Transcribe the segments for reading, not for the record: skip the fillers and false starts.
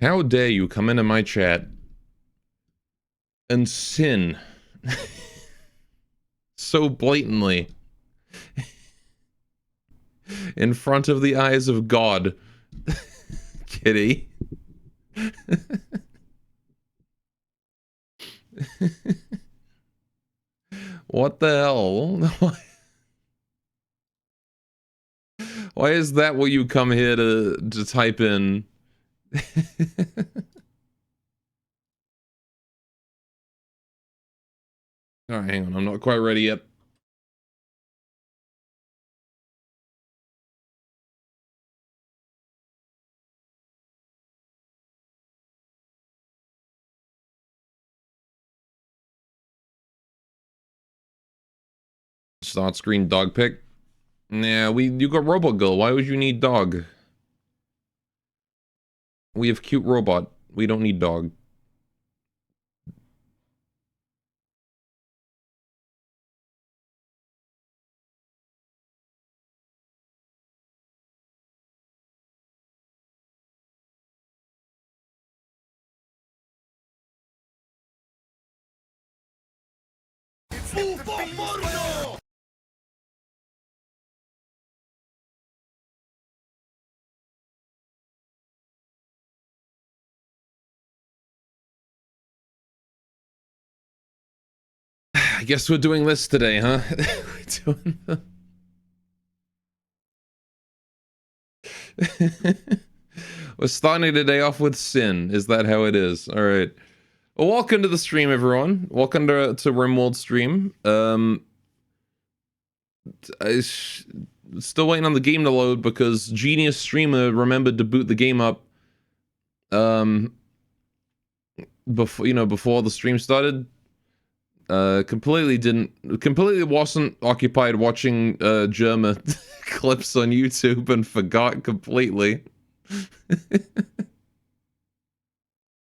How dare you come into my chat and sin so blatantly in front of the eyes of God, Kitty. What the hell? Why is that what you come here to type in? Alright, hang on, I'm not quite ready yet. Start screen dog pic. Nah, you got robot girl. Why would you need dog? We have cute robot. We don't need dog. I guess we're doing this today, huh? We're doing we're starting today off with sin. Is that how it is? All right. Well, welcome to the stream, everyone. Welcome to Rimworld stream. Still waiting on the game to load because Genius Streamer remembered to boot the game up. Before the stream started. Completely wasn't occupied watching German clips on YouTube and forgot completely.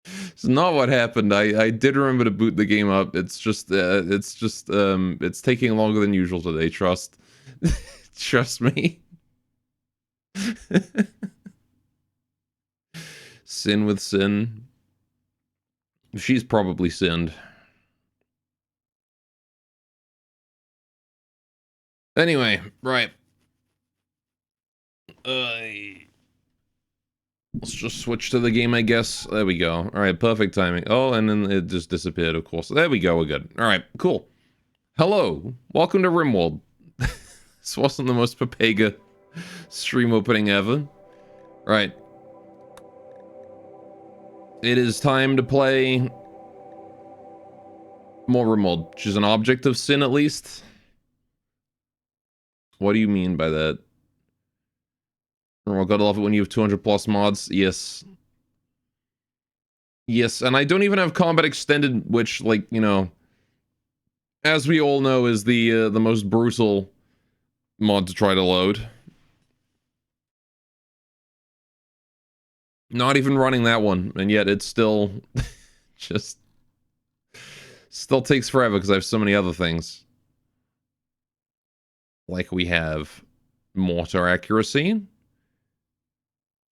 It's not what happened. I did remember to boot the game up. It's taking longer than usual today. Trust me. Sin with sin. She's probably sinned. Anyway, right. Let's just switch to the game, I guess. There we go. Alright, perfect timing. Oh, and then it just disappeared, of course. There we go, we're good. Alright, cool. Hello. Welcome to Rimworld. This wasn't the most Papega stream opening ever. Right. It is time to play more Rimworld, which is an object of sin at least. What do you mean by that? Oh, gotta love it when you have 200 plus mods. Yes. Yes, and I don't even have Combat Extended, which, like, you know, as we all know, is the most brutal mod to try to load. Not even running that one, and yet it's still just still takes forever because I have so many other things. Like we have mortar accuracy.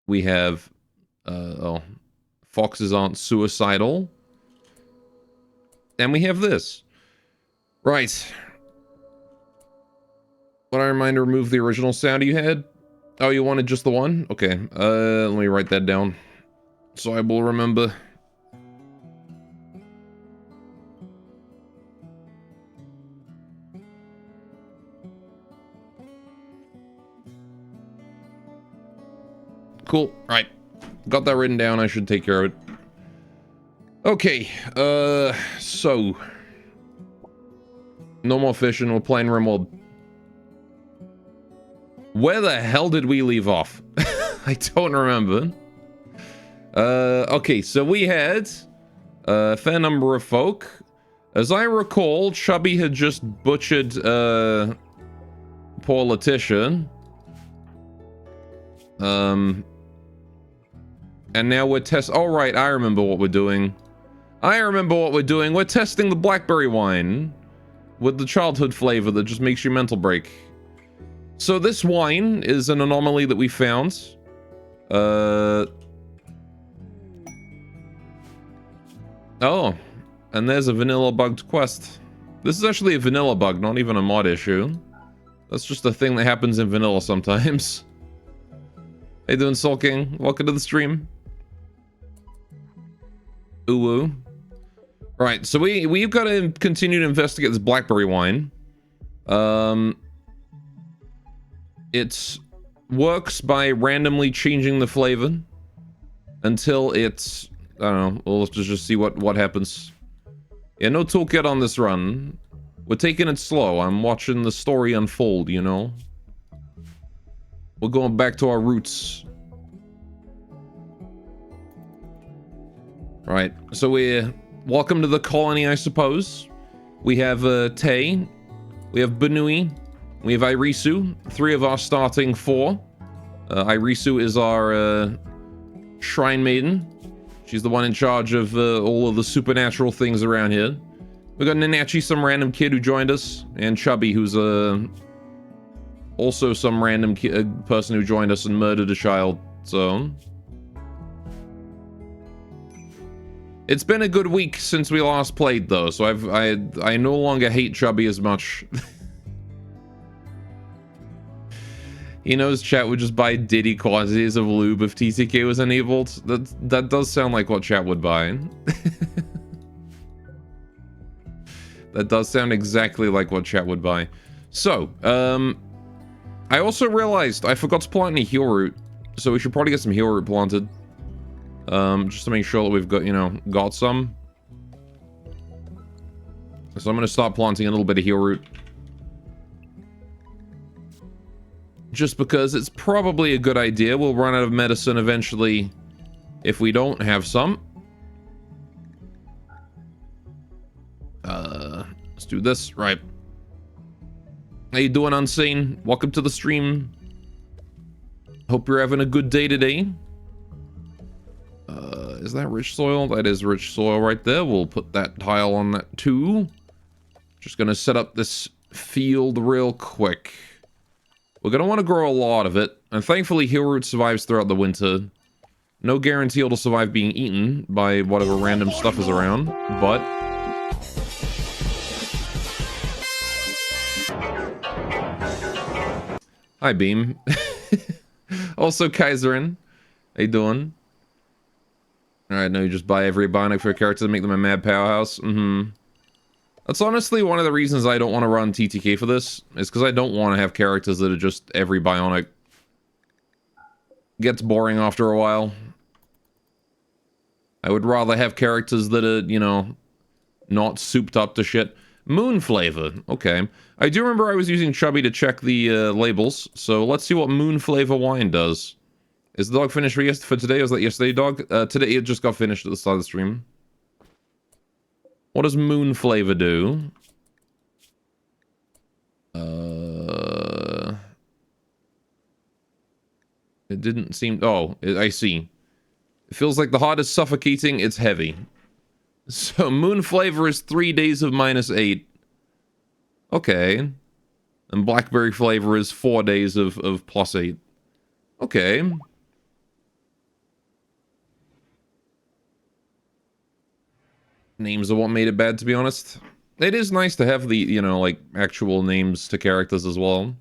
We have foxes aren't suicidal. And we have this. Right. Would I remind to remove the original sound you had? Oh, you wanted just the one? Okay. Let me write that down so I will remember. Cool. Right. Got that written down. I should take care of it. Okay. So. No more fishing. We're playing Rimworld. Where the hell did we leave off? I don't remember. Okay, so we had a fair number of folk. As I recall, Chubby had just butchered poor Letitia. And now we're oh right, I remember what we're doing. We're testing the blackberry wine with the childhood flavor that just makes you mental break. So this wine is an anomaly that we found. Oh, and there's a vanilla bugged quest. This is actually a vanilla bug, not even a mod issue. That's just a thing that happens in vanilla sometimes. How you doing, Sulking? Welcome to the stream. Ooh. Right, so we've got to continue to investigate this blackberry wine. It works by randomly changing the flavor until it's, I don't know, we'll just see what happens. Yeah, no toolkit on this run. We're taking it slow. I'm watching the story unfold, you know? We're going back to our roots. Right, so we're welcome to the colony, I suppose. We have Tay, we have Banui, we have Irisu, 3 of our starting 4. Irisu is our shrine maiden. She's the one in charge of all of the supernatural things around here. We got Nanachi, some random kid who joined us, and Chubby, who's also some random person who joined us and murdered a child. So it's been a good week since we last played, though. So I no longer hate Chubby as much. He knows chat would just buy Diddy quantities of lube if TTK was enabled. That does sound like what chat would buy. That does sound exactly like what chat would buy. So, I also realized I forgot to plant any heal root, so we should probably get some heal root planted. Just to make sure that we've got, you know, got some. So I'm going to start planting a little bit of heal root. Just because it's probably a good idea. We'll run out of medicine eventually if we don't have some. Let's do this. Right. How you doing, Unseen? Welcome to the stream. Hope you're having a good day today. Is that rich soil? That is rich soil right there. We'll put that tile on that too. Just gonna set up this field real quick. We're gonna want to grow a lot of it, and thankfully heal root survives throughout the winter. No guarantee it'll survive being eaten by whatever random stuff is around, but hi, Beam. Also, Kaiserin. How you doing? Alright, now you just buy every bionic for a character to make them a mad powerhouse. That's honestly one of the reasons I don't want to run TTK for this, is because I don't want to have characters that are just every bionic. Gets boring after a while. I would rather have characters that are, you know, not souped up to shit. Moon flavor. Okay. I do remember I was using Chubby to check the labels, so let's see what moon flavor wine does. Is the dog finished for today? Was that yesterday, dog? Today it just got finished at the start of the stream. What does moon flavor do? It didn't seem... Oh, I see. It feels like the heart is suffocating. It's heavy. So moon flavor is 3 days of -8. Okay. And blackberry flavor is 4 days of +8. Okay. Names are what made it bad, to be honest. It is nice to have the, you know, like, actual names to characters as well.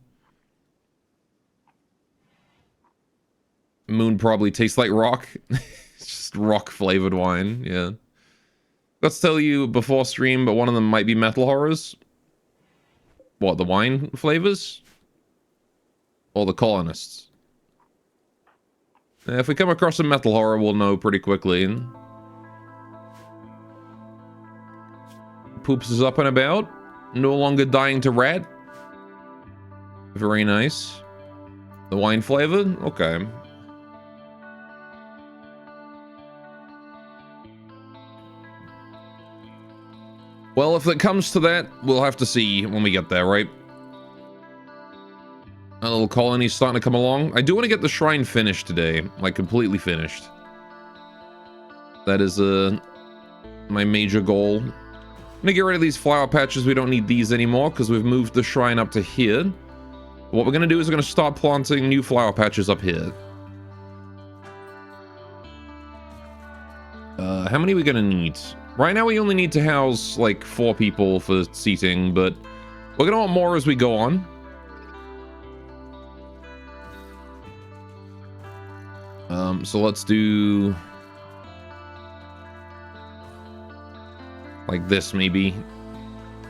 Moon probably tastes like rock. It's just rock-flavored wine, yeah. Got to tell you before stream, but one of them might be metal horrors. What, the wine flavors? Or the colonists? If we come across a metal horror, we'll know pretty quickly. Poops is up and about. No longer dying to rat. Very nice. The wine flavor? Okay. Well, if it comes to that, we'll have to see when we get there, right? A little colony's starting to come along. I do want to get the shrine finished today. Like, completely finished. That is, my major goal. I'm gonna get rid of these flower patches. We don't need these anymore because we've moved the shrine up to here. What we're gonna do is we're gonna start planting new flower patches up here. How many are we gonna need? Right now we only need to house like 4 people for seating, but we're gonna want more as we go on. So let's do like this maybe.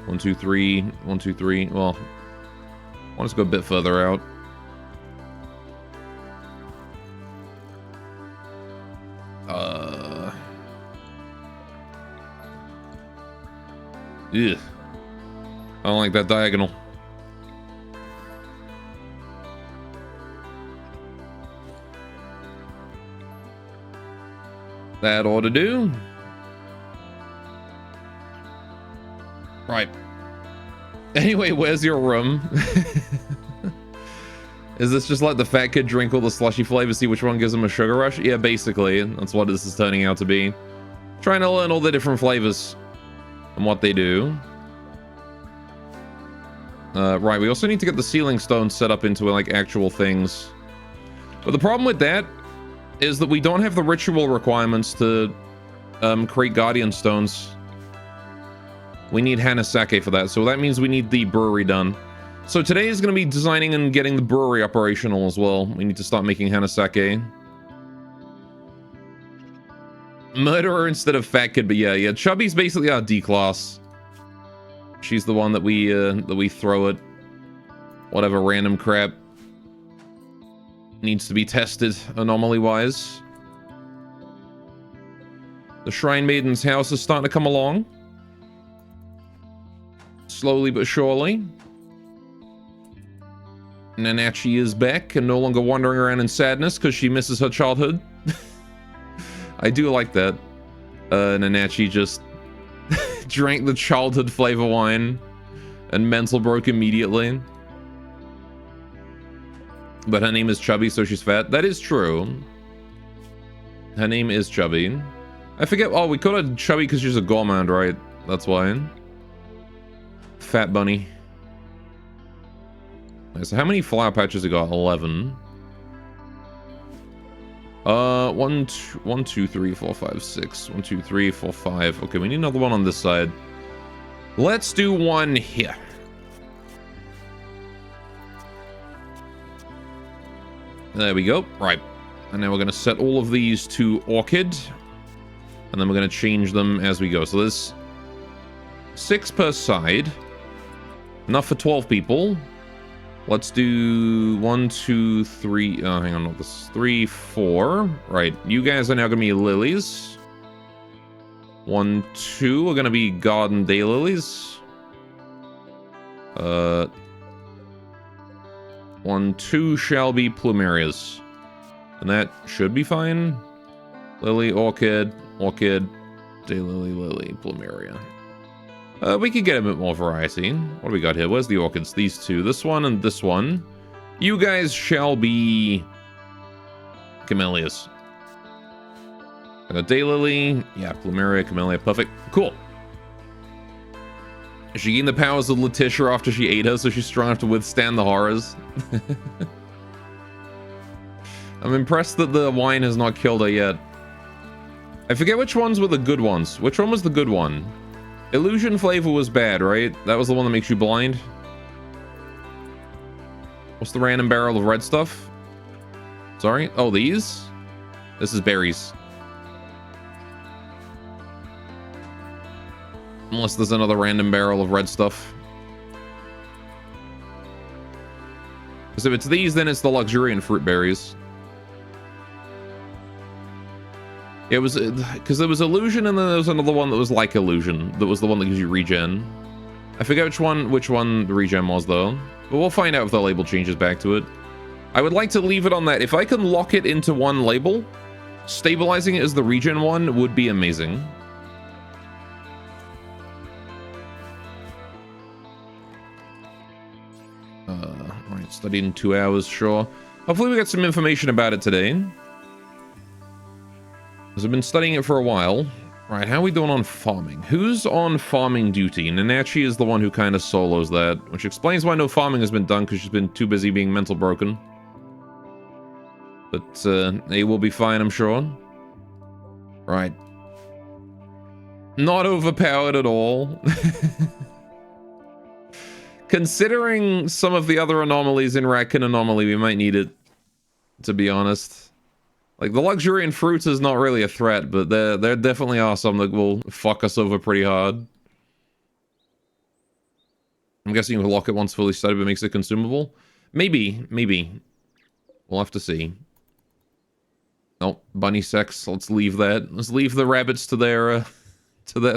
1, 2, 3, 1, 2, 3. Well, I want to go a bit further out. Ugh. I don't like that diagonal. That ought to do. Right. Anyway, where's your room? Is this just let the fat kid drink all the slushy flavors, see which one gives him a sugar rush? Yeah, basically. That's what this is turning out to be. Trying to learn all the different flavors and what they do. Right, we also need to get the ceiling stones set up into, like, actual things. But the problem with that is that we don't have the ritual requirements to create guardian stones. We need Hanasake for that, so that means we need the brewery done. So today is going to be designing and getting the brewery operational as well. We need to start making Hanasake. Murderer instead of fat kid, but yeah. Chubby's basically our D class. She's the one that we throw at whatever random crap needs to be tested anomaly-wise. The Shrine Maiden's house is starting to come along. Slowly but surely. Nanachi is back and no longer wandering around in sadness because she misses her childhood. I do like that. Nanachi just drank the childhood flavor wine and mental broke immediately. But her name is Chubby, so she's fat. That is true. Her name is Chubby. I forget. Oh, we call her Chubby because she's a gourmand, right? That's why. Fat bunny. Okay, so how many flower patches we got? 11. 1, 2, 3, 4, 5, 6. 1, 2, 3, 4, 5. Okay, we need another one on this side. Let's do one here. There we go. Right. And now we're going to set all of these to orchid. And then we're going to change them as we go. So there's 6 per side. Enough for 12 people. Let's do 1, 2, 3. Oh, hang on. Not this. 3, 4. Right. You guys are now going to be lilies. 1, 2 are going to be garden daylilies. 1, 2 shall be plumerias. And that should be fine. Lily, orchid, orchid, daylily, lily, plumeria. We could get a bit more variety. What do we got here? Where's the orchids? These two. This one and this one. You guys shall be camellias. I got daylily. Yeah, plumeria, camellia. Perfect. Cool. She gained the powers of Letitia after she ate her, so she's strong enough to withstand the horrors. I'm impressed that the wine has not killed her yet. I forget which ones were the good ones. Which one was the good one? Illusion flavor was bad, right? That was the one that makes you blind. What's the random barrel of red stuff? Sorry? Oh, these? This is berries. Unless there's another random barrel of red stuff. So if it's these, then it's the luxuriant fruit berries. It was because there was illusion, and then there was another one that was like illusion. That was the one that gives you regen. I forget which one the regen was though. But we'll find out if the label changes back to it. I would like to leave it on that. If I can lock it into one label, stabilizing it as the regen one would be amazing. Right, studied in 2 hours, sure. Hopefully we get some information about it today. Because I've been studying it for a while. Right, how are we doing on farming? Who's on farming duty? Nanachi is the one who kind of solos that, which explains why no farming has been done, because she's been too busy being mental broken. But they will be fine, I'm sure. Right. Not overpowered at all. Considering some of the other anomalies in Raccoon Anomaly, we might need it, to be honest. Like, the luxuriant fruits is not really a threat, but there definitely are some that will fuck us over pretty hard. I'm guessing you can lock it once fully studied, but makes it consumable? Maybe. We'll have to see. Oh, bunny sex. Let's leave that. Let's leave the rabbits to their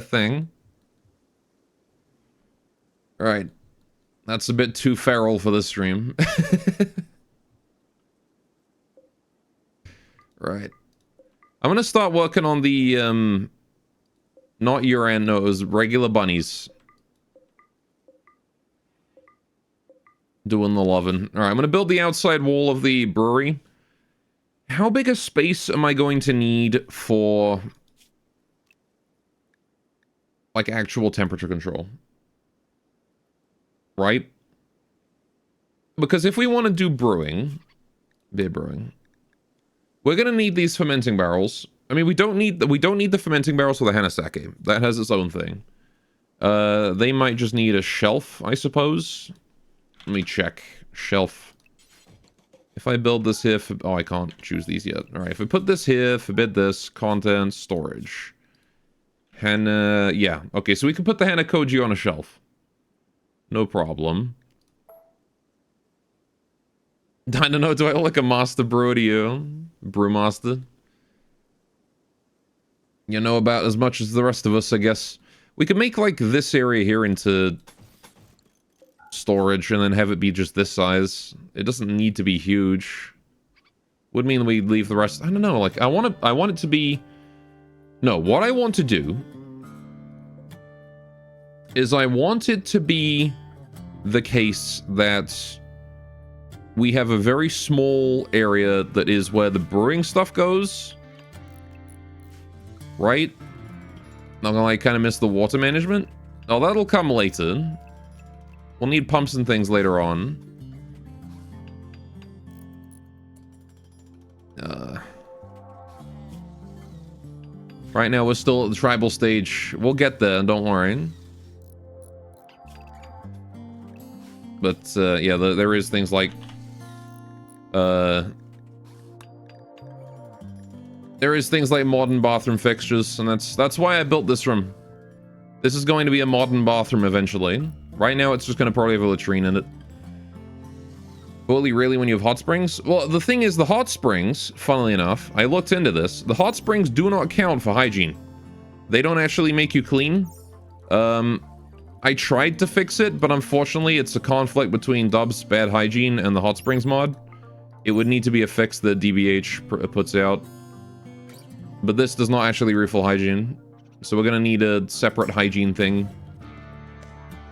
thing. Alright. That's a bit too feral for this stream. Right. I'm gonna start working on the, not Yuran, no, it was regular bunnies. Doing the lovin'. Alright, I'm gonna build the outside wall of the brewery. How big a space am I going to need for, like, actual temperature control? Right? Because if we want to do brewing, beer brewing, we're gonna need these fermenting barrels. I mean, we don't need the fermenting barrels for the Hanasake. That has its own thing. They might just need a shelf, I suppose. Let me check. Shelf. If I build this here, oh, I can't choose these yet. All right, if we put this here, forbid this, content, storage. Hana, yeah. Okay, so we can put the Hanakoji on a shelf. No problem. I don't know, do I look like a master brewer to you? Brewmaster? You know about as much as the rest of us, I guess. We could make, like, this area here into storage and then have it be just this size. It doesn't need to be huge. Would mean we leave the rest. I don't know, like, I want it to be... No, what I want to do is I want it to be the case that we have a very small area that is where the brewing stuff goes. Right? Not gonna, like, kind of miss the water management. Oh, that'll come later. We'll need pumps and things later on. Right now, we're still at the tribal stage. We'll get there, don't worry. But, yeah, there is things like... there is things like modern bathroom fixtures, and that's why I built this room. This is going to be a modern bathroom eventually. Right now, it's just going to probably have a latrine in it. Really, when you have hot springs? Well, the thing is, the hot springs, funnily enough, I looked into this. The hot springs do not count for hygiene. They don't actually make you clean. I tried to fix it, but unfortunately, it's a conflict between Dub's bad hygiene and the hot springs mod. It would need to be a fix that DBH puts out. But this does not actually refill hygiene. So we're going to need a separate hygiene thing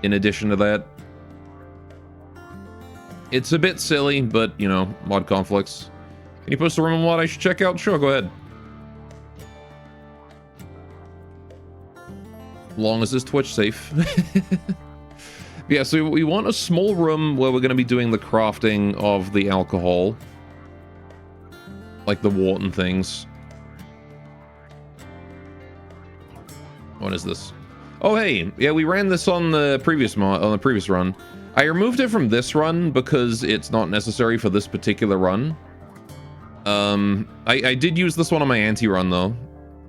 in addition to that. It's a bit silly, but, you know, mod conflicts. Can you post a room mod I should check out? Sure, go ahead. Long as it's Twitch safe. Yeah, so we want a small room where we're going to be doing the crafting of the alcohol. Like the wort and things. What is this? Oh, hey. Yeah, we ran this on the previous run. I removed it from this run because it's not necessary for this particular run. I did use this one on my anti-run, though.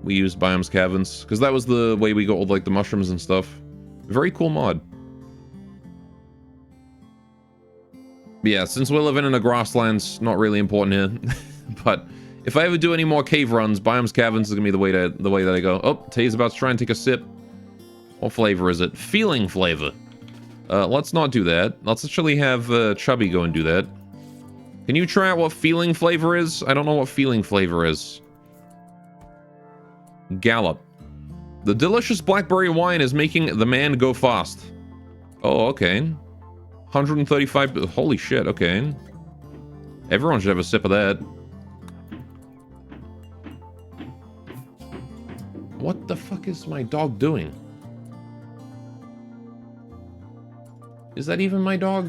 We used Biomes Caverns, because that was the way we got all, like, the mushrooms and stuff. Very cool mod. But yeah, since we're living in a grasslands, not really important here. But if I ever do any more cave runs, Biomes Caverns is gonna be the way that I go. Oh, Tay's about to try and take a sip. What flavor is it? Feeling flavor. Let's not do that. Let's actually have Chubby go and do that. Can you try out what feeling flavor is? I don't know what feeling flavor is. Gallop. The delicious blackberry wine is making the man go fast. Oh, okay. 135... Holy shit, okay. Everyone should have a sip of that. What the fuck is my dog doing? Is that even my dog?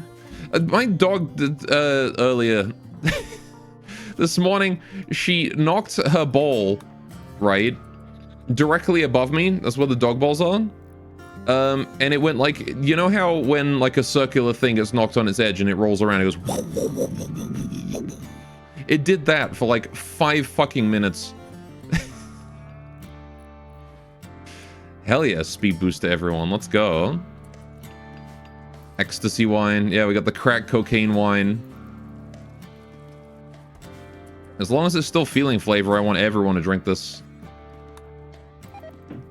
My dog earlier this morning, she knocked her ball, right? directly above me. That's where the dog balls are. And it went like, you know how when like a circular thing gets knocked on its edge and it rolls around, it goes. It did that for like 5 fucking minutes. Hell yeah, speed boost to everyone. Let's go. Ecstasy wine. Yeah, we got the crack cocaine wine. As long as it's still feeling flavor, I want everyone to drink this.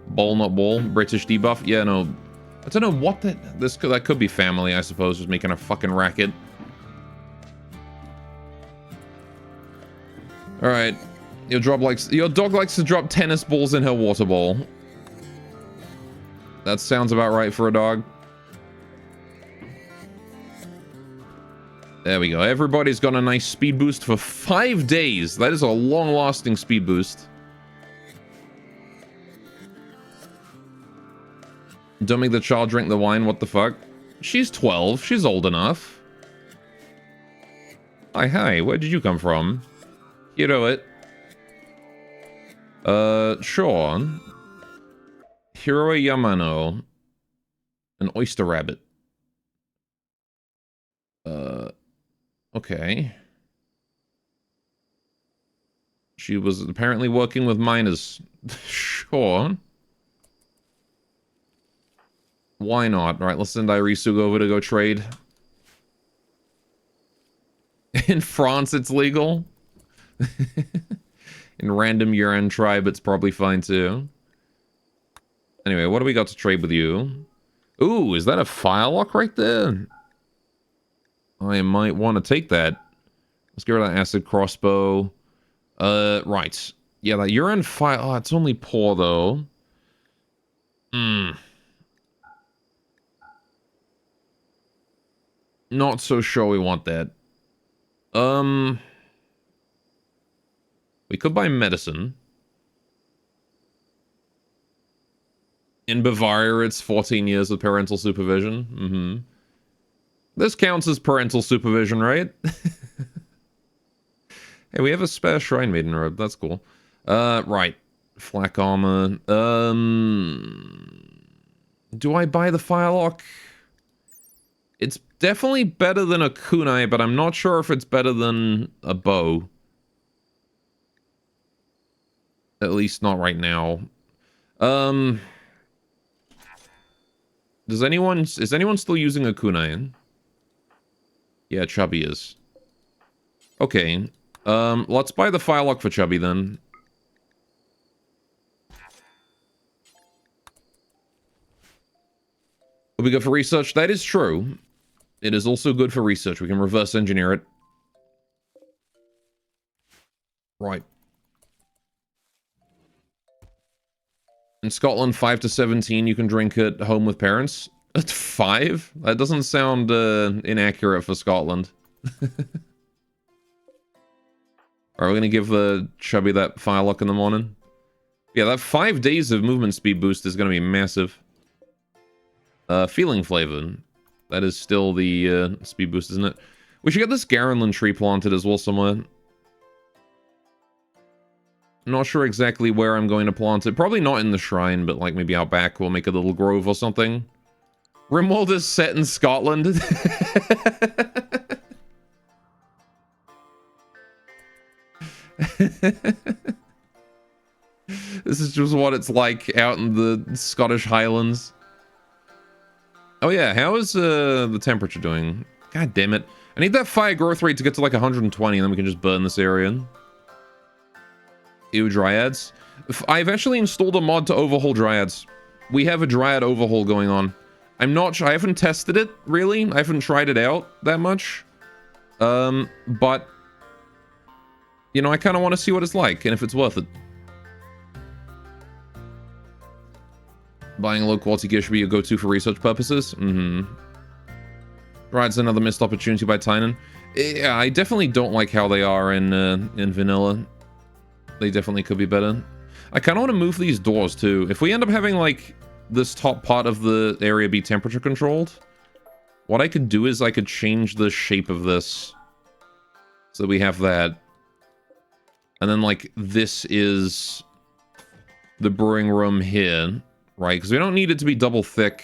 Ball not ball. British debuff. Yeah, no. I don't know what that could be family, I suppose, just making a fucking racket. Alright. Your dog likes to drop tennis balls in her water bowl. That sounds about right for a dog. There we go. Everybody's got a nice speed boost for 5 days. That is a long-lasting speed boost. Don't make the child drink the wine. What the fuck? She's 12. She's old enough. Hi. Where did you come from? You know it. Sean. Hiro Yamano. An oyster rabbit. Okay. She was apparently working with minors. Sure. Why not? Right, let's send Irisu over to go trade. In France, it's legal. In random Yuran tribe, it's probably fine too. Anyway, what do we got to trade with you? Ooh, is that a firelock right there? I might want to take that. Let's get rid of that acid crossbow. Right. Yeah, that Yuran fire... Oh, it's only poor, though. Not so sure we want that. We could buy medicine. In Bavaria, it's 14 years of parental supervision. This counts as parental supervision, right? Hey, we have a spare Shrine Maiden robe. That's cool. Right. Flak armor. Do I buy the firelock? It's definitely better than a kunai, but I'm not sure if it's better than a bow. At least not right now. Is anyone still using a kunai? Yeah, Chubby is. Okay. Let's buy the firelock for Chubby then. Will be good for research? That is true. It is also good for research. We can reverse engineer it. Right. In Scotland, 5 to 17, you can drink at home with parents. At 5? That doesn't sound inaccurate for Scotland. Are we going to give Chubby that firelock in the morning? Yeah, that 5 days of movement speed boost is going to be massive. Feeling flavor. That is still the speed boost, isn't it? We should get this Garenland tree planted as well somewhere. Not sure exactly where I'm going to plant it. Probably not in the shrine, but like maybe out back we'll make a little grove or something. Rimworld is set in Scotland. This is just what it's like out in the Scottish Highlands. Oh yeah, how is the temperature doing? God damn it. I need that fire growth rate to get to like 120 and then we can just burn this area. Ew, Dryads. I've actually installed a mod to overhaul Dryads. We have a Dryad overhaul going on. I'm not sure. I haven't tested it, really. I haven't tried it out that much. But... You know, I kind of want to see what it's like, and if it's worth it. Buying low-quality gear should be your go-to for research purposes. Dryad's another missed opportunity by Tynan. Yeah, I definitely don't like how they are in vanilla. They definitely could be better. I kind of want to move these doors, too. If we end up having, like, this top part of the area be temperature controlled, what I could do is I could change the shape of this. So we have that. And then, like, this is the brewing room here, right? Because we don't need it to be double thick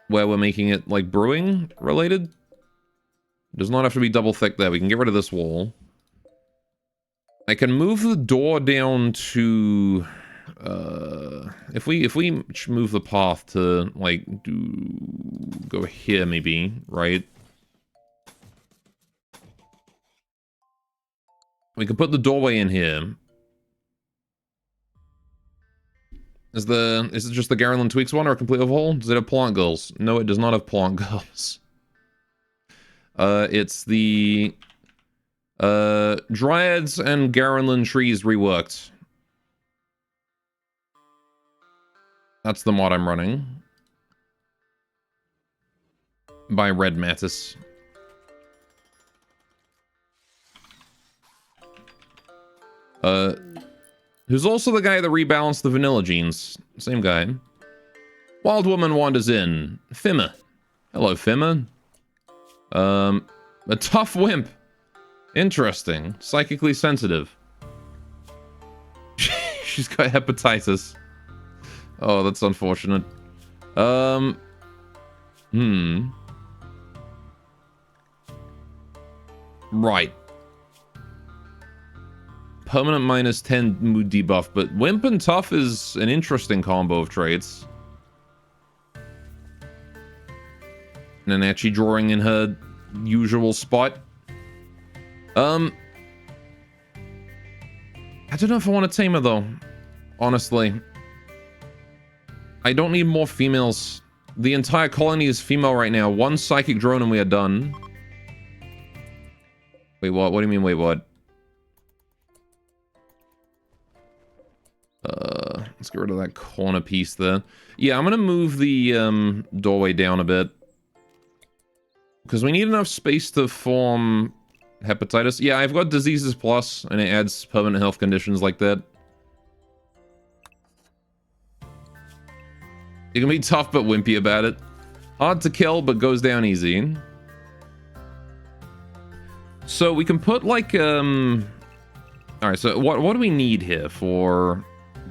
where we're making it, like, brewing related. It does not have to be double thick there. We can get rid of this wall. I can move the door down to... if we move the path to, like, go here, maybe, right? We can put the doorway in here. Is it just the Garland Tweaks one or a complete overhaul? Does it have plant girls? No, it does not have plant girls. It's the Dryads and Garland trees reworked. That's the mod I'm running. By Red Mattis. Who's also the guy that rebalanced the vanilla genes. Same guy. Wild Woman wanders in. Fimmer. Hello, Fimmer. A tough wimp. Interesting. Psychically sensitive. She's got hepatitis. Oh, that's unfortunate. Right. Permanent minus 10 mood debuff, but Wimp and Tough is an interesting combo of traits. Nanachi drawing in her usual spot. I don't know if I want to tame her, though. Honestly. I don't need more females. The entire colony is female right now. One psychic drone and we are done. Wait, what? What do you mean, wait, what? Let's get rid of that corner piece there. Yeah, I'm gonna move the doorway down a bit. Because we need enough space to form hepatitis. Yeah, I've got diseases plus, and it adds permanent health conditions like that. You can be tough but wimpy about it. Hard to kill, but goes down easy. So we can put like, Alright, so what do we need here for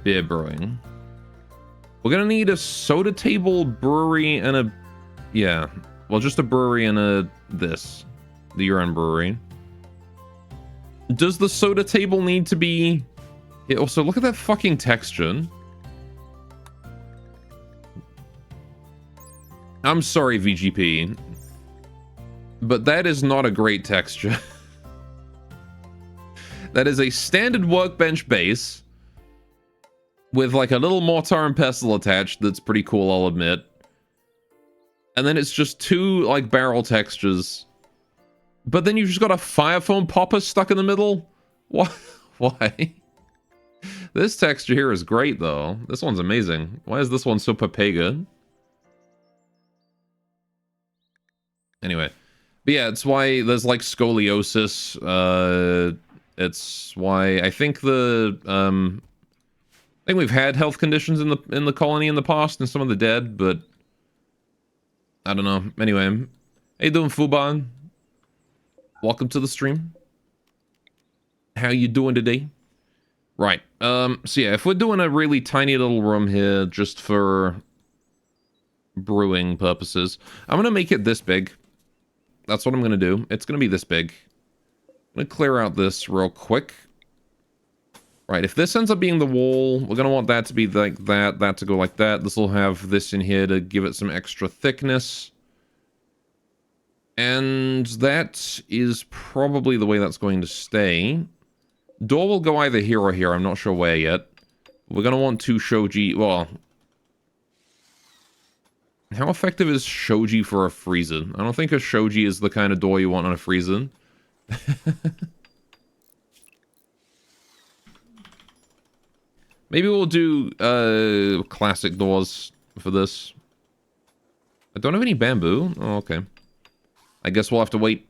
beer brewing? We're gonna need a soda table, brewery, and a... Yeah. Well, just a brewery and the Yuran brewery. Does the soda table need to be... Yeah, also, look at that fucking texture. I'm sorry, VGP. But that is not a great texture. That is a standard workbench base with like a little mortar and pestle attached that's pretty cool, I'll admit. And then it's just two like barrel textures. But then you've just got a fire foam popper stuck in the middle? Why? Why? This texture here is great though. This one's amazing. Why is this one so papega? Anyway. But yeah, it's why there's like scoliosis. It's why I think I think we've had health conditions in the colony in the past and some of the dead, but I don't know. Anyway, how you doing, Fuban? Welcome to the stream. How you doing today? Right. So yeah, if we're doing a really tiny little room here just for brewing purposes, I'm gonna make it this big. That's what I'm gonna do. It's gonna be this big. I'm gonna clear out this real quick. Right, if this ends up being the wall, we're gonna want that to be like that, that to go like that. This will have this in here to give it some extra thickness. And that is probably the way that's going to stay. Door will go either here or here, I'm not sure where yet. We're gonna want two shoji, well... How effective is shoji for a freezer? I don't think a shoji is the kind of door you want on a freezer. Maybe we'll do classic doors for this. I don't have any bamboo. Oh, okay. I guess we'll have to wait.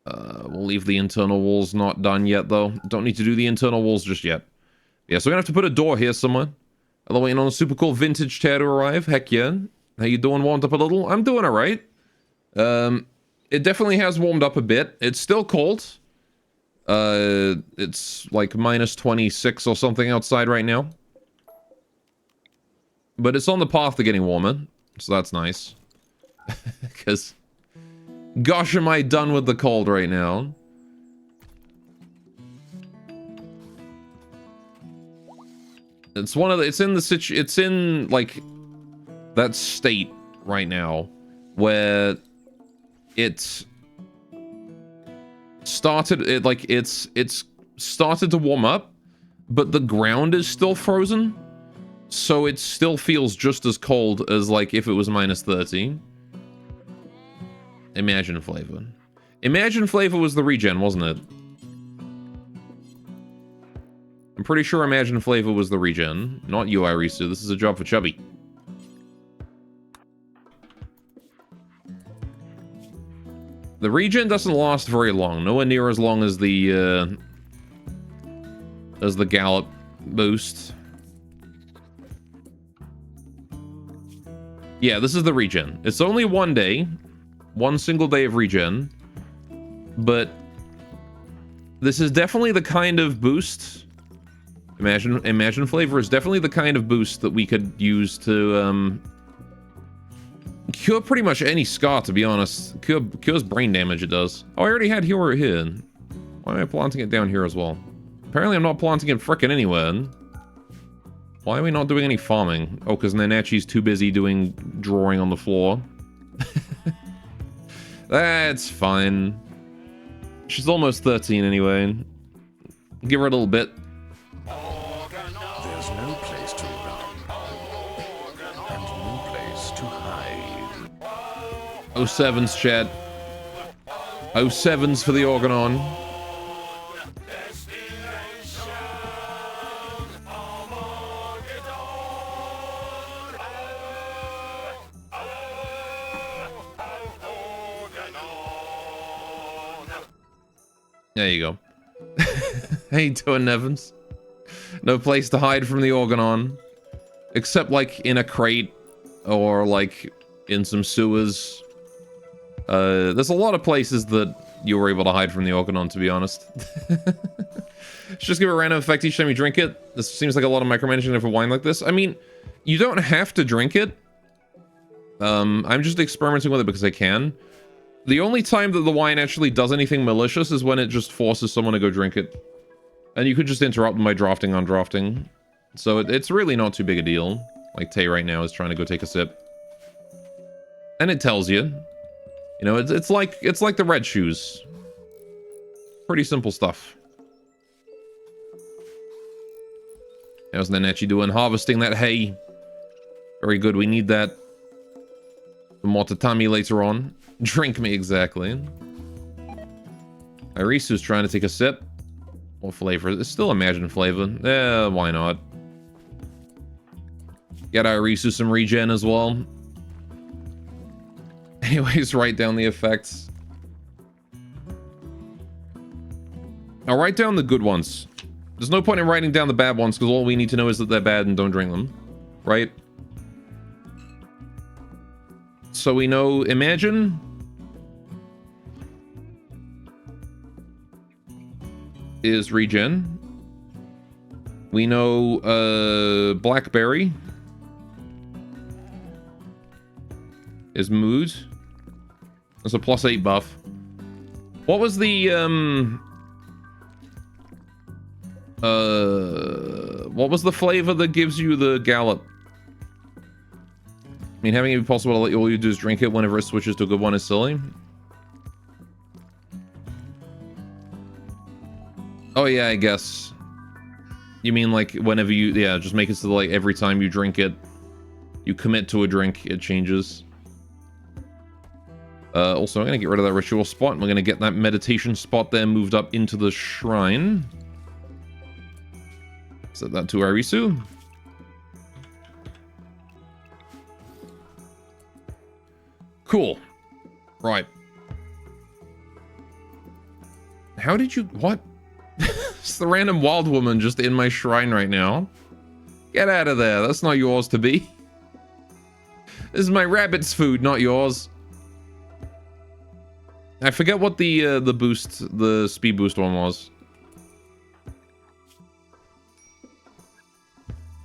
We'll leave the internal walls not done yet, though. Don't need to do the internal walls just yet. Yeah, so we're gonna have to put a door here somewhere. Although waiting on a super cool vintage chair to arrive. Heck yeah. How you doing? Warmed up a little? I'm doing alright. It definitely has warmed up a bit. It's still cold. It's like minus 26 or something outside right now. But it's on the path to getting warmer, so that's nice. Because, gosh, am I done with the cold right now. It's one of the, it's in, like, that state right now where it's started, it's started to warm up, but the ground is still frozen. So it still feels just as cold as, like, if it was minus 30. Imagine Flavor. Imagine Flavor was the regen, wasn't it? I'm pretty sure Imagine Flavor was the regen. Not you, Irisu. This is a job for Chubby. The regen doesn't last very long. Nowhere near as long as the Gallop boost. Yeah, this is the regen. It's only one day. One single day of regen. But this is definitely the kind of boost. Imagine Flavor is definitely the kind of boost that we could use to cure pretty much any scar, to be honest. Cures brain damage, it does. Oh, I already had Hero here. Why am I planting it down here as well? Apparently I'm not planting it frickin' anywhere. Why are we not doing any farming? Oh, because Nanachi's too busy doing drawing on the floor. That's fine. She's almost 13 anyway. Give her a little bit. There's no place to run. And no place to hide. 07's, chat. 07's for the Organon. There you go. How you doing, Nevins? No place to hide from the Organon. Except, like, in a crate. Or, like, in some sewers. There's a lot of places that you were able to hide from the Organon, to be honest. Just give it a random effect each time you drink it. This seems like a lot of micromanaging for wine like this. I mean, you don't have to drink it. I'm just experimenting with it because I can. The only time that the wine actually does anything malicious is when it just forces someone to go drink it. And you could just interrupt them by drafting on drafting. So it's really not too big a deal. Like Tay right now is trying to go take a sip. And it tells you. You know, it's like the red shoes. Pretty simple stuff. How's Nanachi doing? Harvesting that hay. Very good, we need that. For more tatami later on. Drink me, exactly. Irisu's trying to take a sip. What flavor? It's still Imagine Flavor. Why not? Get Irisu some regen as well. Anyways, write down the effects. I'll write down the good ones. There's no point in writing down the bad ones, because all we need to know is that they're bad and don't drink them. Right? So we know Imagine. Is regen. We know Blackberry is mood. That's a +8 buff. What was the what was the flavor that gives you the gallop? I mean, having it be possible to let all you do is drink it whenever it switches to a good one is silly. Oh yeah, I guess. You mean like whenever you, yeah, just make it so that, like, every time you drink it, you commit to a drink, it changes. Also, I'm gonna get rid of that ritual spot. We're gonna get that meditation spot there moved up into the shrine. Set that to Arisu. Cool. Right. How did you, what? It's the random wild woman just in my shrine right now. Get out of there. That's not yours to be. This is my rabbit's food, not yours. I forget what the boost, the speed boost one was.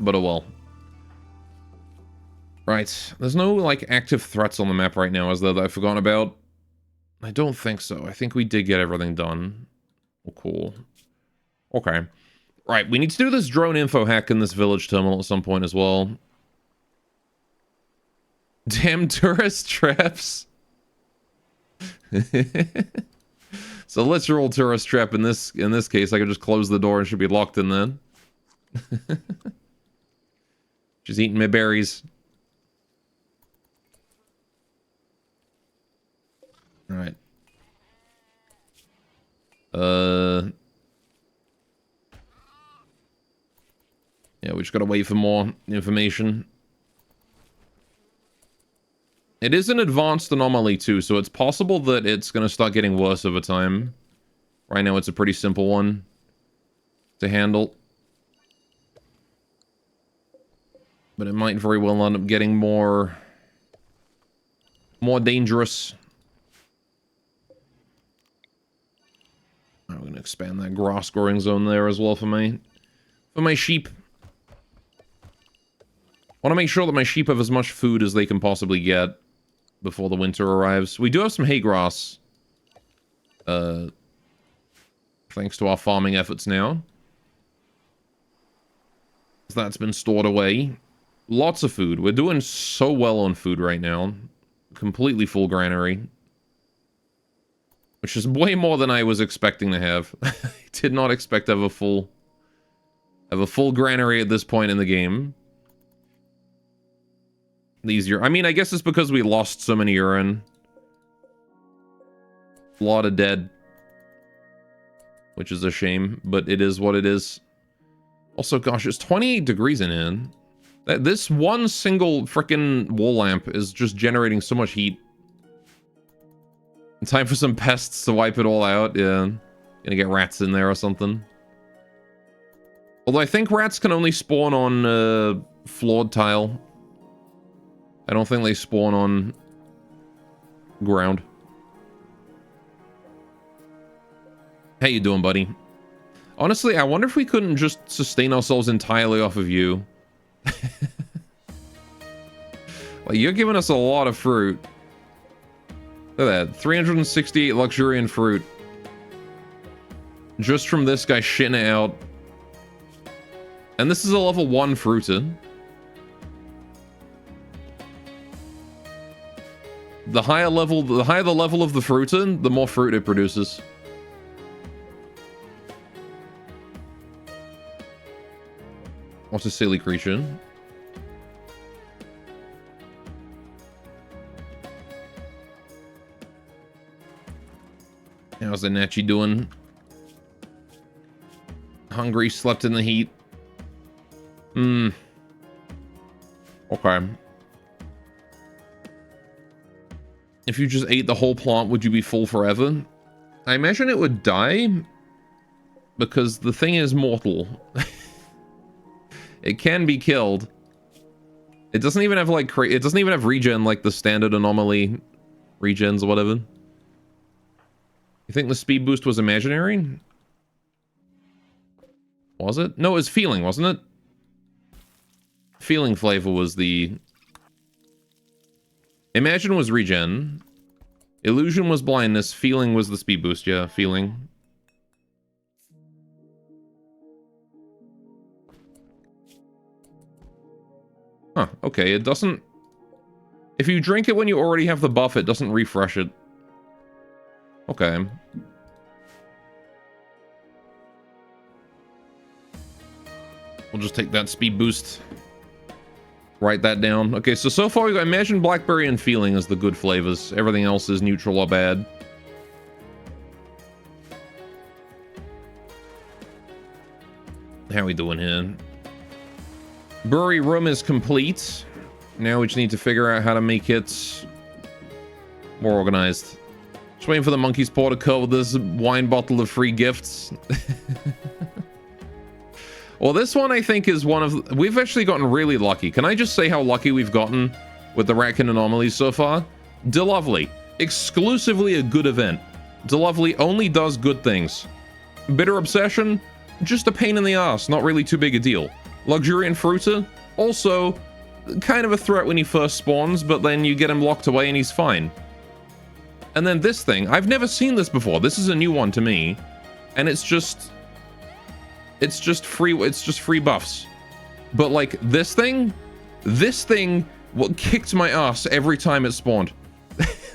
But oh well. Right. There's no, like, active threats on the map right now, is there, that I've forgotten about? I don't think so. I think we did get everything done. Oh, cool. Okay. Right, we need to do this drone info hack in this village terminal at some point as well. Damn tourist traps. So literal tourist trap in this case. I could just close the door and should be locked in then. Just eating my berries. Alright. Yeah, we just gotta wait for more information. It is an advanced anomaly too, so it's possible that it's gonna start getting worse over time. Right now it's a pretty simple one to handle. But it might very well end up getting more dangerous. I'm gonna expand that grass growing zone there as well for my sheep. I want to make sure that my sheep have as much food as they can possibly get before the winter arrives. We do have some hay grass. Thanks to our farming efforts now. That's been stored away. Lots of food. We're doing so well on food right now. Completely full granary. Which is way more than I was expecting to have. I did not expect to have a full granary at this point in the game. Easier. I mean, I guess it's because we lost so many Yuran. A lot of dead. Which is a shame, but it is what it is. Also, gosh, it's 28 degrees in here. This one single frickin' wall lamp is just generating so much heat. Time for some pests to wipe it all out. Yeah. Gonna get rats in there or something. Although I think rats can only spawn on floored tile. I don't think they spawn on ground. How you doing, buddy? Honestly, I wonder if we couldn't just sustain ourselves entirely off of you. Like, you're giving us a lot of fruit. Look at that. 368 luxuriant fruit. Just from this guy shitting it out. And this is a level 1 fruited. The higher the level of the fruited, the more fruit it produces. What's a silly creature? How's the Nachi doing? Hungry, slept in the heat. Okay. If you just ate the whole plant, would you be full forever? I imagine it would die. Because the thing is mortal. It can be killed. It doesn't even have like it doesn't even have regen like the standard anomaly regens or whatever. You think the speed boost was imaginary? Was it? No, it was feeling, wasn't it? Feeling flavor was the... Imagine was regen. Illusion was blindness. Feeling was the speed boost. Yeah, feeling. Huh, okay, it doesn't... If you drink it when you already have the buff, it doesn't refresh it. Okay. We'll just take that speed boost. Write that down. Okay, so far we got Imagine, Blackberry, and Feeling as the good flavors. Everything else is neutral or bad. How we doing here? Brewery room is complete. Now we just need to figure out how to make it more organized. Just waiting for the monkey's paw to cut with this wine bottle of free gifts. Well, this one I think is one of... We've actually gotten really lucky. Can I just say how lucky we've gotten with the Ratkin anomalies so far? DeLovely. Exclusively a good event. DeLovely only does good things. Bitter Obsession? Just a pain in the ass. Not really too big a deal. Luxuriant Fruiter, also kind of a threat when he first spawns, but then you get him locked away and he's fine. And then this thing, I've never seen this before. This is a new one to me, and it's just free buffs. But like this thing what kicked my ass every time it spawned.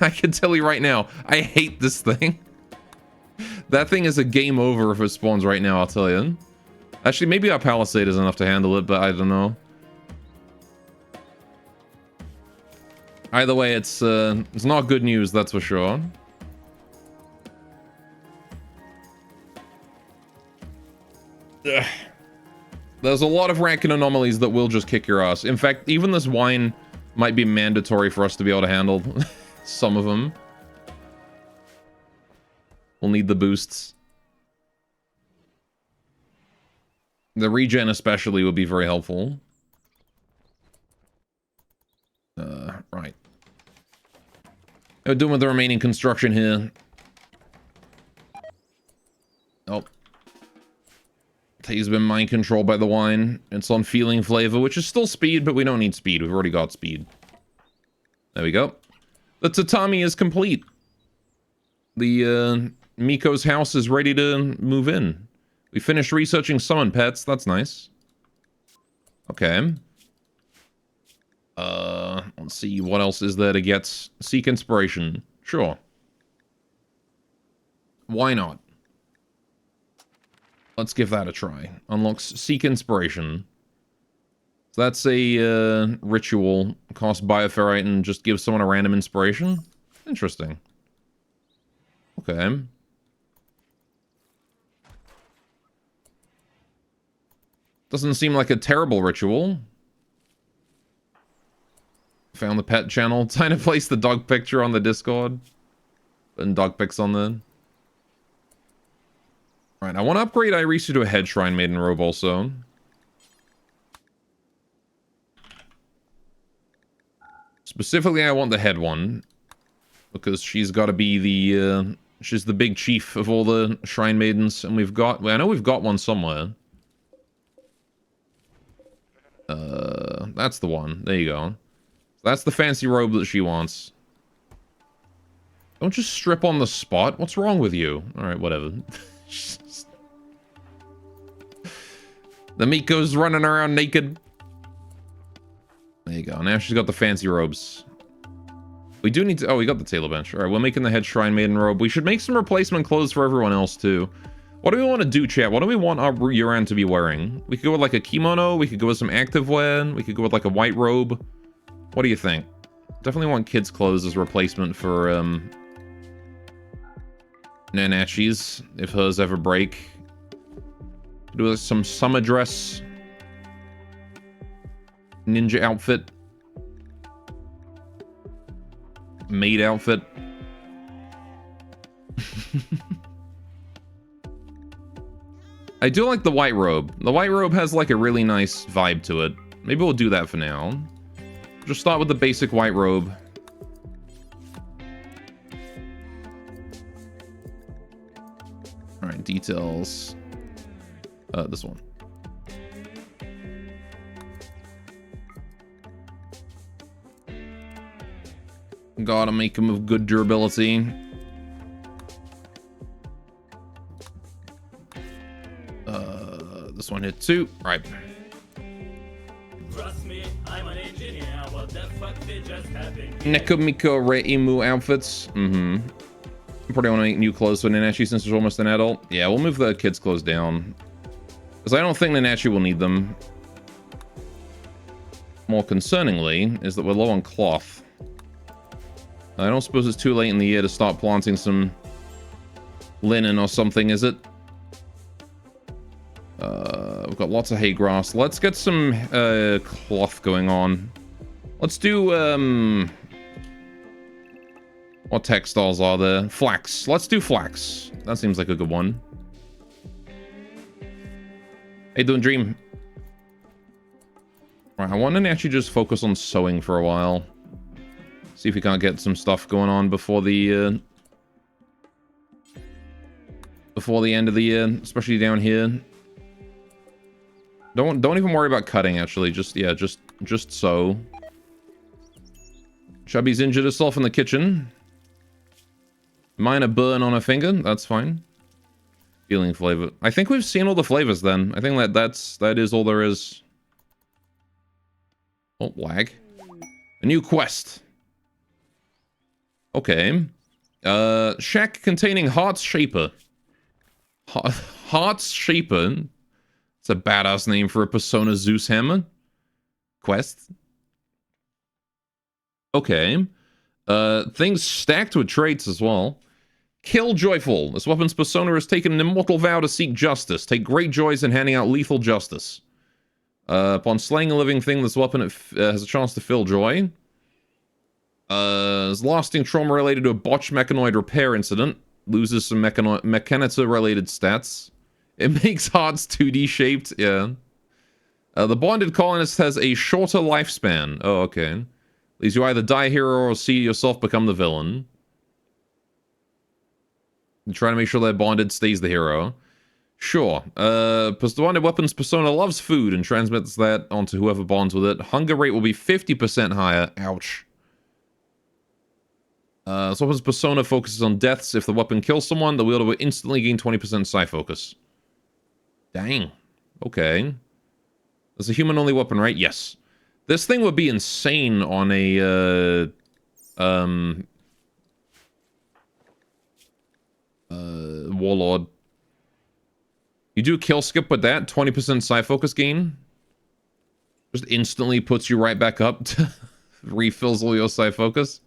I can tell you right now, I hate this thing. That thing is a game over if it spawns right now, I'll tell you. Actually, maybe our Palisade is enough to handle it, but I don't know. Either way, it's not good news, that's for sure. Ugh. There's a lot of ranking anomalies that will just kick your ass. In fact, even this wine might be mandatory for us to be able to handle. Some of them. We'll need the boosts. The regen especially would be very helpful. Right. We're doing with the remaining construction here. Oh. He's been mind controlled by the wine. It's on feeling flavor, which is still speed, but we don't need speed. We've already got speed. There we go. The tatami is complete. The Miko's house is ready to move in. We finished researching summon pets. That's nice. Okay. Let's see. What else is there to get? Seek inspiration. Sure. Why not? Let's give that a try. Unlocks Seek Inspiration. So that's a ritual. Cost Bioferrite and just give someone a random inspiration? Interesting. Okay. Doesn't seem like a terrible ritual. Found the pet channel. Time to place the dog picture on the Discord. And dog pics on the... Right, I want to upgrade Irisu to a head shrine maiden robe also. Specifically, I want the head one. Because she's got to be the, she's the big chief of all the shrine maidens. And we've got, well, I know we've got one somewhere. That's the one. There you go. That's the fancy robe that she wants. Don't just strip on the spot. What's wrong with you? Alright, whatever. The Miko's running around naked. There you go. Now she's got the fancy robes. We do need to... Oh, we got the table bench. Alright, we're making the head shrine maiden robe. We should make some replacement clothes for everyone else, too. What do we want to do, chat? What do we want our Yuran to be wearing? We could go with, like, a kimono. We could go with some activewear. We could go with, like, a white robe. What do you think? Definitely want kids' clothes as replacement for, Nanachi's, if hers ever break. Do some summer dress. Ninja outfit. Maid outfit. I do like the white robe. The white robe has like a really nice vibe to it. Maybe we'll do that for now. Just start with the basic white robe. Alright, details. This one. Gotta make them of good durability. This one hit too. Right. Trust me, I'm an engineer. What the fuck did just happen? Nekomiko Reimu outfits. Mm-hmm. Probably want to make new clothes for Nanachi since she's almost an adult. Yeah, we'll move the kids' clothes down. Because I don't think Nanachi will need them. More concerningly, is that we're low on cloth. I don't suppose it's too late in the year to start planting some linen or something, is it? We've got lots of hay grass. Let's get some cloth going on. Let's do, what textiles are there? Flax. Let's do flax. That seems like a good one. Hey, doing Dream. Right, I want to actually just focus on sewing for a while. See if we can't get some stuff going on before the end of the year, especially down here. Don't even worry about cutting, actually. Just, yeah, just so. Chubby's injured herself in the kitchen. Minor burn on her finger. That's fine. Feeling flavor. I think we've seen all the flavors then. I think that is all there is. Oh, lag. A new quest. Okay. Shack containing Heart's Shaper. Heart's Shaper? It's a badass name for a Persona Zeus hammer. Quest. Okay. Things stacked with traits as well. Kill Joyful. This weapon's persona has taken an immortal vow to seek justice. Take great joys in handing out lethal justice. Upon slaying a living thing, this weapon has a chance to fill joy. Is lasting trauma related to a botched mechanoid repair incident. Loses some mechanitor-related stats. It makes hearts 2D shaped, yeah. The bonded colonist has a shorter lifespan. Oh, okay. Leaves you either die hero or see yourself become the villain. Trying to make sure that bonded stays the hero. Sure. The bonded weapon's persona loves food and transmits that onto whoever bonds with it. Hunger rate will be 50% higher. Ouch. This weapon's persona focuses on deaths. If the weapon kills someone, the wielder will instantly gain 20% psi focus. Dang. Okay. It's a human-only weapon, right? Yes. This thing would be insane on a, Warlord. You do kill skip with that, 20% psi focus gain. Just instantly puts you right back up to refills all your psi focus.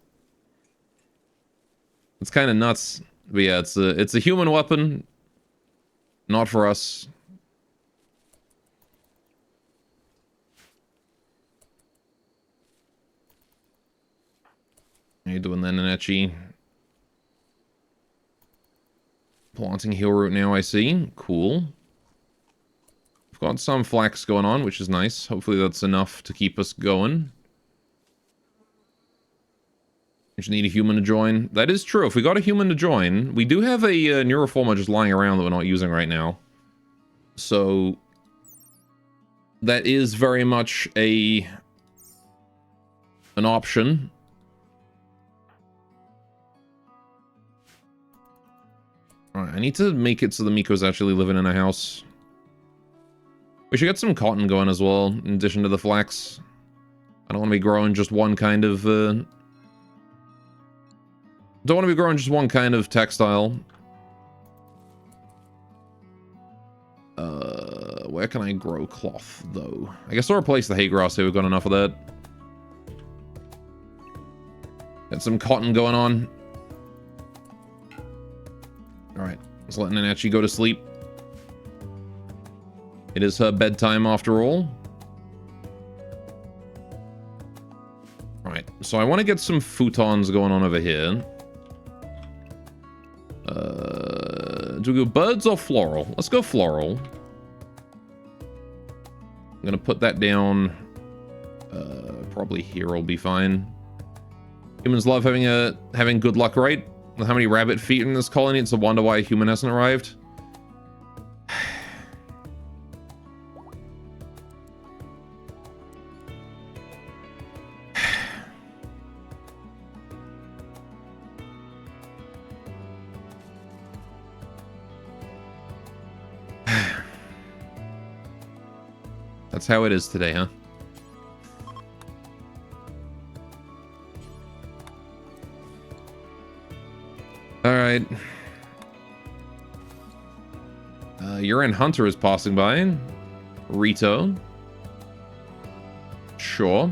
It's kind of nuts. But yeah, it's a human weapon. Not for us. How you doing then, Nenechi? Planting heal root now, I see. Cool. We've got some flax going on, which is nice. Hopefully that's enough to keep us going. We just need a human to join. That is true. If we got a human to join, we do have a neuroformer just lying around that we're not using right now. So that is very much an option. Alright, I need to make it so the Miko's actually living in a house. We should get some cotton going as well, in addition to the flax. I don't want to be growing just one kind of, don't want to be growing just one kind of textile. Where can I grow cloth, though? I guess I'll replace the hay grass here. We've got enough of that. Got some cotton going on. Alright, let's let Nenechi go to sleep. It is her bedtime after all. Alright, so I want to get some futons going on over here. Do we go birds or floral? Let's go floral. I'm gonna put that down. Probably here will be fine. Humans love having good luck, right? With how many rabbit feet in this colony, it's a wonder why a human hasn't arrived. That's how it is today, huh? Alright. Yuran Hunter is passing by. Rito. Sure.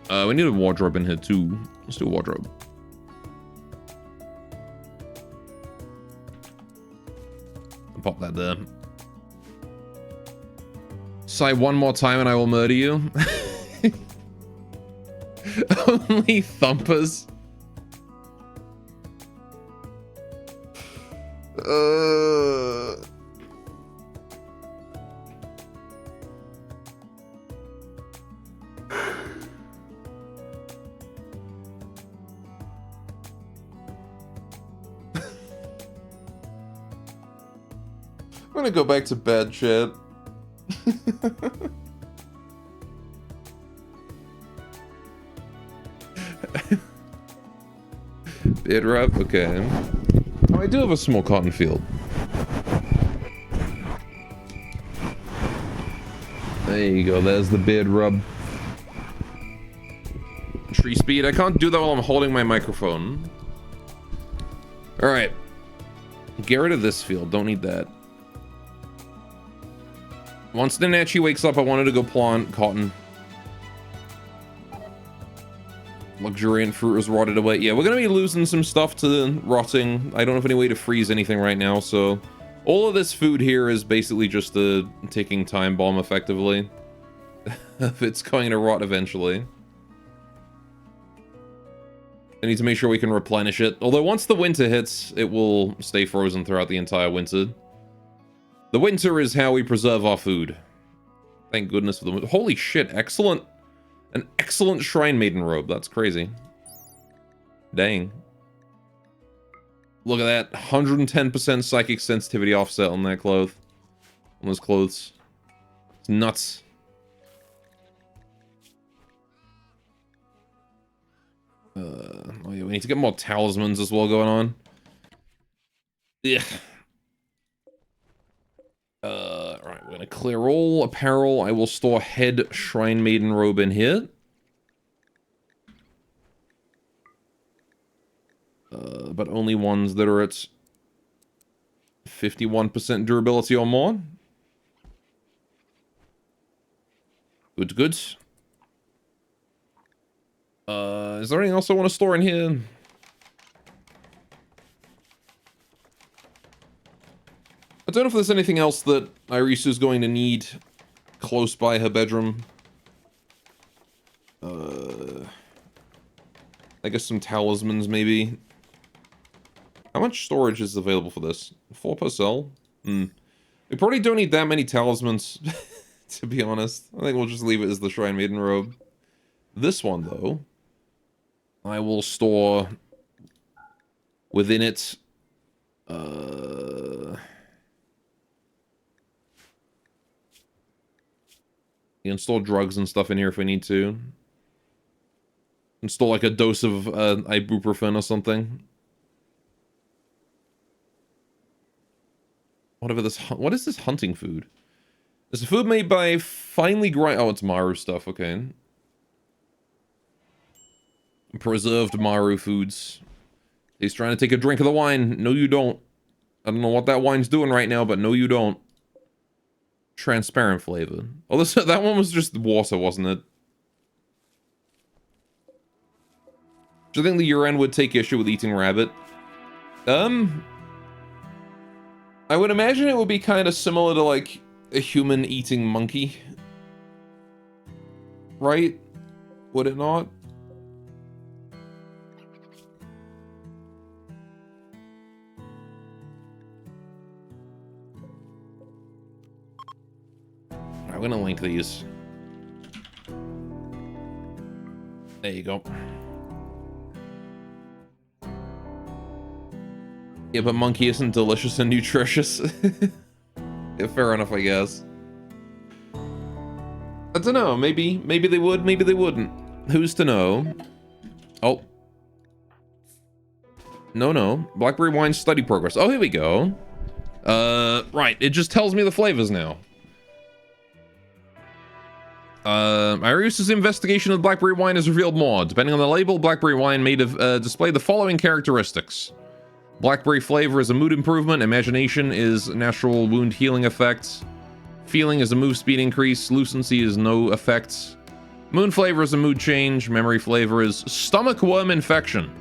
We need a wardrobe in here too. Let's do a wardrobe. Pop that there. Sigh one more time and I will murder you. Only thumpers. gonna go back to bed, chat. Bid rub, okay. Oh, I do have a small cotton field. There you go, there's the bid rub. Tree speed, I can't do that while I'm holding my microphone. Alright. Get rid of this field, don't need that. Once Nanachi wakes up, I wanted to go plant cotton. Luxuriant fruit is rotted away. Yeah, we're gonna be losing some stuff to rotting. I don't have any way to freeze anything right now, so... all of this food here is basically just a ticking time bomb, effectively. It's going to rot eventually. I need to make sure we can replenish it. Although once the winter hits, it will stay frozen throughout the entire winter. The winter is how we preserve our food. Thank goodness for the winter. Holy shit, excellent. An excellent Shrine Maiden robe. That's crazy. Dang. Look at that. 110% psychic sensitivity offset on that cloth. On those clothes. It's nuts. Oh yeah, we need to get more talismans as well going on. Yeah. Right, we're gonna clear all apparel. I will store head Shrine Maiden robe in here. But only ones that are at 51% durability or more. Good, good. Is there anything else I want to store in here? I don't know if there's anything else that Irisu's going to need close by her bedroom. I guess some talismans, maybe. How much storage is available for this? 4 per cell? We probably don't need that many talismans, to be honest. I think we'll just leave it as the Shrine Maiden robe. This one, though, I will store within it... You can store drugs and stuff in here if we need to. Install like a dose of ibuprofen or something. Whatever this... What is this hunting food? It's a food made by finely grind... Oh, it's Maru stuff, okay. Preserved Maru foods. He's trying to take a drink of the wine. No, you don't. I don't know what that wine's doing right now, but no, you don't. Transparent flavor. Oh, this, that one was just water, wasn't it? Do you think the Yuran would take issue with eating rabbit? I would imagine it would be kind of similar to, like, a human eating monkey. Right? Would it not? I'm gonna link these. There you go. Yeah, but monkey isn't delicious and nutritious. Yeah, fair enough, I guess. I don't know. Maybe they would. Maybe they wouldn't. Who's to know? Oh. No. Blackberry wine study progress. Oh, here we go. Right. It just tells me the flavors now. Irius's investigation of blackberry wine has revealed more. Depending on the label, blackberry wine may display the following characteristics. Blackberry flavor is a mood improvement. Imagination is natural wound healing effects. Feeling is a move speed increase. Lucency is no effects. Moon flavor is a mood change. Memory flavor is stomach worm infection.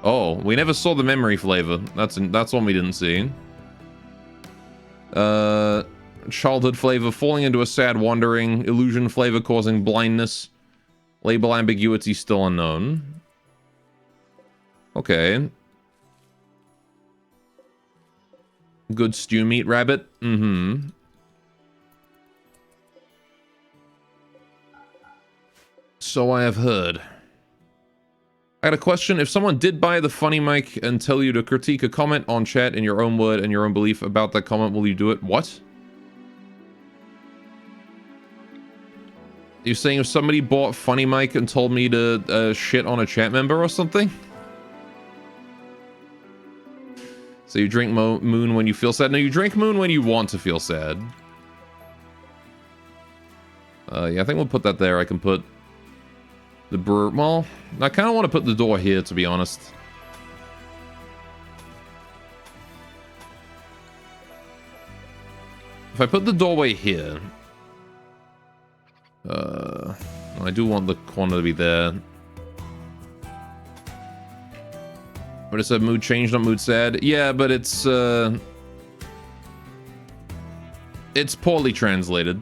Oh, we never saw the memory flavor. That's one we didn't see. Childhood flavor, falling into a sad wandering. Illusion flavor, causing blindness. Label ambiguity, still unknown. Okay. Good stew meat, rabbit. Mm-hmm. So I have heard. I had a question. If someone did buy the funny mic and tell you to critique a comment on chat in your own word and your own belief about that comment, will you do it? What? You're saying if somebody bought funny mic and told me to shit on a chat member or something? So you drink moon when you feel sad? No, you drink moon when you want to feel sad. Yeah, I think we'll put that there. I can put the brewer. Well, I kind of want to put the door here, to be honest. If I put the doorway here, I do want the corner to be there. But it said mood change, not mood sad. Yeah, but it's poorly translated.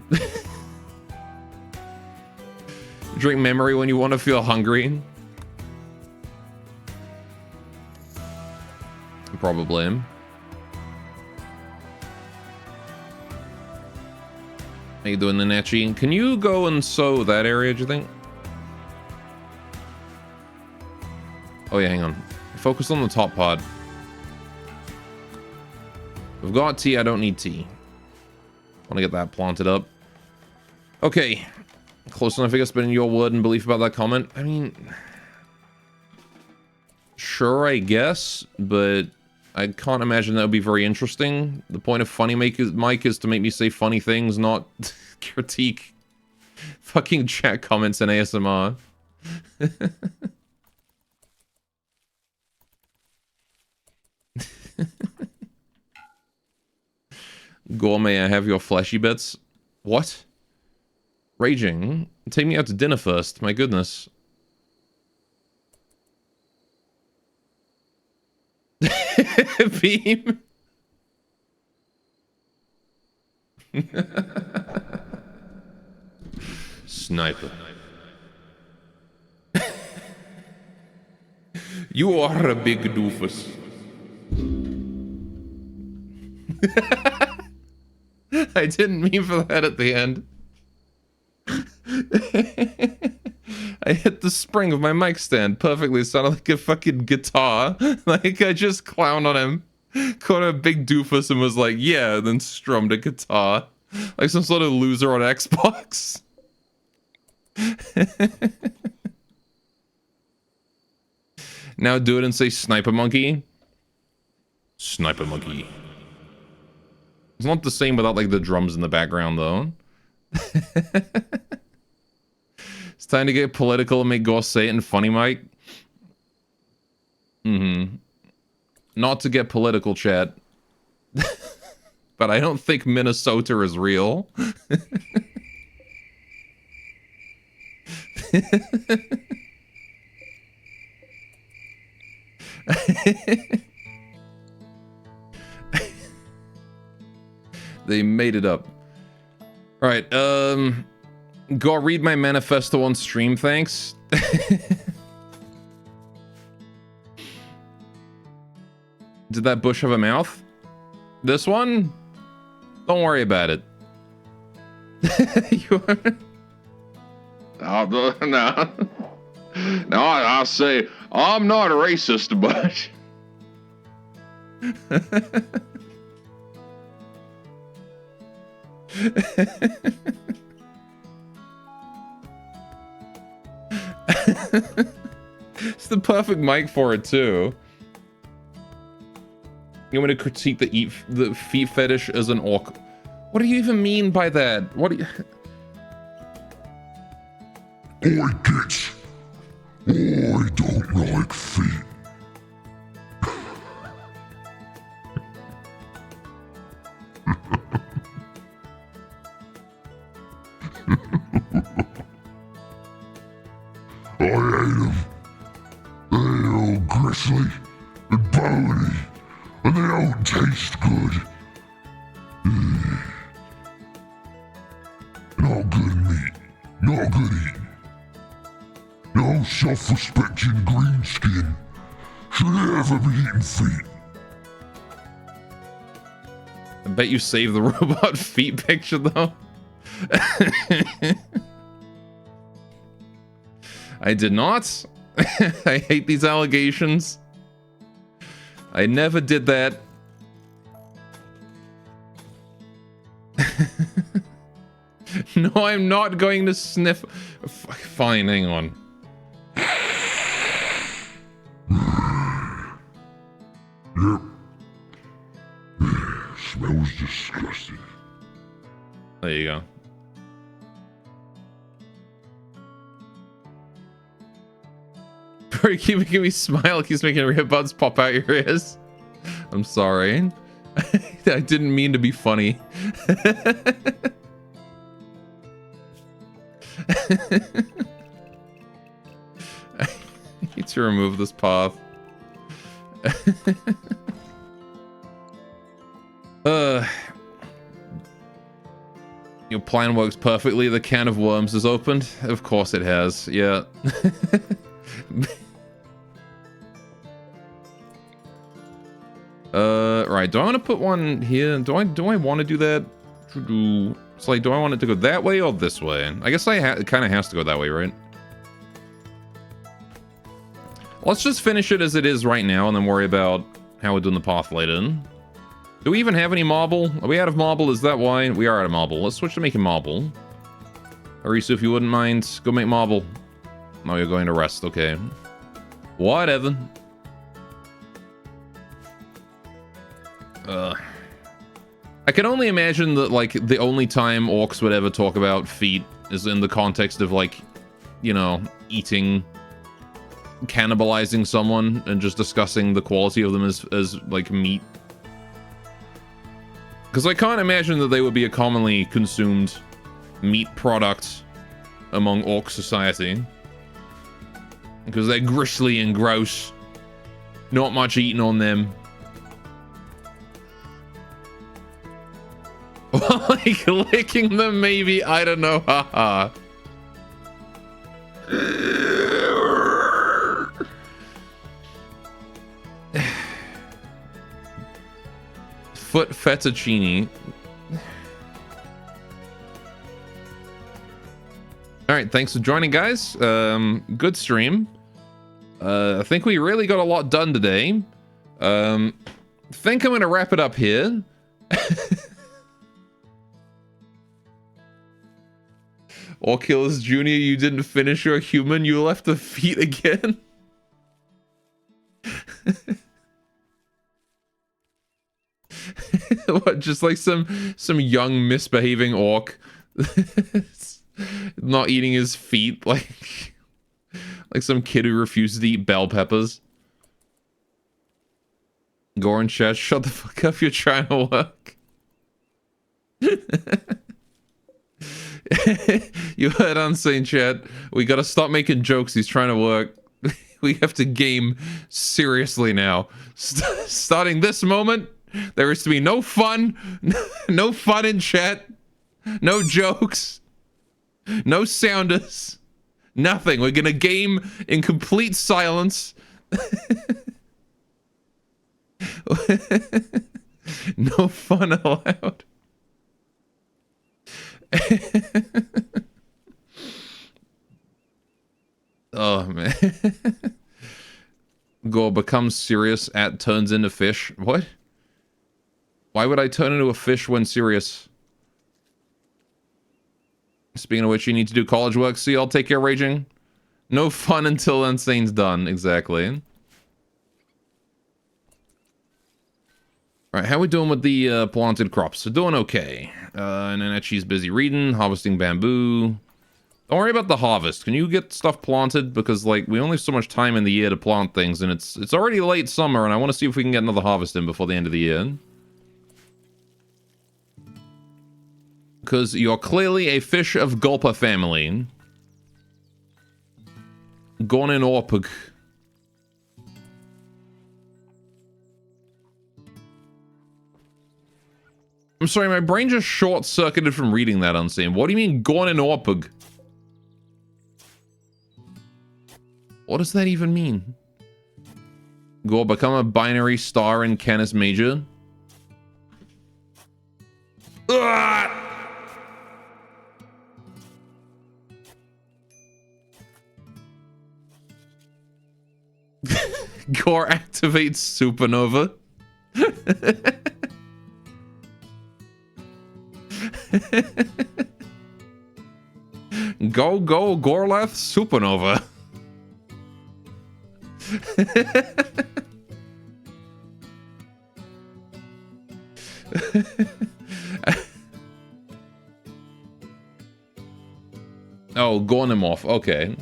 Drink memory when you want to feel hungry. Probably him. How you doing, Nanachi? Can you go and sew that area, do you think? Oh yeah, hang on. Focus on the top pod. We've got tea, I don't need tea. Want to get that planted up. Okay. Close enough, I guess, but in your word and belief about that comment. I mean, sure, I guess, but I can't imagine that would be very interesting. The point of funny Mike is to make me say funny things, not critique fucking chat comments and ASMR. Gourmet, I have your fleshy bits. What? Raging? Take me out to dinner first, my goodness. Beam. Sniper. You are a big doofus. I didn't mean for that at the end. I hit the spring of my mic stand perfectly. It sounded like a fucking guitar. Like I just clowned on him. Called him a big doofus and was like, yeah, and then strummed a guitar. Like some sort of loser on Xbox. Now do it and say sniper monkey. Sniper monkey. It's not the same without like the drums in the background though. It's time to get political and make Goss say it in funny, Mike. Not to get political, chat. But I don't think Minnesota is real. They made it up. All right, go read my manifesto on stream, thanks. Did that bush have a mouth? This one? Don't worry about it. No. No, I say, I'm not a racist, but... It's the perfect mic for it too. You want me to critique the feet fetish as an orc? What do you even mean by that? What do you... Oi, kids. I don't like feet. I hate them. They're all gristly and bony, and they don't taste good. Not good meat, not good eating. No self-respecting green skin should ever be eating feet. I bet you saved the robot feet picture though. I did not. I hate these allegations. I never did that. No, I'm not going to sniff. Fine, hang on. Yep. Smells disgusting. There you go. Bro, keep making me smile. Keeps making your earbuds pop out your ears. I'm sorry. I didn't mean to be funny. I need to remove this path. Your plan works perfectly. The can of worms is opened. Of course it has. Yeah. Right. Do I want to put one here? Do I want to do that? It's like, do I want it to go that way or this way? I guess it kind of has to go that way, right? Let's just finish it as it is right now and then worry about how we're doing the path later. Do we even have any marble? Are we out of marble? Is that why? We are out of marble. Let's switch to making marble. Arisu, if you wouldn't mind, go make marble. No, you're going to rest. Okay. Whatever. I can only imagine that, like, the only time orcs would ever talk about feet is in the context of, like, you know, eating, cannibalizing someone and just discussing the quality of them as like, meat. Because I can't imagine that they would be a commonly consumed meat product among orc society. Because they're gristly and gross. Not much eaten on them. Like licking them, maybe? I don't know. Haha. Foot fettuccine. Alright, thanks for joining, guys. Good stream. I think we really got a lot done today. Think I'm gonna wrap it up here. Or Killers Jr., you didn't finish your human, you left the feet again. What, just like some young misbehaving orc not eating his feet, like some kid who refuses to eat bell peppers. Goran chat, shut the fuck up, you're trying to work. You heard Unsane chat. We gotta stop making jokes. He's trying to work. We have to game seriously now. Starting this moment, there is to be no fun. No fun in chat. No jokes. No sounders. Nothing. We're gonna game in complete silence. No fun allowed. Oh man. Gore becomes serious at turns into fish. What? Why would I turn into a fish when serious? Speaking of which, you need to do college work. See, I'll take care of raging. No fun until Insane's done. Exactly. Alright, how we doing with the planted crops? We're doing okay. And then she's busy reading, harvesting bamboo. Don't worry about the harvest. Can you get stuff planted? Because, like, we only have so much time in the year to plant things, and it's already late summer, and I want to see if we can get another harvest in before the end of the year. Because you're clearly a fish of Gulpa family. Gonin Orpug. I'm sorry, my brain just short-circuited from reading that, Unseen. What do you mean, Gonin Orpug? What does that even mean? Go become a binary star in Canis Major. Ugh! Gore activates supernova. Go, go, Gorlath supernova. Oh, Gornimorph. Okay.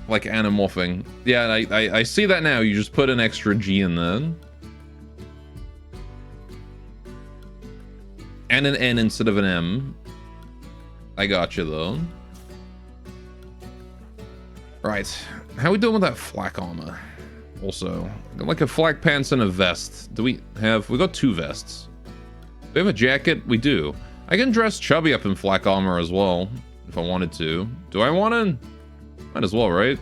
Like anamorphing. Yeah, I see that now. You just put an extra G in there. And an N instead of an M. I got you, though. Right. How we doing with that flak armor? Also, got like a flak pants and a vest. Do we have... We got 2 vests. Do we have a jacket? We do. I can dress Chubby up in flak armor as well, if I wanted to. Do I want to? Might as well, right?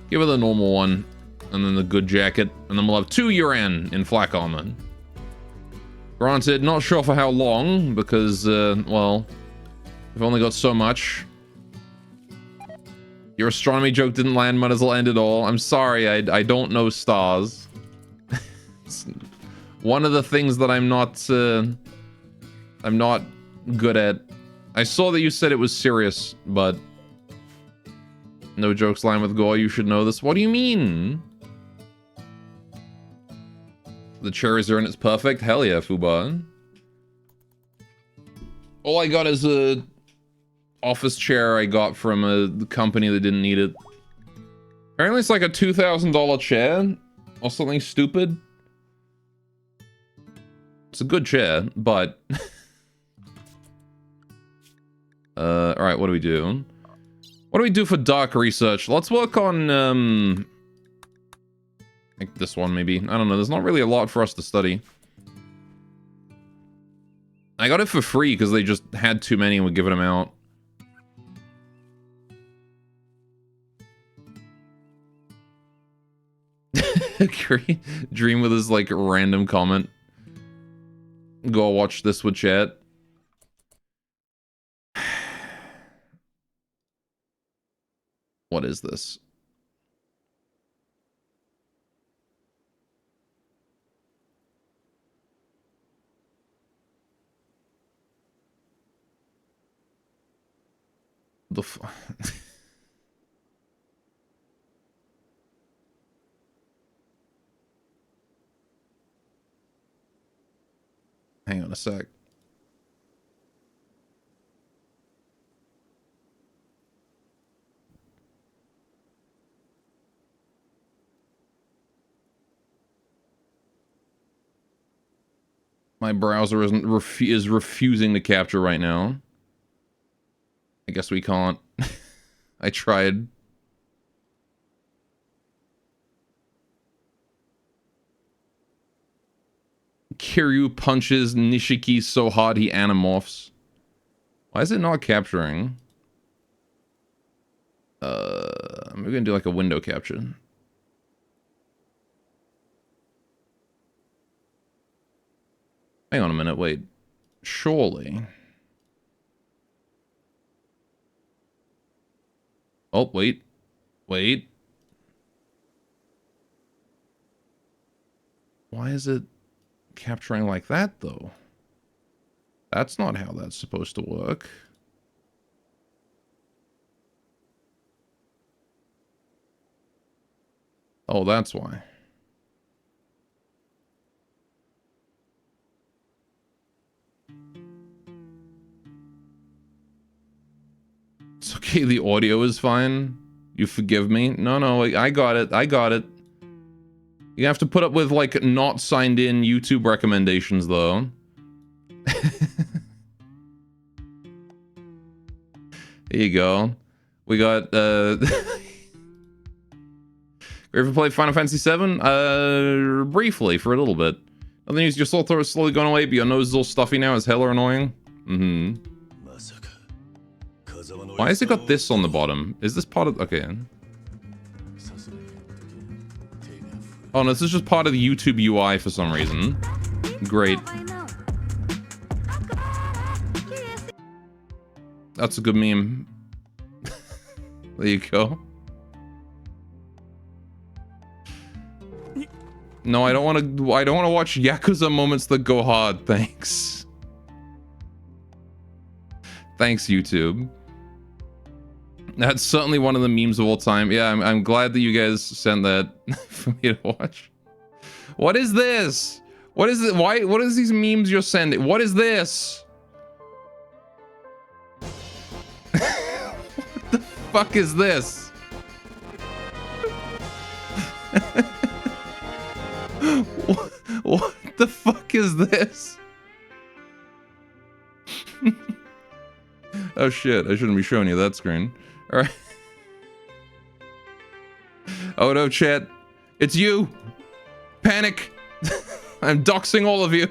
Give her the normal one, and then the good jacket, and then we'll have 2 Yuran in flak armor. Granted, not sure for how long, because, well, we've only got so much. Your astronomy joke didn't land, might as well end it all. I'm sorry, I don't know stars. It's one of the things that I'm not good at. I saw that you said it was serious, but no jokes land with gore, you should know this. What do you mean? The cherries are in, it's perfect. Hell yeah, Fuba. All I got is a office chair I got from a company that didn't need it. Apparently it's like a $2,000 chair or something stupid. It's a good chair, but... Alright, what do we do? What do we do for dark research? Let's work on, like this one, maybe. I don't know, there's not really a lot for us to study. I got it for free because they just had too many and were giving them out. Dream with his, like, random comment. Go watch this with chat. What is this? The Hang on a sec. My browser is refusing to capture right now. I guess we can't. I tried. Kiryu punches Nishiki so hard he anamorphs. Why is it not capturing? I'm gonna do like a window capture. Hang on a minute, wait. Surely. Oh, wait. Wait. Why is it capturing like that, though? That's not how that's supposed to work. Oh, that's why. It's okay, the audio is fine. You forgive me? No, I got it. I got it. You have to put up with, like, not signed in YouTube recommendations, though. There you go. We got, We ever played Final Fantasy VII? Briefly, for a little bit. Nothing news, your soul throat is slowly going away, but your nose is all stuffy now. It's hella annoying. Mm-hmm. Why has it got this on the bottom? Is this part of... Okay. Oh, no, this is just part of the YouTube UI for some reason. Great. That's a good meme. There you go. No, I don't want to watch Yakuza moments that go hard. Thanks. Thanks, YouTube. That's certainly one of the memes of all time. Yeah, I'm glad that you guys sent that for me to watch. What is this? What is it? Why? What is these memes you're sending? What is this? What the fuck is this? What the fuck is this? Oh shit, I shouldn't be showing you that screen. Alright. Oh no, chat. It's you! Panic! I'm doxing all of you!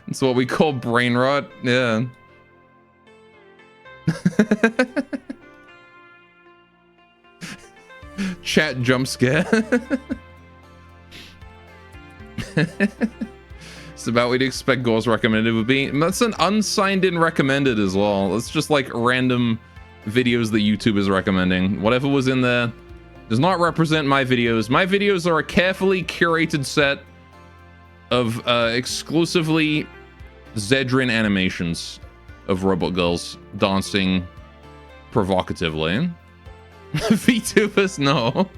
It's what we call brain rot. Yeah. Chat jump scare. It's about what we'd expect Gore's recommended would be. And that's an unsigned in recommended as well. It's just like random videos that YouTube is recommending. Whatever was in there does not represent my videos. My videos are a carefully curated set of exclusively Zedrin animations of robot girls dancing provocatively. VTubers, no.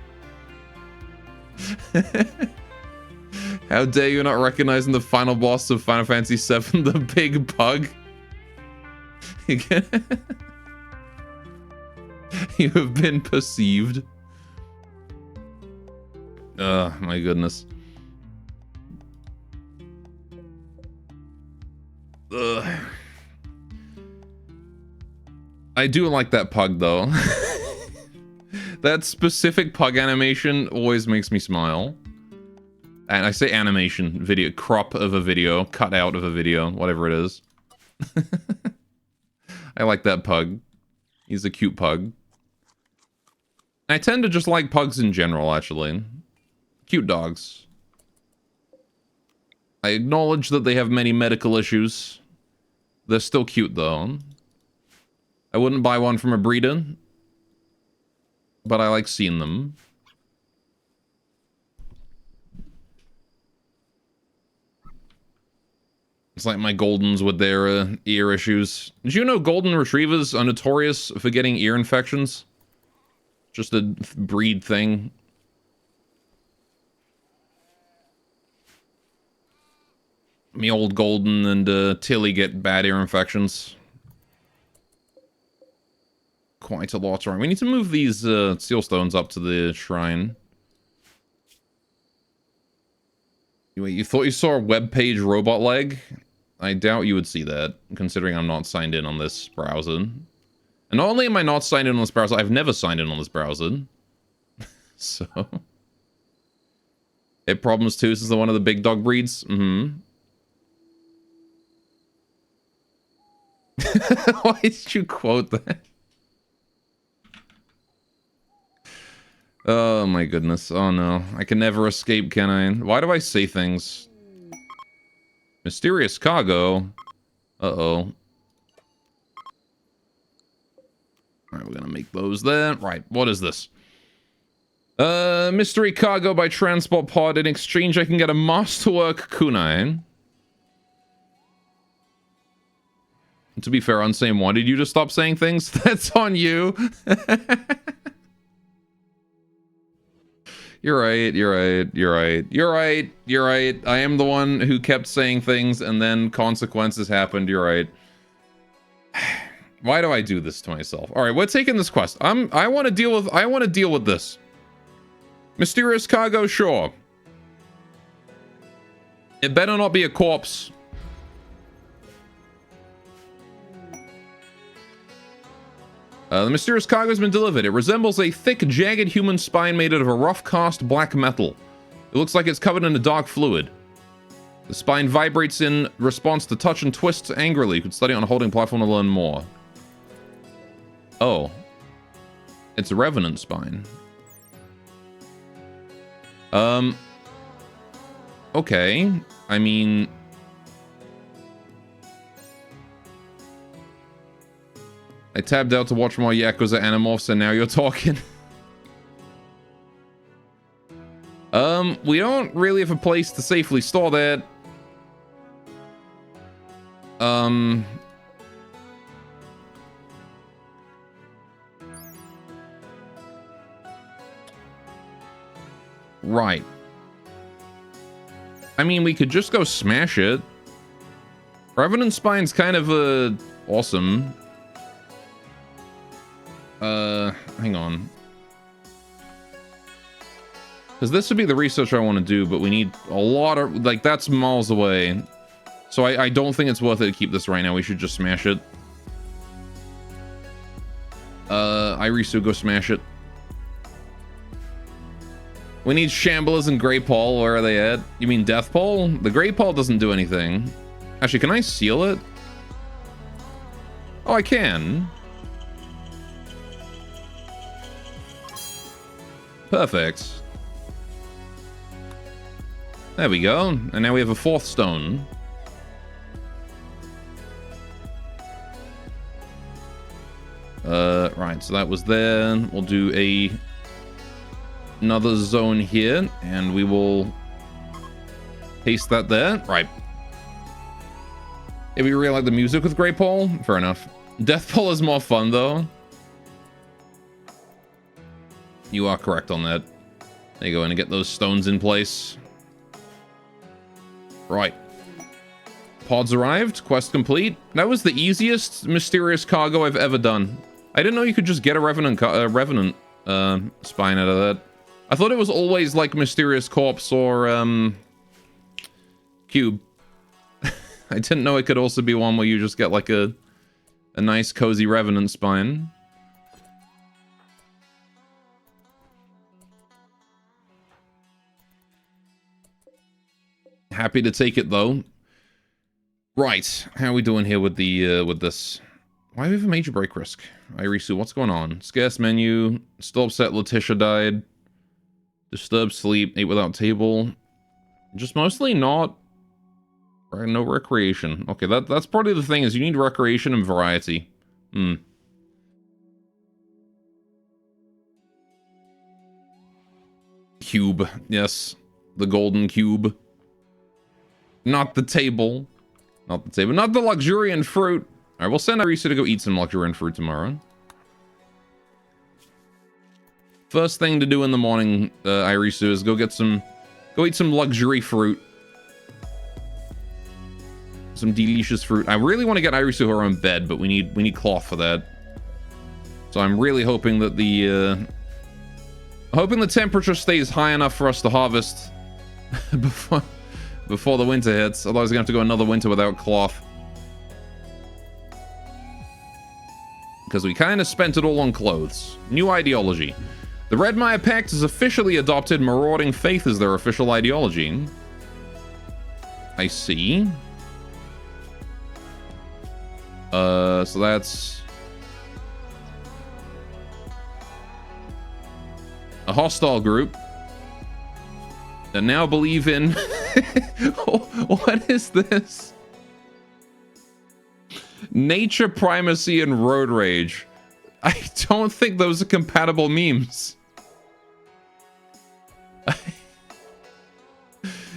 How dare you not recognizing the final boss of Final Fantasy VII, the big bug? You have been perceived. My goodness. Ugh. I do like that pug though. That specific pug animation always makes me smile. And I say animation, video, crop of a video, cut out of a video, whatever it is. I like that pug. He's a cute pug. I tend to just like pugs in general, actually. Cute dogs. I acknowledge that they have many medical issues. They're still cute, though. I wouldn't buy one from a breeder, but I like seeing them. It's like my Goldens with their ear issues. Did you know Golden Retrievers are notorious for getting ear infections? Just a breed thing. Me old Golden and Tilly get bad ear infections. Quite a lot. Right, we need to move these seal stones up to the shrine. Wait, you thought you saw a web page robot leg? I doubt you would see that, considering I'm not signed in on this browser. And not only am I not signed in on this browser, I've never signed in on this browser. So... It problems too, this is one of the big dog breeds. Mm-hmm. Why did you quote that? Oh my goodness. Oh no. I can never escape, can I? Why do I say things? Mysterious cargo. Uh-oh. Alright, we're gonna make those there. Right, what is this? Mystery cargo by transport pod. In exchange, I can get a masterwork kunai. To be fair, Unsane wanted you to stop saying things. That's on you. You're right, you're right, you're right, you're right, you're right. I am the one who kept saying things and then consequences happened, you're right. Why do I do this to myself? Alright, we're taking this quest. I wanna deal with this. Mysterious cargo, sure. It better not be a corpse. The mysterious cargo has been delivered. It resembles a thick, jagged human spine made out of a rough-cast black metal. It looks like it's covered in a dark fluid. The spine vibrates in response to touch and twists angrily. You could study it on a holding platform to learn more. Oh. It's a revenant spine. Okay. I mean, tabbed out to watch more Yakuza Animorphs, and now you're talking. We don't really have a place to safely store that. Right. I mean, we could just go smash it. Revenant Spine's kind of, awesome. Hang on. Because this would be the research I want to do, but we need a lot of, like, that's miles away. So I don't think it's worth it to keep this right now. We should just smash it. Irisu, go smash it. We need Shamblers and Grey Paul. Where are they at? You mean Death Paul? The Grey Paul doesn't do anything. Actually, can I seal it? Oh, I can. Perfect. There we go. And now we have a 4th stone. Right, so that was there. We'll do another zone here, and we will paste that there. Right. If we really like the music with Grey Paul, fair enough. Death Paul is more fun, though. You are correct on that. There you go, and get those stones in place. Right. Pods arrived. Quest complete. That was the easiest mysterious cargo I've ever done. I didn't know you could just get a Revenant spine out of that. I thought it was always like Mysterious Corpse or Cube. I didn't know it could also be one where you just get like a nice cozy Revenant spine. Happy to take it though. Right, how are we doing here with the with this? Why do we have a major break risk? Irisu, what's going on? Scarce menu. Still upset Letitia died. Disturbed sleep. Ate without table. Just mostly not. No recreation. Okay, that's probably the thing is you need recreation and variety. Cube. Yes. The golden cube. Not the table. Not the table. Not the luxuriant fruit. Alright, we'll send Arisa to go eat some luxuriant fruit tomorrow. First thing to do in the morning, Irisu, is go eat some luxury fruit. Some delicious fruit. I really want to get Irisu her own bed, but we need cloth for that. So I'm really hoping that the temperature stays high enough for us to harvest before the winter hits. Otherwise, we're gonna have to go another winter without cloth. Because we kind of spent it all on clothes. New ideology. The Red Mire Pact has officially adopted marauding faith as their official ideology. I see. So that's a hostile group that now believe in... What is this? Nature primacy and road rage. I don't think those are compatible memes.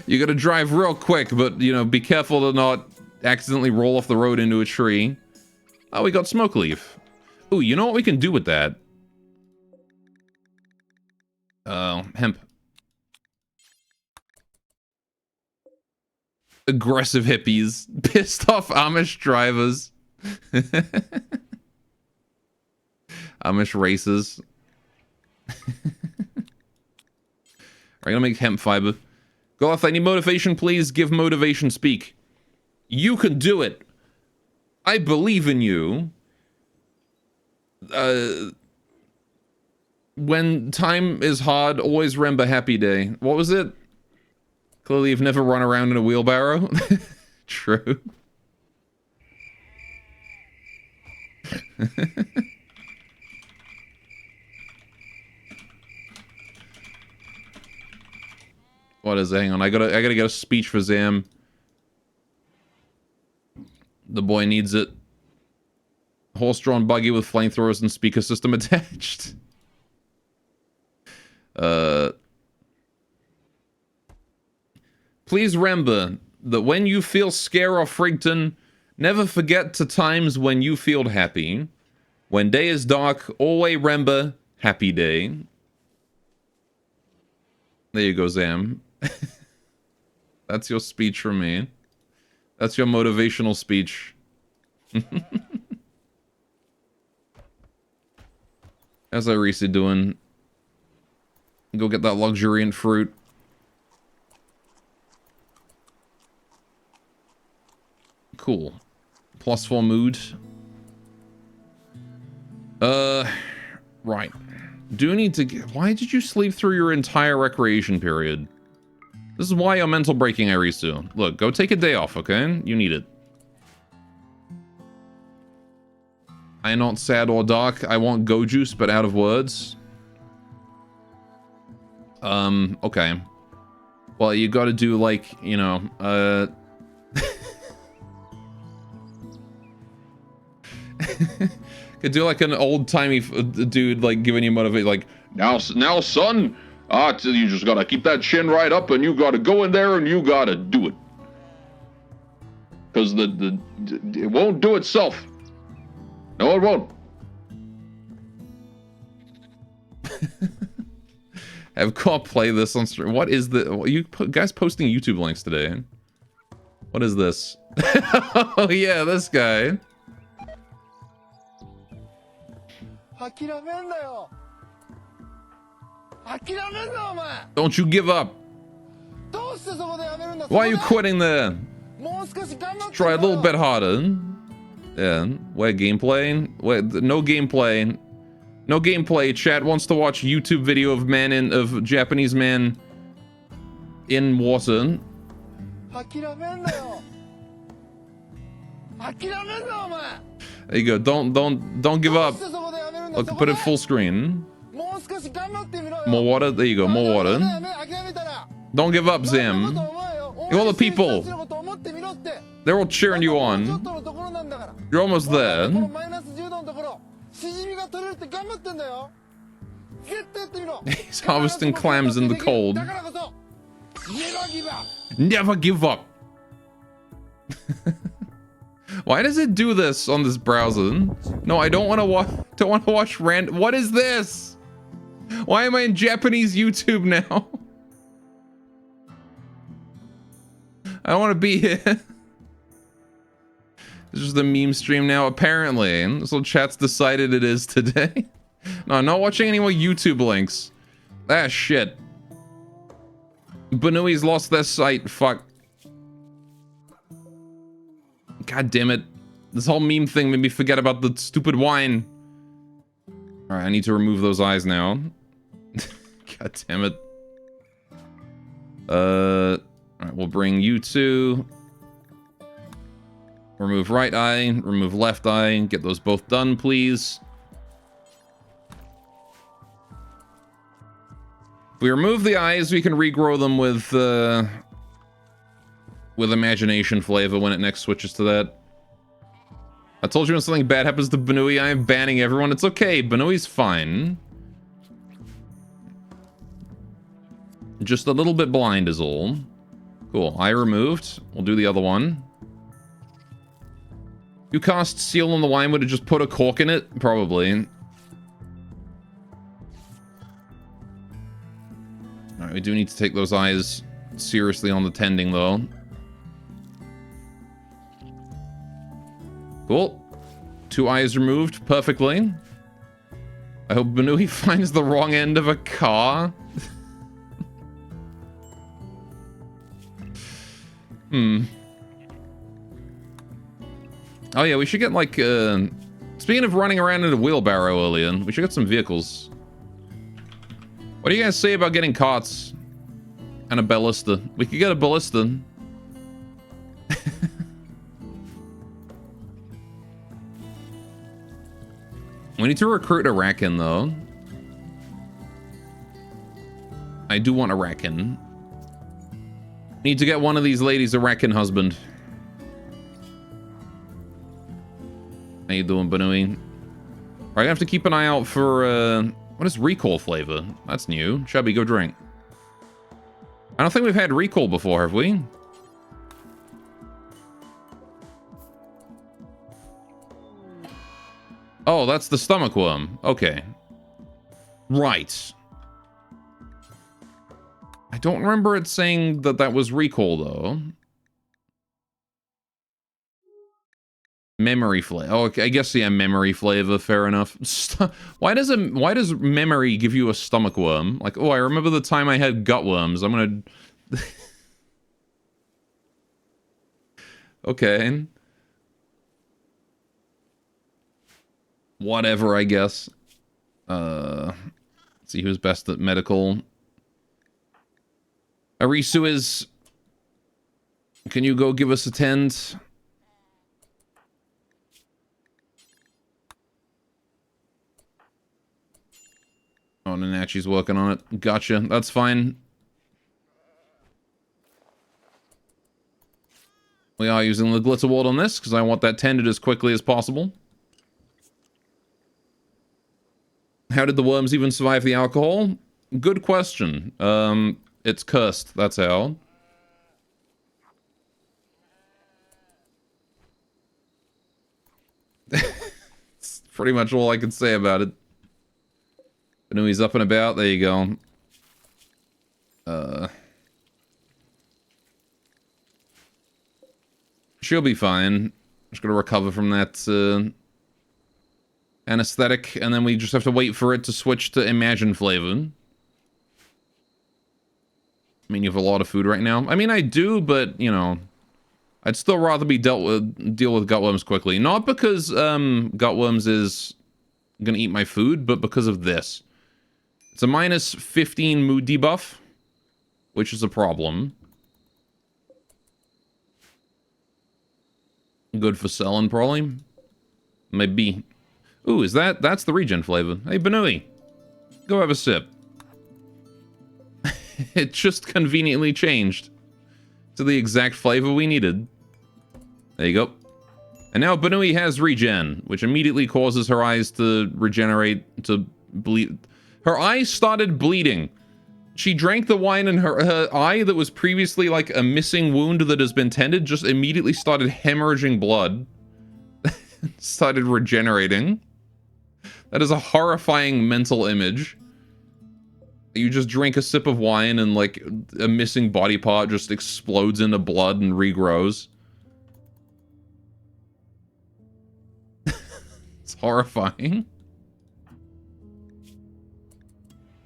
You gotta drive real quick, but, you know, be careful to not accidentally roll off the road into a tree. Oh, we got smoke leaf. Ooh, you know what we can do with that? Hemp. Aggressive hippies. Pissed off Amish drivers. Amish races. I'm gonna make hemp fiber. Golf, I need motivation, please. Give motivation speak. You can do it. I believe in you. When time is hard, always remember happy day. What was it? Clearly you've never run around in a wheelbarrow. True. What is it? Hang on, I gotta get a speech for Zam. The boy needs it. Horse-drawn buggy with flamethrowers and speaker system attached. Please remember that when you feel scare or frightened, never forget to times when you feel happy. When day is dark, always remember happy day. There you go, Zam. That's your speech from me. That's your motivational speech. How's Irisi doing? Go get that luxuriant fruit. Cool. +4 mood. Right. Do need to get... Why did you sleep through your entire recreation period? This is why you're mental breaking, Irisu. Look, go take a day off, okay? You need it. I am not sad or dark. I want go juice, but out of words. Okay. Well, you gotta do, like, you know, could do like an old-timey dude, like, giving you motivation, like, Now, son, you just gotta keep that chin right up, and you gotta go in there, and you gotta do it. Because it won't do itself. No, it won't. have caught play this on stream. What is the... You guys posting YouTube links today? What is this? Oh, yeah, this guy. Don't you give up. Why are you quitting there? Try a little bit harder. Yeah, wait, gameplay? Wait, no gameplay. No gameplay. Chat wants to watch YouTube video of Japanese man in water. There you go. Don't give up. Look, put it full screen. More water. There you go. More water. Don't give up, Zim. All the people. They're all cheering you on. You're almost there. He's harvesting clams in the cold. Never give up. Why does it do this on this browser? No, I don't want to watch. Don't want to watch random. What is this? Why am I in Japanese YouTube now? I don't want to be here. This is the meme stream now, apparently. So chat's decided it is today. No, I'm not watching any more YouTube links. Ah, shit. Banui's lost their sight. Fuck. God damn it. This whole meme thing made me forget about the stupid wine. Alright, I need to remove those eyes now. God damn it. Alright, we'll bring you two. Remove right eye, remove left eye. Get those both done, please. If we remove the eyes, we can regrow them with imagination flavor when it next switches to that. I told you when something bad happens to Banui, I am banning everyone. It's okay, Banui's fine. Just a little bit blind is all. Cool, eye removed. We'll do the other one. You cast seal on the wine, would it just put a cork in it? Probably. Alright, we do need to take those eyes seriously on the tending, though. Cool. 2 eyes removed perfectly. I hope Banui finds the wrong end of a car. Oh yeah, we should get like, speaking of running around in a wheelbarrow earlier, we should get some vehicles. What do you guys say about getting carts? And a ballista. We could get a ballista. We need to recruit a Racken, though. I do want a Racken. Need to get one of these ladies a Racken husband. How you doing, Banui? I have to keep an eye out for, what is recall flavor? That's new. Chubby, go drink. I don't think we've had recall before, have we? Oh, that's the stomach worm. Okay. Right. I don't remember it saying that that was recall, though. Memory flavor. Oh, okay, I guess, yeah, memory flavor. Fair enough. Why does memory give you a stomach worm? Like, oh, I remember the time I had gut worms. I'm gonna... Okay. Whatever, I guess. Let's see who's best at medical. Arisu is... Can you go give us a tent? Oh, Nanachi's working on it. Gotcha. That's fine. We are using the glitter ward on this, because I want that tended as quickly as possible. How did the worms even survive the alcohol? Good question. It's cursed, that's how. That's pretty much all I can say about it. But now he's up and about, there you go. She'll be fine. Just gotta recover from that, anesthetic, and then we just have to wait for it to switch to Imagine flavor. I mean, you have a lot of food right now. I mean, I do, but, you know, I'd still rather be deal with gutworms quickly. Not because, gutworms is gonna eat my food, but because of this. It's a minus 15 mood debuff, which is a problem. Good for selling, probably. Maybe. Ooh, that's the regen flavor. Hey, Banui. Go have a sip. It just conveniently changed to the exact flavor we needed. There you go. And now Banui has regen, which immediately causes her eyes to regenerate, to bleed. Her eyes started bleeding. She drank the wine and her eye that was previously like a missing wound that has been tended just immediately started hemorrhaging blood. Started regenerating. That is a horrifying mental image. You just drink a sip of wine and like a missing body part just explodes into blood and regrows. It's horrifying.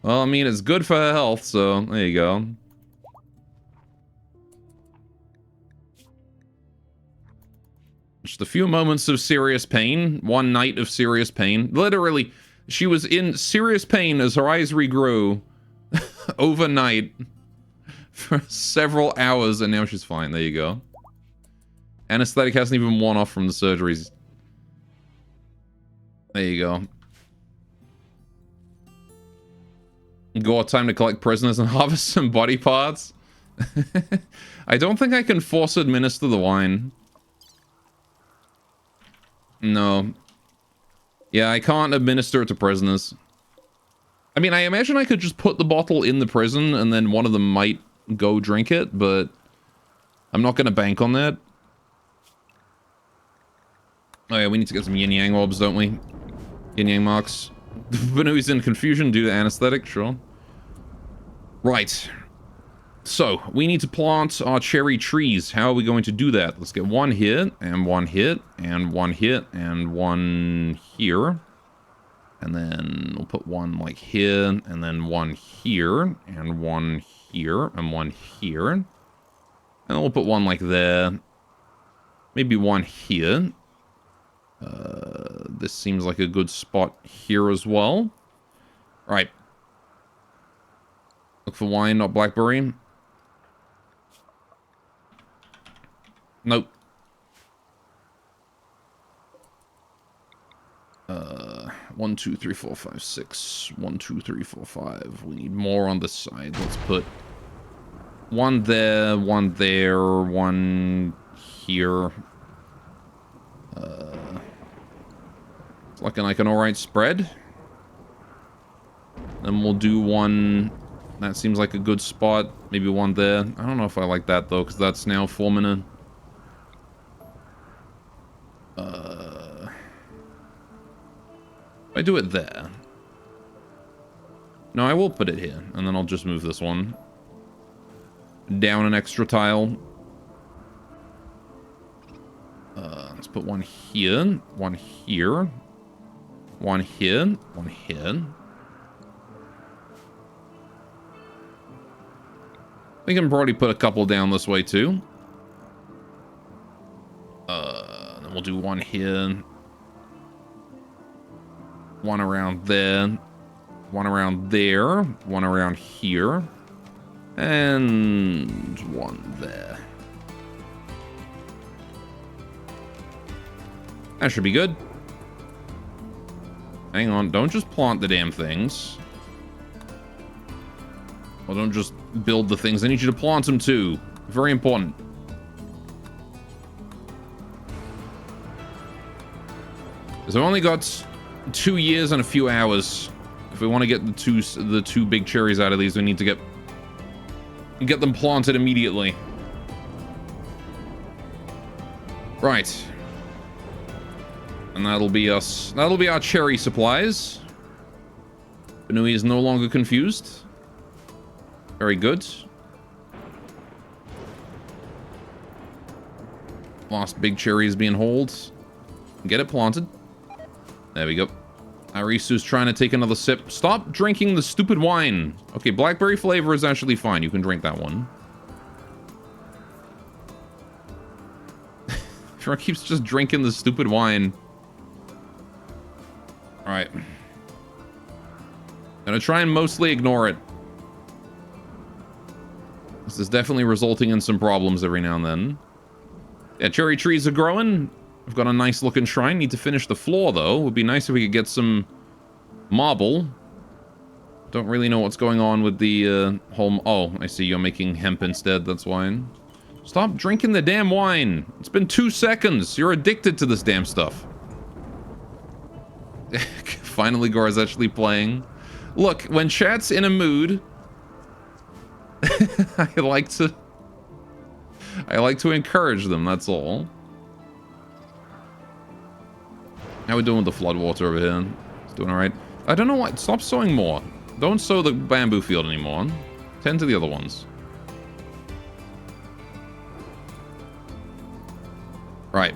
Well, I mean, it's good for her health, so there you go. Just a few moments of serious pain. One night of serious pain. Literally, she was in serious pain as her eyes regrew overnight for several hours, and now she's fine. There you go. Anesthetic hasn't even worn off from the surgeries. There you go. Got time to collect prisoners and harvest some body parts. I don't think I can force administer the wine. No. Yeah, I can't administer it to prisoners. I mean, I imagine I could just put the bottle in the prison and then one of them might go drink it, but I'm not going to bank on that. Oh yeah, we need to get some yin-yang orbs, don't we? Yin-yang marks. Banui's in confusion due to anesthetic, sure. Right. So, we need to plant our cherry trees. How are we going to do that? Let's get one hit, and one hit, and one hit, and one here. And then we'll put one like here, and then one here, and one here, and one here. And then we'll put one like there. Maybe one here. This seems like a good spot here as well. Alright. Look for wine, not blackberry. Nope. 1, 2, 3, 4, 5, 6. 1, 2, 3, 4, 5. We need more on this side. Let's put one there, one there, one here. It's looking like an alright spread. Then we'll do one... That seems like a good spot. Maybe one there. I don't know if I like that, though, because that's now forming a... If I do it there... No, I will put it here, and then I'll just move this one. Down an extra tile. Let's put one here, one here, one here, one here. We can probably put a couple down this way too. Then we'll do one here. One around there. One around there. One around here. And one there. That should be good. Hang on, don't just plant the damn things. Well, don't just build the things. I need you to plant them too. Very important. So I've only got 2 years and a few hours. If we want to get the two big cherries out of these, we need to get them planted immediately. Right. And that'll be us. That'll be our cherry supplies. Benui is no longer confused. Very good. Last big cherry is being hauled. Get it planted. There we go. Arisu's trying to take another sip. Stop drinking the stupid wine. Okay, blackberry flavor is actually fine. You can drink that one. Everyone keeps just drinking the stupid wine. Alright. Gonna try and mostly ignore it. This is definitely resulting in some problems every now and then. Yeah, cherry trees are growing. I've got a nice looking shrine. Need to finish the floor though. Would be nice if we could get some marble. Don't really know what's going on with the whole... Oh, I see you're making hemp instead. That's why. Stop drinking the damn wine. It's been 2 seconds. You're addicted to this damn stuff. Finally, Gora's actually playing. Look, when chat's in a mood, I like to encourage them. That's all. How we doing with the floodwater over here? It's doing all right. I don't know why. Stop sowing more. Don't sow the bamboo field anymore. Tend to the other ones. Right.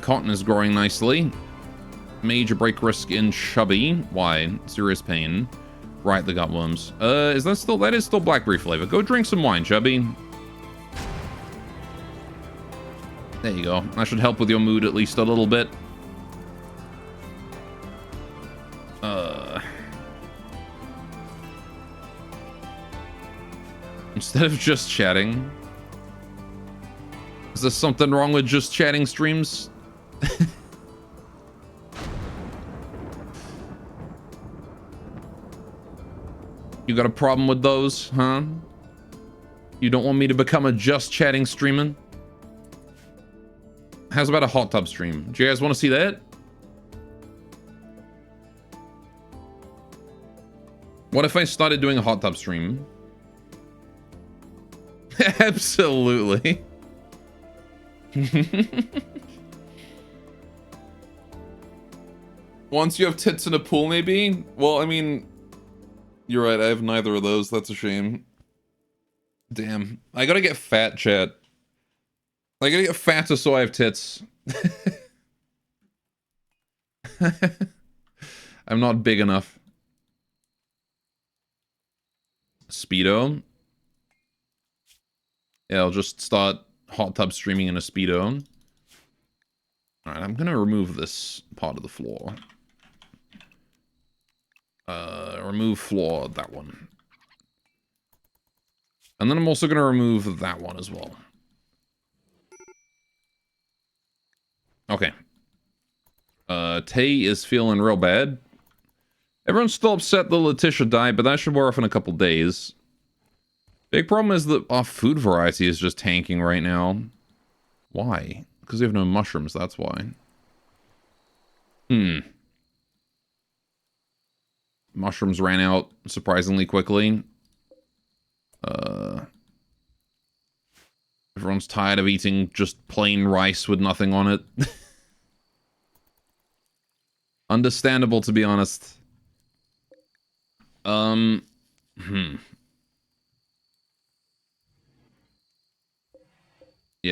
Cotton is growing nicely. Major break risk in chubby. Why? Serious pain. Right, the gutworms. Is that still... That is still blackberry flavor. Go drink some wine, chubby. There you go. That should help with your mood at least a little bit. Instead of just chatting. Is there something wrong with just chatting streams? You got a problem with those, huh? You don't want me to become a just chatting streamer? How's about a hot tub stream? Do you guys want to see that? What if I started doing a hot tub stream? Absolutely. Once you have tits in a pool, maybe? Well, I mean... You're right, I have neither of those. That's a shame. Damn. I gotta get fat, chat. I gotta get fatter so I have tits. I'm not big enough. Speedo. Yeah, I'll just start hot tub streaming in a Speedo. Alright, I'm gonna remove this part of the floor. Remove floor, that one. And then I'm also gonna remove that one as well. Okay. Tay is feeling real bad. Everyone's still upset that Letitia died, but that should wear off in a couple days. Big problem is that our food variety is just tanking right now. Why? Because we have no mushrooms, that's why. Mushrooms ran out surprisingly quickly. Everyone's tired of eating just plain rice with nothing on it. Understandable, to be honest. Yeah,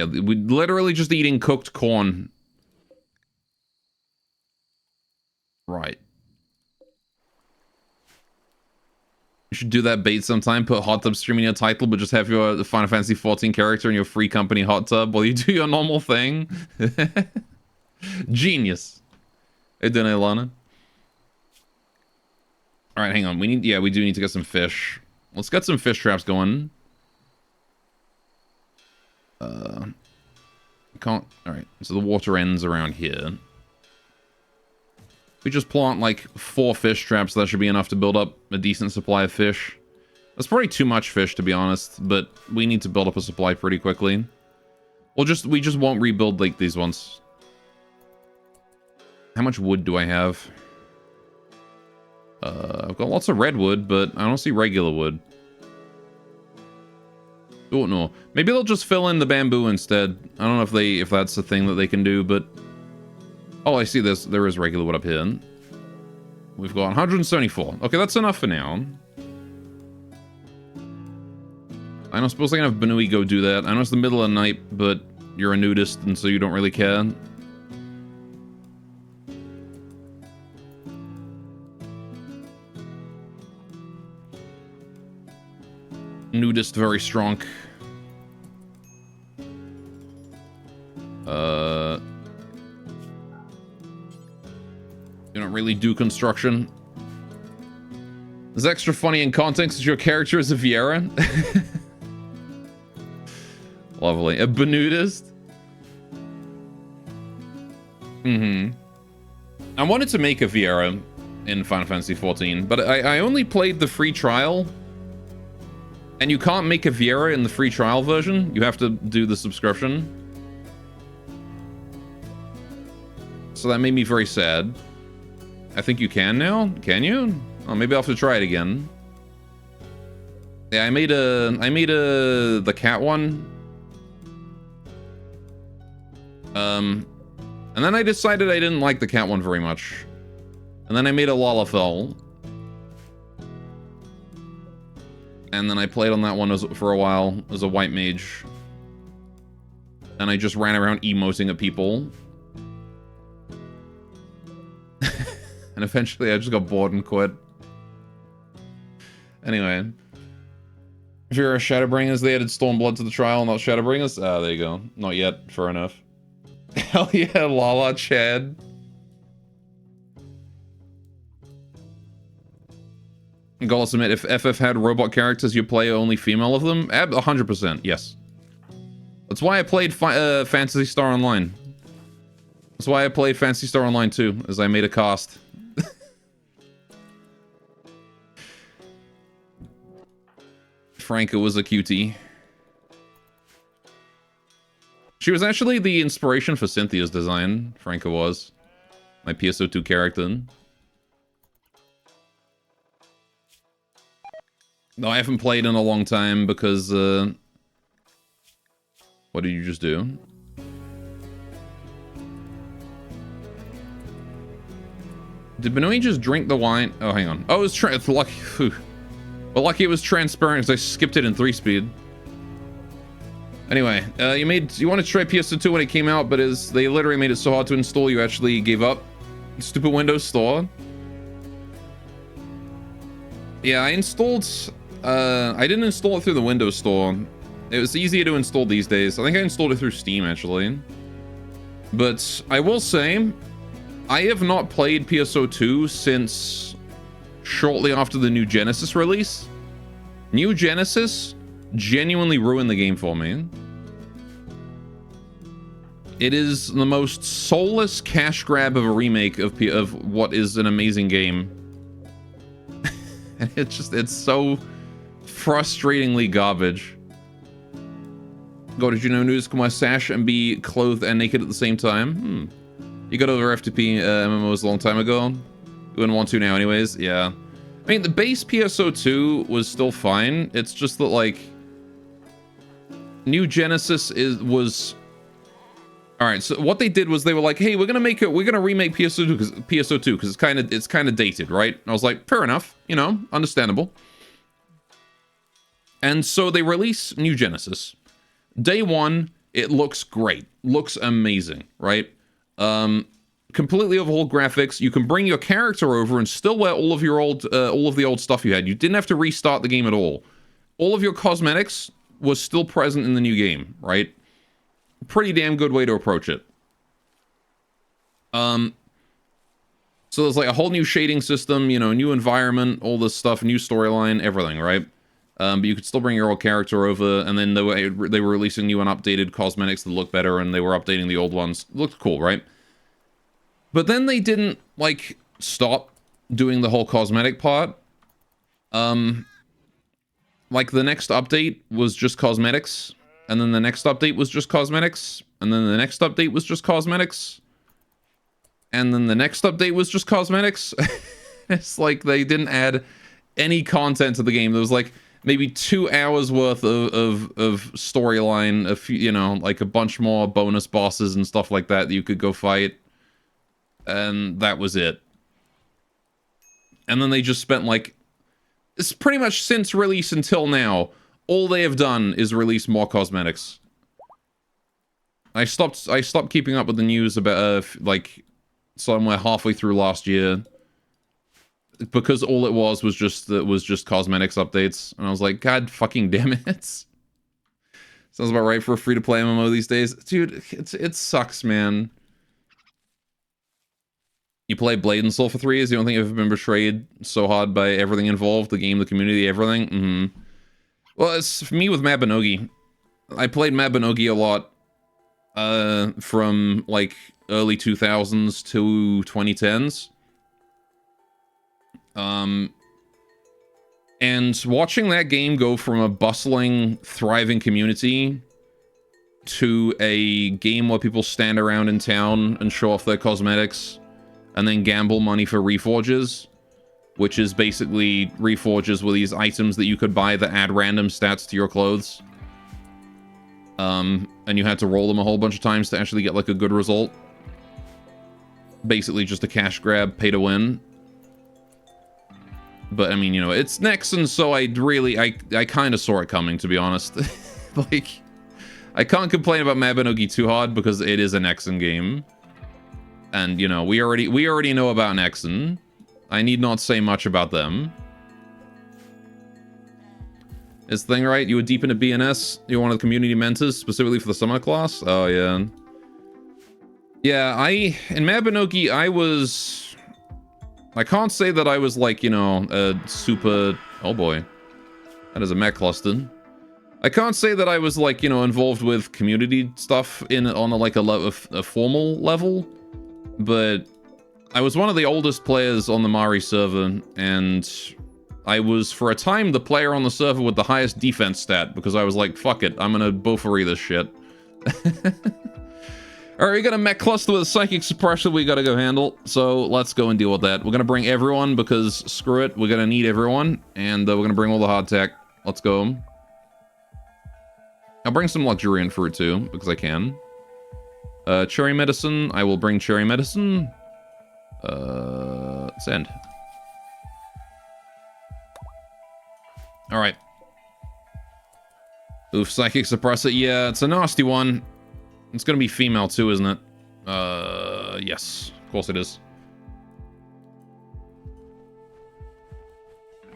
we're literally just eating cooked corn. Right. You should do that bait sometime. Put hot tub stream in your title, but just have your Final Fantasy 14 character in your free company hot tub while you do your normal thing. Genius. Hey, Dana Lana. All right, hang on. We do need to get some fish. Let's get some fish traps going. Can't. All right. So the water ends around here. We just plant like 4 fish traps. That should be enough to build up a decent supply of fish. That's probably too much fish, to be honest, but we need to build up a supply pretty quickly. We just won't rebuild like these ones. How much wood do I have? I've got lots of redwood, but I don't see regular wood. Don't know. Maybe they'll just fill in the bamboo instead. I don't know if that's a thing that they can do, but oh, I see this. There is regular wood up here. We've got 174. Okay, that's enough for now. I don't suppose I can have Banui go do that. I know it's the middle of the night, but you're a nudist, and so you don't really care. Nudist very strong. You don't really do construction. It's extra funny in context that your character is a Viera. Lovely. A Benudist. I wanted to make a Viera in Final Fantasy 14, but I only played the free trial. And you can't make a Viera in the free trial version. You have to do the subscription. So that made me very sad. I think you can now. Can you? Oh, maybe I'll have to try it again. Yeah, I made the cat one. And then I decided I didn't like the cat one very much. And then I made a Lalafell. And then I played on that one for a while as a white mage. And I just ran around emoting at people. And eventually I just got bored and quit. Anyway. If you're a Shadowbringers, they added Stormblood to the trial, not Shadowbringers? Ah, there you go. Not yet. Fair enough. Hell yeah, Lala Chad. Gotta admit, if FF had robot characters, you'd play only female of them? 100%, yes. That's why I played Phantasy Star Online. That's why I played Phantasy Star Online too, as I made a cast. Franca was a cutie. She was actually the inspiration for Cynthia's design, Franca was. My PSO2 character. No, I haven't played in a long time because, what did you just do? Did Benoit just drink the wine? Oh, hang on. Oh, it's lucky. Well, lucky it was transparent because I skipped it in 3-speed. Anyway, you wanted to try PS2 when it came out, but they literally made it so hard to install, you actually gave up. Stupid Windows Store. Yeah, I installed... I didn't install it through the Windows Store. It was easier to install these days. I think I installed it through Steam, actually. But I will say, I have not played PSO2 since shortly after the New Genesis release. New Genesis genuinely ruined the game for me. It is the most soulless cash grab of a remake of what is an amazing game. And it's so frustratingly garbage. God, did you know nudist can wear sash and be clothed and naked at the same time? You got over FTP MMOs a long time ago. You wouldn't want to now anyways. Yeah. I mean, the base PSO2 was still fine. It's just that, like, New Genesis was... Alright, so what they did was they were like, hey, we're gonna remake PSO2 because it's kind of dated, right? And I was like, fair enough, you know, understandable. And so they release New Genesis. Day one, it looks great. Looks amazing, right? Completely overhauled graphics. You can bring your character over and still wear all of the old stuff you had. You didn't have to restart the game at all. All of your cosmetics was still present in the new game, right? Pretty damn good way to approach it. So there's like a whole new shading system, you know, new environment, all this stuff, new storyline, everything, right? But you could still bring your old character over, and then they were releasing new and updated cosmetics that look better, and they were updating the old ones. Looked cool, right? But then they didn't, like, stop doing the whole cosmetic part. Like, the next update was just cosmetics, and then the next update was just cosmetics, and then the next update was just cosmetics, and then the next update was just cosmetics. It's like they didn't add any content to the game. There was, like, maybe 2 hours worth of storyline, a few, you know, like a bunch more bonus bosses and stuff like that you could go fight. And that was it. And then they just spent, like, it's pretty much since release until now, all they have done is release more cosmetics. I stopped keeping up with the news about, like, somewhere halfway through last year. Because all it was just cosmetics updates. And I was like, God fucking damn it. Sounds about right for a free-to-play MMO these days. Dude, it sucks, man. You play Blade and Soul for 3 years, you don't think you've ever been betrayed so hard by everything involved, the game, the community, everything? Mm-hmm. Well, it's for me with Mabinogi. I played Mabinogi a lot from, like, early 2000s to 2010s. And watching that game go from a bustling, thriving community to a game where people stand around in town and show off their cosmetics and then gamble money for reforges, which is basically reforges with these items that you could buy that add random stats to your clothes. And you had to roll them a whole bunch of times to actually get, like, a good result. Basically just a cash grab, pay to win. But, I mean, you know, it's Nexon, so I kind of saw it coming, to be honest. Like, I can't complain about Mabinogi too hard because it is a Nexon game. And, you know, we already know about Nexon. I need not say much about them. Is the thing right? You were deep into BNS? You're one of the community mentors, specifically for the summer class? Oh, yeah. Yeah, in Mabinogi, I can't say that I was, like, you know, a super... Oh, boy. That is a mech cluster. I can't say that I was, like, you know, involved with community stuff on a formal level. But I was one of the oldest players on the Mari server, and I was, for a time, the player on the server with the highest defense stat, because I was like, fuck it, I'm gonna Bofarie this shit. Alright, we got a mech cluster with a psychic suppression we gotta go handle, so let's go and deal with that. We're gonna bring everyone, because screw it, we're gonna need everyone, and we're gonna bring all the hardtack. Let's go. I'll bring some luxuriant fruit too, because I can. Cherry medicine, I will bring cherry medicine. Send. Alright. Oof, psychic suppressor, yeah, it's a nasty one. It's gonna be female too, isn't it? Yes. Of course it is.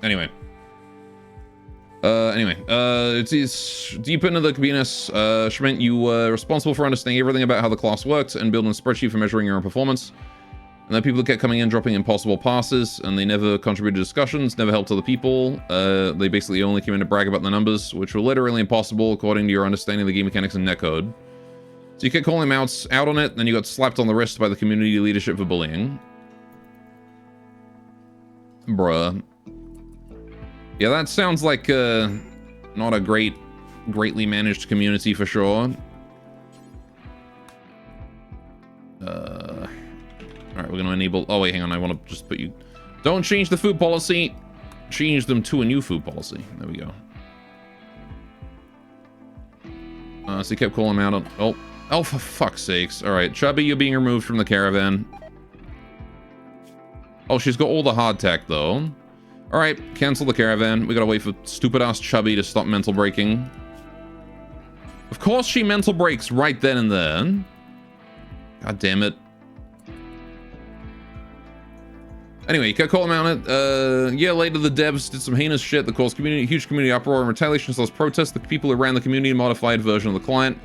Anyway. It's deep into the Cabinas. Schmidt, you were responsible for understanding everything about how the class worked and building a spreadsheet for measuring your own performance. And then people kept coming in, dropping impossible passes, and they never contributed to discussions, never helped other people. They basically only came in to brag about the numbers, which were literally impossible according to your understanding of the game mechanics and netcode. So you kept calling them out on it, then you got slapped on the wrist by the community leadership for bullying. Bruh. Yeah, that sounds like not a greatly managed community for sure. Alright, we're gonna enable... Oh, wait, hang on. I want to just put you... Don't change the food policy. Change them to a new food policy. There we go. So he kept calling him out on... Oh. Oh, for fuck's sakes. Alright, Chubby, you're being removed from the caravan. Oh, she's got all the hardtack, though. Alright, cancel the caravan. We gotta wait for stupid-ass Chubby to stop mental breaking. Of course she mental breaks right then and there. God damn it. Anyway, you kept calling him out on it. A year later, the devs did some heinous shit that caused huge community uproar and retaliation / protest. The people who ran the community modified version of the client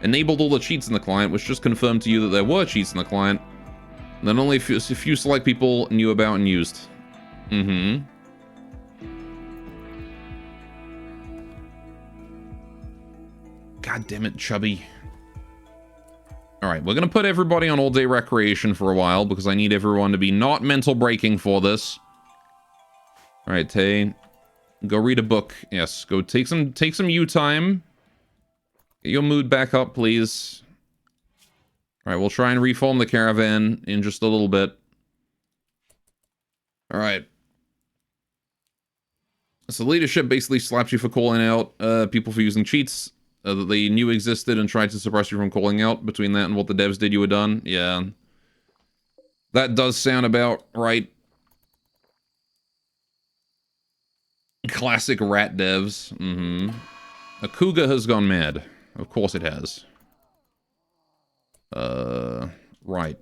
enabled all the cheats in the client, which just confirmed to you that there were cheats in the client that only a few select people knew about and used. Mm-hmm. God damn it, Chubby. Alright, we're gonna put everybody on all-day recreation for a while, because I need everyone to be not mental breaking for this. Alright, Tay. Go read a book. Yes, go take some you time. Get your mood back up, please. Alright, we'll try and reform the caravan in just a little bit. Alright. So leadership basically slapped you for calling out people for using cheats that they knew existed and tried to suppress you from calling out. Between that and what the devs did, you were done. Yeah. That does sound about right. Classic rat devs. Mm-hmm. A cougar has gone mad. Of course it has. Right.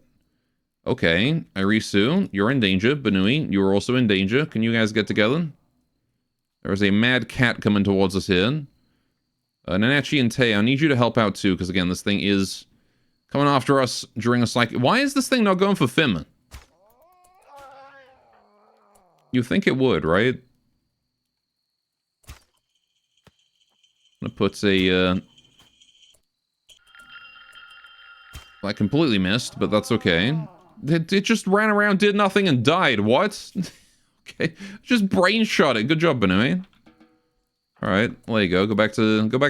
Okay. Irisu, you're in danger. Banui, you are also in danger. Can you guys get together? There is a mad cat coming towards us here. Nanachi and Tay, I need you to help out too, because again, this thing is coming after us during a cycle. Why is this thing not going for Fim? You think it would, right? I'm gonna put a, I completely missed, but that's okay. It just ran around, did nothing, and died. What? Okay, just brain shot it. Good job, Banui. All right, there you go. Go back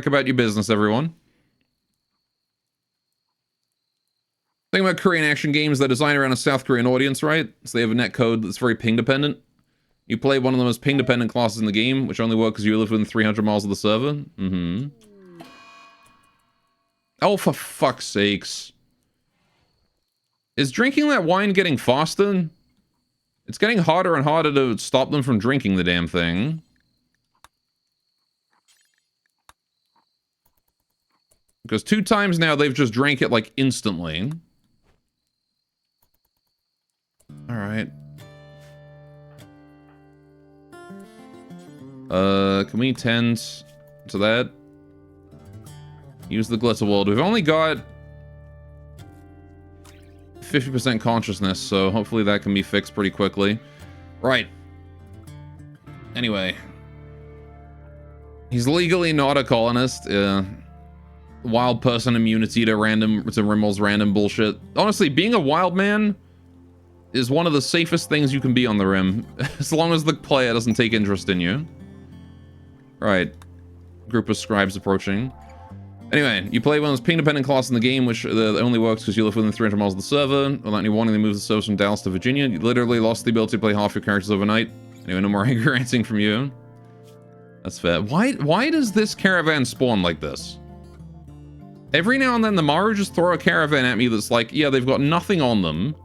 about your business, everyone. Thing about Korean action games, they're designed around a South Korean audience, right? So they have a net code that's very ping dependent. You play one of the most ping dependent classes in the game, which only work because you live within 300 miles of the server. Mm-hmm. Oh, for fuck's sakes. Is drinking that wine getting faster? It's getting harder and harder to stop them from drinking the damn thing. Because 2 times now they've just drank it like instantly. Alright. Can we tend to that? Use the glitter world. We've only got 50% consciousness, so hopefully that can be fixed pretty quickly. Right. Anyway. He's legally not a colonist. Wild person immunity to Rimworld's random bullshit. Honestly, being a wild man is one of the safest things you can be on the Rim, as long as the player doesn't take interest in you. Right. Group of scribes approaching. Anyway, you play one of those ping-dependent classes in the game, which only works because you live within 300 miles of the server. Without any warning, they moved the servers from Dallas to Virginia. You literally lost the ability to play half your characters overnight. Anyway, no more anger ranting from you. That's fair. Why does this caravan spawn like this? Every now and then, the Maru just throw a caravan at me that's like, yeah, they've got nothing on them.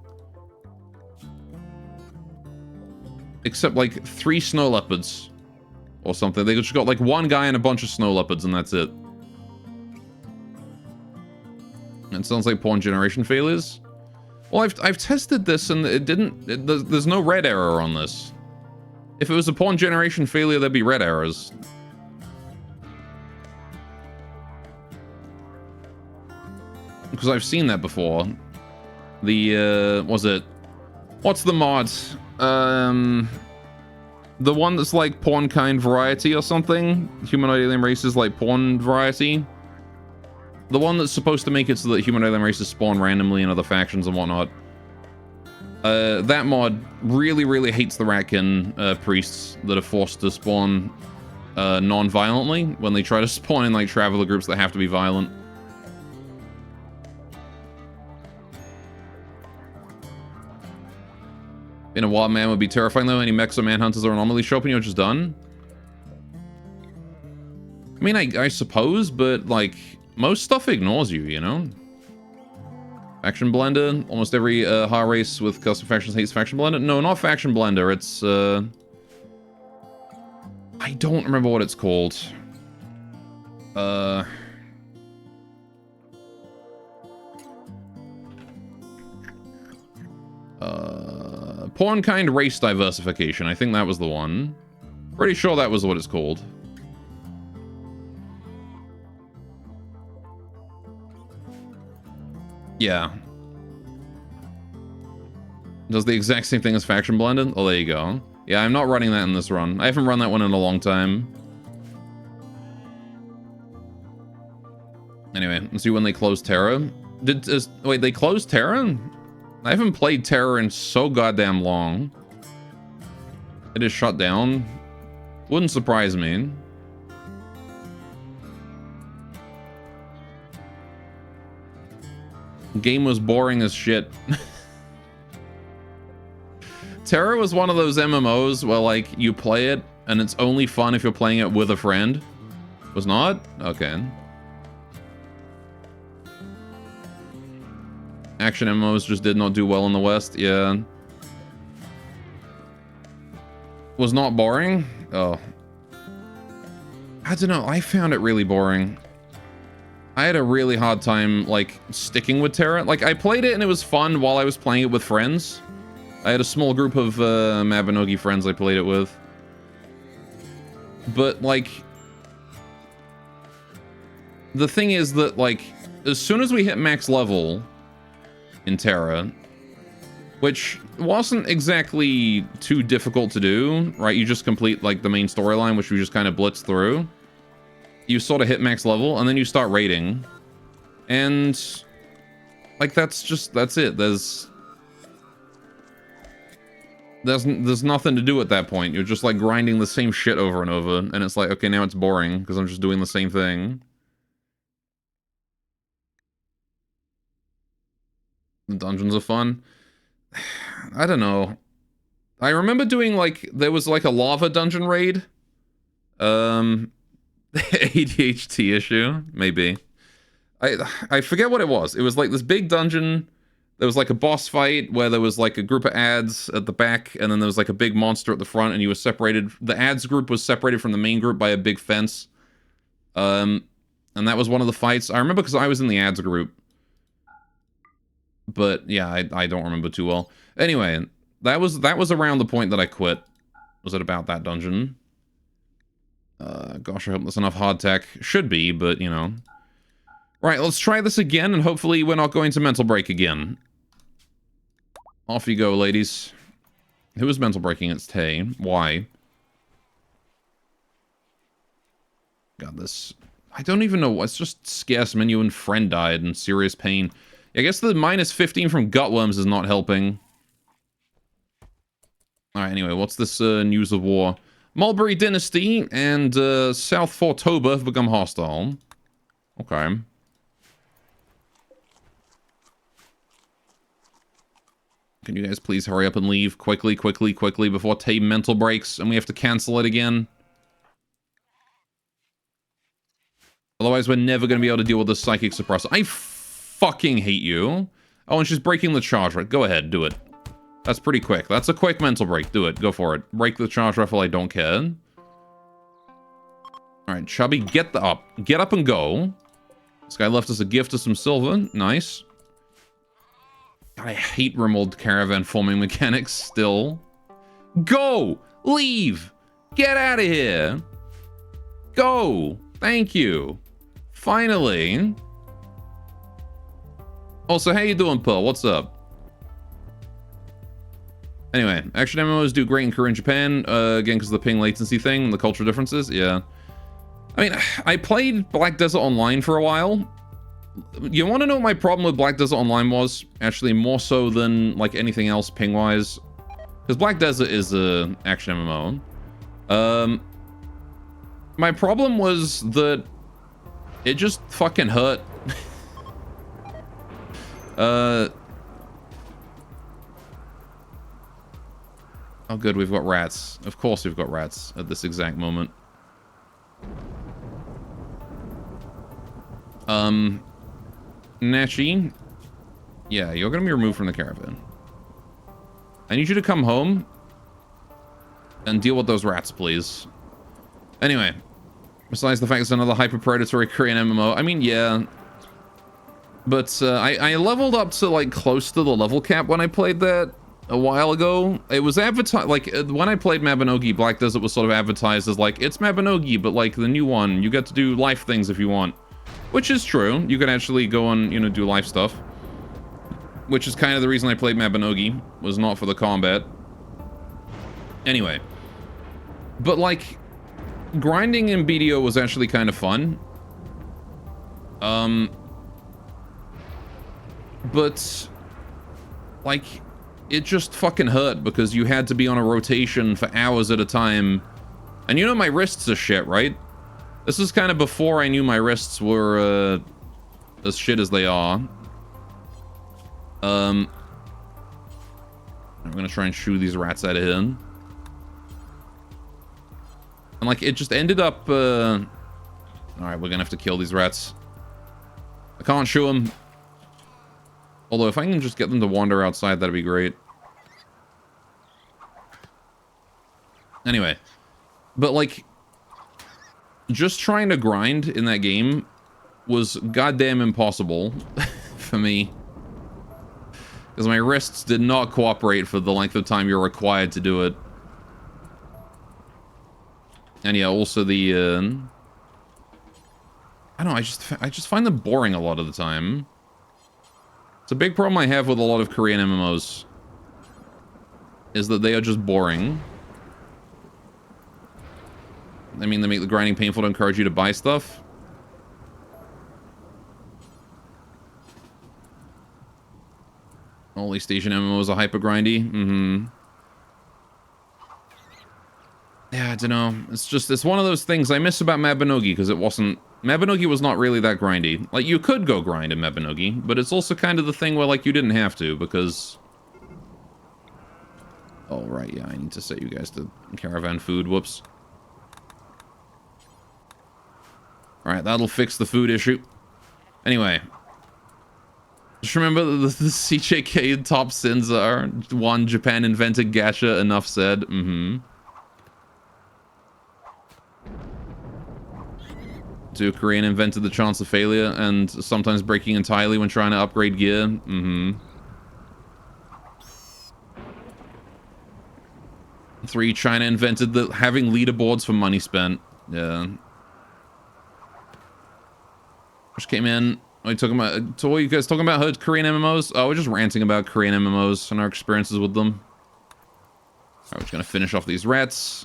Except, like, 3 snow leopards. Or something. They just got, like, 1 guy and a bunch of snow leopards, and that's it. It sounds like pawn generation failures. Well, I've tested this, and it didn't... there's no red error on this. If it was a pawn generation failure, there'd be red errors. Because I've seen that before. The, was it... What's the mod? The one that's like pawn kind variety or something? Humanoid alien races like pawn variety? The one that's supposed to make it so that humanoid alien races spawn randomly in other factions and whatnot. That mod really, really hates the Ratkin priests that are forced to spawn non-violently when they try to spawn in like traveler groups that have to be violent. In a wild man would be terrifying though. Any mechs or manhunters or anomaly show up and you're just done. I mean, I suppose, but like most stuff ignores you, you know? Faction Blender. Almost every high race with custom factions hates Faction Blender. No, not Faction Blender. It's I don't remember what it's called. Pawn kind race diversification. I think that was the one. Pretty sure that was what it's called. Yeah. Does the exact same thing as Faction Blended? Oh, there you go. Yeah, I'm not running that in this run. I haven't run that one in a long time. Anyway, let's see when they close Terra. Wait, they closed Terra? I haven't played Terra in so goddamn long. It is shut down. Wouldn't surprise me. Game was boring as shit. Terra was one of those MMOs where, like, you play it and it's only fun if you're playing it with a friend. Was not? Okay. Action MMOs just did not do well in the West. Yeah. Was not boring? Oh. I don't know. I found it really boring. I had a really hard time, like, sticking with Terra. Like, I played it and it was fun while I was playing it with friends. I had a small group of Mabinogi friends I played it with. But, like... the thing is that, like, as soon as we hit max level in Terra, which wasn't exactly too difficult to do, right? You just complete, like, the main storyline, which we just kind of blitz through. You sort of hit max level, and then you start raiding. And, like, that's it. There's nothing to do at that point. You're just, like, grinding the same shit over and over, and it's like, okay, now it's boring, because I'm just doing the same thing. The dungeons are fun. I don't know. I remember doing, like, there was, like, a lava dungeon raid. ADHD issue, maybe. I forget what it was. It was, like, this big dungeon. There was, like, a boss fight where there was, like, a group of ads at the back, and then there was, like, a big monster at the front, and you were separated. The ads group was separated from the main group by a big fence. And that was one of the fights. I remember because I was in the ads group. But yeah, I don't remember too well. Anyway, that was around the point that I quit. Was it about that dungeon? Gosh, I hope there's enough hardtack. Should be, but you know. Right, let's try this again, and hopefully we're not going to mental break again. Off you go, ladies. Who is mental breaking? It's Tay. Why? Got this. I don't even know. It's just scarce menu and friend died and serious pain. I guess the minus 15 from Gutworms is not helping. Alright, anyway, what's this news of war? Mulberry Dynasty and South Fortoba have become hostile. Okay. Can you guys please hurry up and leave quickly before Tay mental breaks and we have to cancel it again? Otherwise, we're never going to be able to deal with the psychic suppressor. I fucking hate you. Oh, and she's breaking the charge rifle. Go ahead, do it. That's pretty quick. That's a quick mental break. Do it. Go for it. Break the charge rifle. I don't care. Alright, Chubby, get up. Get up and go. This guy left us a gift of some silver. Nice. God, I hate Rimworld caravan forming mechanics still. Go! Leave! Get out of here! Go! Thank you. Finally. Also, how you doing, Pearl? What's up? Anyway, action MMOs do great in Korea and Japan, again, because of the ping latency thing and the cultural differences, yeah. I mean, I played Black Desert Online for a while. You want to know what my problem with Black Desert Online was? Actually, more so than, like, anything else ping-wise. Because Black Desert is a action MMO. My problem was that it just fucking hurt. Oh, good, we've got rats. Of course we've got rats at this exact moment. Nachi. Yeah, you're gonna be removed from the caravan. I need you to come home and deal with those rats, please. Anyway, besides the fact it's another hyper-predatory Korean MMO, I mean, yeah. But I leveled up to, like, close to the level cap when I played that a while ago. It was advertised, like, when I played Mabinogi, Black Desert was sort of advertised as, like, it's Mabinogi, but, like, the new one. You get to do life things if you want. Which is true. You can actually go and, you know, do life stuff. Which is kind of the reason I played Mabinogi, was not for the combat. Anyway. But, like, grinding in BDO was actually kind of fun. But, like, it just fucking hurt because you had to be on a rotation for hours at a time. And you know my wrists are shit, right? This is kind of before I knew my wrists were, as shit as they are. I'm gonna try and shoo these rats out of here. And, like, it just ended up, Alright, we're gonna have to kill these rats. I can't shoo them. Although, if I can just get them to wander outside, that'd be great. Anyway. But, like, just trying to grind in that game was goddamn impossible for me. Because my wrists did not cooperate for the length of time you're required to do it. And yeah, also the, I don't know, I just find them boring a lot of the time. It's a big problem I have with a lot of Korean MMOs. Is that they are just boring. I mean, they make the grinding painful to encourage you to buy stuff. All East Asian MMOs are hyper grindy. Mm-hmm. Yeah, I don't know. It's one of those things I miss about Mabinogi because it wasn't... Mabinogi was not really that grindy. Like, you could go grind in Mabinogi, but it's also kind of the thing where, like, you didn't have to because... Oh, right, yeah, I need to set you guys to caravan food. Whoops. Alright, that'll fix the food issue. Anyway. Just remember the CJK top sins are 1. Japan invented gacha, enough said. Mm-hmm. 2. Korean invented the chance of failure and sometimes breaking entirely when trying to upgrade gear. Mm-hmm. 3. China invented having leaderboards for money spent. Yeah. Just came in. What are you talking about? So what are you guys talking about? Korean MMOs? Oh, we're just ranting about Korean MMOs and our experiences with them. Alright, we're just gonna finish off these rats.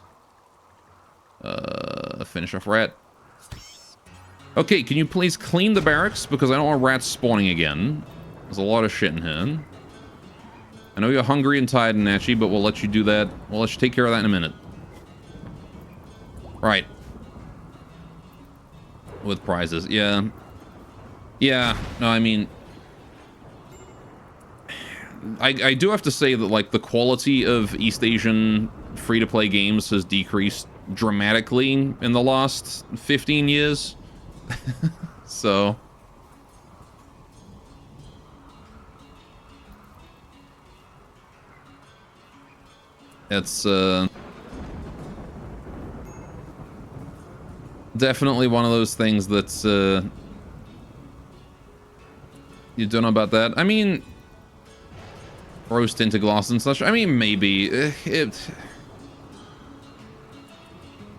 Finish off rat. Okay, can you please clean the barracks? Because I don't want rats spawning again. There's a lot of shit in here. I know you're hungry and tired, Nachi, but we'll let you do that. We'll let you take care of that in a minute. Right. With prizes, yeah. Yeah, no, I mean... I do have to say that, like, the quality of East Asian free-to-play games has decreased dramatically in the last 15 years. So... It's, definitely one of those things that's, you don't know about that? I mean... Rose tinted glass and such. I mean, maybe.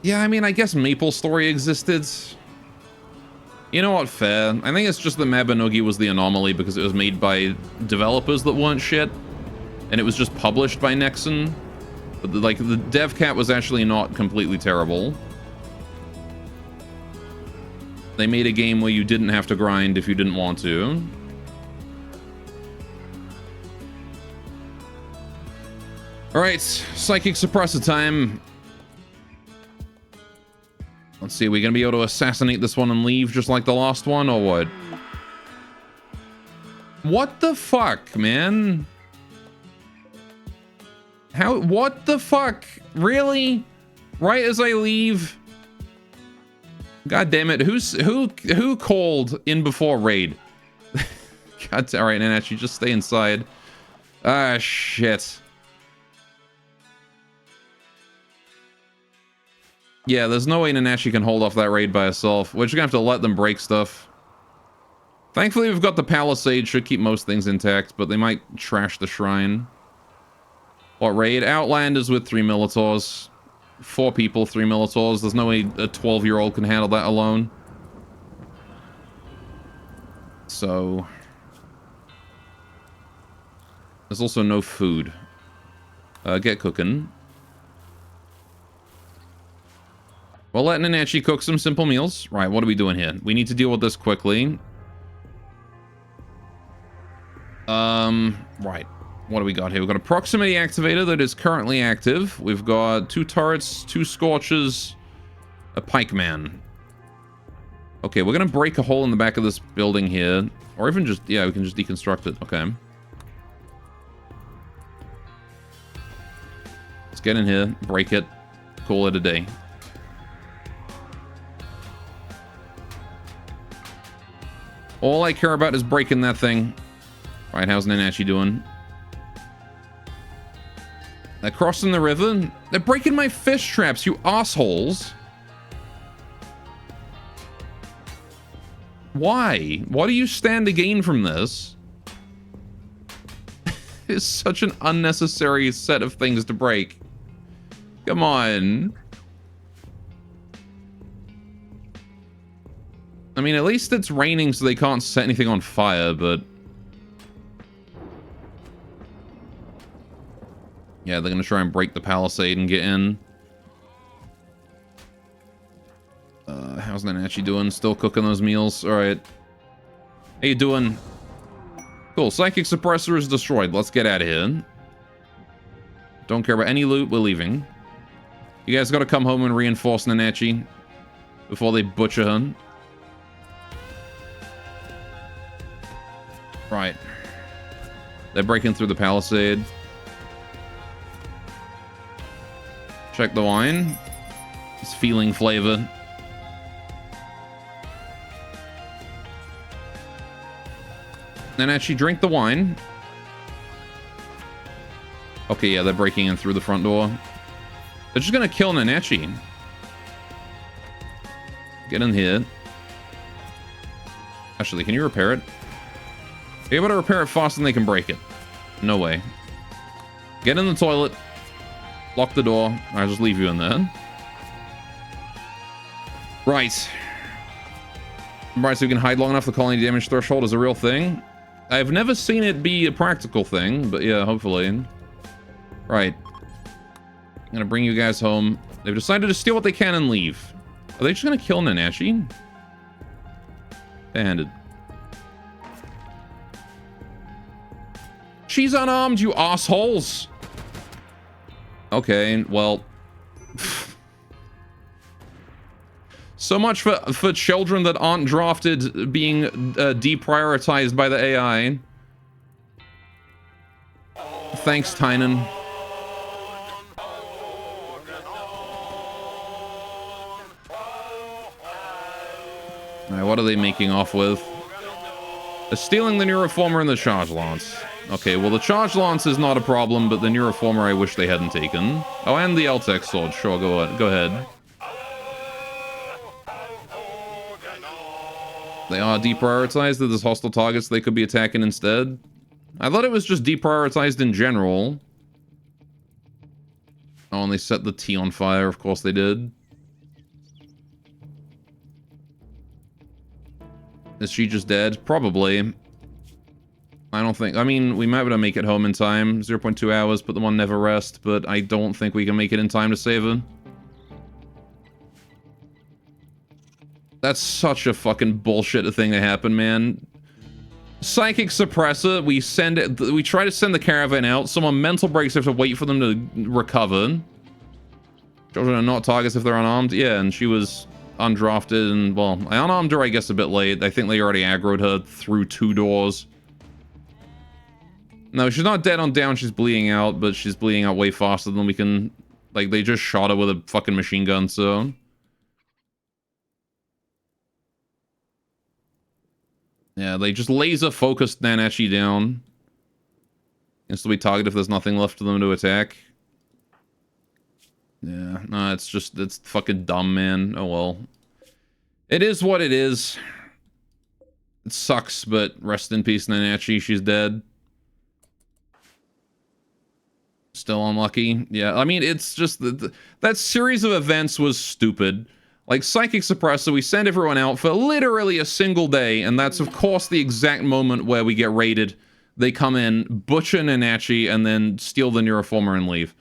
Yeah, I mean, I guess MapleStory existed. You know what, fair. I think it's just that Mabinogi was the anomaly because it was made by developers that weren't shit. And it was just published by Nexon. But, like, the dev cat was actually not completely terrible. They made a game where you didn't have to grind if you didn't want to. Alright, Psychic Suppressor time. Let's see, are we gonna be able to assassinate this one and leave just like the last one, or what? What the fuck, man? How? What the fuck? Really? Right as I leave? God damn it! Who called in before raid? God, all right, Nanachi, just stay inside. Ah, shit. Yeah, there's no way Nanachi can hold off that raid by herself. We're just gonna have to let them break stuff. Thankfully, we've got the palisade. Should keep most things intact, but they might trash the shrine. What raid? Outlanders with 3 Militors. 4 people, 3 Militors. There's no way a 12-year-old can handle that alone. So... there's also no food. Get cooking. We'll let Nanachi cook some simple meals. Right, what are we doing here? We need to deal with this quickly. Right. What do we got here? We've got a proximity activator that is currently active. We've got 2 turrets, 2 scorches, a pikeman. Okay, we're gonna break a hole in the back of this building here. Or even just, yeah, we can just deconstruct it. Okay. Let's get in here, break it, call it a day. All I care about is breaking that thing. Right, how's Nanachi doing? They're crossing the river. They're breaking my fish traps, you assholes. Why? What do you stand to gain from this? It's such an unnecessary set of things to break. Come on. I mean, at least it's raining so they can't set anything on fire, but... yeah, they're gonna try and break the palisade and get in. How's Nanachi doing? Still cooking those meals? Alright. How you doing? Cool, psychic suppressor is destroyed. Let's get out of here. Don't care about any loot, we're leaving. You guys gotta come home and reinforce Nanachi before they butcher her. Right. They're breaking through the palisade. Check the wine. It's feeling flavor. Nanachi, drink the wine. Okay, yeah, they're breaking in through the front door. They're just gonna kill Nanachi. Get in here. Actually, can you repair it? Are you able to repair it faster than they can break it? No way. Get in the toilet. Lock the door. I'll just leave you in there. Right. Right, so we can hide long enough the colony damage threshold is a real thing. I've never seen it be a practical thing, but yeah, hopefully. Right. I'm gonna bring you guys home. They've decided to steal what they can and leave. Are they just gonna kill Nanachi? Handed. She's unarmed, you assholes! Okay, well... so much for children that aren't drafted being deprioritized by the AI. Thanks, Tynan. Alright, what are they making off with? They're stealing the Neuroformer and the Charge Lance. Okay, well the Charge Lance is not a problem, but the Neuroformer I wish they hadn't taken. Oh, and the Eltec Sword. Sure, go ahead. They are deprioritized. There's hostile targets they could be attacking instead. I thought it was just deprioritized in general. Oh, and they set the tea on fire. Of course they did. Is she just dead? Probably. I don't think... I mean, we might be able to make it home in time. 0.2 hours, put them on Never Rest, but I don't think we can make it in time to save her. That's such a fucking bullshit thing to happen, man. Psychic Suppressor, we try to send the caravan out. Someone mental breaks, have to wait for them to recover. Children are not targets if they're unarmed. Yeah, and she was undrafted, and, well, I unarmed her, I guess, a bit late. I think they already aggroed her through 2 doors. No, she's not dead on down, she's bleeding out, but she's bleeding out way faster than we can... Like, they just shot her with a fucking machine gun, so... Yeah, they just laser-focused Nanachi down. Instantly target if there's nothing left for them to attack. Yeah, no, it's fucking dumb, man. Oh well. It is what it is. It sucks, but rest in peace, Nanachi. She's dead. Still unlucky. Yeah, I mean, it's just... that series of events was stupid. Like, Psychic Suppressor, we send everyone out for literally a single day, and that's, of course, the exact moment where we get raided. They come in, butcher Nanachi, and then steal the Neuroformer and leave.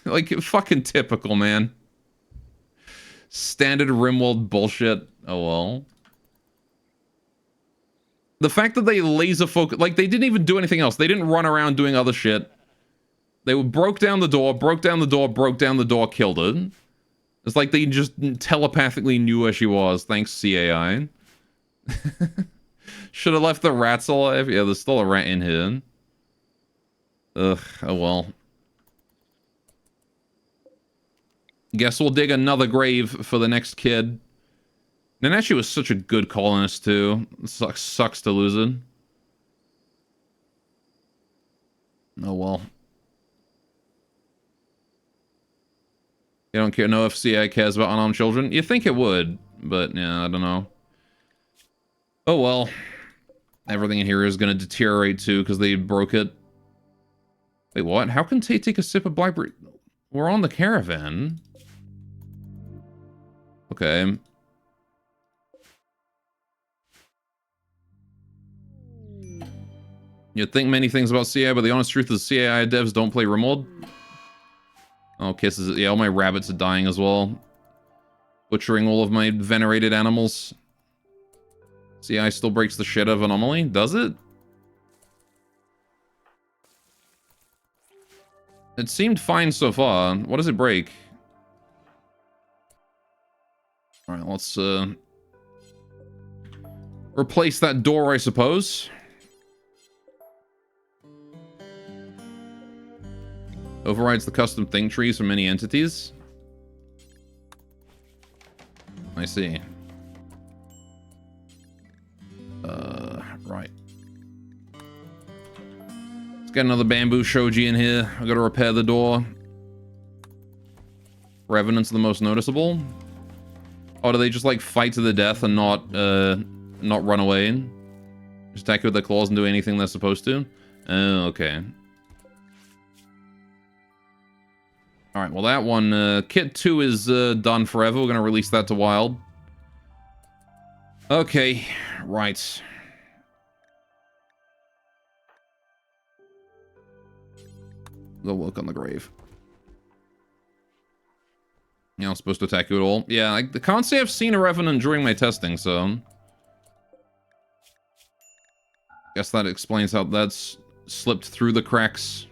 Like, fucking typical, man. Standard Rimworld bullshit. Oh, well. The fact that they laser focus... Like, they didn't even do anything else. They didn't run around doing other shit. They broke down the door, broke down the door, broke down the door, killed her. It's like they just telepathically knew where she was. Thanks, CAI. Should have left the rats alive. Yeah, there's still a rat in here. Ugh, oh well. Guess we'll dig another grave for the next kid. Nanachi was such a good colonist, too. Sucks to lose it. Oh well. You don't care, no if CI cares about unarmed children? You think it would, but yeah, I don't know. Oh well. Everything in here is gonna deteriorate too, because they broke it. Wait, what? How can Tay take a sip of blackberry? We're on the caravan. Okay. You'd think many things about CI, but the honest truth is CI devs don't play Rimworld. Oh, kisses. Yeah, all my rabbits are dying as well. Butchering all of my venerated animals. CI still breaks the shit out of Anomaly? Does it? It seemed fine so far. What does it break? Alright, let's replace that door, I suppose. Overrides the custom thing trees from many entities. I see. Right. Let's get another bamboo shoji in here. I gotta repair the door. Revenant's the most noticeable. Oh, do they just like fight to the death and not run away? Just attack with their claws and do anything they're supposed to? Oh, okay. Alright, well that one, Kit 2 is done forever. We're gonna release that to Wild. Okay, right. Go look on the grave. Yeah, I'm supposed to attack you at all. Yeah, I can't say I've seen a Revenant during my testing, so... Guess that explains how that's slipped through the cracks.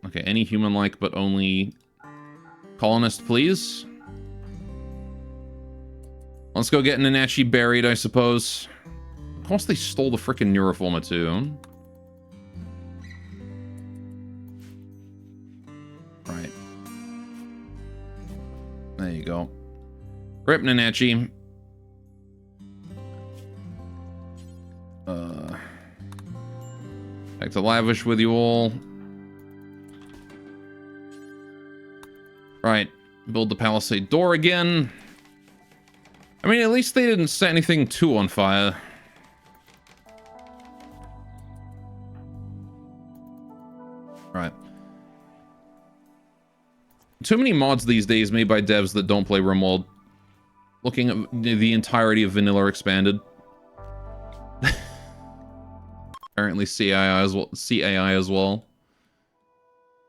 Okay, any human-like, but only colonist, please. Let's go get Nanachi buried, I suppose. Of course they stole the frickin' Neuroformer, too. Right. There you go. Rip Nanachi. Back to Lavish with you all. Right. Build the palisade door again. I mean, at least they didn't set anything too on fire. Right. Too many mods these days made by devs that don't play Rimworld. Looking at the entirety of Vanilla Expanded. Apparently CAI as well.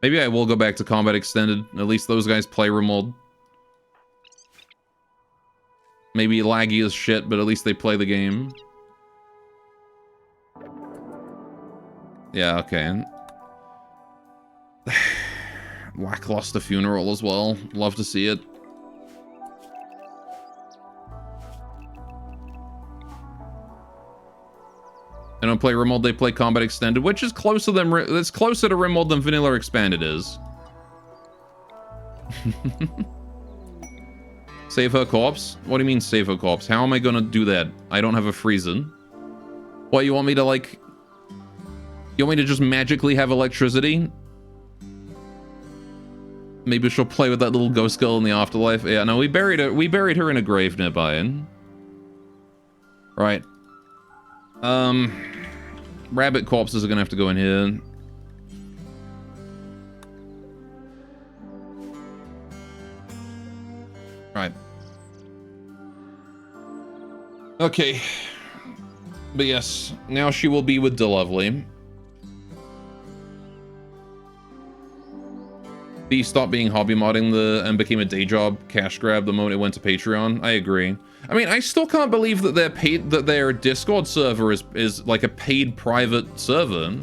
Maybe I will go back to Combat Extended. At least those guys play Rimworld. Maybe laggy as shit, but at least they play the game. Yeah, okay. Lackluster funeral as well. Love to see it. They don't play Rimworld, they play Combat Extended, which is closer than it's closer to Rimworld than Vanilla Expanded is. Save her corpse? What do you mean save her corpse? How am I gonna do that? I don't have a freezer. What, you want me to like... You want me to just magically have electricity? Maybe she'll play with that little ghost girl in the afterlife. Yeah, no, we buried her in a grave nearby. Right. Rabbit corpses are gonna have to go in here. Right. Okay. But yes, now she will be with DeLovely. B stopped being hobby modding and became a day job cash grab the moment it went to Patreon. I agree. I mean, I still can't believe that their Discord server is like a paid private server.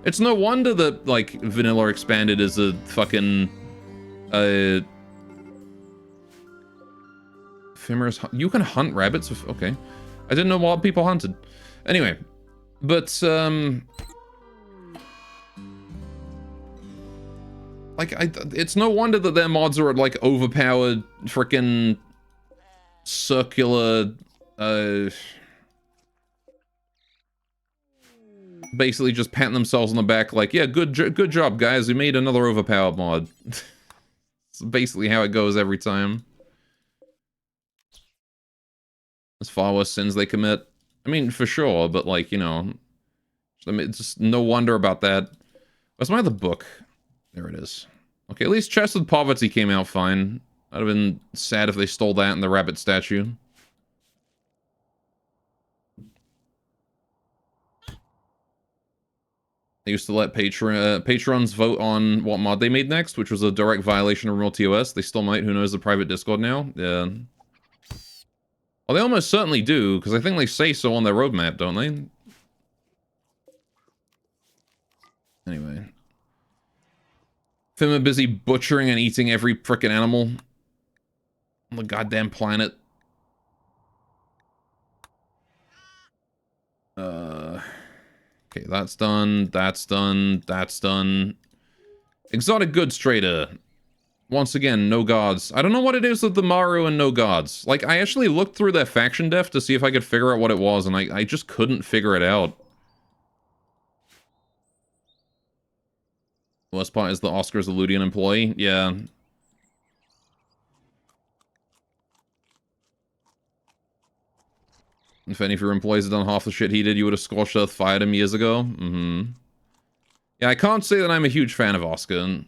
It's no wonder that like Vanilla Expanded is a fucking ephemeris. You can hunt rabbits. Okay, I didn't know wild people hunted. Anyway, but like it's no wonder that their mods are like overpowered, freaking circular, basically just patting themselves on the back like, yeah, good job, guys. We made another overpowered mod. It's basically how it goes every time. There's far worse sins they commit. I mean, for sure, but like, you know, I mean, it's just no wonder about that. Where's my other book? There it is. Okay, at least Chest with Poverty came out fine. I'd have been sad if they stole that and the rabbit statue. They used to let patrons vote on what mod they made next, which was a direct violation of Real TOS. They still might. Who knows the private Discord now? Yeah. Well, they almost certainly do, because I think they say so on their roadmap, don't they? Anyway. Them are busy butchering and eating every frickin' animal on the goddamn planet. Okay, that's done, that's done, that's done. Exotic goods trader. Once again, no gods. I don't know what it is with the Maru and no gods. Like, I actually looked through their faction def to see if I could figure out what it was, and I just couldn't figure it out. The worst part is the Oscar's a Ludian employee. Yeah. If any of your employees had done half the shit he did, you would have scorched earth fired him years ago. Mm-hmm. Yeah, I can't say that I'm a huge fan of Oscar.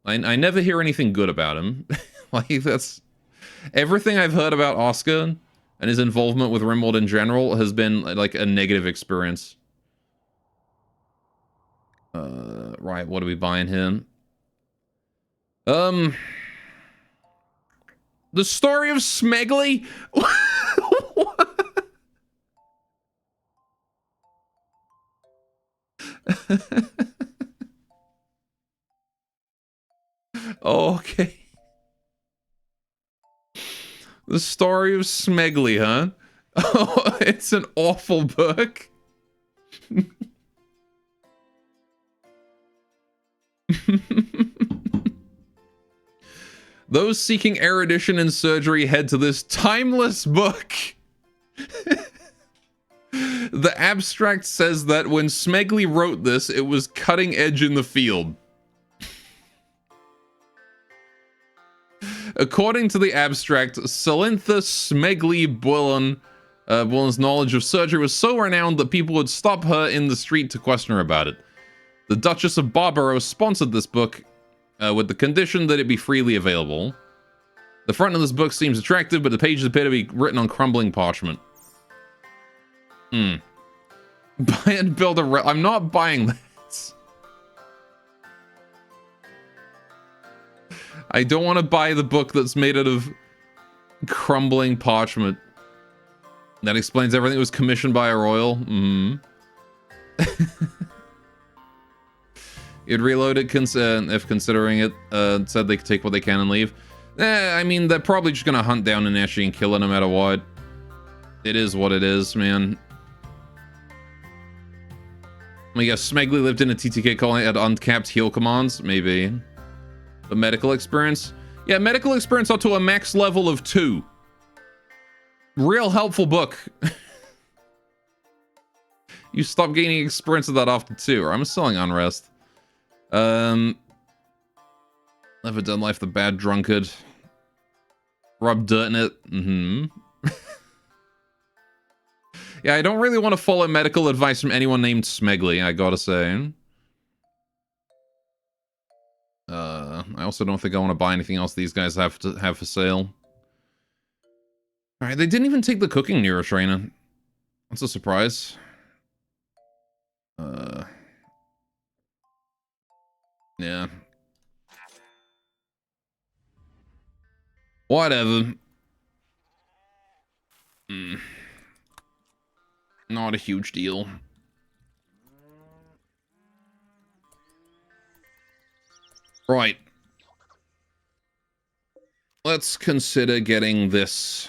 I never hear anything good about him. Like, that's... Everything I've heard about Oscar and his involvement with Rimworld in general has been, like, a negative experience. Right, what are we buying here? The story of Smegly? Okay. The story of Smegly, huh? Oh, it's an awful book. Those seeking erudition in surgery head to this timeless book. The abstract says that when Smegly wrote this, it was cutting edge in the field. According to the abstract, Salintha Smegly Bullen's knowledge of surgery was so renowned that people would stop her in the street to question her about it. The Duchess of Barbaro sponsored this book with the condition that it be freely available. The front of this book seems attractive, but the pages appear to be written on crumbling parchment. Buy and build a... I'm not buying that. I don't want to buy the book that's made out of crumbling parchment. That explains everything. It was commissioned by a royal. You'd reload it if considering it said they could take what they can and leave. I mean, they're probably just gonna hunt down Naneshi and kill it no matter what. It is what it is, man. I guess Smegly lived in a TTK colony at uncapped heal commands, maybe. But medical experience? Yeah, medical experience up to a max level of 2. Real helpful book. You stop gaining experience of that after 2. Or I'm selling Unrest. Never Done Life, The Bad Drunkard. Rub dirt in it. Yeah, I don't really want to follow medical advice from anyone named Smegly, I gotta say. I also don't think I want to buy anything else these guys have for sale. Alright, they didn't even take the cooking neurotrainer. That's a surprise. Yeah. Whatever. Not a huge deal. Right. Let's consider getting this,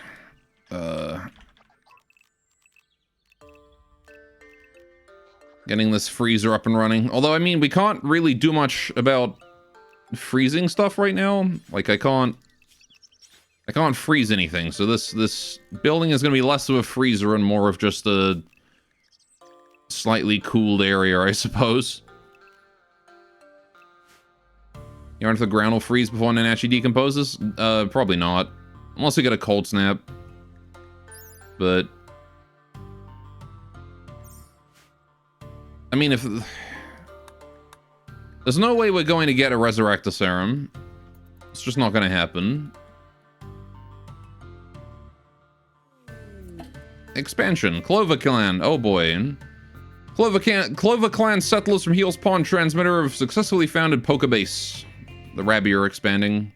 getting this freezer up and running. Although, I mean, we can't really do much about freezing stuff right now. Like, I can't freeze anything. So this building is going to be less of a freezer and more of just a slightly cooled area, I suppose. You wonder if the ground will freeze before Nanachi decomposes? Probably not. Unless we get a cold snap. But... I mean, if... There's no way we're going to get a Resurrector Serum. It's just not going to happen. Expansion. Clover Clan. Oh boy. Clover Clan settlers from Heels Pond Transmitter have successfully founded Poker Base. The Rabby are expanding.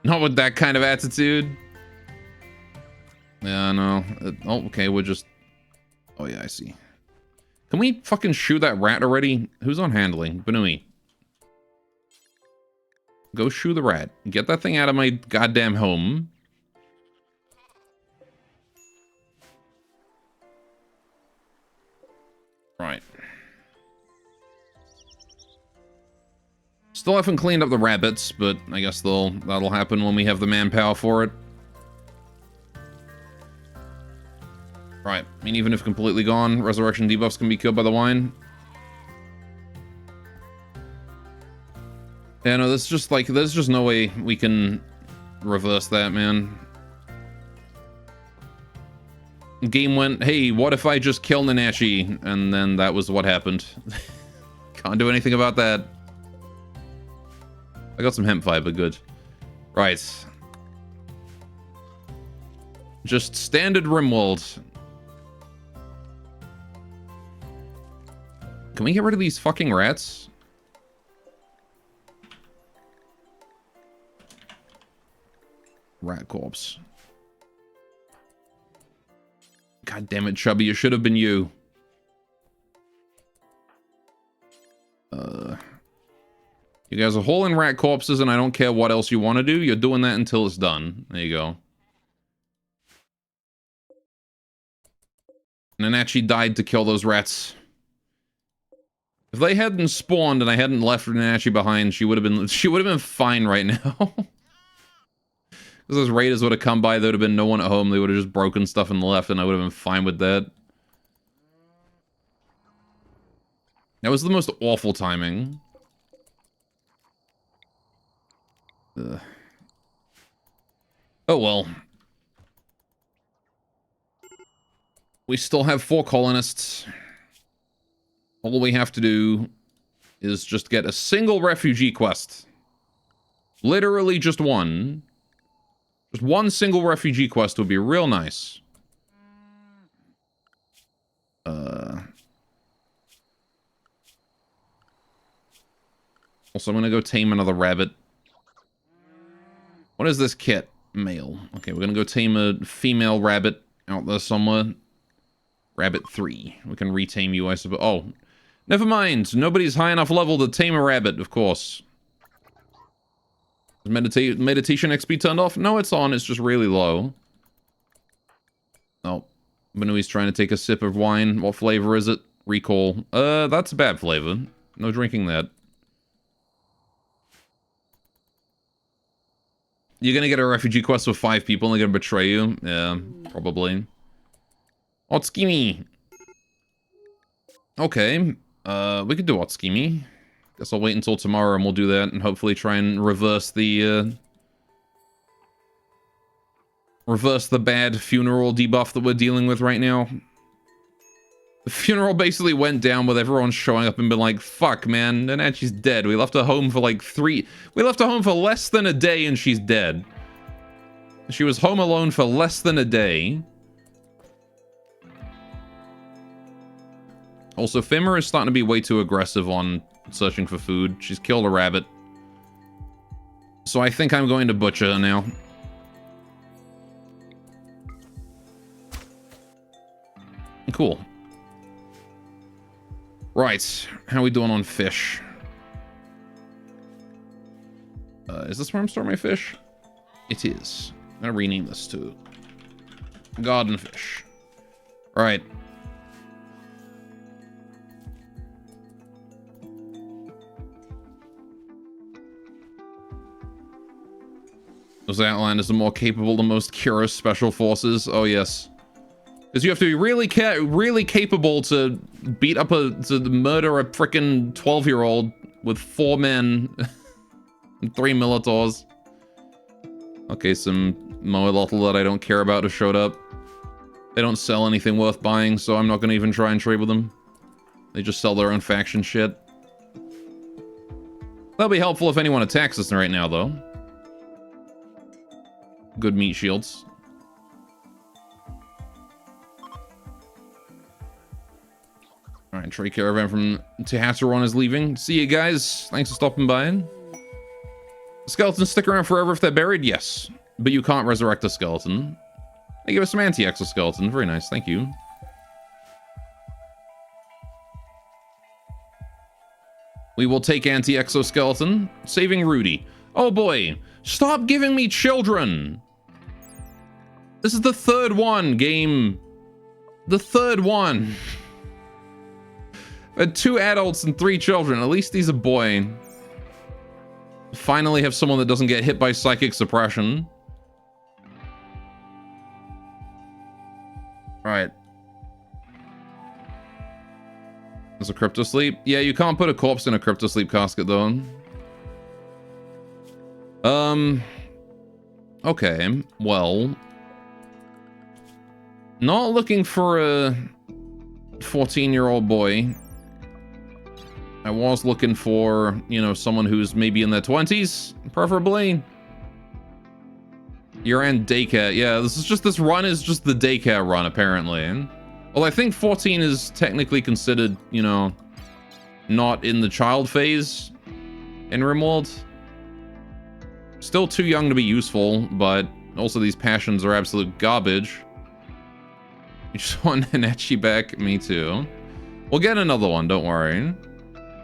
Not with that kind of attitude. Yeah, no. Oh, okay, we're just... Oh, yeah, I see. Can we fucking shoot that rat already? Who's on handling? Banui. Go shoo the rat. Get that thing out of my goddamn home. Right. Still haven't cleaned up the rabbits, but I guess that'll happen when we have the manpower for it. Right. I mean, even if completely gone, resurrection debuffs can be killed by the wine. Yeah, no, there's just no way we can reverse that, man. Game went, hey, what if I just kill Nanachi? And then that was what happened. Can't do anything about that. I got some hemp fiber, good. Right. Just standard Rimworld. Can we get rid of these fucking rats? Rat corpse. God damn it, Chubby, it should have been you. You guys are hauling rat corpses, and I don't care what else you want to do. You're doing that until it's done. There you go. Nanachi died to kill those rats. If they hadn't spawned and I hadn't left Nanachi behind, she would have been fine right now. Because those raiders would have come by, there would have been no one at home. They would have just broken stuff and left, and I would have been fine with that. That was the most awful timing. Ugh. Oh well. We still have 4 colonists. All we have to do is just get a single refugee quest. Literally just one. Just one single refugee quest would be real nice. Also, I'm gonna go tame another rabbit. What is this kit? Male. Okay, we're gonna go tame a female rabbit out there somewhere. Rabbit 3. We can retame you, I suppose. Oh, never mind. Nobody's high enough level to tame a rabbit, of course. Is meditation XP turned off? No, it's on. It's just really low. Oh. Manui's trying to take a sip of wine. What flavor is it? Recall. That's a bad flavor. No drinking that. You're gonna get a refugee quest with 5 people and they're gonna betray you? Yeah, probably. Otskimi. Okay. We could do Otskimi. Guess I'll wait until tomorrow and we'll do that and hopefully try and reverse the bad funeral debuff that we're dealing with right now. The funeral basically went down with everyone showing up and being like, fuck, man, and she's dead. We left her home for like we left her home for less than a day and she's dead. She was home alone for less than a day. Also, Fimmer is starting to be way too aggressive on searching for food. She's killed a rabbit. So I think I'm going to butcher her now. Cool. Right, how are we doing on fish? Is this where I'm storing my fish? It is. I'm gonna rename this to garden fish. Right. Those Outlanders are more capable than most Curious special forces. Oh yes. Because you have to be really capable to beat up to murder a frickin' 12-year-old with 4 men and 3 Militors. Okay, some Moelotl that I don't care about have showed up. They don't sell anything worth buying, so I'm not gonna even try and trade with them. They just sell their own faction shit. That'll be helpful if anyone attacks us right now, though. Good meat shields. Alright, trade caravan from Tehateron is leaving. See you guys. Thanks for stopping by. Skeletons stick around forever if they're buried? Yes. But you can't resurrect a skeleton. They give us some anti-exoskeleton. Very nice, thank you. We will take anti-exoskeleton. Saving Rudy. Oh boy. Stop giving me children! This is the 3rd one, game. The 3rd one. 2 adults and 3 children. At least he's a boy. Finally have someone that doesn't get hit by psychic suppression. Alright. There's a crypto sleep. Yeah, you can't put a corpse in a crypto sleep casket though. Okay, well. Not looking for a 14-year-old boy. I was looking for, you know, someone who's maybe in their 20s, preferably. Yuran daycare. Yeah, this run is just the daycare run, apparently. Well, I think 14 is technically considered, you know, not in the child phase in Rimworld. Still too young to be useful, but also these passions are absolute garbage. You just want an etchy back? Me too. We'll get another one, don't worry.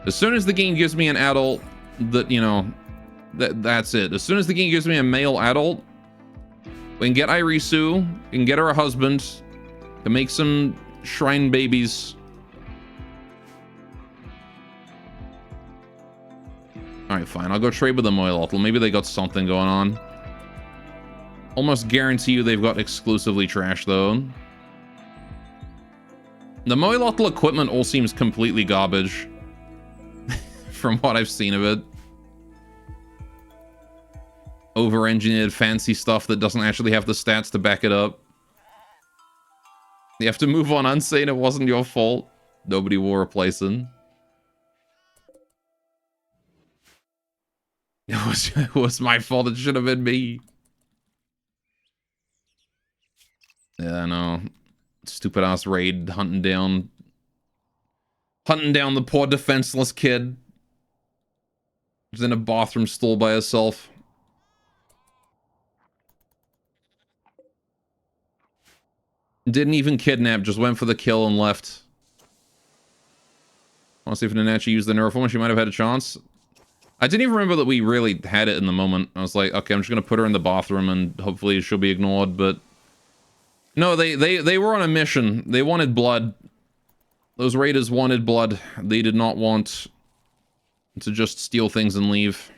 As soon as the game gives me an adult that, you know, that's it. As soon as the game gives me a male adult, we can get Irisu, we can get her a husband, to make some shrine babies. Alright, fine. I'll go trade with the Moelotl. Maybe they got something going on. Almost guarantee you they've got exclusively trash, though. The Moelotl equipment all seems completely garbage. From what I've seen of it. Over-engineered fancy stuff that doesn't actually have the stats to back it up. You have to move on unsaying it wasn't your fault. Nobody will replace him. It was my fault. It should have been me. Yeah, I know. Stupid ass raid hunting down the poor defenseless kid. Who's in a bathroom stall by herself. Didn't even kidnap, just went for the kill and left. I want to see if it didn't actually use the neuroform. She might have had a chance. I didn't even remember that we really had it in the moment. I was like, okay, I'm just going to put her in the bathroom and hopefully she'll be ignored, but No, they were on a mission. They wanted blood. Those raiders wanted blood. They did not want to just steal things and leave.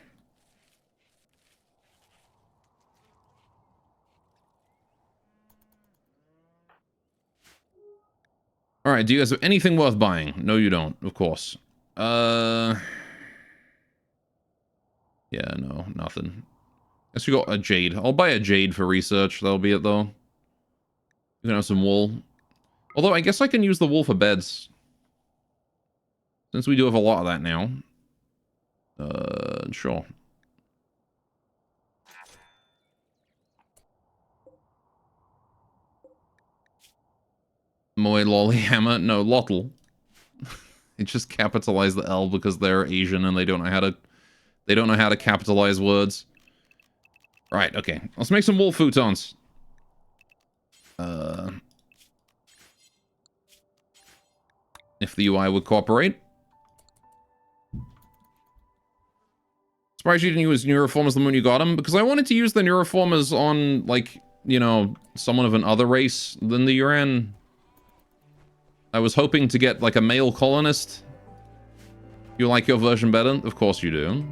Alright, do you guys have anything worth buying? No, you don't, of course. Yeah, no, nothing. Guess we got a jade. I'll buy a jade for research. That'll be it, though. You can have some wool. Although, I guess I can use the wool for beds. Since we do have a lot of that now. Sure. Moe Lollyhammer? No, Lottle. It just capitalized the L because they're Asian and they don't know how to capitalize words. Right, okay. Let's make some wool futons. If the UI would cooperate. Surprised you didn't use Neuroformers the moment you got them, because I wanted to use the Neuroformers on, like, you know, someone of another race than the Yuran. I was hoping to get, like, a male colonist. You like your version better? Of course you do.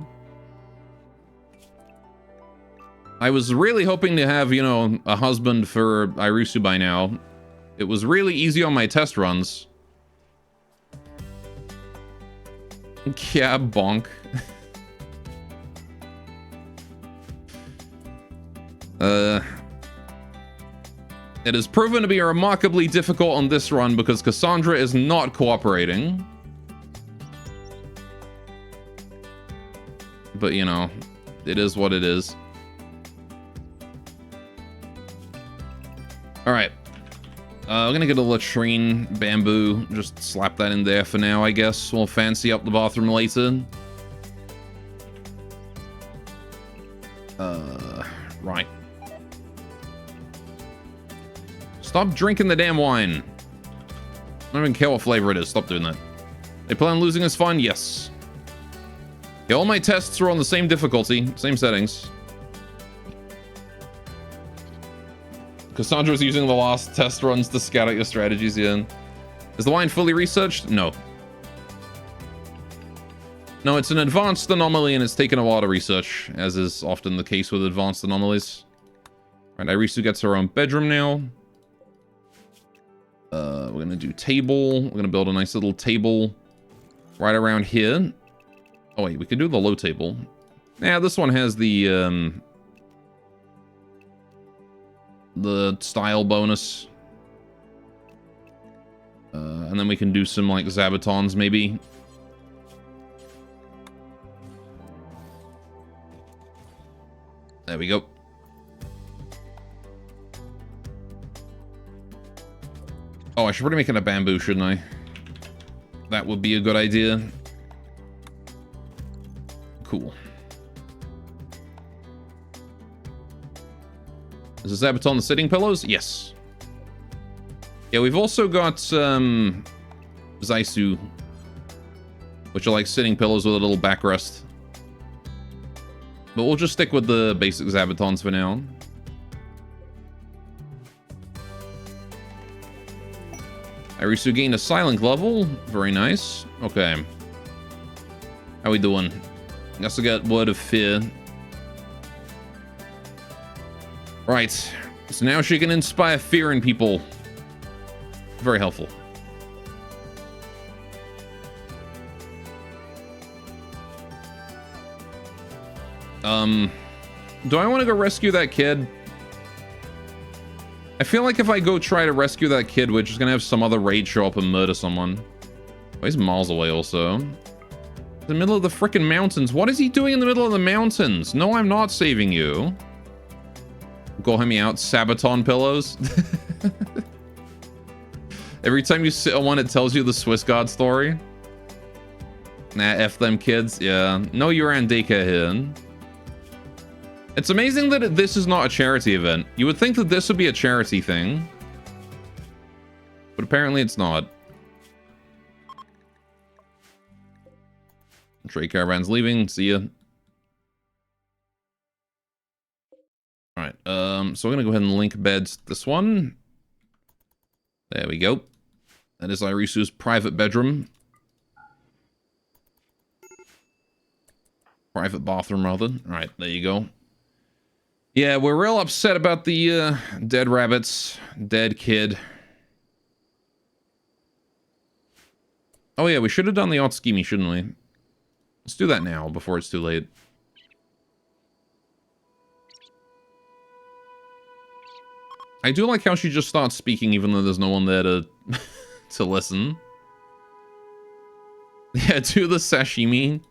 I was really hoping to have, you know, a husband for Irisu by now. It was really easy on my test runs. Yeah, bonk. It has proven to be remarkably difficult on this run because Cassandra is not cooperating. But, you know, it is what it is. Alright. We're gonna get a latrine bamboo. Just slap that in there for now, I guess. We'll fancy up the bathroom later. Right. Stop drinking the damn wine. I don't even care what flavor it is. Stop doing that. They plan on losing is fun? Yes. Yeah, all my tests are on the same difficulty, same settings. Cassandra's using the last test runs to scout out your strategies in. Is the wine fully researched? No. No, it's an advanced anomaly and it's taken a while to research, as is often the case with advanced anomalies. Right, Irisu gets her own bedroom now. We're gonna do table. We're gonna build a nice little table right around here. Oh wait, we can do the low table. Yeah, this one has the style bonus. And then we can do some like Zabatons maybe. There we go. Oh, I should probably make it a bamboo, shouldn't I? That would be a good idea. Cool. Is the Zabaton the sitting pillows? Yes. Yeah, we've also got Zaisu, which are like sitting pillows with a little backrest. But we'll just stick with the basic Zabatons for now. Irisu gained a silent level. Very nice. Okay. How we doing? Guess I got Word of Fear. Right. So now she can inspire fear in people. Very helpful. Do I want to go rescue that kid? I feel like if I go try to rescue that kid, we're just gonna have some other raid show up and murder someone. Oh, he's miles away also. The middle of the frickin' mountains. What is he doing in the middle of the mountains? No, I'm not saving you. Go hear me out, Sabaton pillows. Every time you sit on one, it tells you the Swiss God story. Nah, F them kids. Yeah. No Yuran daycare here. It's amazing that this is not a charity event. You would think that this would be a charity thing. But apparently it's not. Trade caravan's leaving. See ya. Alright, so we're gonna go ahead and link beds. This one. There we go. That is Irisu's private bedroom. Private bathroom, rather. Alright, there you go. Yeah, we're real upset about the dead rabbits. Dead kid. Oh yeah, we should have done the Otskimi, shouldn't we? Let's do that now, before it's too late. I do like how she just starts speaking even though there's no one there to, to listen. Yeah, do the sashimi.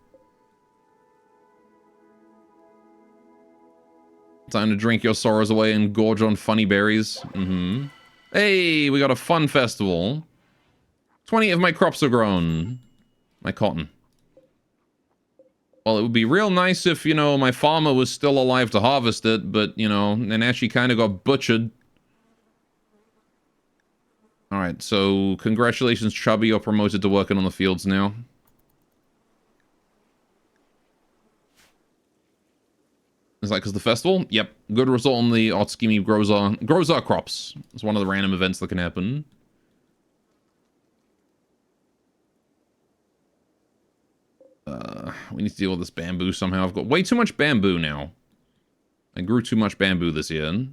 Time to drink your sorrows away and gorge on funny berries. Mm-hmm. Hey, we got a fun festival. 20 of my crops are grown. My cotton. Well, it would be real nice if, you know, my farmer was still alive to harvest it, but, you know, and actually kind of got butchered. Alright, so congratulations, Chubby, you're promoted to working on the fields now. Is that because of the festival? Yep. Good result on the Otskimi grows our crops. It's one of the random events that can happen. We need to deal with this bamboo somehow. I've got way too much bamboo now. I grew too much bamboo this year.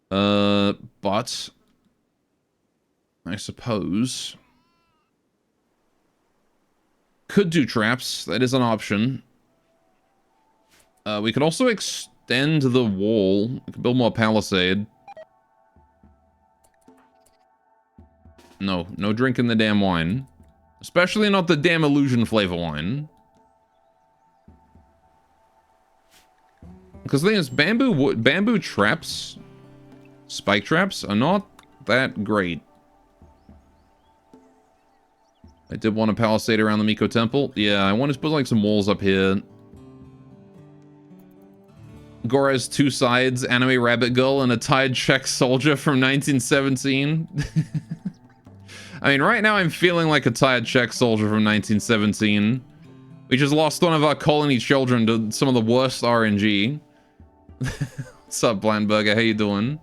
But I suppose could do traps. That is an option. We could also extend the wall. We could build more palisade. No drinking the damn wine. Especially not the damn illusion flavor wine. Because the thing is, bamboo traps, spike traps, are not that great. I did want a palisade around the Miko temple. Yeah, I wanted to put like some walls up here. Gore has two sides, anime rabbit girl and a tied Czech soldier from 1917. I mean, right now I'm feeling like a tired Czech soldier from 1917. We just lost one of our colony children to some of the worst RNG. What's up, Blandburger? How you doing?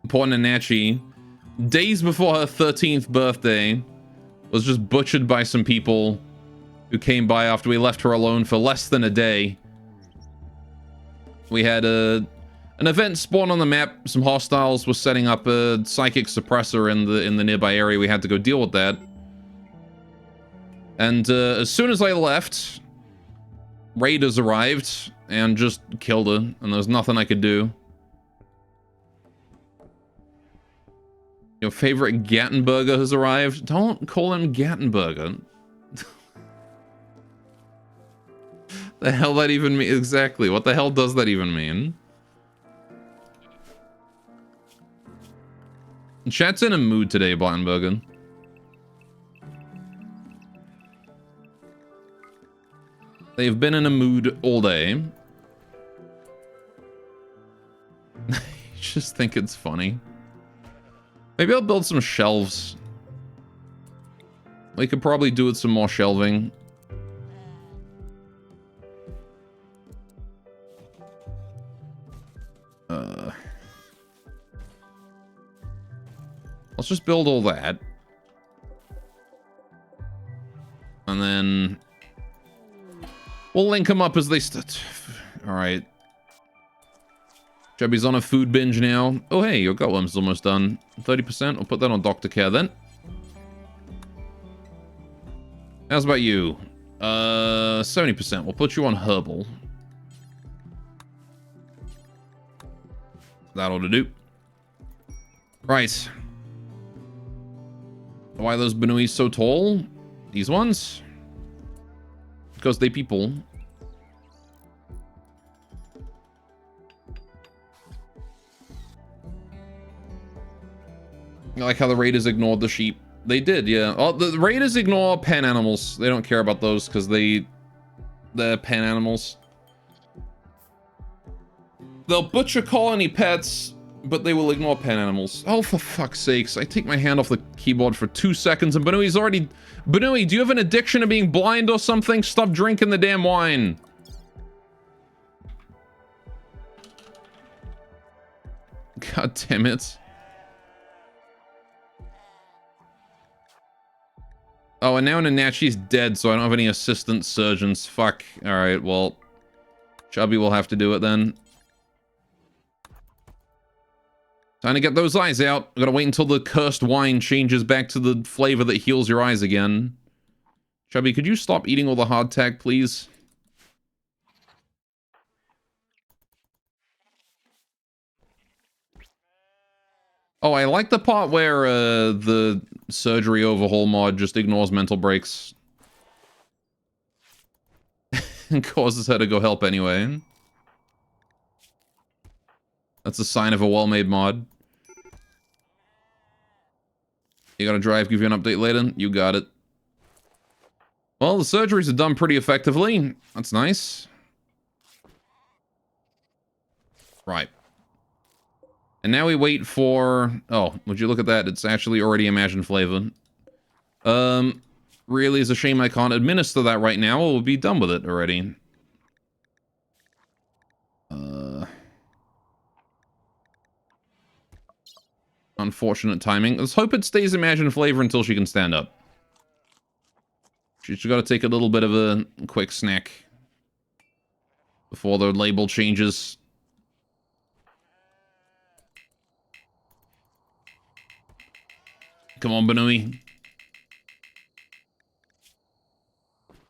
Poor Nanachi, days before her 13th birthday, was just butchered by some people who came by after we left her alone for less than a day. We had an event spawn on the map. Some hostiles were setting up a psychic suppressor in the nearby area. We had to go deal with that. And as soon as I left, raiders arrived and just killed her. And there was nothing I could do. Your favorite Gattenberger has arrived? Don't call him Gattenberger. The hell that even mean? Exactly. What the hell does that even mean? Chat's in a mood today, Blattenbergen. They've been in a mood all day. I just think it's funny. Maybe I'll build some shelves. We could probably do with some more shelving. Let's just build all that. And then we'll link them up as they Alright. Chubby's on a food binge now. Oh, hey, your gutworm's almost done. 30%. I'll put that on Doctor Care then. How's about you? 70%. We'll put you on herbal. That ought to do. Right. Why are those Benuis so tall? These ones? Because they people. I like how the raiders ignored the sheep. They did, yeah. Oh, the raiders ignore pen animals. They don't care about those because they're pen animals. They'll butcher colony pets, but they will ignore pen animals. Oh, for fuck's sakes. I take my hand off the keyboard for 2 seconds and Benui's already... Benui, do you have an addiction to being blind or something? Stop drinking the damn wine. God damn it. Oh, and now Nanachi's dead, so I don't have any assistant surgeons. Fuck. Alright, well... Chubby will have to do it then. Time to get those eyes out. I gotta wait until the cursed wine changes back to the flavor that heals your eyes again. Chubby, could you stop eating all the hardtack, please? Oh, I like the part where the surgery overhaul mod just ignores mental breaks. And causes her to go help anyway. That's a sign of a well-made mod. You gotta drive, give you an update later? You got it. Well, the surgeries are done pretty effectively. That's nice. Right. And now we wait for... Oh, would you look at that? It's actually already Imagine flavor. Really is a shame I can't administer that right now. We'll be done with it already. Unfortunate timing. Let's hope it stays Imagine flavor until she can stand up. She's got to take a little bit of a quick snack before the label changes. Come on, Banui.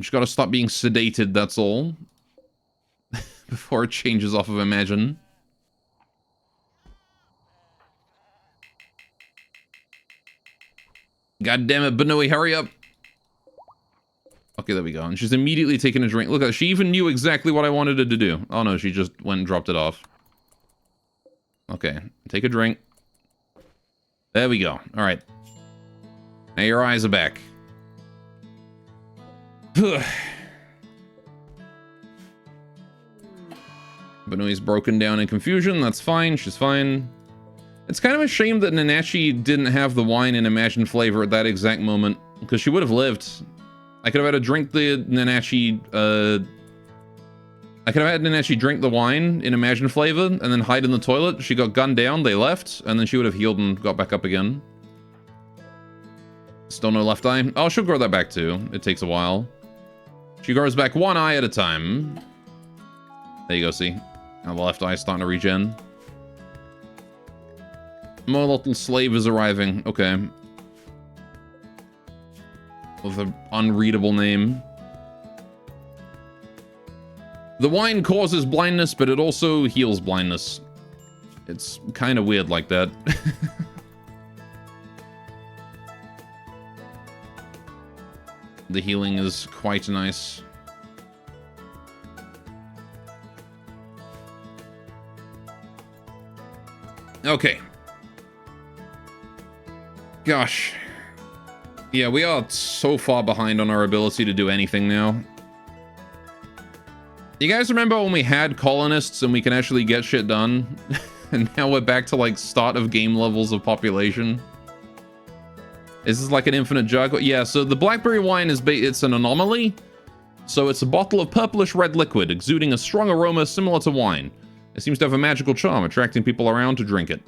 She's got to stop being sedated, that's all. Before it changes off of Imagine. God damn it, Banui, hurry up. Okay, there we go. And she's immediately taking a drink. Look at her. She even knew exactly what I wanted her to do. Oh no, she just went and dropped it off. Okay, take a drink. There we go. All right. Now your eyes are back. Banui's broken down in confusion. That's fine. She's fine. It's kind of a shame that Nanachi didn't have the wine in Imagine flavor at that exact moment, because she would have lived. I could have had her drink the Nanachi, I could have had Nanachi drink the wine in Imagine flavor and then hide in the toilet. She got gunned down, they left, and then she would have healed and got back up again. Still no left eye. Oh, she'll grow that back too. It takes a while. She grows back one eye at a time. There you go, see? Now the left eye's starting to regen. More little slave is arriving. Okay. With an unreadable name. The wine causes blindness, but it also heals blindness. It's kind of weird like that. The healing is quite nice. Okay. Gosh. Yeah, we are so far behind on our ability to do anything now. You guys remember when we had colonists and we can actually get shit done? And now we're back to like start of game levels of population. Is this like an infinite jug? Yeah, so the blackberry wine is it's an anomaly. So it's a bottle of purplish red liquid exuding a strong aroma similar to wine. It seems to have a magical charm, attracting people around to drink it.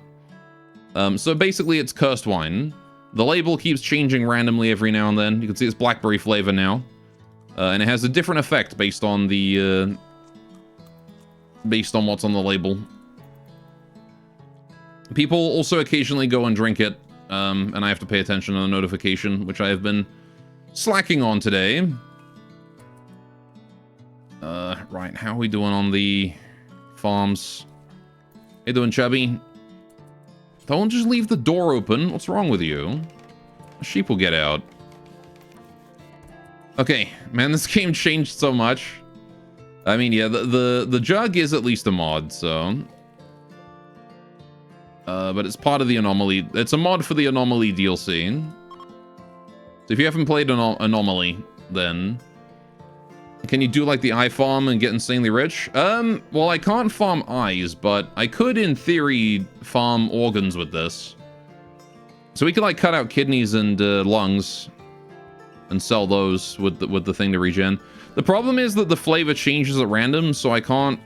So basically it's cursed wine. The label keeps changing randomly every now and then. You can see it's blackberry flavor now. And it has a different effect based on the based on what's on the label. People also occasionally go and drink it, and I have to pay attention to the notification, which I have been slacking on today. Right, how are we doing on the farms? How you doing, Chubby? Don't just leave the door open. What's wrong with you? Sheep will get out. Okay, man, this game changed so much. I mean, yeah, the jug is at least a mod, so... but it's part of the anomaly. It's a mod for the anomaly DLC. So if you haven't played anomaly, then... Can you do like the eye farm and get insanely rich? Well, I can't farm eyes, but I could, in theory, farm organs with this. So we could like cut out kidneys and lungs and sell those with the thing to regen. The problem is that the flavor changes at random, so I can't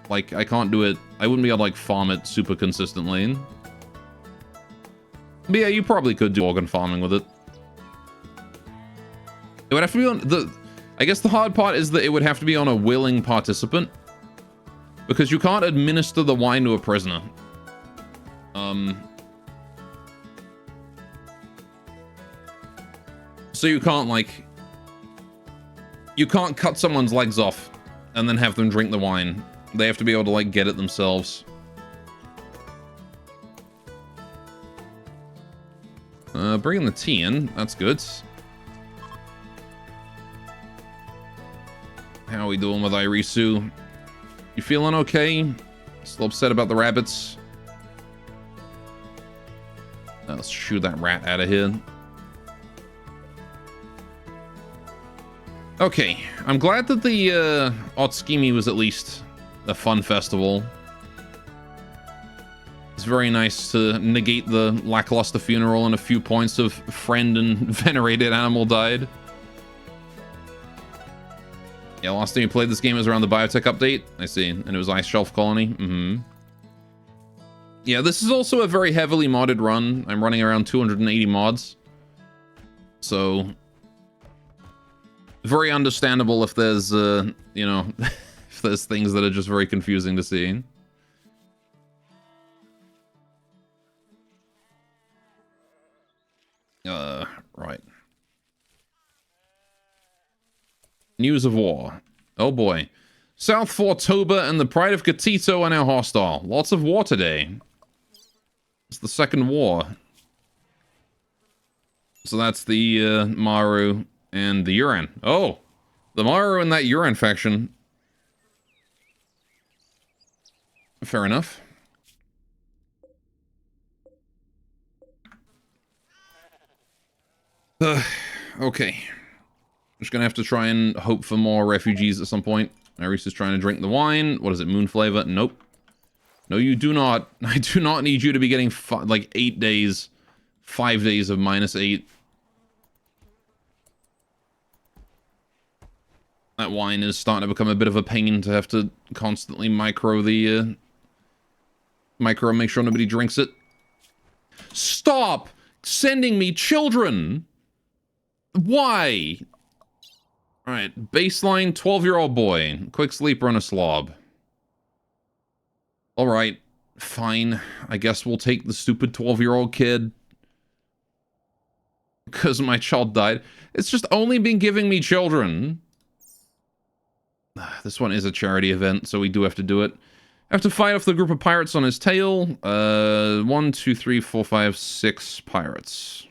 do it I wouldn't be able to, like, farm it super consistently. But yeah, you probably could do organ farming with it. It would have to be on the... I guess the hard part is that it would have to be on a willing participant. Because you can't administer the wine to a prisoner. So you can't, like... You can't cut someone's legs off and then have them drink the wine. They have to be able to, like, get it themselves. Bringing the tea in. That's good. How are we doing with Irisu? You feeling okay? Still upset about the rabbits? Let's shoo that rat out of here. Okay, I'm glad that the Otskimi was at least a fun festival. It's very nice to negate the lackluster funeral and a few points of friend and venerated animal died. Yeah, last time you played this game was around the biotech update. I see, and it was Ice Shelf Colony. Yeah, this is also a very heavily modded run. I'm running around 280 mods. So... very understandable if there's, you know, if there's things that are just very confusing to see. Right. News of war. Oh boy. South Fortoba and the Pride of Gatito are now hostile. Lots of war today. It's the second war. So that's the, Maru... and the Yuran. Oh, the Maru and that Yuran faction. Fair enough. Okay. Just gonna have to try and hope for more refugees at some point. Iris is trying to drink the wine. What is it, moon flavor? Nope. No, you do not. I do not need you to be getting, like, 8 days. 5 days of -8. That wine is starting to become a bit of a pain to have to constantly micro the, make sure nobody drinks it. Stop sending me children! Why? Alright, baseline 12-year-old boy. Quick sleeper and a slob. Alright, fine. I guess we'll take the stupid 12-year-old kid. Because my child died. It's just only been giving me children. This one is a charity event, so we do have to do it. I have to fight off the group of pirates on his tail. 1, 2, 3, 4, 5, 6 pirates.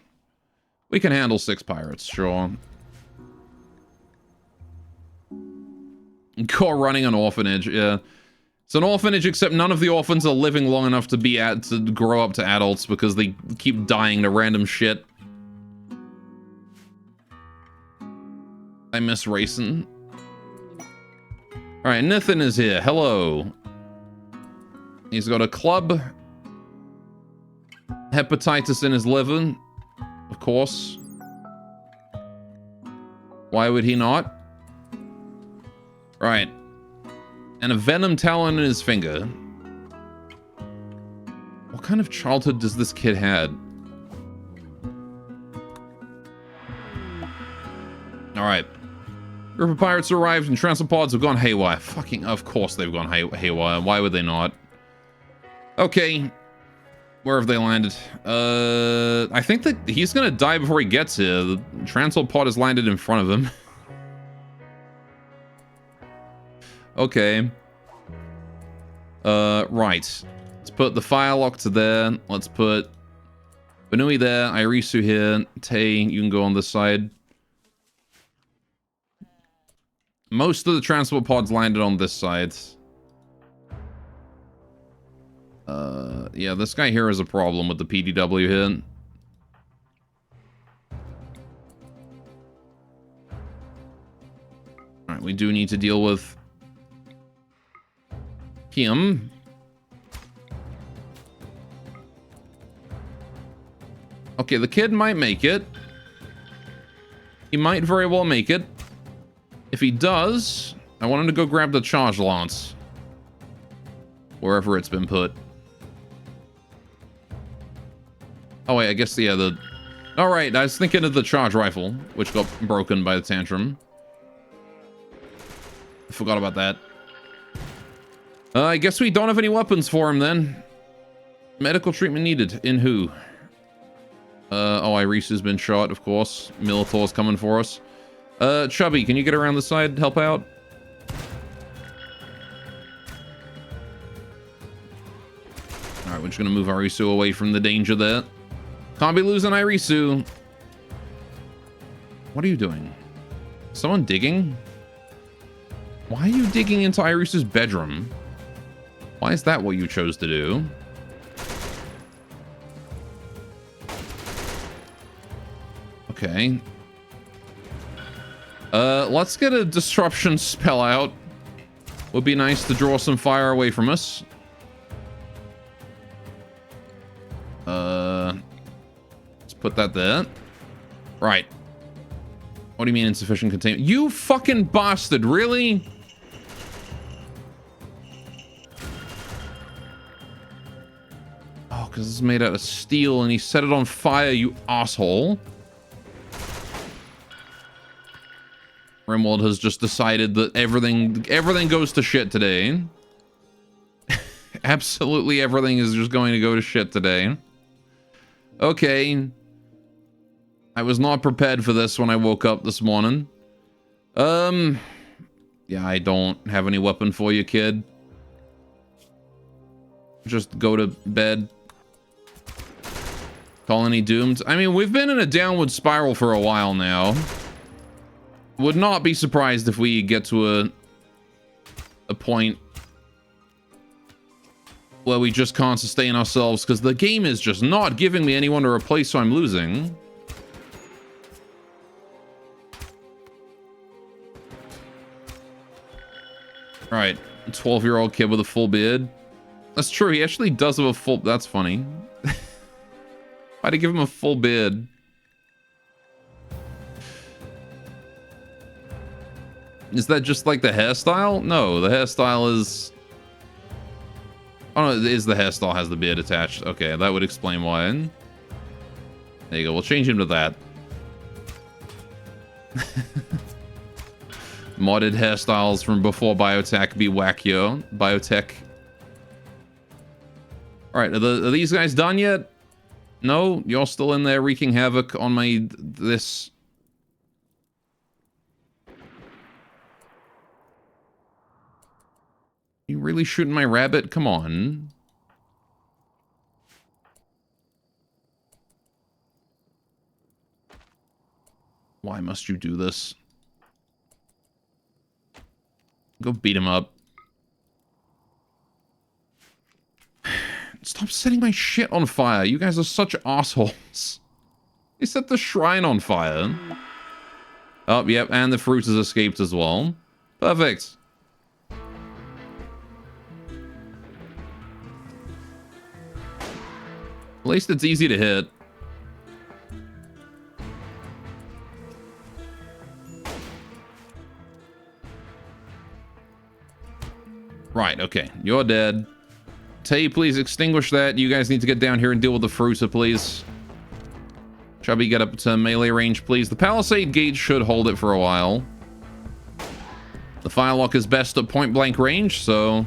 We can handle 6 pirates, sure. Core running an orphanage, yeah. It's an orphanage, except none of the orphans are living long enough to be to grow up to adults because they keep dying to random shit. I miss racing. Alright, Nathan is here. Hello. He's got a club. Hepatitis in his liver. Of course. Why would he not? Right. And a venom talon in his finger. What kind of childhood does this kid had? Alright. Group of pirates arrived and transports have gone haywire. Fucking, of course they've gone haywire. Why would they not? Okay. Where have they landed? I think that he's gonna die before he gets here. The transport pod has landed in front of him. Okay. Right. Let's put the firelock to there. Let's put Banui there. Irisu here. Tay, you can go on this side. Most of the transport pods landed on this side. Yeah, this guy here is a problem with the PDW here. Alright, we do need to deal with him. Okay, the kid might make it. He might very well make it. If he does, I want him to go grab the charge lance. Wherever it's been put. Oh wait, I guess, yeah, the... Alright, I was thinking of the charge rifle, which got broken by the tantrum. I forgot about that. I guess we don't have any weapons for him then. Medical treatment needed. In who? Oh, Iris has been shot, of course. Militor's coming for us. Chubby, can you get around the side, help out? Alright, we're just gonna move Irisu away from the danger there. Can't be losing Irisu. What are you doing? Someone digging? Why are you digging into Irisu's bedroom? Why is that what you chose to do? Okay. Let's get a disruption spell out. Would be nice to draw some fire away from us. Let's put that there. Right. What do you mean insufficient containment? You fucking bastard, really? Oh, because it's made out of steel and he set it on fire, you asshole. Rimworld has just decided that everything goes to shit today. Absolutely everything is just going to go to shit today. Okay. I was not prepared for this when I woke up this morning. Yeah, I don't have any weapon for you, kid. Just go to bed. Colony doomed. I mean, we've been in a downward spiral for a while now. Would not be surprised if we get to a point where we just can't sustain ourselves because the game is just not giving me anyone to replace, so I'm losing. Alright, 12-year-old kid with a full beard. That's true, he actually does have a full... That's funny. Why'd I give him a full beard? Is that just like the hairstyle? No, the hairstyle is... Oh no, it is the hairstyle has the beard attached. Okay, that would explain why. There you go, we'll change him to that. Modded hairstyles from before biotech be wackier. Biotech. Alright, are these guys done yet? No? You're still in there wreaking havoc on my... this... You really shooting my rabbit? Come on. Why must you do this? Go beat him up. Stop setting my shit on fire. You guys are such assholes. You set the shrine on fire. Oh, yep, and the fruit has escaped as well. Perfect. At least it's easy to hit. Right, okay. You're dead. Tay, please extinguish that. You guys need to get down here and deal with the Frusa, please. Chubby, get up to melee range, please. The Palisade Gate should hold it for a while. The Firelock is best at point-blank range, so...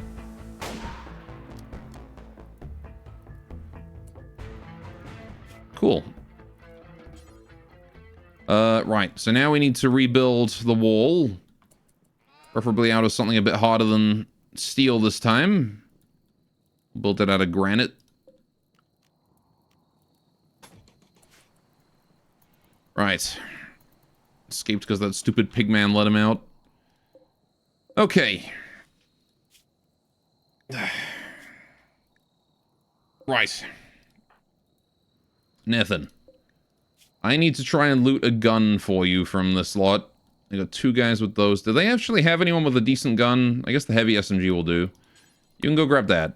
Cool. Right. So now we need to rebuild the wall. Preferably out of something a bit harder than steel this time. Built it out of granite. Right. Escaped because that stupid pigman let him out. Okay. Right. Nathan. I need to try and loot a gun for you from this lot. I got 2 guys with those. Do they actually have anyone with a decent gun? I guess the heavy SMG will do. You can go grab that.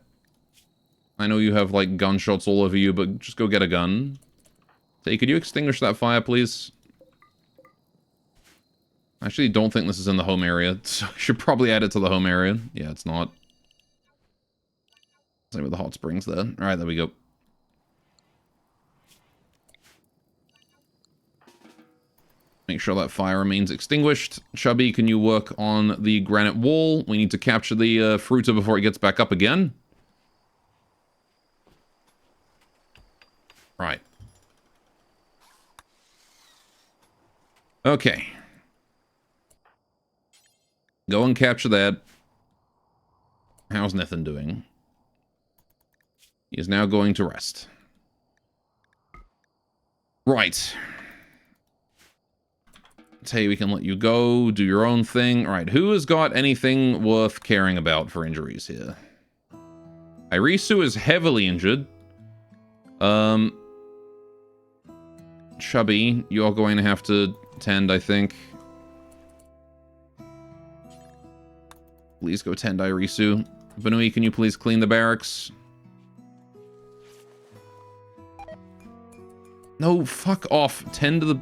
I know you have, like, gunshots all over you, but just go get a gun. Hey, could you extinguish that fire, please? I actually don't think this is in the home area, so I should probably add it to the home area. Yeah, it's not. Same with the hot springs there. Alright, there we go. Make sure that fire remains extinguished. Chubby, can you work on the granite wall? We need to capture the fruiter before it gets back up again. Right. Okay. Go and capture that. How's Nathan doing? He is now going to rest. Right. Hey, we can let you go, do your own thing. All right, who has got anything worth caring about for injuries here? Irisu is heavily injured. Chubby, you're going to have to tend, I think. Please go tend Irisu. Banui, can you please clean the barracks? No, fuck off. Tend to the...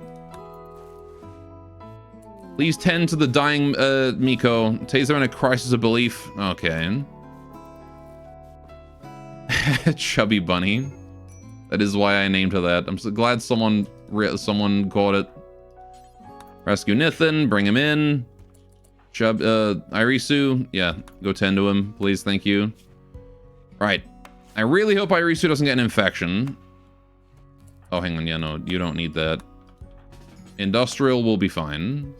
Please tend to the dying Miko. Taser in a crisis of belief. Okay. Chubby Bunny. That is why I named her that. I'm so glad someone got it. Rescue Nithin. Bring him in. Irisu. Yeah, go tend to him. Please, thank you. Right. I really hope Irisu doesn't get an infection. Oh, hang on. Yeah, no, you don't need that. Industrial will be fine.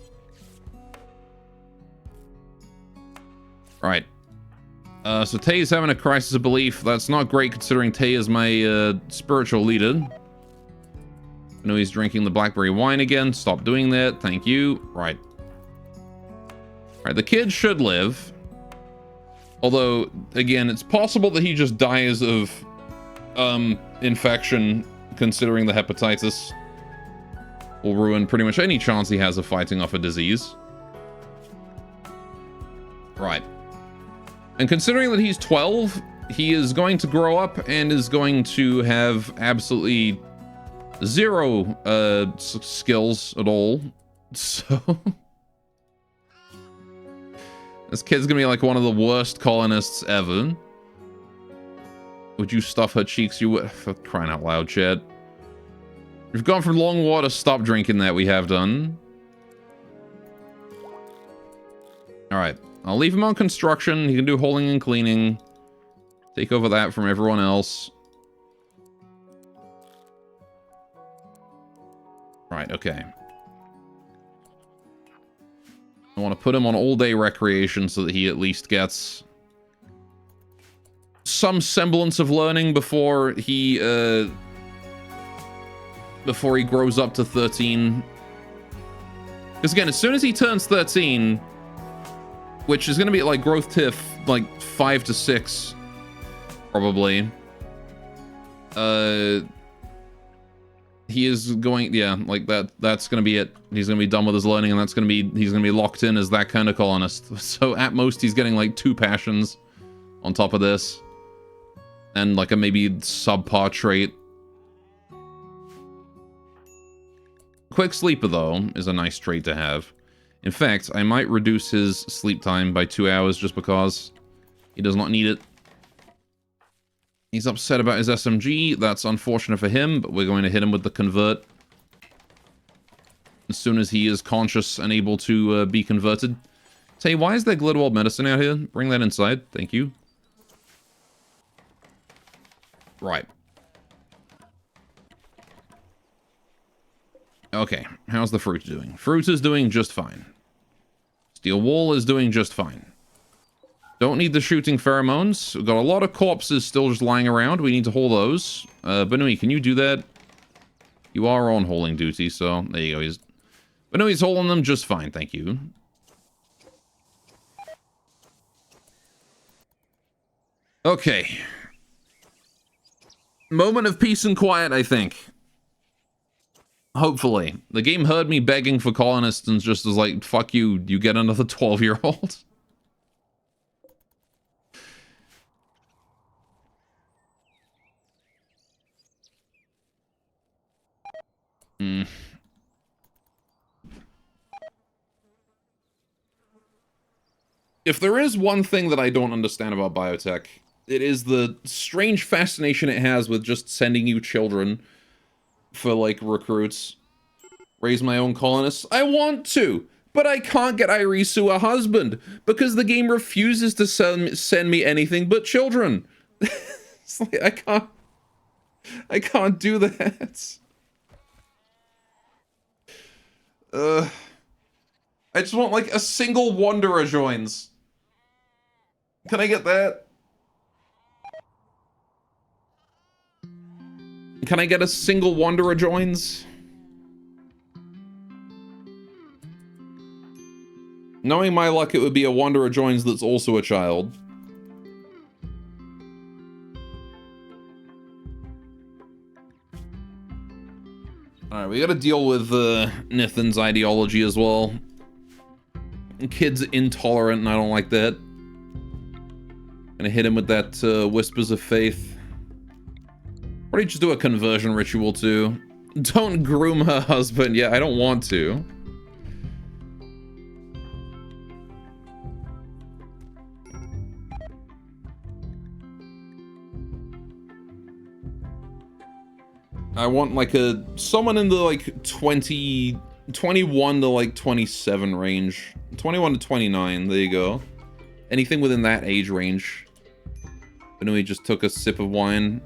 Right. So Tay is having a crisis of belief. That's not great considering Tay is my spiritual leader. I know he's drinking the blackberry wine again. Stop doing that. Thank you. Right. Alright, the kid should live. Although, again, it's possible that he just dies of infection, considering the hepatitis will ruin pretty much any chance he has of fighting off a disease. Right. And considering that he's 12, he is going to grow up and is going to have absolutely zero skills at all. So... This kid's gonna be like one of the worst colonists ever. Would you stuff her cheeks? You would. For crying out loud, Chad. We've gone from long water. Stop drinking that. We have done. Alright. I'll leave him on construction. He can do hauling and cleaning. Take over that from everyone else. Right, okay. I want to put him on all-day recreation so that he at least gets some semblance of learning before he grows up to 13. Because again, as soon as he turns 13, which is going to be like growth tiff, like 5 to 6, probably. He is going, yeah, like that's going to be it. He's going to be done with his learning, and he's going to be locked in as that kind of colonist. So at most, he's getting like 2 passions on top of this. And like a maybe subpar trait. Quick sleeper, though, is a nice trait to have. In fact, I might reduce his sleep time by 2 hours just because he does not need it. He's upset about his SMG. That's unfortunate for him, but we're going to hit him with the convert as soon as he is conscious and able to be converted. Say, why is there Glitterwald medicine out here? Bring that inside. Thank you. Right. Okay, how's the fruit doing? Fruit is doing just fine. Steel wall is doing just fine. Don't need the shooting pheromones. We've got a lot of corpses still just lying around. We need to haul those. Banui, can you do that? You are on hauling duty, so there you go. Banui's hauling them just fine, thank you. Okay. Moment of peace and quiet, I think. Hopefully. The game heard me begging for colonists and just was like, fuck you, you get another 12-year-old. If there is one thing that I don't understand about biotech, It is the strange fascination it has with just sending you children for, like, recruits. Raise my own colonists. I want to, but I can't get Irisu a husband because the game refuses to send me anything but children. It's like, I can't do that. I just want, like, a single Wanderer joins. Can I get that? Can I get a single Wanderer joins? Knowing my luck, it would be a Wanderer joins that's also a child. Alright, we gotta deal with Nithin's ideology as well. Kid's intolerant and I don't like that. Gonna hit him with that Whispers of Faith. Or do you just do a conversion ritual too? Don't groom her husband. Yeah, I don't want to. I want like someone in the like 21 to like 27 range. 21 to 29, there you go. Anything within that age range. I know he just took a sip of wine.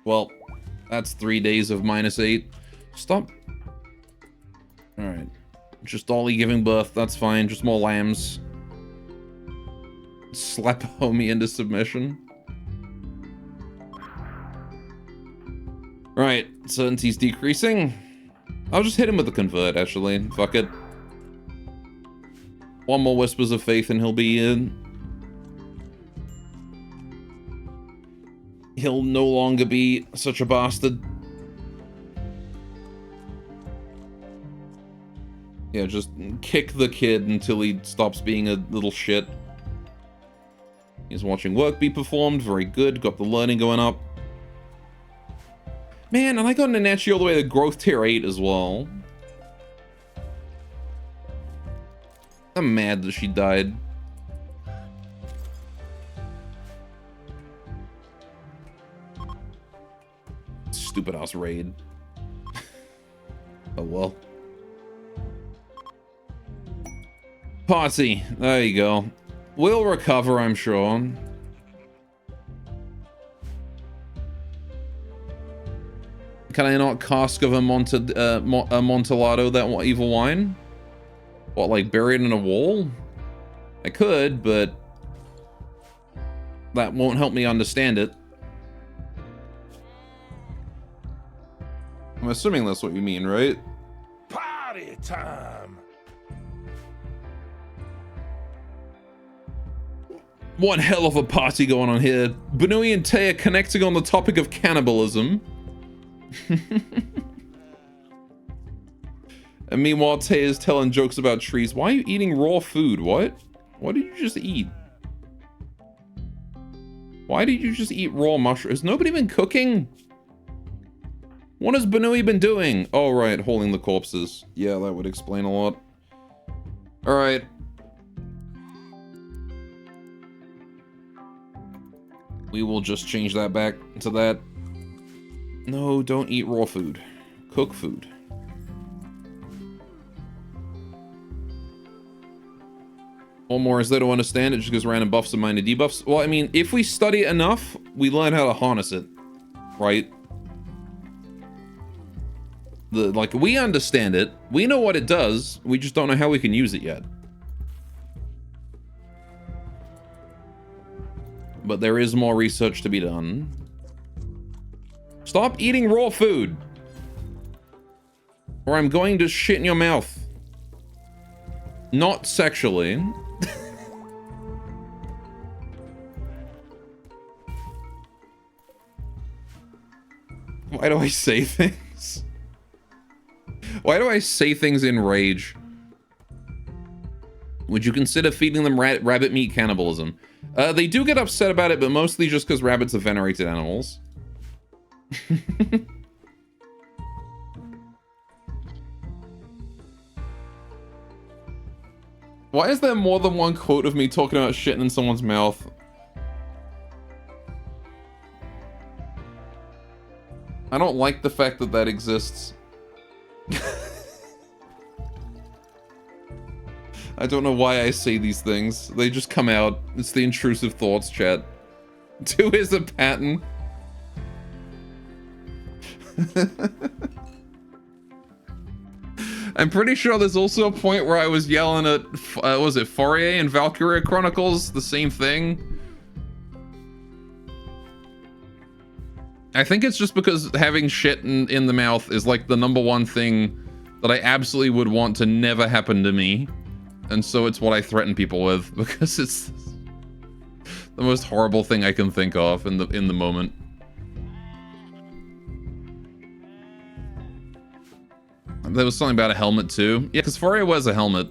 Well, that's 3 days of -8. Stop. Alright. Just Dolly giving birth, that's fine. Just more lambs. Slap homie into submission. Right, certainty's decreasing. I'll just hit him with the convert, actually. Fuck it. One more Whispers of Faith and he'll be in. He'll no longer be such a bastard. Yeah, just kick the kid until he stops being a little shit. He's watching work be performed. Very good. Got the learning going up. Man, and I got Nanachi all the way to growth tier 8 as well. I'm mad that she died. Stupid ass raid. Oh well. Party. There you go. We'll recover, I'm sure. Can I not cask of Amontillado that evil wine? What, like buried in a wall? I could, but that won't help me understand it. I'm assuming that's what you mean, right? Party time! One hell of a party going on here. Benui and Tay are connecting on the topic of cannibalism. And meanwhile, Tay is telling jokes about trees. Why are you eating raw food? What? What did you just eat? Why did you just eat raw mushrooms? Has nobody been cooking? What has Benui been doing? Oh, right, holding the corpses. Yeah, that would explain a lot. Alright. We will just change that back to that. No, don't eat raw food. Cook food. One more is they don't understand it just gives random buffs and minor debuffs. Well, I mean, if we study it enough, we learn how to harness it. Right? Like, we understand it. We know what it does. We just don't know how we can use it yet. But there is more research to be done. Stop eating raw food. Or I'm going to shit in your mouth. Not sexually. Why do I say things? Why do I say things in rage? Would you consider feeding them rabbit meat cannibalism? They do get upset about it, but mostly just because rabbits are venerated animals. Why is there more than one quote of me talking about shitting in someone's mouth? I don't like the fact that that exists. I don't know why I say these things. They just come out. It's the intrusive thoughts, chat. 2 is a pattern. I'm pretty sure there's also a point where I was yelling at, was it Fourier and Valkyria Chronicles? The same thing? I think it's just because having shit in the mouth is like the #1 thing that I absolutely would want to never happen to me. And so it's what I threaten people with, because it's the most horrible thing I can think of in the moment. There was something about a helmet too. Yeah, because Fourier wears a helmet.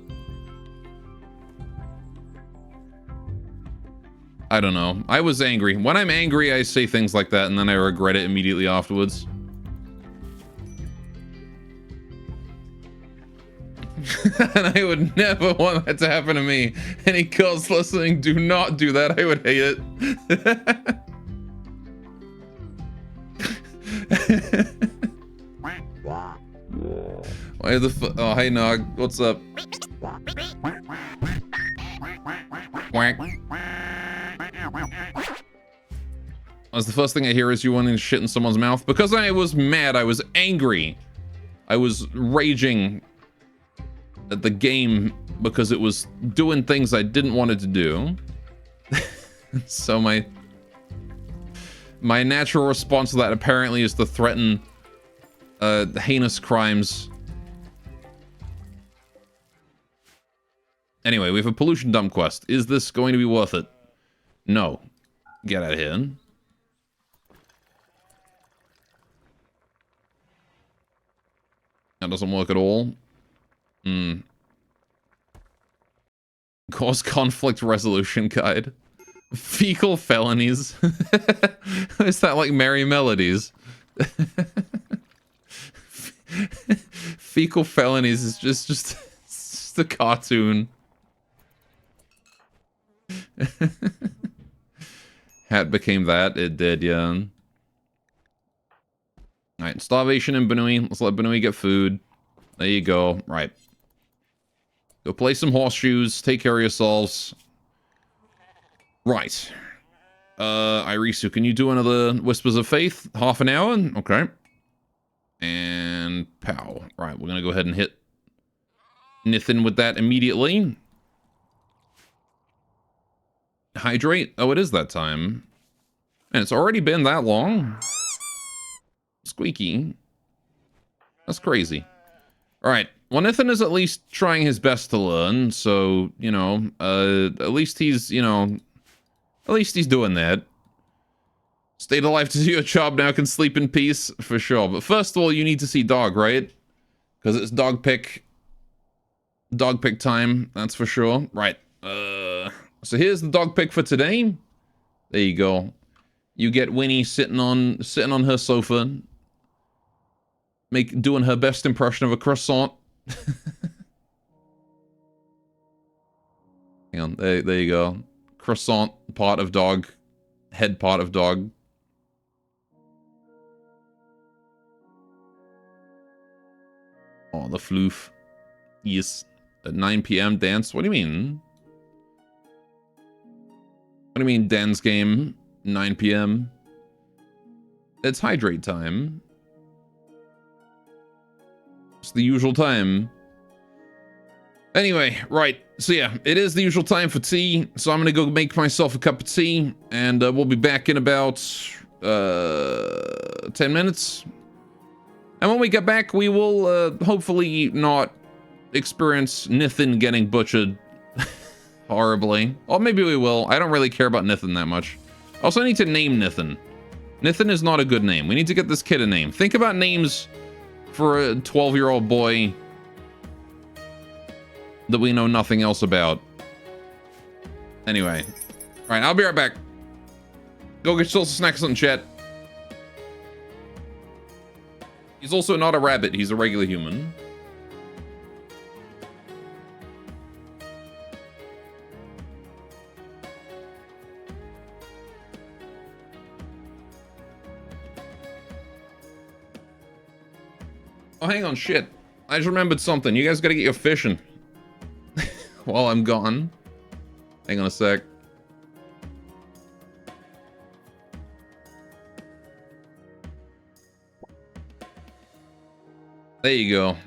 I don't know. I was angry. When I'm angry, I say things like that, and then I regret it immediately afterwards. And I would never want that to happen to me. Any girls listening, do not do that. I would hate it. Why the f- Oh, hey Nog, what's up? Quack. That's the first thing I hear is you wanting shit in someone's mouth. Because I was mad, I was angry. I was raging at the game because it was doing things I didn't want it to do. So my natural response to that apparently is to threaten heinous crimes. Anyway, we have a pollution dump quest. Is this going to be worth it? No. Get out of here. That doesn't work at all. Cause conflict resolution guide. Fecal felonies. Is that like Merry Melodies? Fecal felonies is just a cartoon. Hat became that. It did, yeah. Alright, starvation in Benui. Let's let Benui get food. There you go. Right. Go play some horseshoes. Take care of yourselves. Right. Irisu, can you do another Whispers of Faith? Half an hour? Okay. And pow. Right, we're gonna go ahead and hit Nithin with that immediately. Hydrate? Oh, it is that time. And it's already been that long. Squeaky. That's crazy. Alright. Well, Nithin is at least trying his best to learn, so, you know, at least he's, you know, at least he's doing that. Stayed alive to do your job now, can sleep in peace, for sure. But first of all, you need to see Dog, right? Because it's dog pick time, that's for sure. Right. So here's the dog pick for today. There you go. You get Winnie sitting on her sofa, doing her best impression of a croissant. Hang on, there you go. Croissant, part of dog, head part of dog. Oh, the floof. Yes. At 9 p.m. dance? What do you mean? What do you mean dance game? 9 p.m.? It's hydrate time. It's the usual time. Anyway, right. So yeah, it is the usual time for tea. So I'm gonna go make myself a cup of tea. And we'll be back in about 10 minutes. And when we get back, we will hopefully not experience Nithin getting butchered horribly. Or maybe we will. I don't really care about Nithin that much. Also, I need to name Nithin. Nithin is not a good name. We need to get this kid a name. Think about names for a 12-year-old boy that we know nothing else about. Anyway. Alright, I'll be right back. Go get yourself some snacks in chat. He's also not a rabbit. He's a regular human. Oh, hang on, shit. I just remembered something. You guys gotta get your fishing. While I'm gone. Hang on a sec. There you go.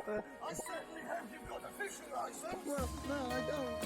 I certainly hope you've got a fishing license. Well, no, I don't.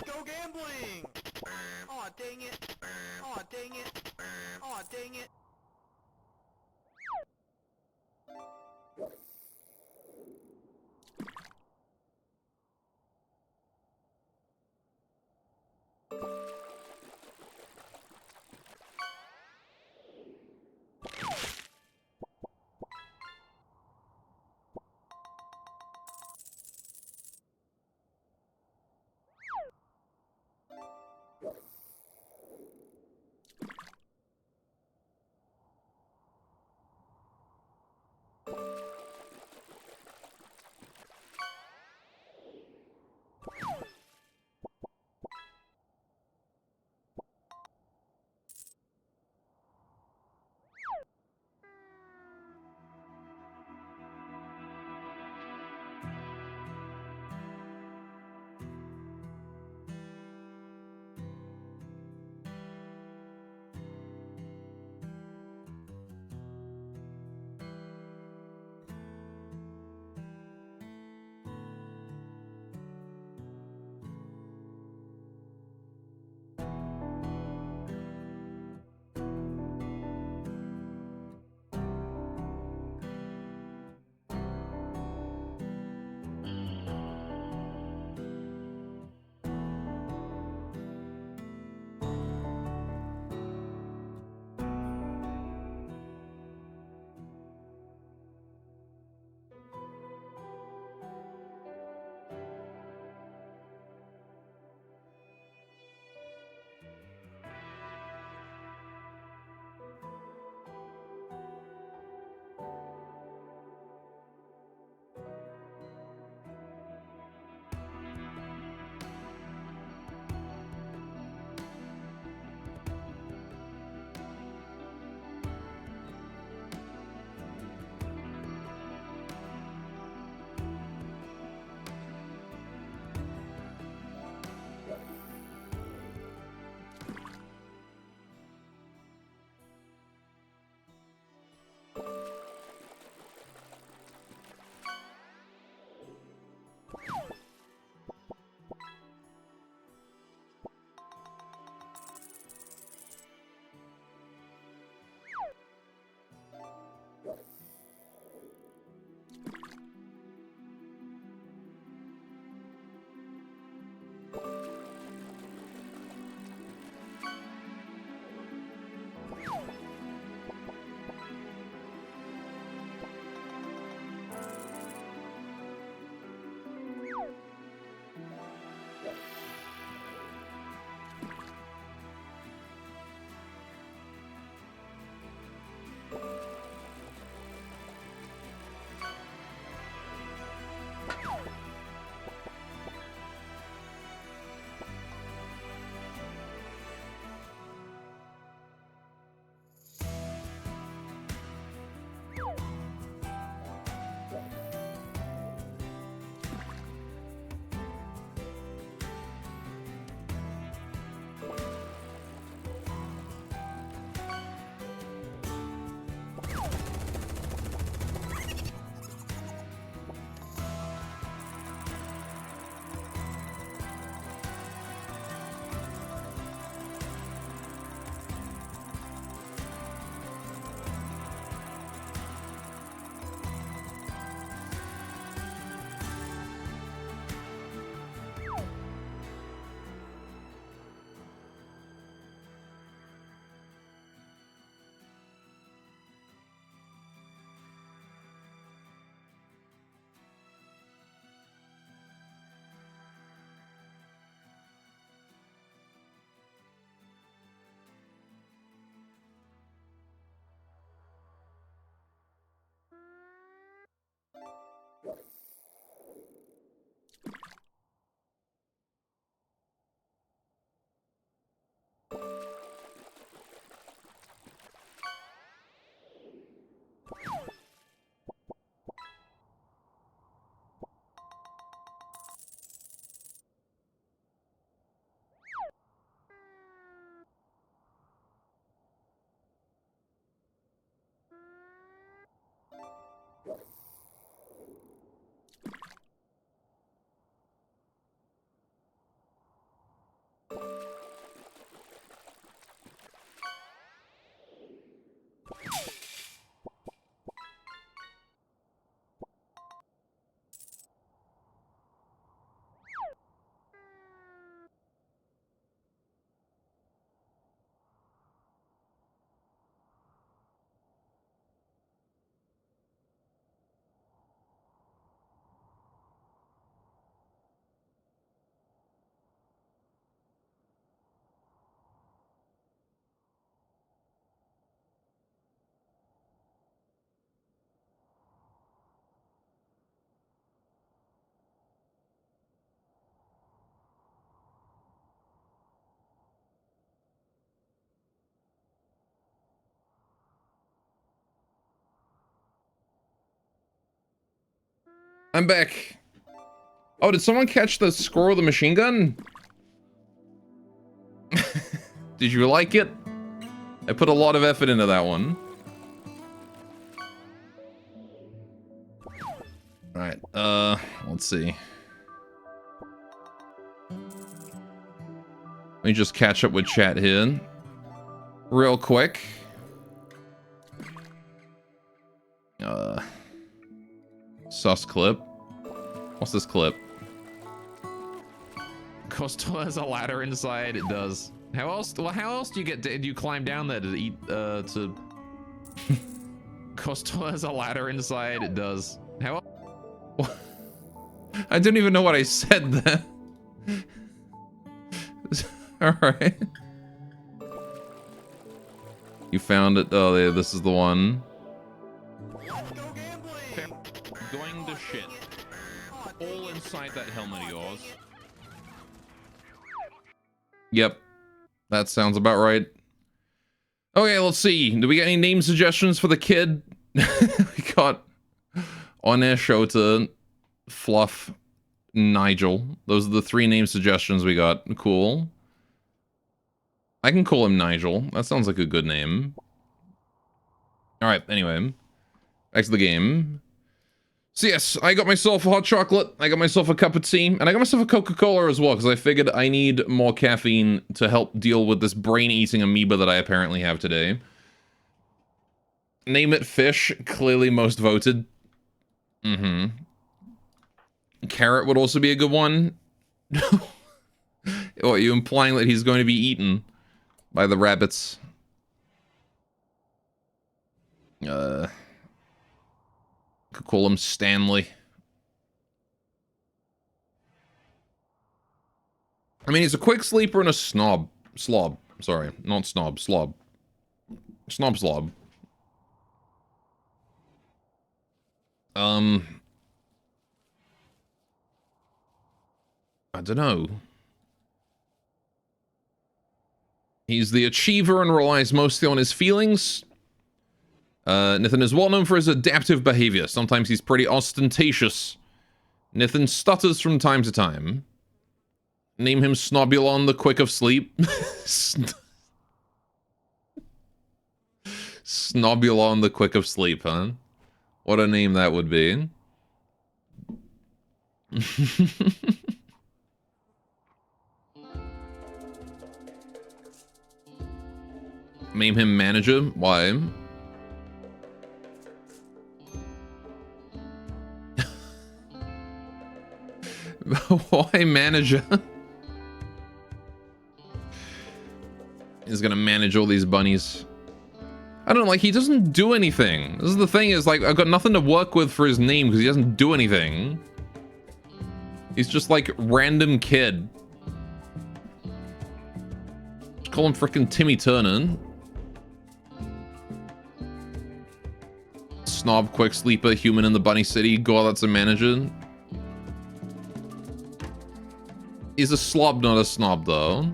Let's go gambling! Aw, dang it. Aw, dang it. Aw, dang it. I'm back. Oh, did someone catch the squirrel with the machine gun? Did you like it? I put a lot of effort into that one. Alright, let's see. Let me just catch up with chat here. Real quick. Sus clip. What's this clip? Coastal has a ladder inside. It does. How else? Well, how else do you get? Do you climb down there to eat? To. Coastal has a ladder inside. It does. How? I didn't even know what I said there. All right. You found it. Oh, yeah, this is the one. Let's go gambling. Going to shit. All inside that helmet of yours. Yep. That sounds about right. Okay, let's see. Do we get any name suggestions for the kid? We got On-Air Shota, Fluff, Nigel. Those are the 3 name suggestions we got. Cool. I can call him Nigel. That sounds like a good name. Alright, anyway. Back to the game. So yes, I got myself a hot chocolate, I got myself a cup of tea, and I got myself a Coca-Cola as well, because I figured I need more caffeine to help deal with this brain-eating amoeba that I apparently have today. Name it fish, clearly most voted. Mm-hmm. Carrot would also be a good one. What, are you implying that he's going to be eaten by the rabbits? Could call him Stanley. I mean, he's a quick sleeper and a slob. Sorry, not snob, slob. Slob. I don't know. He's the achiever and relies mostly on his feelings. Nathan is well known for his adaptive behavior. Sometimes he's pretty ostentatious. Nathan stutters from time to time. Name him Snobulon the Quick of Sleep. Snobulon the Quick of Sleep, huh? What a name that would be. Name him Manager. Why? Why Manager? He's gonna manage all these bunnies. I don't know, like, he doesn't do anything. This is the thing, is like, I've got nothing to work with for his name because he doesn't do anything. He's just like random kid. Just call him frickin' Timmy Turner. Snob, quick sleeper, human in the bunny city. God, that's a manager. He's a slob, not a snob, though.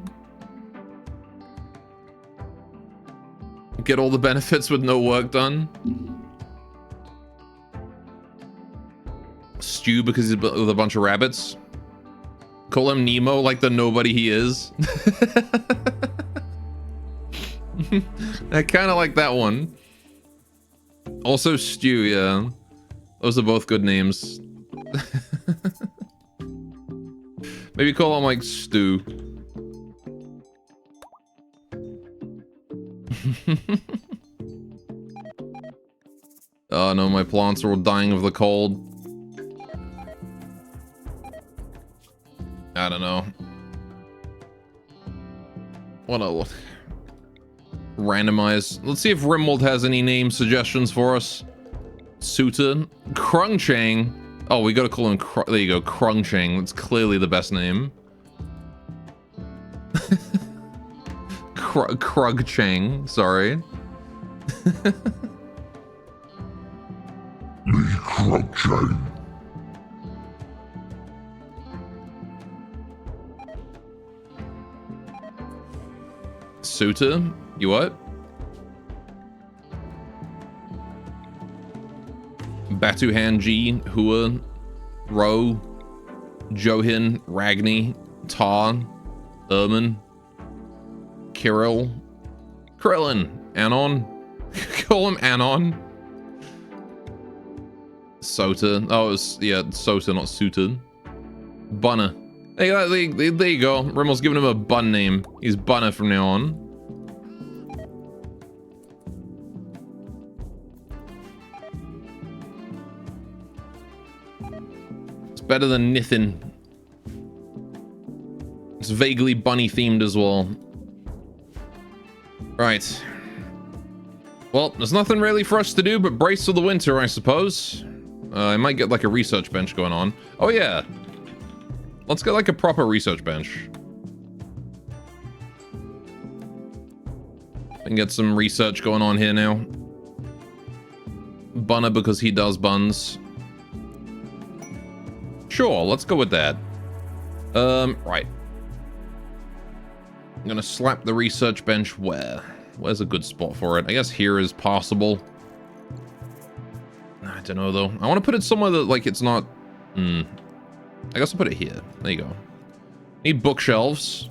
Get all the benefits with no work done. Stew because he's with a bunch of rabbits. Call him Nemo like the nobody he is. I kind of like that one. Also Stew, yeah. Those are both good names. Maybe call him like Stew. Oh no, my plants are all dying of the cold. I don't know. What else? Randomize. Let's see if Rimworld has any name suggestions for us. Suta. Krungchang. Oh, we gotta call him there you go, Krungchang. That's clearly the best name. Krugchang, sorry. Krugchang. Suta? You what? Batuhan G, Hua. Ro, Johin, Ragni, Tar, Ermin, Kirill, Krillin, Anon. Call him Anon. Sota. Oh, it's, yeah, Sota, not Suited. Bunner. Hey, there you go. Rimmel's giving him a bun name. He's Bunner from now on. It's better than Nithin. It's vaguely bunny themed as well. Right. Well, there's nothing really for us to do but brace for the winter, I suppose. I might get like a research bench going on. Oh yeah. Let's get like a proper research bench. And get some research going on here now. Bunner because he does buns. Sure, let's go with that. Right. I'm gonna slap the research bench where? Where's a good spot for it? I guess here is possible. I don't know though. I want to put it somewhere that like it's not... I guess I'll put it here. There you go. Need bookshelves.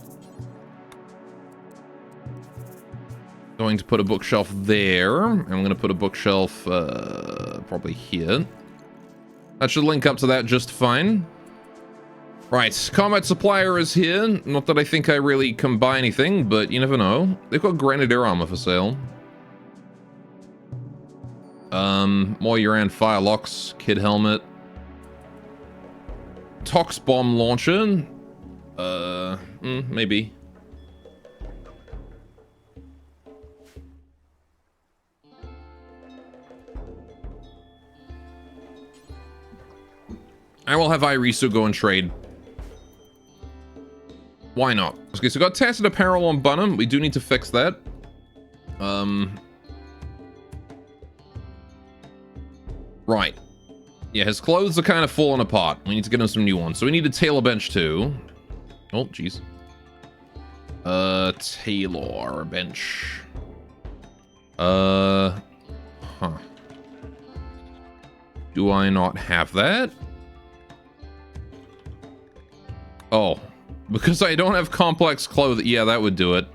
Going to put a bookshelf there. I'm going to put a bookshelf probably here. That should link up to that just fine. Right, combat supplier is here. Not that I think I really can buy anything, but you never know. They've got grenadier armor for sale. More Yuran firelocks, kid helmet. Tox bomb launcher. Maybe. I will have Irisu go and trade. Why not? Okay, so got tested apparel on Bunham. We do need to fix that. Right. Yeah, his clothes are kind of falling apart. We need to get him some new ones. So we need a tailor bench too. Oh, jeez. Tailor bench. Huh. Do I not have that? Oh. Because I don't have complex clothing. Yeah, that would do it.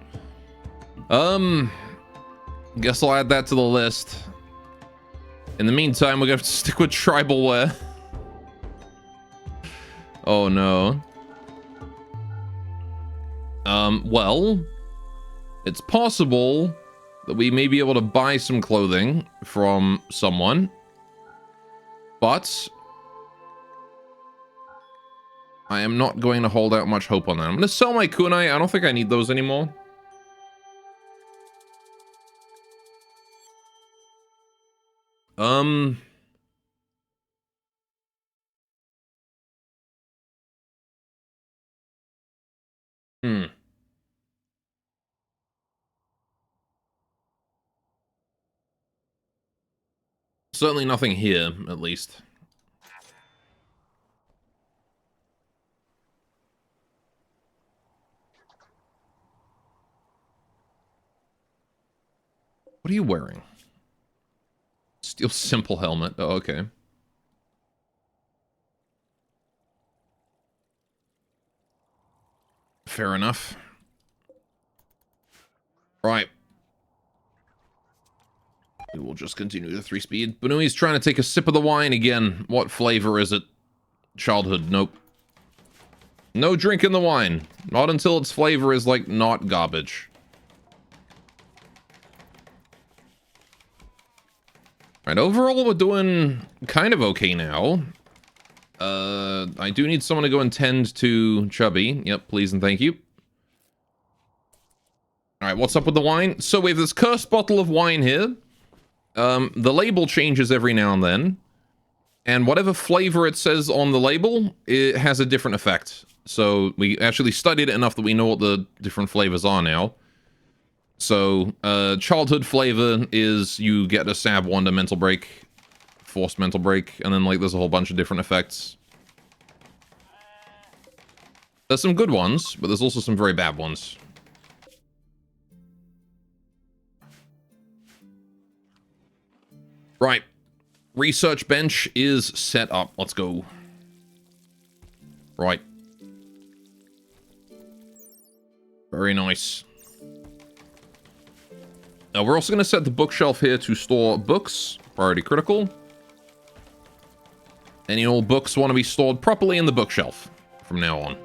Guess I'll add that to the list. In the meantime, we're gonna have to stick with tribal wear. Oh no. Well, it's possible that we may be able to buy some clothing from someone, but I am not going to hold out much hope on that. I'm going to sell my kunai. I don't think I need those anymore. Certainly nothing here, at least. What are you wearing? Steel simple helmet. Oh, okay. Fair enough. Right. We will just continue the 3-speed. Banui's trying to take a sip of the wine again. What flavor is it? Childhood. Nope. No drinking the wine. Not until its flavor is, like, not garbage. Right, overall, we're doing kind of okay now. I do need someone to go and tend to Chubby. Yep, please and thank you. Alright, what's up with the wine? So we have this cursed bottle of wine here. The label changes every now and then. And whatever flavor it says on the label, it has a different effect. So we actually studied it enough that we know what the different flavors are now. So, childhood flavor is you get a stab wonder mental break, forced mental break, and then, like, there's a whole bunch of different effects. There's some good ones, but there's also some very bad ones. Right. Research bench is set up. Let's go. Right. Very nice. Now, we're also going to set the bookshelf here to store books. Priority critical. Any old books want to be stored properly in the bookshelf from now on.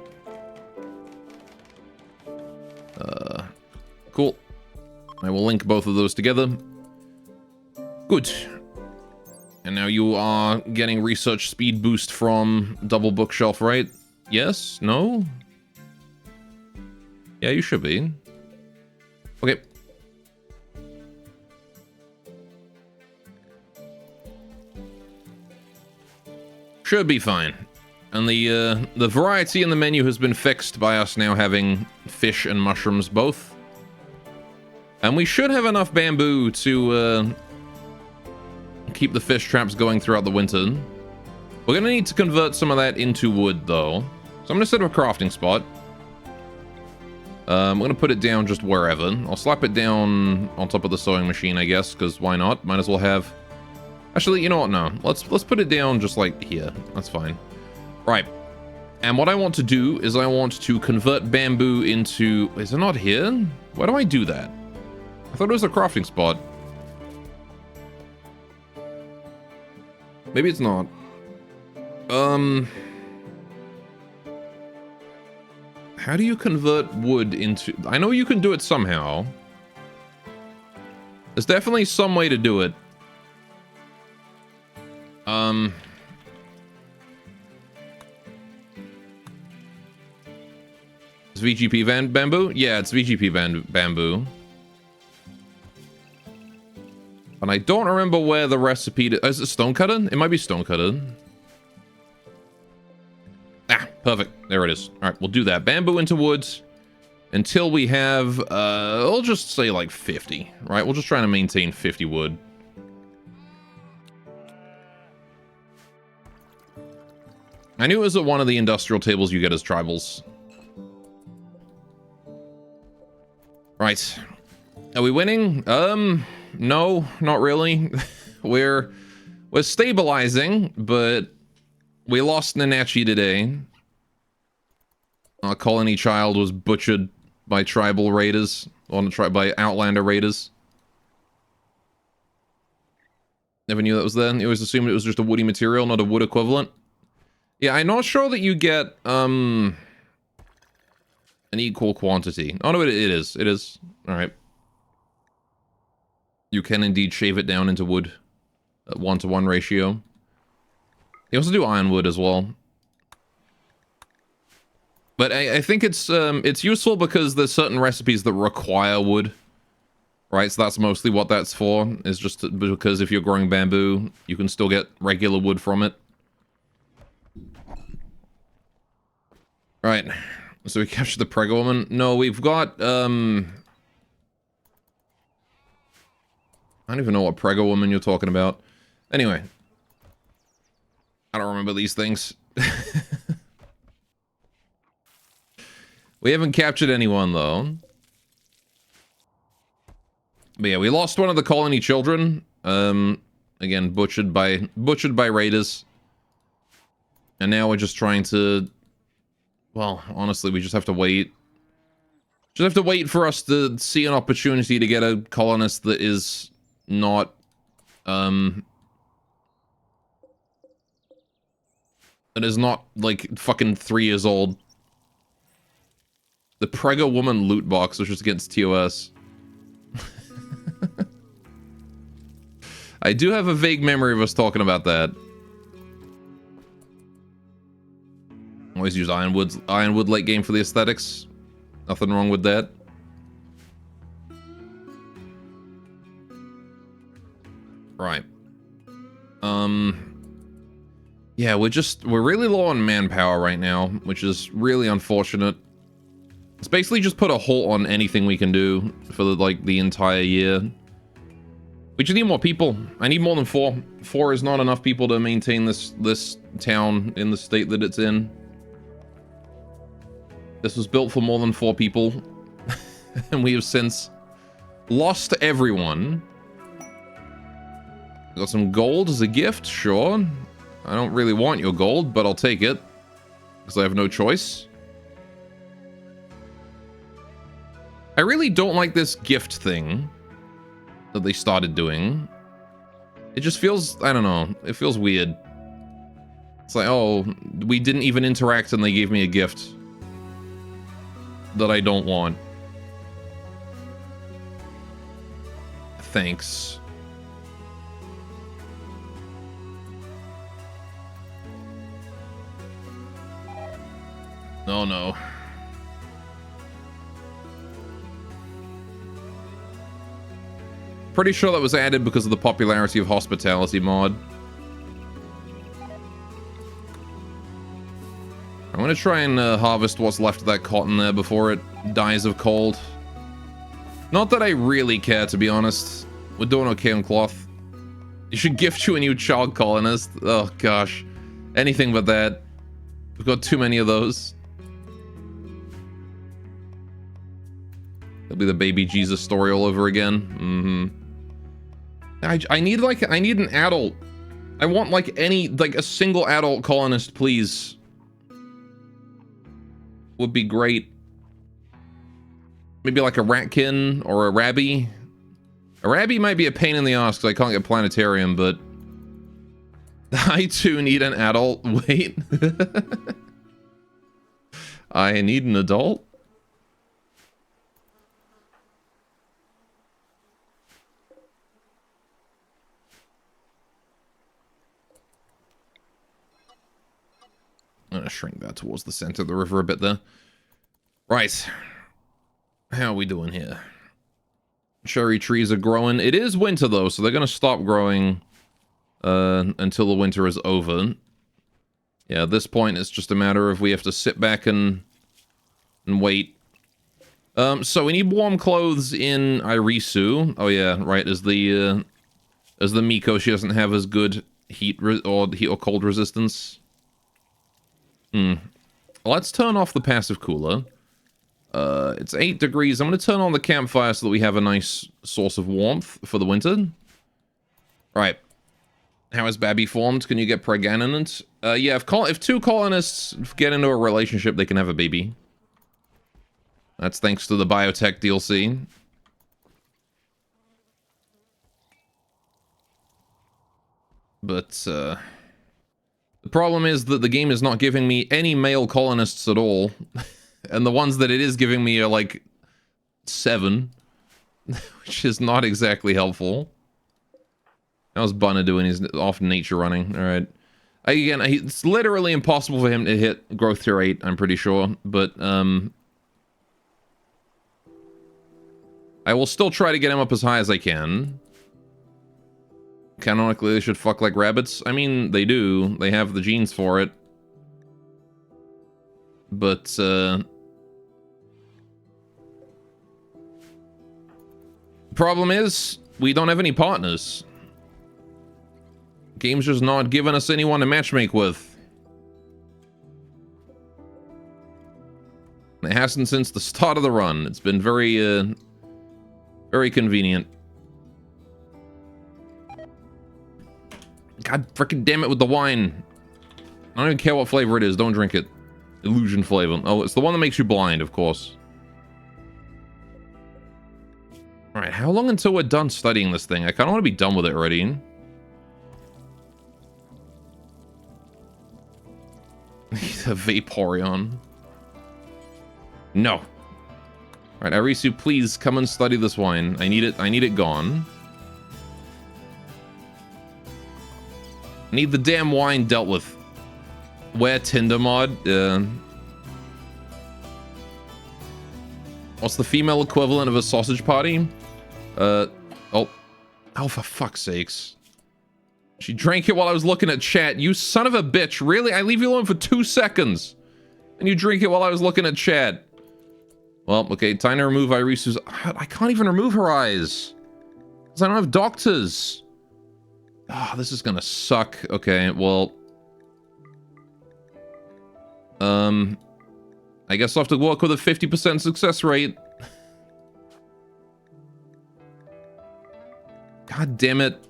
Cool. I will link both of those together. Good. And now you are getting research speed boost from double bookshelf, right? Yes? No? Yeah, you should be. Okay. Should be fine. And the variety in the menu has been fixed by us now having fish and mushrooms both. And we should have enough bamboo to keep the fish traps going throughout the winter. We're gonna need to convert some of that into wood though. So I'm gonna set up a crafting spot. I'm gonna put it down just wherever. I'll slap it down on top of the sewing machine, I guess, because why not? Might as well have... Actually, you know what? No. Let's put it down just like here. That's fine. Right. And what I want to do is I want to convert bamboo into... Is it not here? Why do I do that? I thought it was a crafting spot. Maybe it's not. How do you convert wood into... I know you can do it somehow. There's definitely some way to do it. Is VGP bamboo? Yeah, it's VGP bamboo. And I don't remember where the recipe... Is it stonecutter? It might be stonecutter. Ah, perfect. There it is. All right, we'll do that. Bamboo into wood until we have... I'll just say like 50, right? We'll just try to maintain 50 wood. I knew it was at one of the industrial tables you get as tribals. Right. Are we winning? No, not really. We're stabilizing, but we lost Nanachi today. Our colony child was butchered by tribal raiders, by Outlander raiders. Never knew that was there. You always assumed it was just a woody material, not a wood equivalent. Yeah, I'm not sure that you get an equal quantity. Oh no, it is. It is. All right. You can indeed shave it down into wood at 1-to-1 ratio. You also do ironwood as well. But I think it's useful because there's certain recipes that require wood. Right, so that's mostly what that's for. Is just because if you're growing bamboo, you can still get regular wood from it. Right. So we captured the Prego woman. No, we've got I don't even know what Prego woman you're talking about. Anyway. I don't remember these things. We haven't captured anyone, though. But yeah, we lost one of the colony children. Again, butchered by raiders. And now we're just trying to... Well, honestly, we just have to wait. Just have to wait for us to see an opportunity to get a colonist that is not... that is not, like, fucking 3 years old. The Prego woman loot box, which was against TOS. I do have a vague memory of us talking about that. Always use ironwood late game for the aesthetics. Nothing wrong with that. Right. Yeah, we're really low on manpower right now, which is really unfortunate. It's basically just put a halt on anything we can do for the entire year. We just need more people. I need more than 4. 4 is not enough people to maintain this town in the state that it's in. This was built for more than 4 people. And we have since lost everyone. Got some gold as a gift, sure. I don't really want your gold, but I'll take it. Because I have no choice. I really don't like this gift thing that they started doing. It just feels, I don't know, it feels weird. It's like, oh, we didn't even interact and they gave me a gift that I don't want. Thanks. Oh no. Pretty sure that was added because of the popularity of hospitality mod. I'm gonna try and harvest what's left of that cotton there before it dies of cold. Not that I really care, to be honest. We're doing okay on cloth. You should gift you a new child colonist. Oh gosh. Anything but that. We've got too many of those. It'll be the baby Jesus story all over again. I need an adult. I want like a single adult colonist, please. Would be great. Maybe like a ratkin or a rabby. A rabby might be a pain in the ass because I can't get planetarium, but I too need an adult. Wait. I need an adult? I'm gonna shrink that towards the center of the river a bit there. Right. How are we doing here? Cherry trees are growing. It is winter though, so they're gonna stop growing until the winter is over. Yeah, at this point it's just a matter of we have to sit back and wait. So we need warm clothes in Irisu. Oh yeah, right, as the Miko, she doesn't have as good heat or cold resistance. Let's turn off the passive cooler. It's 8 degrees. I'm going to turn on the campfire so that we have a nice source of warmth for the winter. Right. How is Babby formed? Can you get pregnant? Yeah, if two colonists get into a relationship, they can have a baby. That's thanks to the biotech DLC. But, the problem is that the game is not giving me any male colonists at all. And the ones that it is giving me are like 7. Which is not exactly helpful. How's Bunna doing? He's off nature running. Alright. Again, it's literally impossible for him to hit growth tier 8, I'm pretty sure. But, I will still try to get him up as high as I can. Canonically, they should fuck like rabbits. I mean, they do. They have the genes for it. But, the problem is, we don't have any partners. Game's just not giving us anyone to matchmake with. It hasn't since the start of the run. It's been very, very convenient. God freaking damn it with the wine. I don't even care what flavor it is. Don't drink it. Illusion flavor. Oh, it's the one that makes you blind, of course. Alright, how long until we're done studying this thing? I kind of want to be done with it already. A Vaporeon. No. Alright, Arisu, please come and study this wine. I need it gone. I need the damn wine dealt with. Where Tinder mod? What's the female equivalent of a sausage party? Oh, for fuck's sakes. She drank it while I was looking at chat. You son of a bitch. Really? I leave you alone for 2 seconds. And you drink it while I was looking at chat. Well, okay, time to remove Irisu's... I can't even remove her eyes. Because I don't have doctors. Ah, this is gonna suck. Okay, well... I guess I'll have to work with a 50% success rate. God damn it.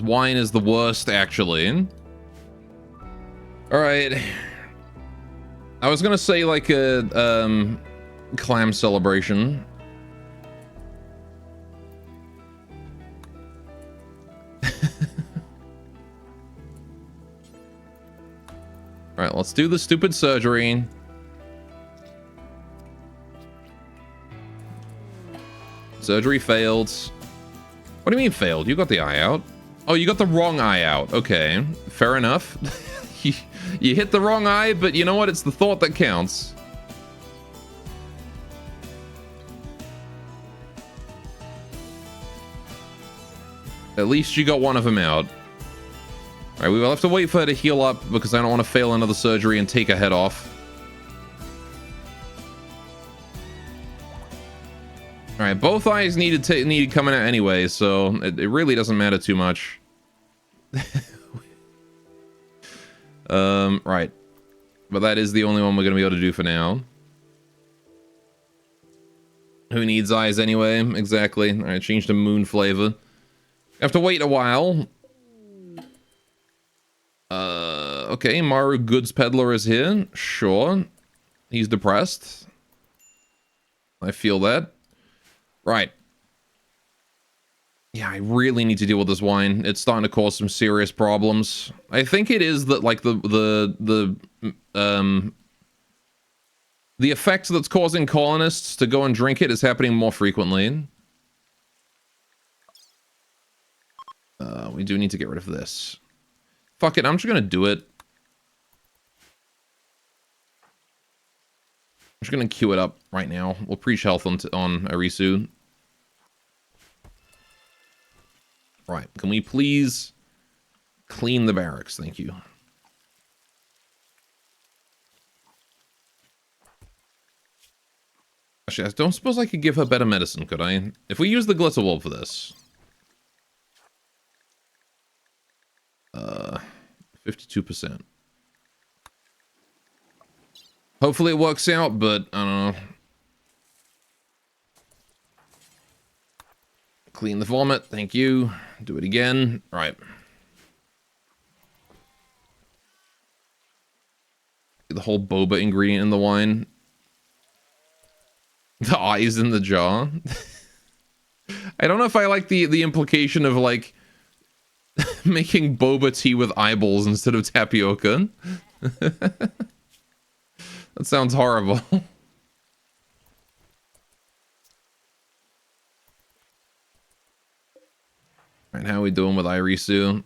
wine is the worst, actually. Alright. I was gonna say, like, a, clam celebration. Alright, let's do the stupid surgery. Surgery failed. What do you mean failed? You got the eye out. Oh, you got the wrong eye out. Okay, fair enough. you hit the wrong eye, but you know what? It's the thought that counts. At least you got one of them out. Alright, we will have to wait for her to heal up because I don't want to fail another surgery and take her head off. Alright, both eyes needed coming out anyway, so it really doesn't matter too much. Right. But that is the only one we're going to be able to do for now. Who needs eyes anyway? Exactly. Alright, change to moon flavor. Have to wait a while. Okay, Maru Goods Peddler is here. Sure. He's depressed. I feel that. Right. Yeah, I really need to deal with this wine. It's starting to cause some serious problems. I think it is that, like, the effect that's causing colonists to go and drink it is happening more frequently. We do need to get rid of this. Fuck it, I'm just gonna do it. I'm just gonna queue it up right now. We'll preach health on Arisu. Right, can we please clean the barracks? Thank you. Actually, I don't suppose I could give her better medicine, could I? If we use the glitter wool for this. 52%. Hopefully it works out, but I don't know. Clean the vomit, thank you. Do it again. All right. The whole boba ingredient in the wine. The eyes in the jar. I don't know if I like the implication of, like, making boba tea with eyeballs instead of tapioca. That sounds horrible. Alright, how are we doing with Irisu?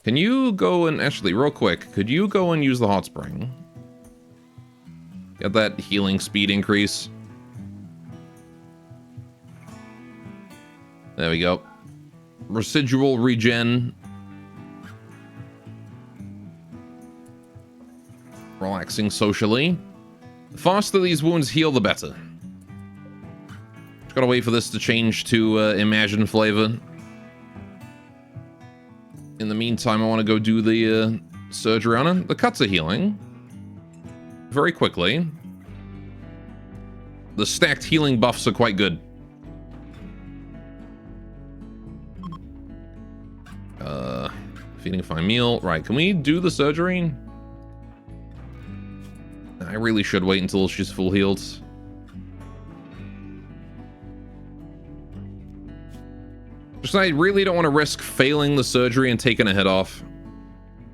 Can you go and... Actually, real quick, could you go and use the hot spring? Get that healing speed increase. There we go. Residual regen. Relaxing socially. The faster these wounds heal, the better. Just gotta wait for this to change to Imagine flavor. In the meantime, I want to go do the surgery on it. The cuts are healing. Very quickly. The stacked healing buffs are quite good. Feeding a fine meal. Right, can we do the surgery? I really should wait until she's full healed. Just I really don't want to risk failing the surgery and taking a head off,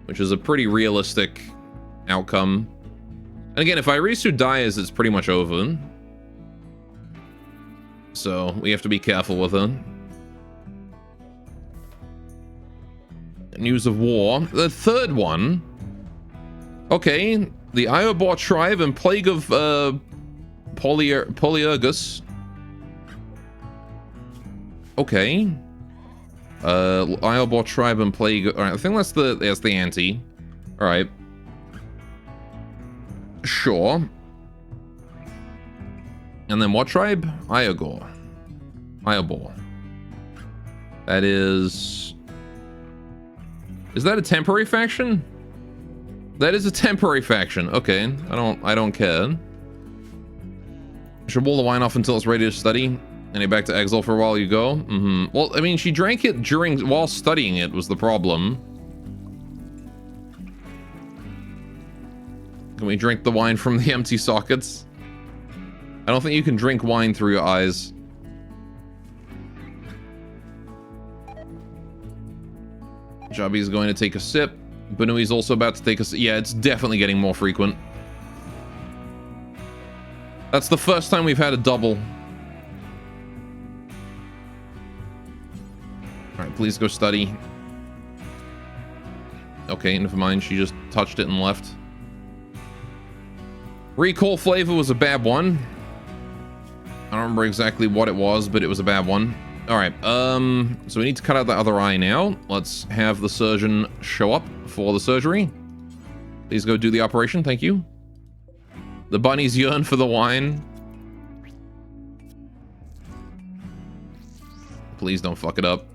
which is a pretty realistic outcome. And again, if Irisu dies, it's pretty much over. So we have to be careful with her. News of war. The third one. Okay, the Iobor tribe and plague of Polyergus. Okay. Iobor tribe and plague. All right, I think that's the anti. All right. Sure. And then what tribe? Iobor. That is. Is that a temporary faction? That is a temporary faction. Okay, I don't care. Should wall the wine off until it's ready to study. And back to exile for a while you go? Mm-hmm. Well, I mean, she drank it while studying it was the problem. Can we drink the wine from the empty sockets? I don't think you can drink wine through your eyes. Jabi's going to take a sip. Banui's also about to take a sip. Yeah, it's definitely getting more frequent. That's the first time we've had a double. Alright, please go study. Okay, never mind. She just touched it and left. Recall flavor was a bad one. I don't remember exactly what it was, but it was a bad one. Alright, so we need to cut out the other eye now. Let's have the surgeon show up for the surgery. Please go do the operation, thank you. The bunnies yearn for the wine. Please don't fuck it up.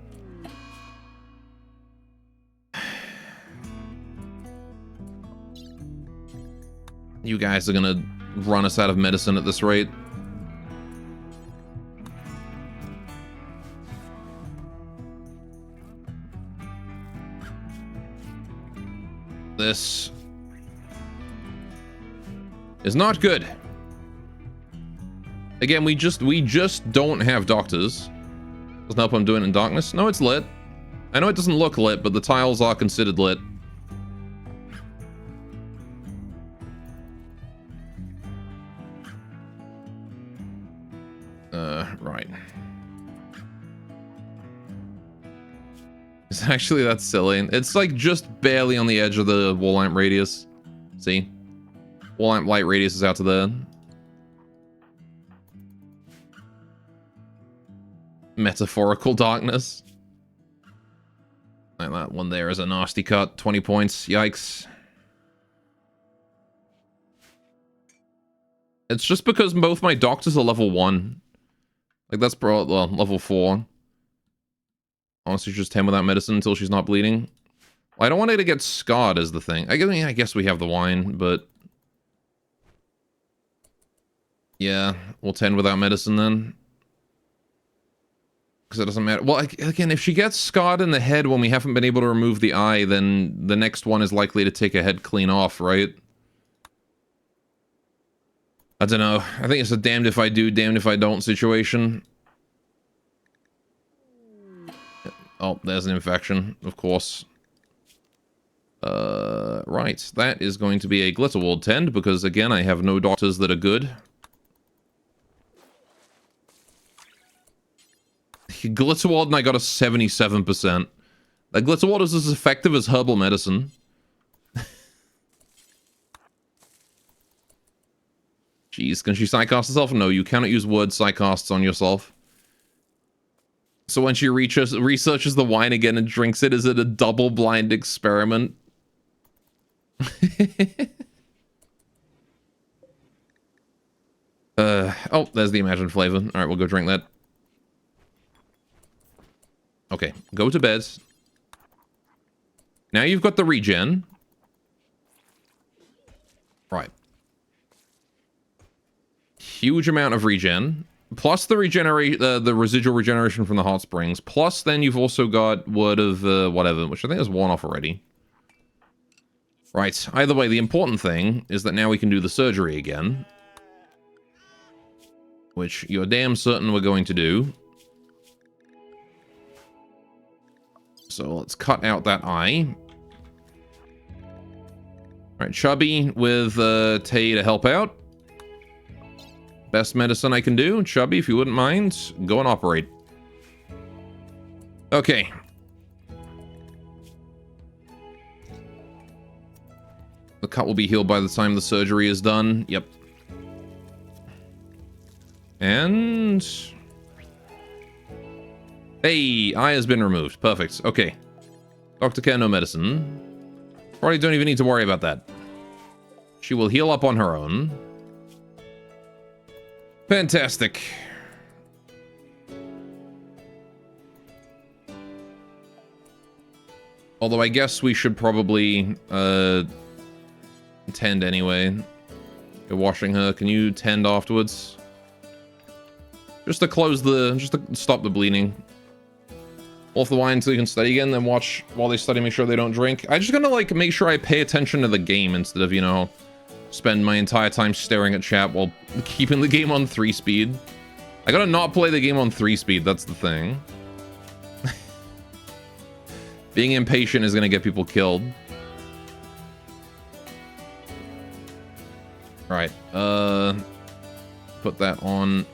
You guys are gonna run us out of medicine at this rate. This is not good. Again, we just don't have doctors. Doesn't help I'm doing it in darkness. No, it's lit. I know it doesn't look lit, but the tiles are considered lit. Right. It's actually that silly. It's like just barely on the edge of the wall lamp radius. See? Wall lamp light radius is out to there. Metaphorical darkness. Like that one there is a nasty cut. 20 points. Yikes. It's just because both my doctors are level 1. Like, that's well, level 4. Honestly, just 10 without medicine until she's not bleeding. Well, I don't want her to get scarred is the thing. I guess we have the wine, but... yeah, we'll 10 without medicine then. Because it doesn't matter. Well, again, if she gets scarred in the head when we haven't been able to remove the eye, then the next one is likely to take a head clean off, right? I don't know. I think it's a damned if I do, damned if I don't situation. Oh, there's an infection, of course. Right. That is going to be a Glitterwald tend, because, again, I have no doctors that are good. Glitterwald and I got a 77%. That Glitterwald is as effective as herbal medicine. Jeez, can she psychcast herself? No, you cannot use word psychcasts on yourself. So when she researches the wine again and drinks it, is it a double-blind experiment? Oh, there's the imagined flavor. Alright, we'll go drink that. Okay, go to bed. Now you've got the regen. Right. Huge amount of regen. Plus the residual regeneration from the hot springs. Plus then you've also got word of whatever, which I think is worn off already. Right. Either way, the important thing is that now we can do the surgery again. Which you're damn certain we're going to do. So let's cut out that eye. Alright, Chubby with Tay to help out. Best medicine I can do. Chubby, if you wouldn't mind, go and operate. Okay. The cut will be healed by the time the surgery is done. Yep. And... hey, eye has been removed. Perfect. Okay. Dr. Care, no medicine. Probably don't even need to worry about that. She will heal up on her own. Fantastic. Although I guess we should probably tend anyway. You're washing her. Can you tend afterwards? Just to stop the bleeding. Off the wine so you can study again, then watch while they study, make sure they don't drink. I just gotta, like, make sure I pay attention to the game instead of, you know, spend my entire time staring at chat while keeping the game on 3-speed. I gotta not play the game on 3-speed, that's the thing. Being impatient is gonna get people killed. Right, put that on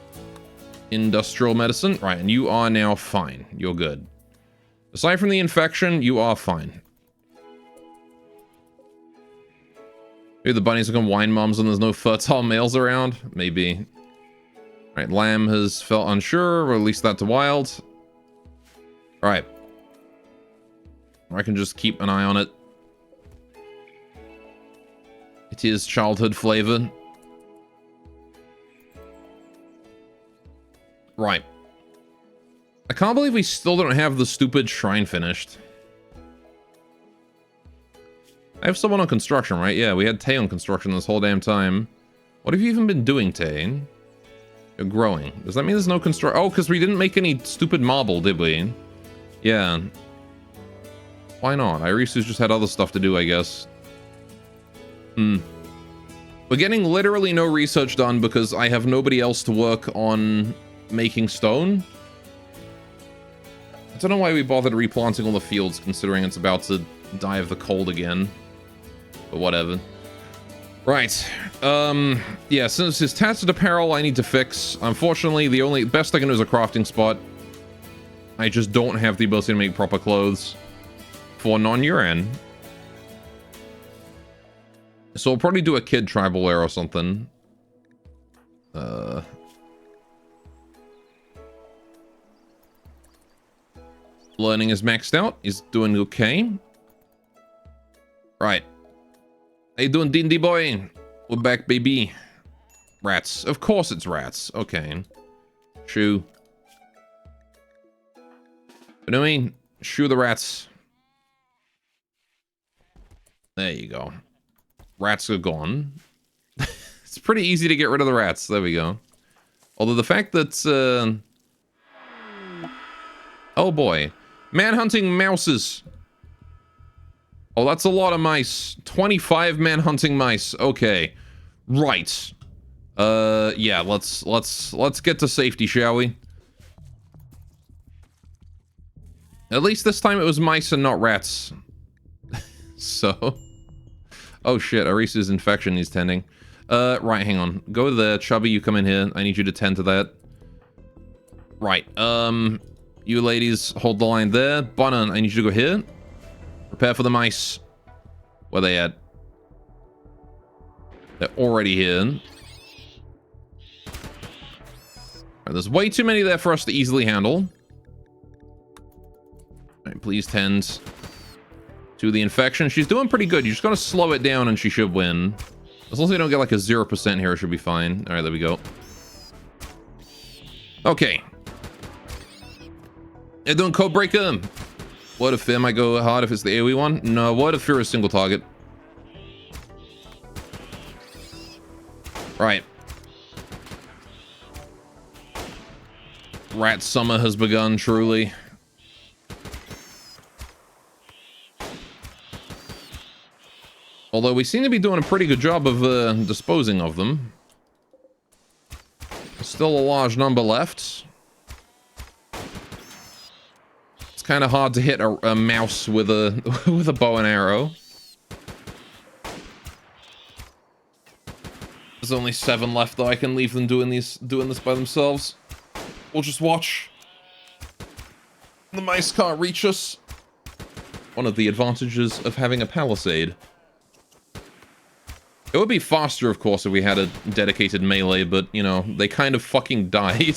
industrial medicine. Right, and you are now fine. You're good. Aside from the infection, you are fine. Maybe the bunnies become wine moms and there's no fertile males around? Maybe. Right, Lamb has felt unsure, or at least that to Wild. Alright. I can just keep an eye on it. It is childhood flavor. Right. I can't believe we still don't have the stupid shrine finished. I have someone on construction, right? Yeah, we had Tay on construction this whole damn time. What have you even been doing, Tay? You're growing. Does that mean there's no construction? Oh, because we didn't make any stupid marble, did we? Yeah. Why not? Irisu's just had other stuff to do, I guess. We're getting literally no research done because I have nobody else to work on making stone. I don't know why we bothered replanting all the fields considering it's about to die of the cold again. But whatever. Right. Yeah, since his tattered apparel I need to fix. Unfortunately, the only best I can do is a crafting spot. I just don't have the ability to make proper clothes for non-Yuran. So I'll probably do a kid tribal wear or something. Learning is maxed out. He's doing okay. Right. How you doing, D&D boy? We're back, baby. Rats. Of course it's rats. Okay. Shoo. What do you mean? Shoo the rats. There you go. Rats are gone. It's pretty easy to get rid of the rats. There we go. Although the fact that... Oh boy. Manhunting mouses. Oh, that's a lot of mice. 25 manhunting mice. Okay. Right. Yeah, let's get to safety, shall we? At least this time it was mice and not rats. So... Oh shit, Arisa's infection needs tending. Right, hang on. Go there. Chubby, you come in here. I need you to tend to that. Right, you ladies hold the line there. Bonan, I need you to go here. Prepare for the mice. Where they at? They're already here. Right, there's way too many there for us to easily handle. Right, please tend to the infection. She's doing pretty good. You just gotta slow it down and she should win. As long as we don't get like a 0% here, it should be fine. Alright, there we go. Okay. They're doing Code Breaker. Word of Fear might go hard if it's the AoE one. No, Word of Fear is single target. Right. Rat summer has begun, truly. Although we seem to be doing a pretty good job of disposing of them. Still a large number left. It's kind of hard to hit a mouse with a with a bow and arrow. There's only 7 left though. I can leave them doing this by themselves. We'll just watch. The mice can't reach us. One of the advantages of having a palisade. It would be faster, of course, if we had a dedicated melee, but, you know, they kind of fucking died.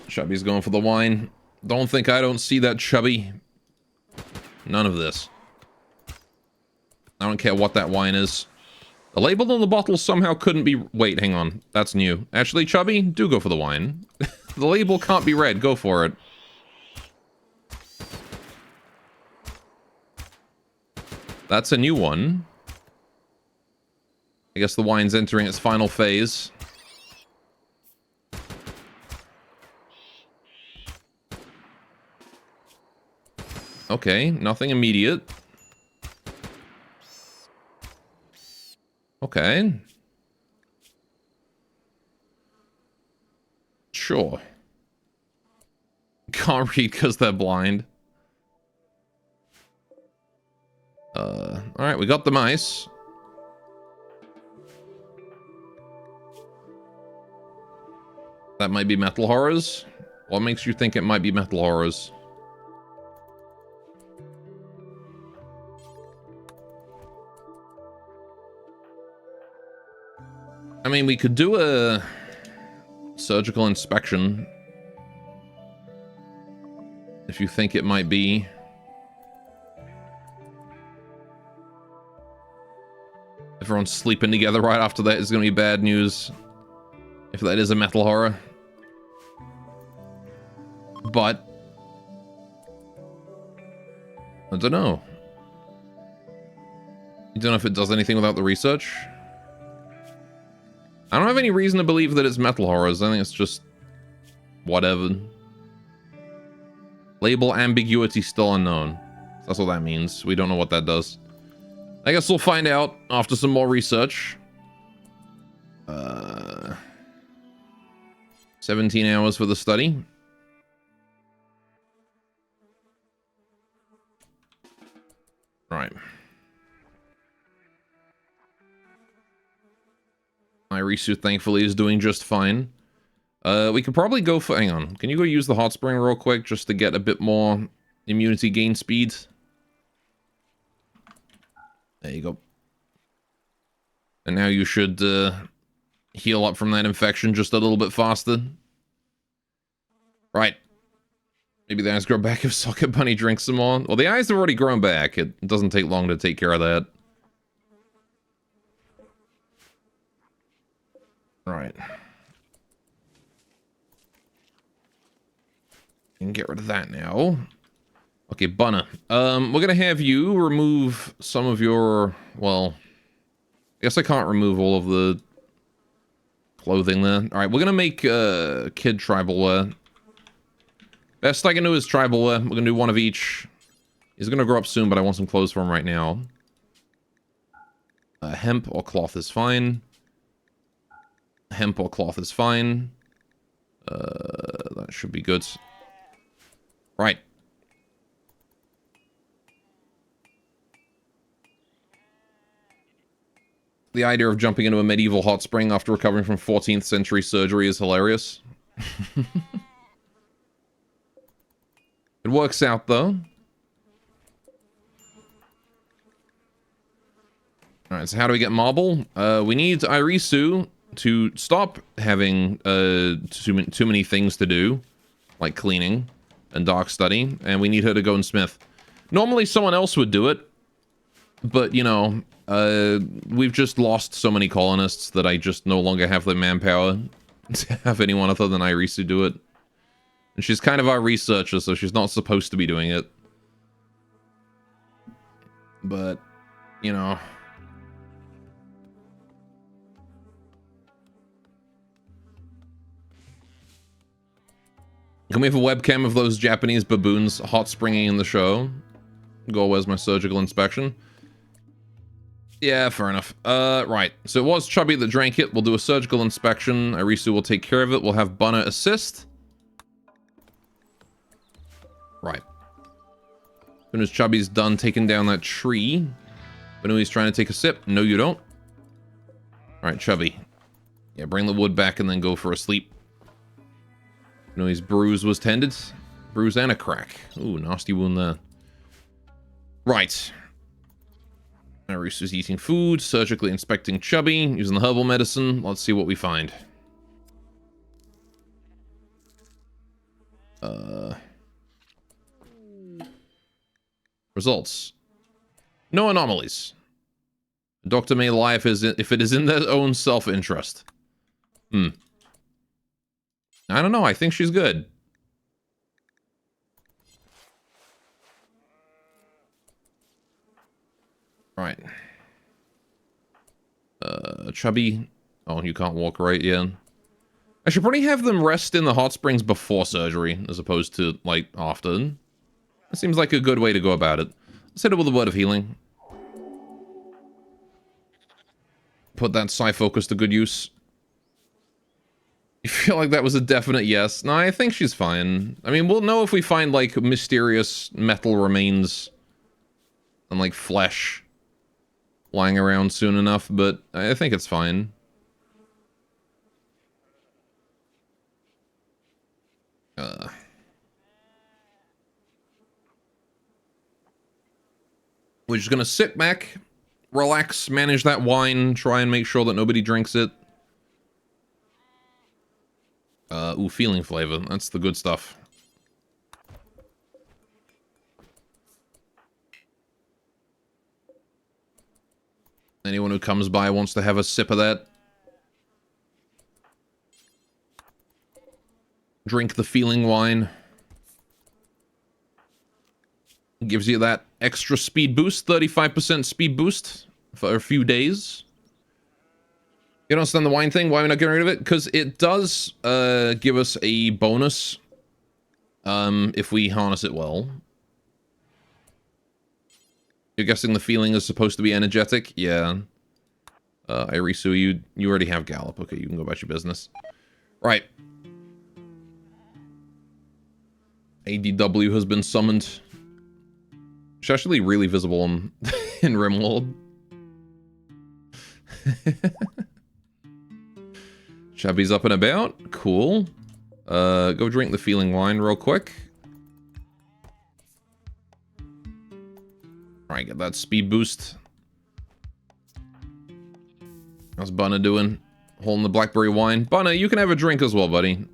Chubby's going for the wine. Don't think I don't see that, Chubby. None of this. I don't care what that wine is. The label on the bottle somehow couldn't be... Wait, hang on. That's new. Actually, Chubby, do go for the wine. The label can't be read. Go for it. That's a new one. I guess the wine's entering its final phase. Okay, nothing immediate. Okay. Sure. Can't read because they're blind. Alright, we got the mice. That might be metal horrors. What makes you think it might be metal horrors? I mean, we could do a surgical inspection. If you think it might be. Everyone's sleeping together right after that is going to be bad news. If that is a metal horror. But I don't know. You don't know if it does anything without the research? I don't have any reason to believe that it's metal horrors. I think it's just whatever. Label ambiguity still unknown. That's what that means. We don't know what that does. I guess we'll find out after some more research. 17 hours for the study. Right. Irisu, thankfully, is doing just fine. We could probably go for... Hang on. Can you go use the hot spring real quick just to get a bit more immunity gain speed? There you go. And now you should heal up from that infection just a little bit faster. Right. Maybe the eyes grow back if Socket Bunny drinks some more. Well, the eyes have already grown back. It doesn't take long to take care of that. Right. And get rid of that now. Okay, Bunna. We're gonna have you remove some of your... Well... I guess I can't remove all of the clothing there. Alright, we're gonna make kid tribal wear. Best I can do is tribal wear. We're gonna do one of each. He's gonna grow up soon, but I want some clothes for him right now. Hemp or cloth is fine. Hemp or cloth is fine. That should be good. Right. The idea of jumping into a medieval hot spring after recovering from 14th century surgery is hilarious. It works out, though. Alright, so how do we get marble? We need Irisu to stop having too many things to do, like cleaning and dark study, and we need her to go and smith. Normally someone else would do it, but, you know, we've just lost so many colonists that I just no longer have the manpower to have anyone other than Irisu do it. And she's kind of our researcher, so she's not supposed to be doing it. But, you know... Can we have a webcam of those Japanese baboons hot springing in the show? Go, where's my surgical inspection? Yeah, fair enough. Right. So it was Chubby that drank it. We'll do a surgical inspection. Irisu will take care of it. We'll have Bunna assist. Right. As soon as Chubby's done taking down that tree. Banui's trying to take a sip. No, you don't. Alright, Chubby. Yeah, bring the wood back and then go for a sleep. Banui's bruise was tended. Bruise and a crack. Ooh, nasty wound there. Right. Irisu's eating food, surgically inspecting Chubby, using the herbal medicine. Let's see what we find. Results. No anomalies. The doctor may lie if it is in their own self-interest. I don't know, I think she's good. Right. Chubby. Oh, you can't walk right, yeah. I should probably have them rest in the hot springs before surgery, as opposed to, like, after. That seems like a good way to go about it. Let's hit it with a word of healing. Put that psi focus to good use. You feel like that was a definite yes? No, I think she's fine. I mean, we'll know if we find, like, mysterious metal remains and, like, flesh lying around soon enough, but I think it's fine. We're just gonna sit back, relax, manage that wine, try and make sure that nobody drinks it. Ooh, feeling flavor. That's the good stuff. Anyone who comes by wants to have a sip of that. Drink the feeling wine. Gives you that extra speed boost, 35% speed boost for a few days. You don't understand the wine thing? Why are we not getting rid of it? Because it does give us a bonus if we harness it well. You're guessing the feeling is supposed to be energetic? Yeah. Irisu, you already have Gallop. Okay, you can go about your business. Right. ADW has been summoned. It's actually really visible in Rimworld. Chubby's up and about. Cool. Go drink the feeling wine real quick. Alright, get that speed boost. How's Bunna doing? Holding the blackberry wine. Bunna, you can have a drink as well, buddy.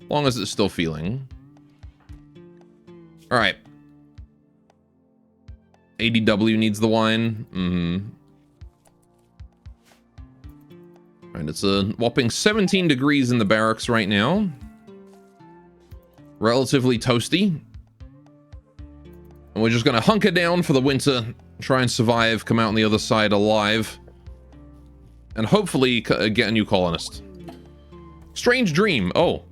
As long as it's still feeling. Alright. ADW needs the wine. Alright, it's a whopping 17 degrees in the barracks right now. Relatively toasty. And we're just gonna hunker down for the winter, try and survive, come out on the other side alive, and hopefully get a new colonist. Strange dream. Oh.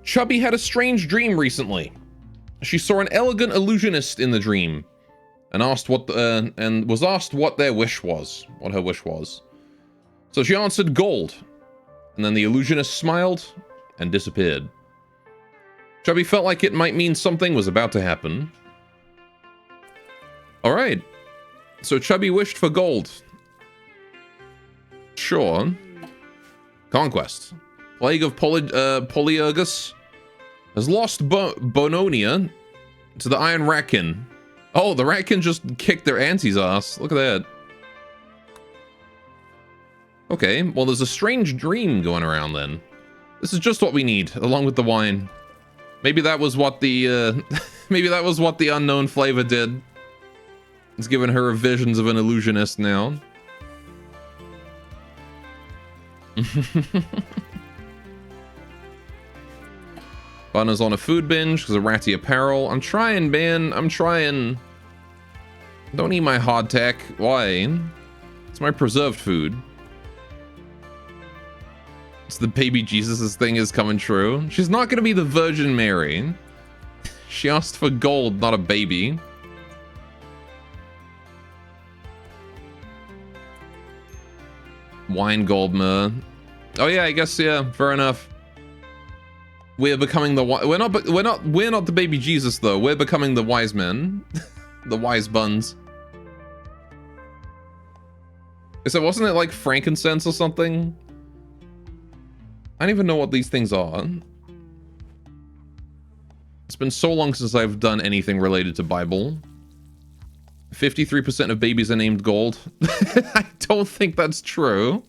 Chubby had a strange dream recently. She saw an elegant illusionist in the dream, and was asked what their wish was, what her wish was. So she answered gold, and then the illusionist smiled and disappeared. Chubby felt like it might mean something was about to happen. Alright. So Chubby wished for gold. Sure. Conquest. Plague of Polyergus has lost Bononia to the Iron Ratkin. Oh, the Ratkin just kicked their auntie's ass. Look at that. Okay, well there's a strange dream going around then. This is just what we need, along with the wine. Maybe that was what the, maybe that was what the unknown flavor did. It's given her visions of an illusionist now. Bunna's on a food binge because of ratty apparel. I'm trying, man. I'm trying. Don't eat my hardtack. Why? It's my preserved food. It's the baby Jesus' thing is coming true. She's not going to be the Virgin Mary. She asked for gold, not a baby. Wine Goldmer. Oh yeah, I guess, yeah, fair enough. We're becoming the we're not the baby Jesus though. We're becoming the wise men. The wise buns. So wasn't it like frankincense or something? I don't even know what these things are. It's been so long since I've done anything related to Bible. 53% of babies are named gold. I don't think that's true.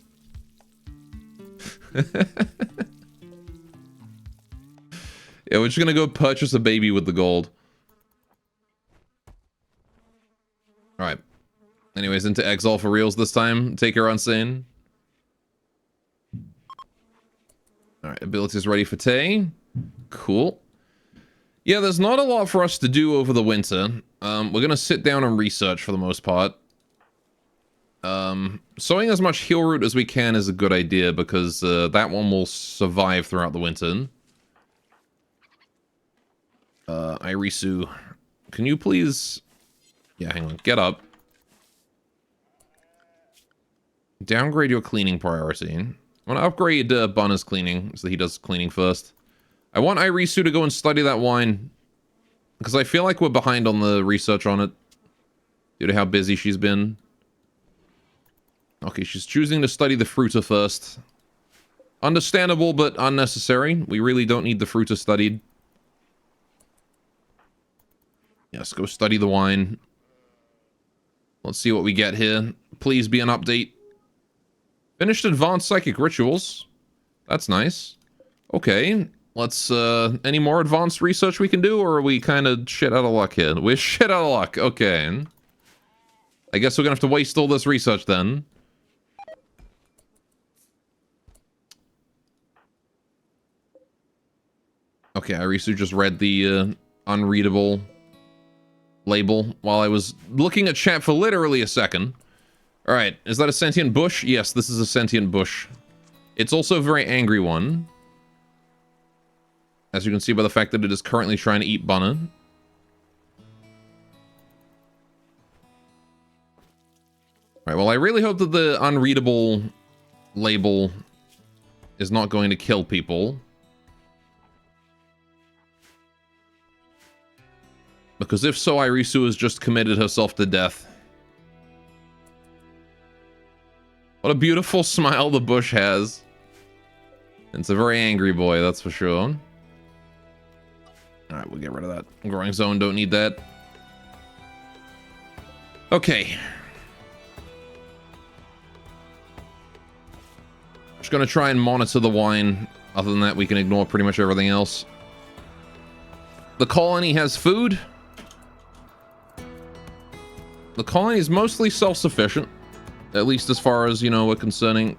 Yeah, we're just gonna go purchase a baby with the gold. Alright. Anyways, into exile for reals this time. Take her on scene. Alright, abilities ready for Tay. Cool. Yeah, there's not a lot for us to do over the winter. We're gonna sit down and research for the most part. Sowing as much heal root as we can is a good idea because that one will survive throughout the winter. Irisu, can you please... Yeah, hang on. Get up. Downgrade your cleaning priority. I want to upgrade Bunna's cleaning so that he does cleaning first. I want Irisu to go and study that wine because I feel like we're behind on the research on it due to how busy she's been. Okay, she's choosing to study the fruiter first. Understandable, but unnecessary. We really don't need the fruiter studied. Yes, go study the wine. Let's see what we get here. Please be an update. Finished advanced psychic rituals. That's nice. Okay, let's, any more advanced research we can do, or are we kind of shit out of luck here? We're shit out of luck, okay. I guess we're gonna have to waste all this research then. Okay, Irisu just read the unreadable label while I was looking at chat for literally a second. Alright, is that a sentient bush? Yes, this is a sentient bush. It's also a very angry one. As you can see by the fact that it is currently trying to eat Bunna. Alright, well I really hope that the unreadable label is not going to kill people. Because if so, Irisu has just committed herself to death. What a beautiful smile the bush has. It's a very angry boy, that's for sure. Alright, we'll get rid of that. Growing zone, don't need that. Okay. Just gonna try and monitor the wine. Other than that, we can ignore pretty much everything else. The colony has food. The colony is mostly self-sufficient. At least as far as, you know, we're concerning...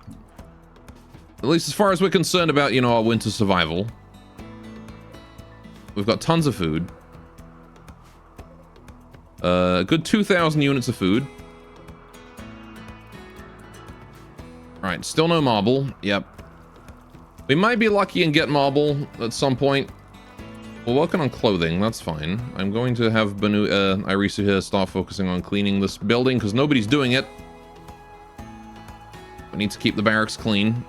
At least as far as we're concerned about, you know, our winter survival. We've got tons of food. A good 2,000 units of food. Alright, still no marble. Yep. We might be lucky and get marble at some point. We're working on clothing, that's fine. I'm going to have Irisu here start focusing on cleaning this building, because nobody's doing it. We need to keep the barracks clean.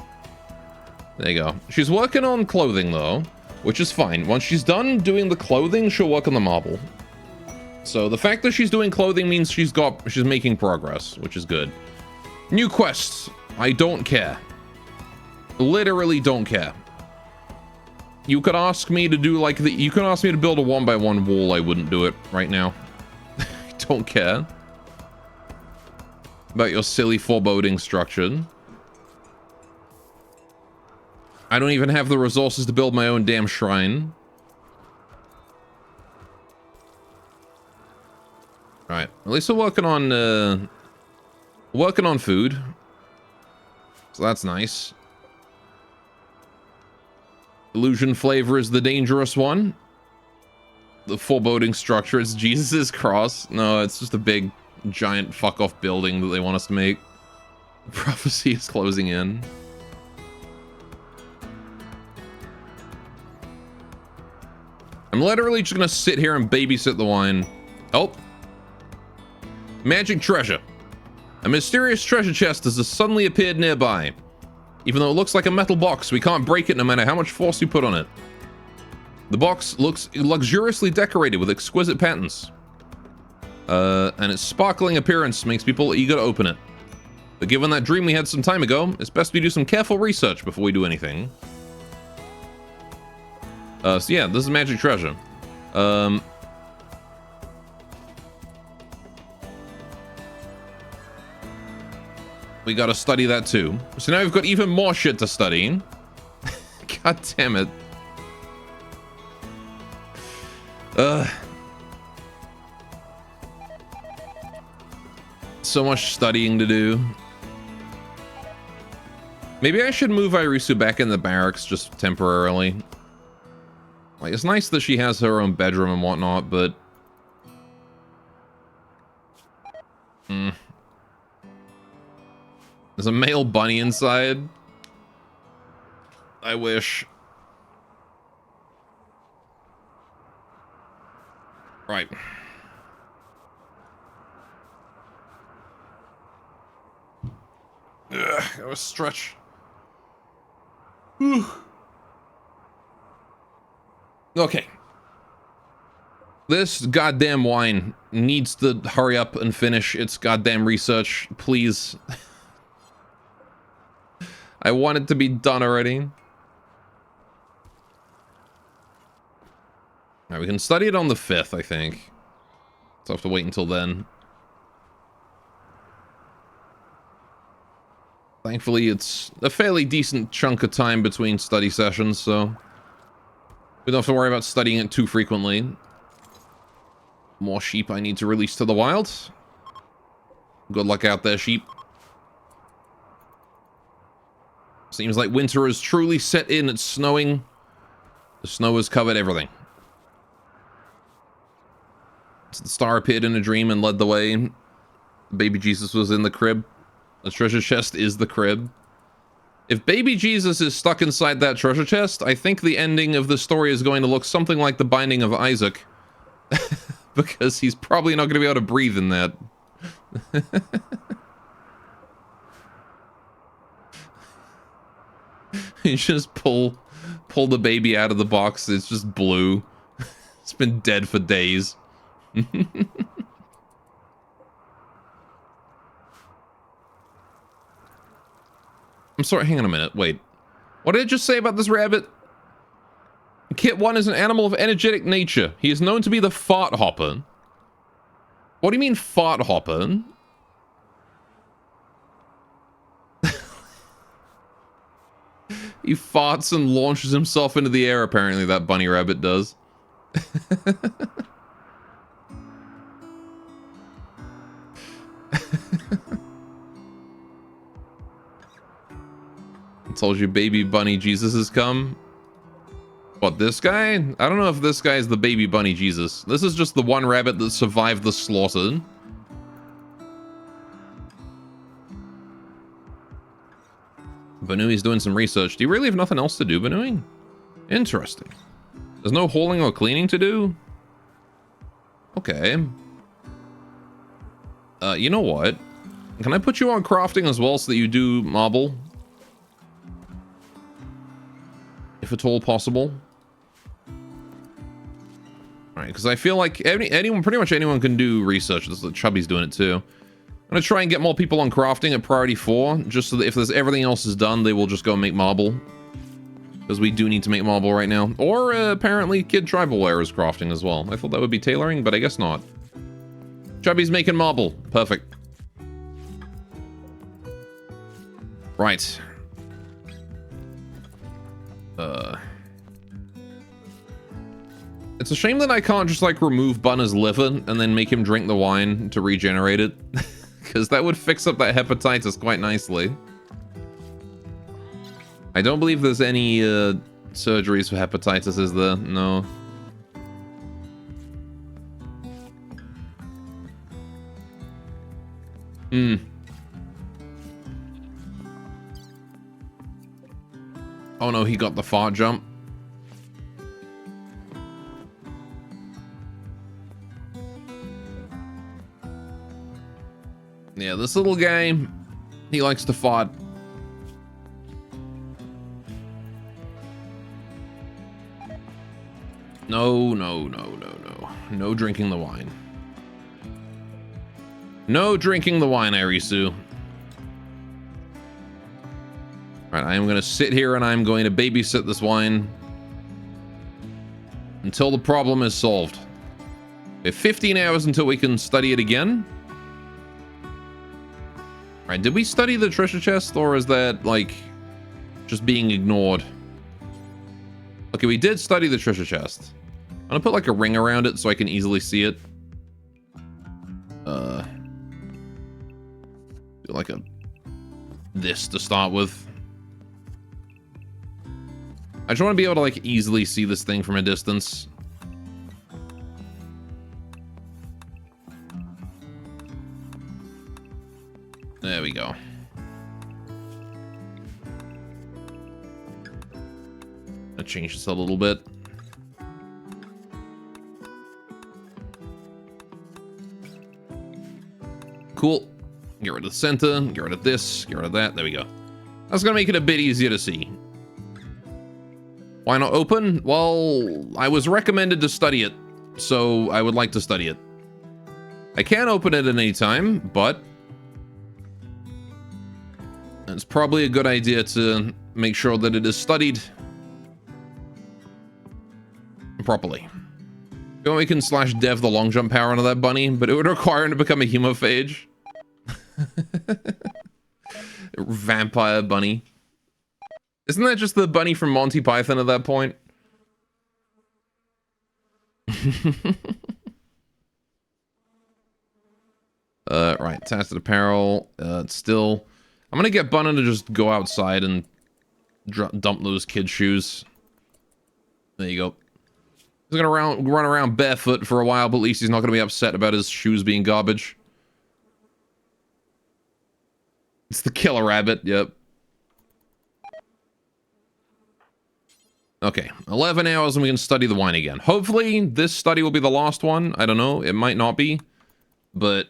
There you go. She's working on clothing, though, which is fine. Once she's done doing the clothing, she'll work on the marble. So the fact that she's doing clothing means she's making progress, which is good. New quests. I don't care. Literally don't care. You could ask me to do like you could ask me to build a 1x1 wall. I wouldn't do it right now. I don't care about your silly foreboding structure. I don't even have the resources to build my own damn shrine. Alright, at least we're working on food. So that's nice. Illusion flavor is the dangerous one. The foreboding structure is Jesus' cross. No, it's just a big, giant fuck-off building that they want us to make. Prophecy is closing in. I'm literally just gonna sit here and babysit the wine. Oh. Magic treasure. A mysterious treasure chest has suddenly appeared nearby. Even though it looks like a metal box, we can't break it no matter how much force you put on it. The box looks luxuriously decorated with exquisite patterns. And its sparkling appearance makes people eager to open it. But given that dream we had some time ago, it's best we do some careful research before we do anything. So yeah, this is magic treasure. We gotta study that too. So now we've got even more shit to study. God damn it. So much studying to do. Maybe I should move Irisu back in the barracks just temporarily. Like, it's nice that she has her own bedroom and whatnot, but... There's a male bunny inside. I wish. Right. Ugh, that was stretch. Whew. Okay. This goddamn wine needs to hurry up and finish its goddamn research, please. I want it to be done already. Alright, we can study it on the 5th, I think. So I have to wait until then. Thankfully, it's a fairly decent chunk of time between study sessions, so we don't have to worry about studying it too frequently. More sheep I need to release to the wild. Good luck out there, sheep. Seems like winter has truly set in. It's snowing. The snow has covered everything. So the star appeared in a dream and led the way. Baby Jesus was in the crib. The treasure chest is the crib. If baby Jesus is stuck inside that treasure chest, I think the ending of the story is going to look something like the binding of Isaac. Because he's probably not going to be able to breathe in that. You just pull the baby out of the box. It's just blue. It's been dead for days. I'm sorry, hang on a minute. Wait. What did it just say about this rabbit? Kit 1 is an animal of energetic nature. He is known to be the fart hopper. What do you mean fart hopper? He farts and launches himself into the air, apparently, that bunny rabbit does. I told you baby bunny Jesus has come. What, this guy? I don't know if this guy is the baby bunny Jesus. This is just the one rabbit that survived the slaughter. Banui's doing some research. Do you really have nothing else to do, Banui? Interesting. There's no hauling or cleaning to do? Okay. You know what? Can I put you on crafting as well so that you do marble? If at all possible. Alright, because I feel like anyone, pretty much anyone can do research. This is Chubby's doing it too. I'm going to try and get more people on crafting at priority 4, just so that if there's everything else is done, they will just go make marble. Because we do need to make marble right now. Or apparently Kid Tribalware is crafting as well. I thought that would be tailoring, but I guess not. Chubby's making marble. Perfect. Right. It's a shame that I can't just like remove Bunner's liver and then make him drink the wine to regenerate it. Because that would fix up that hepatitis quite nicely. I don't believe there's any surgeries for hepatitis, is there? No. Oh no, he got the fart jump. Yeah, this little guy, he likes to fart. No, no, no, no, no. No drinking the wine. No drinking the wine, Arisu. Alright, I am going to sit here and I'm going to babysit this wine until the problem is solved. We have 15 hours until we can study it again. Alright, did we study the treasure chest, or is that, like, just being ignored? Okay, we did study the treasure chest. I'm gonna put, like, a ring around it so I can easily see it. Do, like, this to start with. I just want to be able to, like, easily see this thing from a distance. There we go. change this a little bit. Cool. Get rid of the center, get rid of this, get rid of that. There we go. That's gonna make it a bit easier to see. Why not open? Well, I was recommended to study it, so I would like to study it. I can open it at any time, but it's probably a good idea to make sure that it is studied properly. You know, we can /dev the long jump power onto that bunny, but it would require him to become a hemophage. Vampire bunny. Isn't that just the bunny from Monty Python at that point? Right, tasted apparel. Still, I'm gonna get Bunna to just go outside and dump those kid shoes. There you go. He's gonna run around barefoot for a while, but at least he's not gonna be upset about his shoes being garbage. It's the killer rabbit, yep. Okay, 11 hours and we can study the wine again. Hopefully this study will be the last one. I don't know, it might not be, but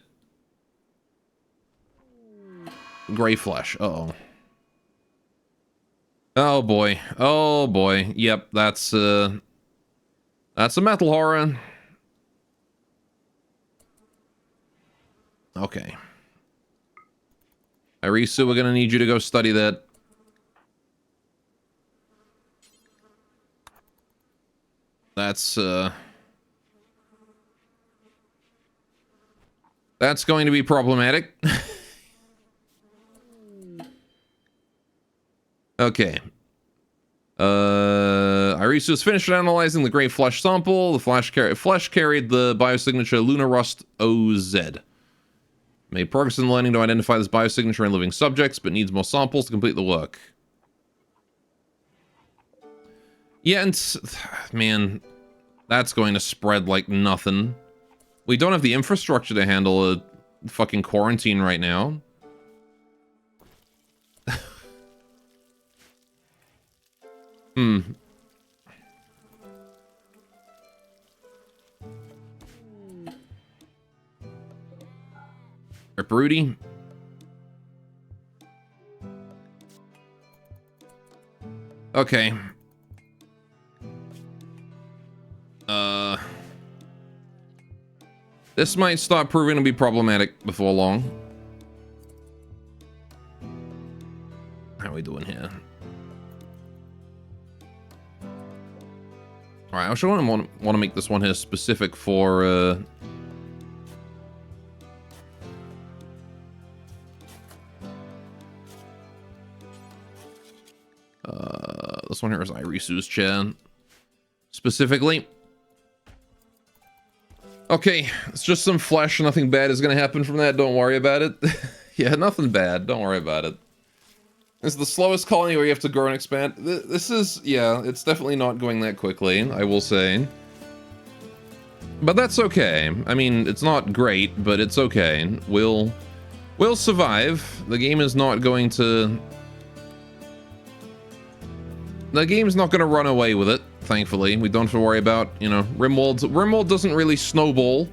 gray flesh. Uh-oh. Oh boy. Oh boy. Yep, that's a metal horror. Okay. Irisu, we're gonna need you to go study that. That's going to be problematic. Okay. Irisu has finished analyzing the gray flesh sample. The flesh carried the biosignature Luna Rust OZ. Made progress in learning to identify this biosignature in living subjects, but needs more samples to complete the work. Yeah, and man, that's going to spread like nothing. We don't have the infrastructure to handle a fucking quarantine right now. Rip Rudy. Okay. This might start proving to be problematic before long. How are we doing here? Alright, I actually want to make this one here specific for this one here is Irisu's chair. Specifically. Okay, it's just some flesh. Nothing bad is gonna happen from that. Don't worry about it. Yeah, nothing bad. Don't worry about it. It's the slowest colony where you have to grow and expand. This is, yeah, it's definitely not going that quickly, I will say. But that's okay. I mean, it's not great, but it's okay. We'll survive. The game is not going to... The game's not going to run away with it, thankfully. We don't have to worry about, you know, Rimworld doesn't really snowball.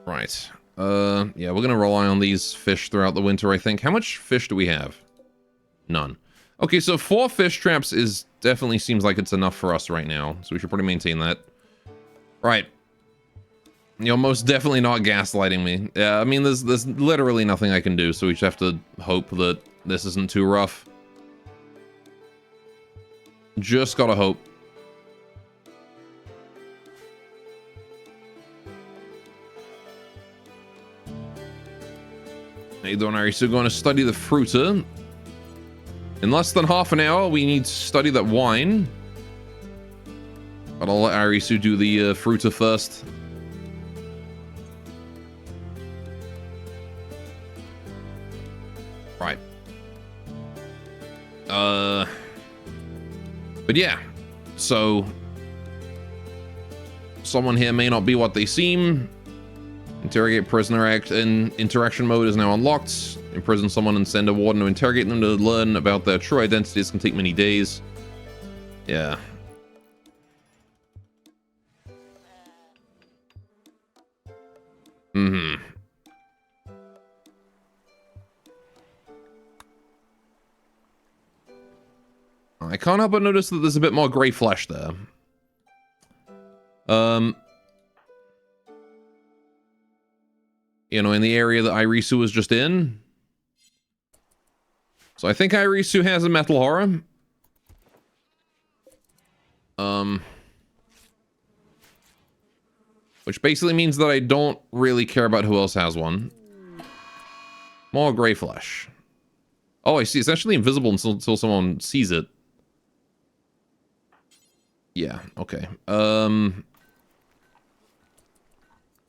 Right. Yeah, we're gonna rely on these fish throughout the winter, I think. How much fish do we have? None. Okay, so 4 fish traps is definitely seems like it's enough for us right now, so we should probably maintain that. Right. You're most definitely not gaslighting me. Yeah, I mean, there's literally nothing I can do, so we just have to hope that this isn't too rough. Just gotta hope. Hey, don't worry, so going to study the fruiter. In less than half an hour, we need to study that wine. But I'll let Arisu do the fruiter first. Right. But yeah, so someone here may not be what they seem. Interrogate prisoner act in interaction mode is now unlocked. Imprison someone and send a warden to interrogate them to learn about their true identities can take many days. Yeah. Mm-hmm. I can't help but notice that there's a bit more gray flesh there. You know, in the area that Irisu was just in. So I think Irisu has a metal horror. Which basically means that I don't really care about who else has one. More gray flesh. Oh, I see. It's actually invisible until someone sees it. Yeah, okay.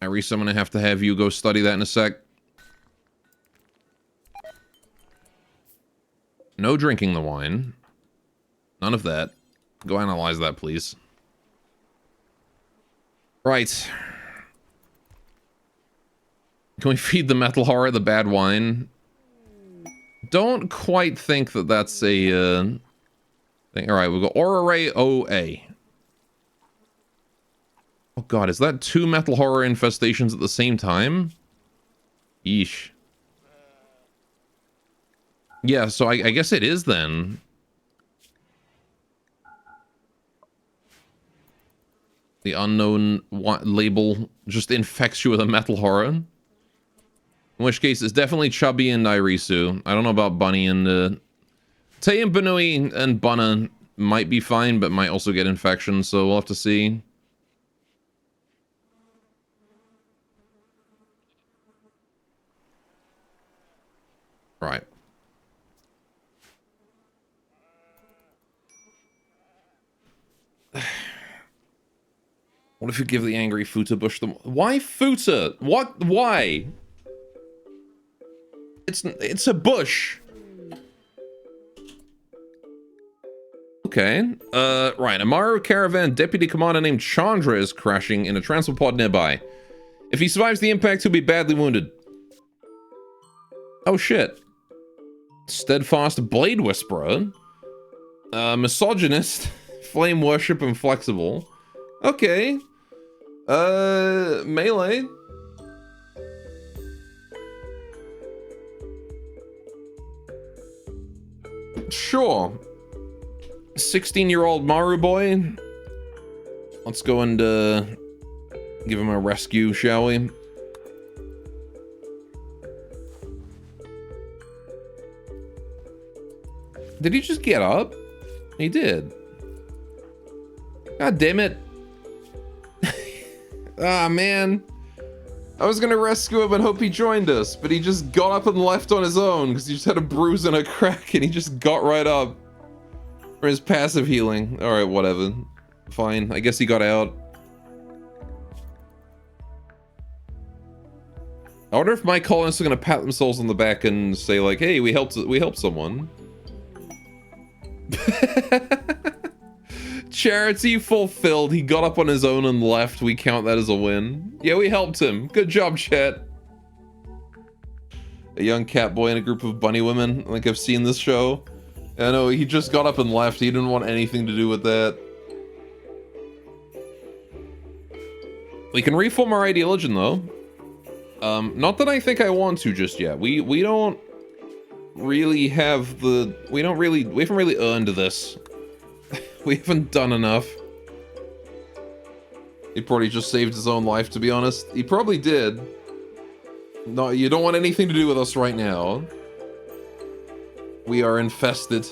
Iris, I'm gonna have to have you go study that in a sec. No drinking the wine. None of that. Go analyze that, please. Right. Can we feed the metal horror the bad wine? Don't quite think that that's a thing. All right, we'll go Aura Ray OA. Oh god, is that 2 metal horror infestations at the same time? Yeesh. Yeah, so I guess it is then. The unknown label just infects you with a metal horror. In which case, it's definitely Chubby and Irisu. I don't know about Bunny and... Tay and Banui and Bunna might be fine, but might also get infections, so we'll have to see. Right. What if you give the angry Futa Bush the... Why Futa? What? Why? It's a bush. Okay. Right. A Maru Caravan deputy commander named Chandra is crashing in a transport pod nearby. If he survives the impact, he'll be badly wounded. Oh shit. Steadfast Blade Whisperer. Misogynist. Flame Worship and Flexible. Okay. Melee. Sure. 16-year-old Maru boy. Let's go and give him a rescue, shall we? Did he just get up? He did. God damn it. Ah, man. I was gonna rescue him and hope he joined us, but he just got up and left on his own because he just had a bruise and a crack and he just got right up. For his passive healing. Alright, whatever. Fine. I guess he got out. I wonder if my colonists are gonna pat themselves on the back and say like, hey, we helped someone. Charity fulfilled. He got up on his own and left. We count that as a win. Yeah, we helped him. Good job, chat. A young cat boy and a group of bunny women. I think I've seen this show. I know, he just got up and left. He didn't want anything to do with that. We can reform our ideology, though. Not that I think I want to just yet. We don't really have the... We haven't really earned this. We haven't done enough. He probably just saved his own life, to be honest. He probably did. No, you don't want anything to do with us right now. We are infested.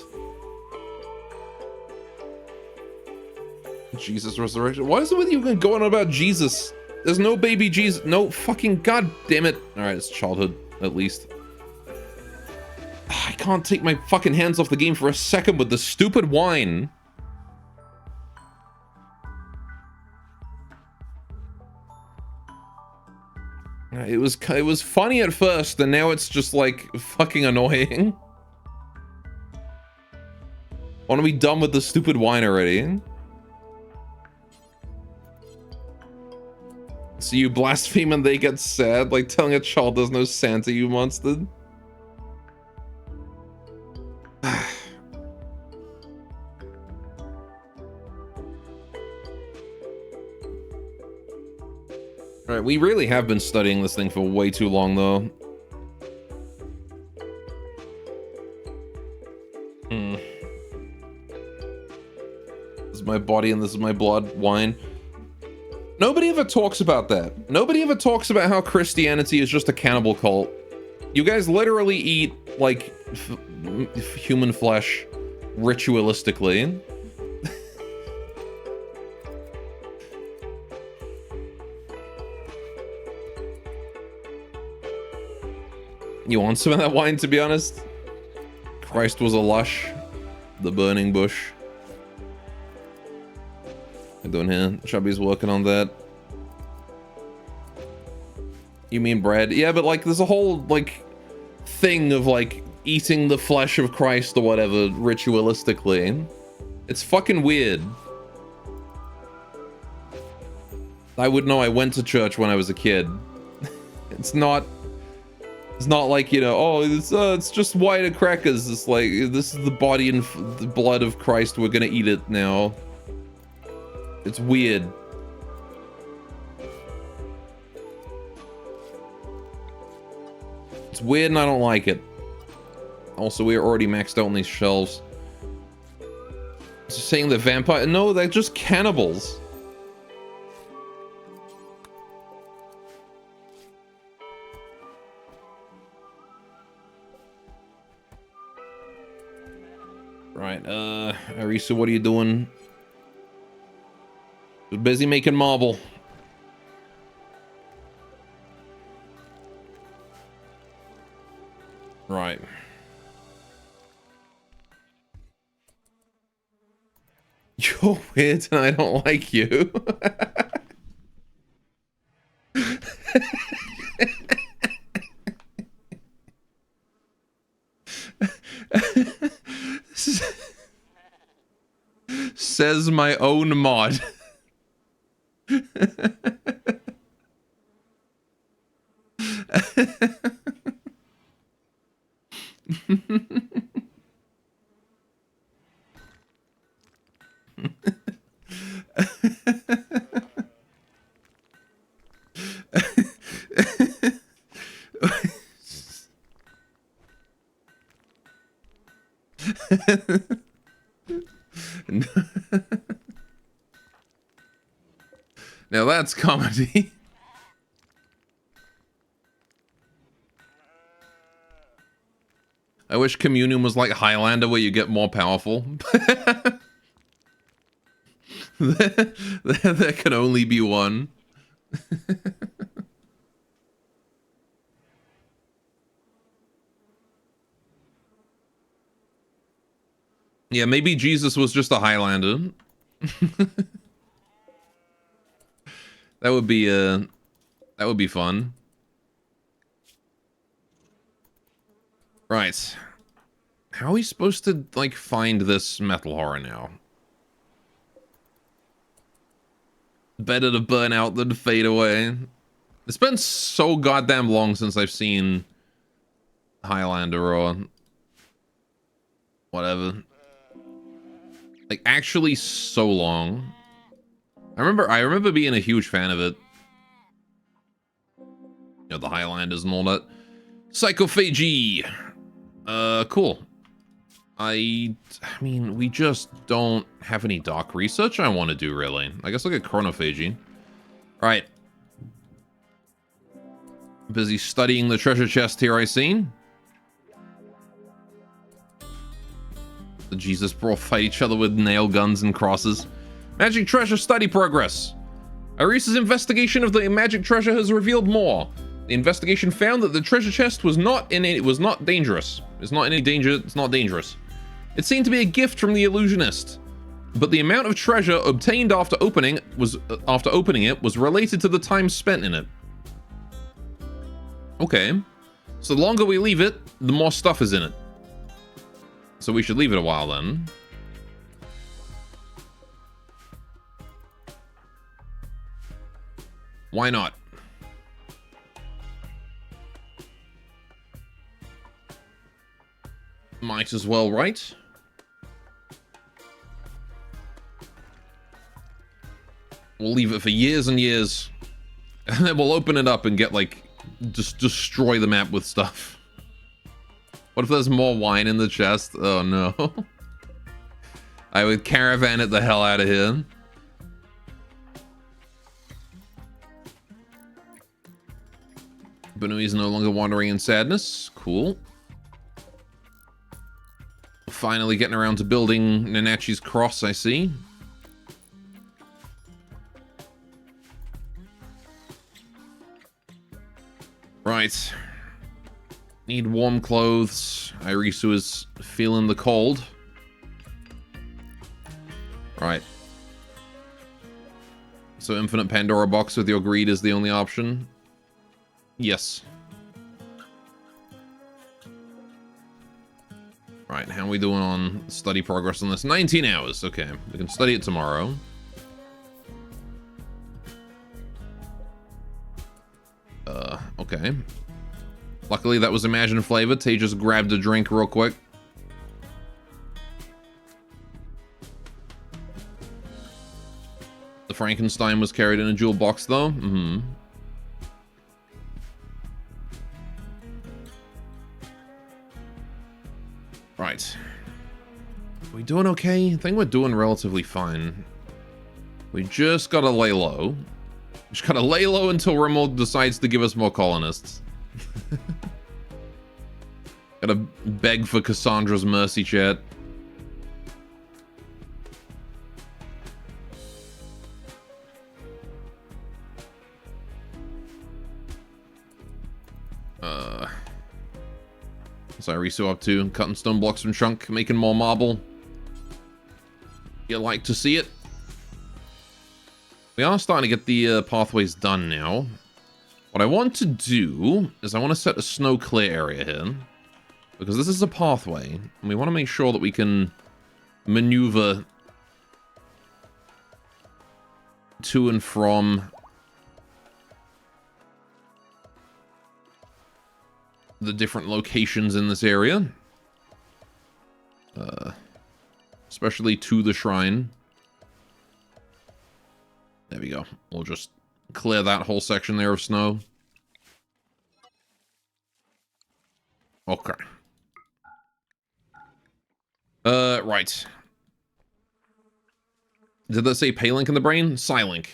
Jesus resurrection. Why is it with you going on about Jesus? There's no baby Jesus. No fucking god damn it. Alright, it's childhood, at least. I can't take my fucking hands off the game for a second with the stupid wine. It was funny at first, and now it's just like fucking annoying. Want to be done with the stupid wine already? So you blaspheme and they get sad, like telling a child there's no Santa, you monster. Alright, we really have been studying this thing for way too long, though. This is my body and this is my blood. Wine. Nobody ever talks about that. Nobody ever talks about how Christianity is just a cannibal cult. You guys literally eat, like, human flesh ritualistically. You want some of that wine, to be honest? Christ was a lush. The burning bush. What are you doing here? Chubby's working on that. You mean bread? Yeah, but like there's a whole like thing of like eating the flesh of Christ or whatever ritualistically. It's fucking weird. I would know. I went to church when I was a kid. It's not like, you know, oh, it's just white crackers. It's like, this is the body and the blood of Christ. We're gonna eat it now. It's weird. It's weird and I don't like it. Also, we're already maxed out on these shelves. It's just saying the vampire... No, they're just cannibals. Right, Arisa, what are you doing? Just busy making marble. Right. You're weird and I don't like you. Says my own mod. Now that's comedy. I wish Communion was like Highlander where you get more powerful. there can only be one. Yeah, maybe Jesus was just a Highlander. That would be fun. Right. How are we supposed to, like, find this metal horror now? Better to burn out than to fade away. It's been so goddamn long since I've seen Highlander or whatever. Like, actually so long. I remember being a huge fan of it. You know, the Highlanders and all that. Psychophagy. Cool. I mean, we just don't have any dark research I want to do, really. I guess I'll get chronophagy. Alright. Busy studying the treasure chest here, I seen. The Jesus bro fight each other with nail guns and crosses. Magic treasure study progress. Arisa's investigation of the magic treasure has revealed more. The investigation found that the treasure chest was not dangerous. It's not in any danger. It's not dangerous. It seemed to be a gift from the illusionist, but the amount of treasure obtained after opening it was related to the time spent in it. Okay, so the longer we leave it, the more stuff is in it. So we should leave it a while then. Why not? Might as well, right? We'll leave it for years and years. And then we'll open it up and get, like, just destroy the map with stuff. What if there's more wine in the chest? Oh, no. I would caravan it the hell out of here. Banui is no longer wandering in sadness. Cool. Finally getting around to building Nanachi's cross, I see. Right. Need warm clothes. Irisu is feeling the cold. Right. So infinite Pandora box with your greed is the only option? Yes. Right, how are we doing on study progress on this? 19 hours. Okay, we can study it tomorrow. Okay. Luckily, that was Imagine Flavor. Tay just grabbed a drink real quick. The Frankenstein was carried in a jewel box, though. Mm-hmm. Right. Are we doing okay? I think we're doing relatively fine. We just gotta lay low. Just gotta lay low until Rimworld decides to give us more colonists. Gotta beg for Cassandra's mercy, chat. What's Irisu up to? Cutting stone blocks from chunk, making more marble. You like to see it? We are starting to get the pathways done now. What I want to do is I want to set a snow clear area here. Because this is a pathway, and we want to make sure that we can maneuver to and from the different locations in this area. Especially to the shrine. There we go. We'll just clear that whole section there of snow. Okay. Right. Did that say Paylink in the brain? Psylink.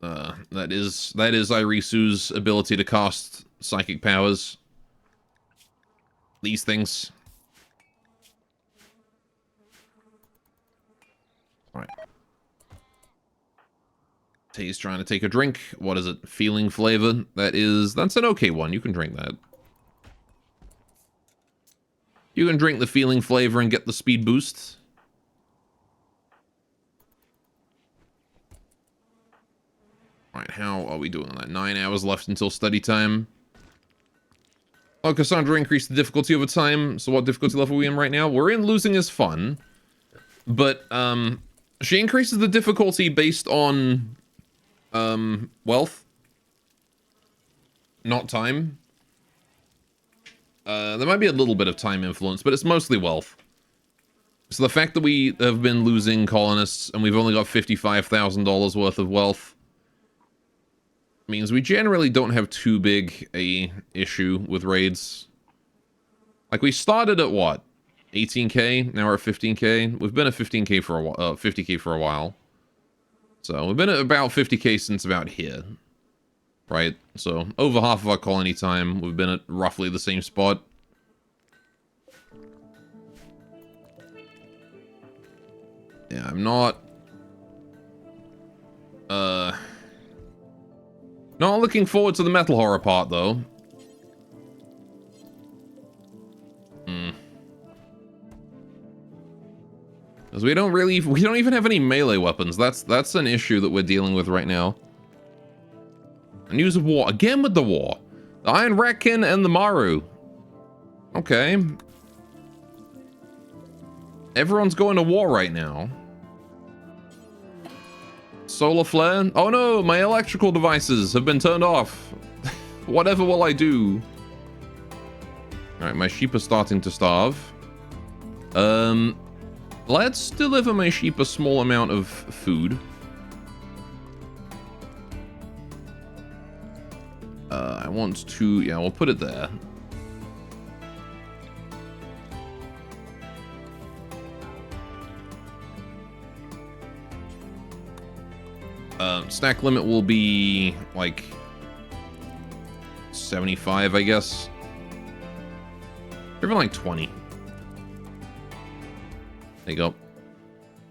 That is Irisu's ability to cast psychic powers. These things. Right. Tay's trying to take a drink. What is it? Feeling flavor. That's an okay one. You can drink that. You can drink the feeling flavor and get the speed boost. Right, how are we doing on that? 9 hours left until study time. Oh, Cassandra increased the difficulty over time. So what difficulty level are we in right now? We're in losing is fun. But, she increases the difficulty based on, wealth. Not time. There might be a little bit of time influence, but it's mostly wealth. So the fact that we have been losing colonists and we've only got $55,000 worth of wealth means we generally don't have too big a issue with raids. Like, we started at what? 18k? Now we're at 15k? We've been at 15k for a while, 50k for a while. So we've been at about 50k since about here. Right? So over half of our colony time, we've been at roughly the same spot. Yeah, I'm not looking forward to the metal horror part, though. Because we don't even have any melee weapons. That's an issue that we're dealing with right now. And news of war. Again with the war. The Iron Ratkin and the Maru. Okay. Everyone's going to war right now. Solar flare? Oh no, my electrical devices have been turned off. Whatever will I do? Alright, my sheep are starting to starve. Let's deliver my sheep a small amount of food. I want to, yeah, we'll put it there. Snack limit will be like 75, I guess. Even like 20. There you go.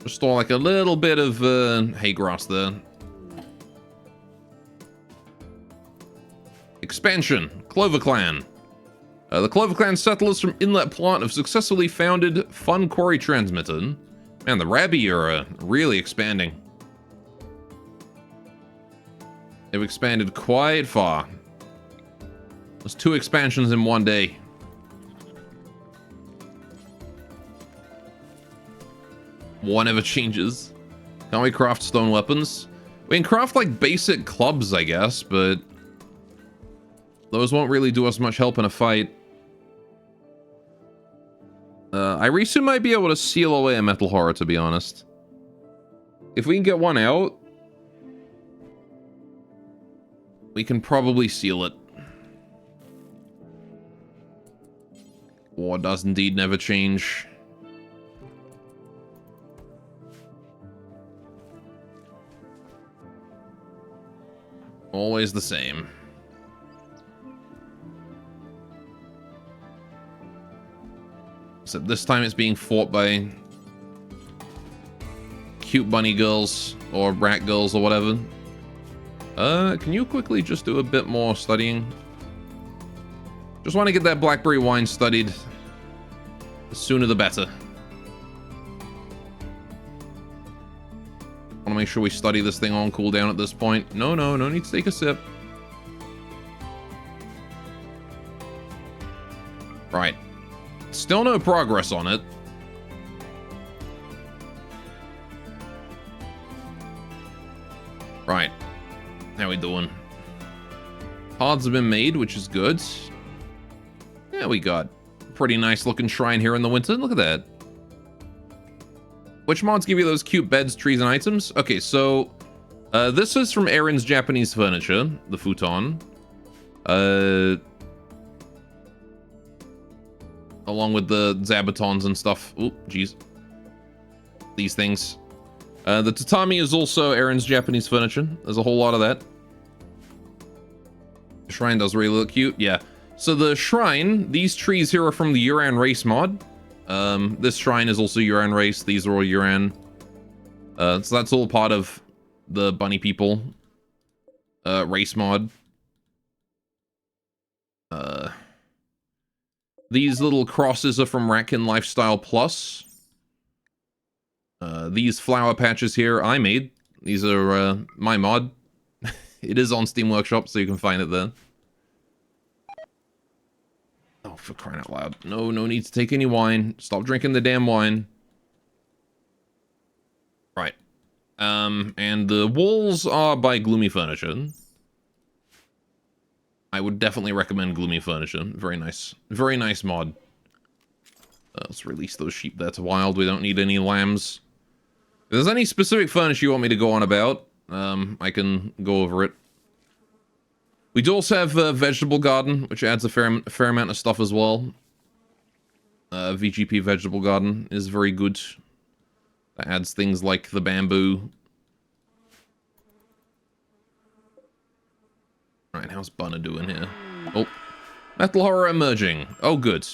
Just store like a little bit of hay grass there. Expansion. Clover Clan. The Clover Clan settlers from Inlet Plant have successfully founded Fun Quarry Transmitter. Man, the Rabby are really expanding. They've expanded quite far. There's 2 expansions in one day. One ever changes. Can't we craft stone weapons? We can craft like basic clubs, I guess, but those won't really do us much help in a fight. Irisu might be able to seal away a metal horror, to be honest. If we can get one out, we can probably seal it. War does indeed never change. Always the same. Except this time it's being fought by cute bunny girls or rat girls or whatever. Can you quickly just do a bit more studying? Just want to get that blackberry wine studied. The sooner the better. Want to make sure we study this thing on cooldown at this point. No need to take a sip. Right. Still no progress on it. Right. How we doing? Pods have been made, which is good. Yeah, we got a pretty nice looking shrine here in the winter. Look at that. Which mods give you those cute beds, trees, and items? Okay, so this is from Aaron's Japanese Furniture, the futon. Along with the Zabatons and stuff. Oop, jeez. These things. The tatami is also Aaron's Japanese Furniture. There's a whole lot of that. The shrine does really look cute. Yeah. So the shrine, these trees here are from the Yuran race mod. This shrine is also Yuran race. These are all Yuran. So that's all part of the bunny people race mod. These little crosses are from Ratkin Lifestyle Plus. These flower patches here I made. These are my mod. It is on Steam Workshop, so you can find it there. Oh, for crying out loud. No need to take any wine. Stop drinking the damn wine. Right. And the walls are by Gloomy Furniture. I would definitely recommend Gloomy Furniture. Very nice. Very nice mod. Let's release those sheep there to wild. We don't need any lambs. If there's any specific furniture you want me to go on about, I can go over it. We do also have a vegetable garden, which adds a fair amount of stuff as well. VGP vegetable garden is very good. That adds things like the bamboo. Alright, how's Bunna doing here? Oh, metal horror emerging. Oh, good.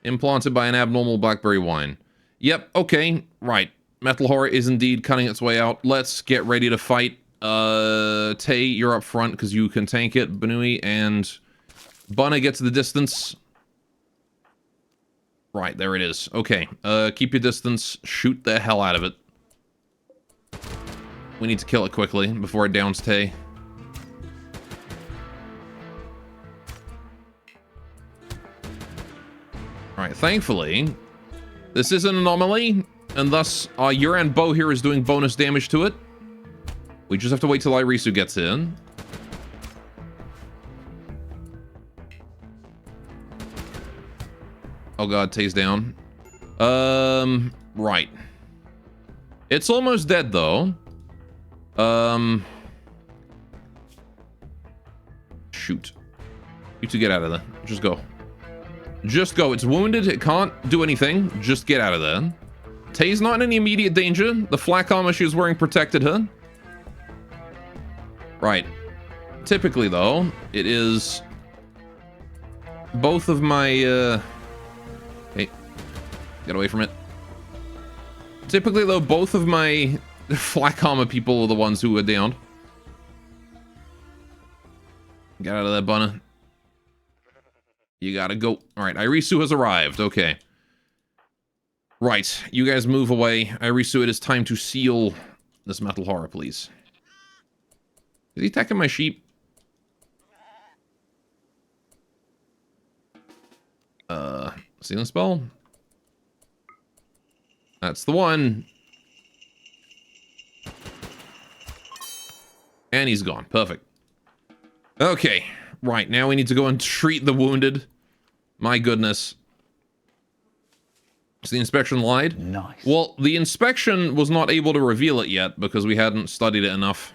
Implanted by an abnormal blackberry wine. Yep, okay, right. Metal horror is indeed cutting its way out. Let's get ready to fight. Tay, you're up front because you can tank it. Banui and Bunna get to the distance. Right, there it is. Okay, keep your distance. Shoot the hell out of it. We need to kill it quickly before it downs Tay. Alright, thankfully, this is an anomaly, and thus our Yuran bow here is doing bonus damage to it. We just have to wait till Irisu gets in. Oh god, Tay's down. Right. It's almost dead, though. Shoot. You two get out of there. Just go. Just go. It's wounded. It can't do anything. Just get out of there. Tay's not in any immediate danger. The flak armor she was wearing protected her. Right. Typically, though, it is both of my, Hey. Get away from it. Typically, though, both of my flak armor people are the ones who are downed. Get out of there, Bunna. You gotta go. Alright, Irisu has arrived. Okay. Right, you guys move away. Irisu, it is time to seal this metal horror, please. Is he attacking my sheep? Sealing spell? That's the one. And he's gone. Perfect. Okay. Right, now we need to go and treat the wounded. My goodness. So the inspection lied? Nice. Well, the inspection was not able to reveal it yet because we hadn't studied it enough.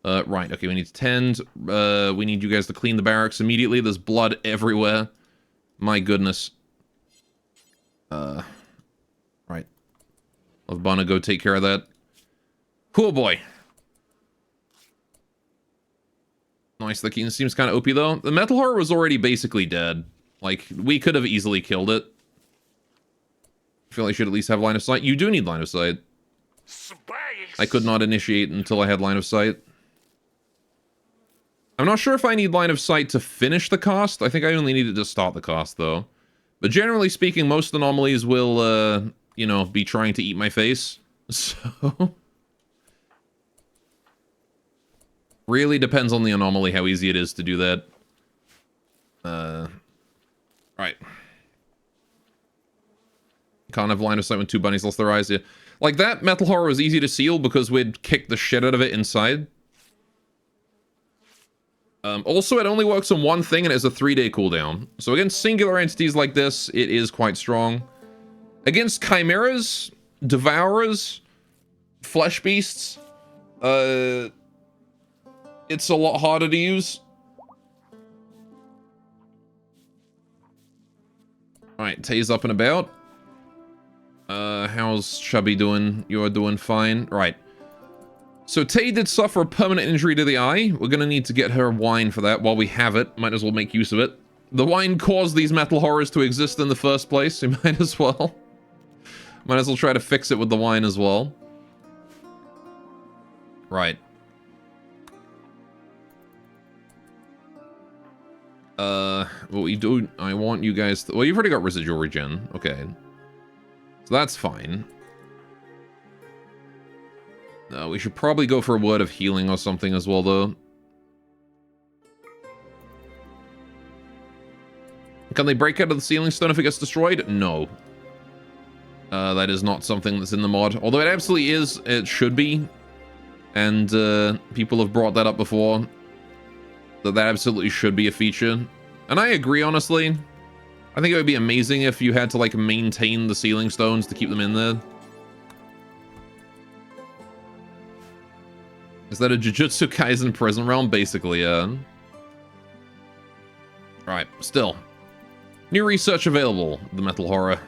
Right, okay, we need to tend. We need you guys to clean the barracks immediately. There's blood everywhere. My goodness. Right. Let Bana go take care of that. Cool boy. Nice, the key seems kind of OP though. The metal horror was already basically dead. Like, we could have easily killed it. I feel like I should at least have line of sight. You do need line of sight. I could not initiate until I had line of sight. I'm not sure if I need line of sight to finish the cast. I think I only needed to start the cast, though. But generally speaking, most anomalies will, you know, be trying to eat my face. So... really depends on the anomaly how easy it is to do that. Right. Can't have line of sight when two bunnies lost their eyes. Yeah. Like, that metal horror was easy to seal because we'd kicked the shit out of it inside. Also, it only works on one thing and it has a 3-day cooldown. So against singular entities like this, it is quite strong. Against chimeras, devourers, flesh beasts, it's a lot harder to use. Alright, Tay's up and about. How's Chubby doing? You're doing fine. Right. So Tay did suffer a permanent injury to the eye. We're gonna need to get her wine for that while we have it. Might as well make use of it. The wine caused these metal horrors to exist in the first place. We might as well. Might as well try to fix it with the wine as well. Right. What we do, I want you guys to, well, you've already got residual regen. Okay. So that's fine. We should probably go for a word of healing or something as well, though. Can they break out of the ceiling stone if it gets destroyed? No. That is not something that's in the mod. Although it absolutely is. It should be. And people have brought that up before. That absolutely should be a feature. And I agree, honestly. I think it would be amazing if you had to, like, maintain the ceiling stones to keep them in there. Is that a Jujutsu Kaisen prison realm? Basically, yeah. Alright, still. New research available. The metal horror.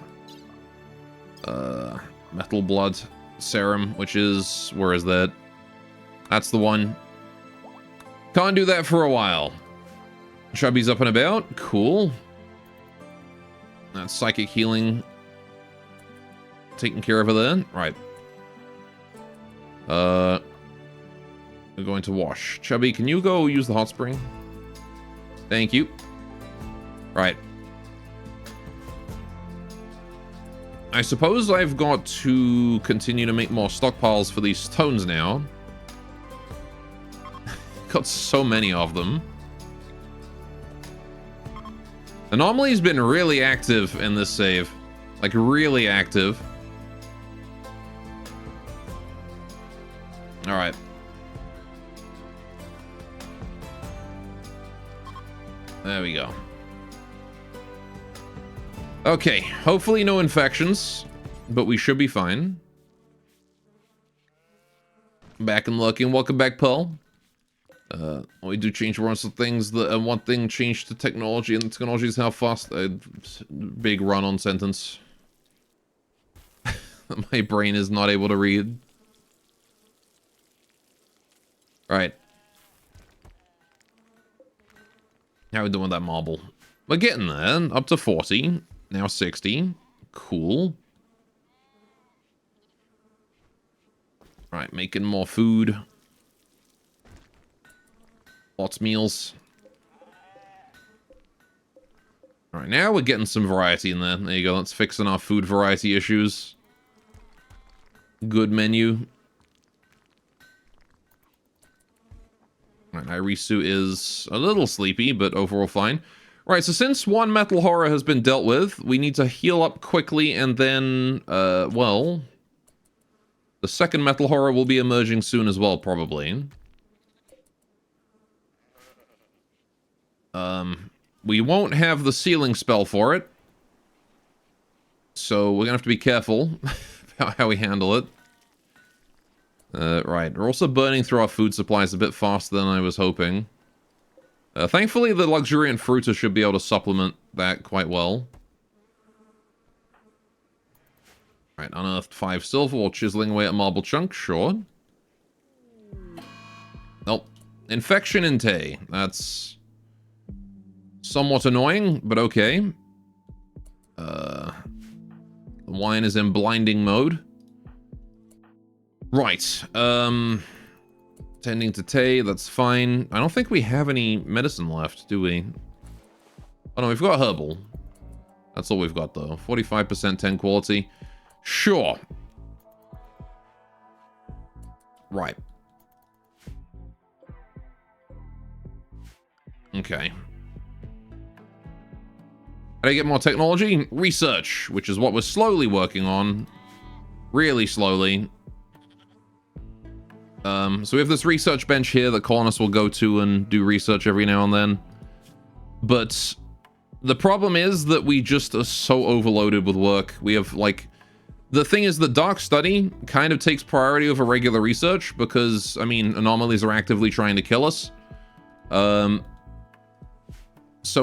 Metal blood serum, which is... where is that? That's the one. Can't do that for a while. Chubby's up and about. Cool. That's psychic healing. Taken care of there. Right. We're going to wash. Chubby, can you go use the hot spring? Thank you. Right. I suppose I've got to continue to make more stockpiles for these stones now. Got so many of them. Anomaly's been really active in this save. Like, really active. Alright. There we go. Okay, hopefully no infections, but we should be fine. Back and looking. Welcome back, Paul. We do change one of the things. One thing changed to technology, and technology is how fast. Big run-on sentence. My brain is not able to read. Right. How are we doing with that marble? We're getting there. Up to 40. Now 60. Cool. Alright, making more food. Lots of meals. Alright, now we're getting some variety in there. There you go. Let's fix our food variety issues. Good menu. Alright, Irisu is a little sleepy, but overall fine. Right, so since one metal horror has been dealt with, we need to heal up quickly, and then, well... the second metal horror will be emerging soon as well, probably. We won't have the sealing spell for it. So we're gonna have to be careful about how we handle it. Right, we're also burning through our food supplies a bit faster than I was hoping. Thankfully, the luxuriant fruiter should be able to supplement that quite well. Right, unearthed 5 silver while chiseling away at marble chunks, sure. Nope. Infection in Tay. That's somewhat annoying, but okay. The wine is in blinding mode. Right. Tending to Tay, that's fine. I don't think we have any medicine left, do we? Oh no, we've got herbal. That's all we've got though. 45% 10 quality. Sure. Right. Okay. How do I get more technology? Research, which is what we're slowly working on. Really slowly. So we have this research bench here that colonists will go to and do research every now and then. But the problem is that we just are so overloaded with work. We have, like... the thing is that Dark Study kind of takes priority over regular research because, I mean, anomalies are actively trying to kill us. So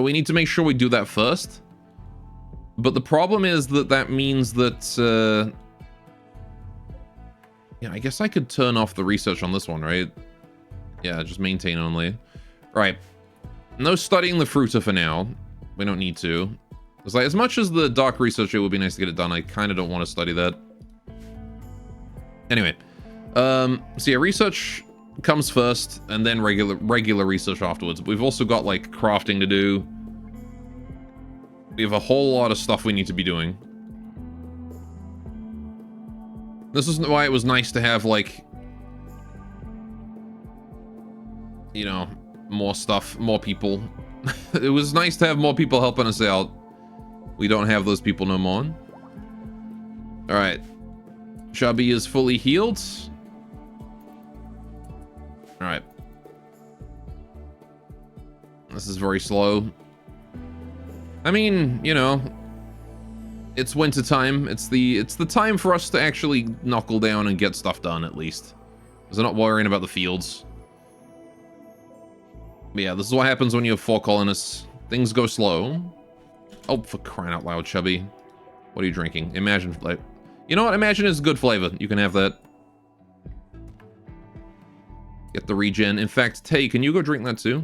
we need to make sure we do that first. But the problem is that that means that... yeah, I guess I could turn off the research on this one, right? Yeah, just maintain only. Right. No studying the fruiter for now. We don't need to. It's like, as much as the dark research, it would be nice to get it done, I kind of don't want to study that. Anyway. So yeah, research comes first, and then regular research afterwards. We've also got, like, crafting to do. We have a whole lot of stuff we need to be doing. This is why it was nice to have, like... you know, more stuff, more people. It was nice to have more people helping us out. We don't have those people no more. Alright. Chubby is fully healed. Alright. This is very slow. I mean, you know, it's winter time. It's the time for us to actually knuckle down and get stuff done, at least. Because I'm not worrying about the fields. But yeah, this is what happens when you have 4 colonists. Things go slow. Oh, for crying out loud, Chubby. What are you drinking? Imagine, like... you know what? Imagine is good flavor. You can have that. Get the regen. In fact, Tay, can you go drink that too?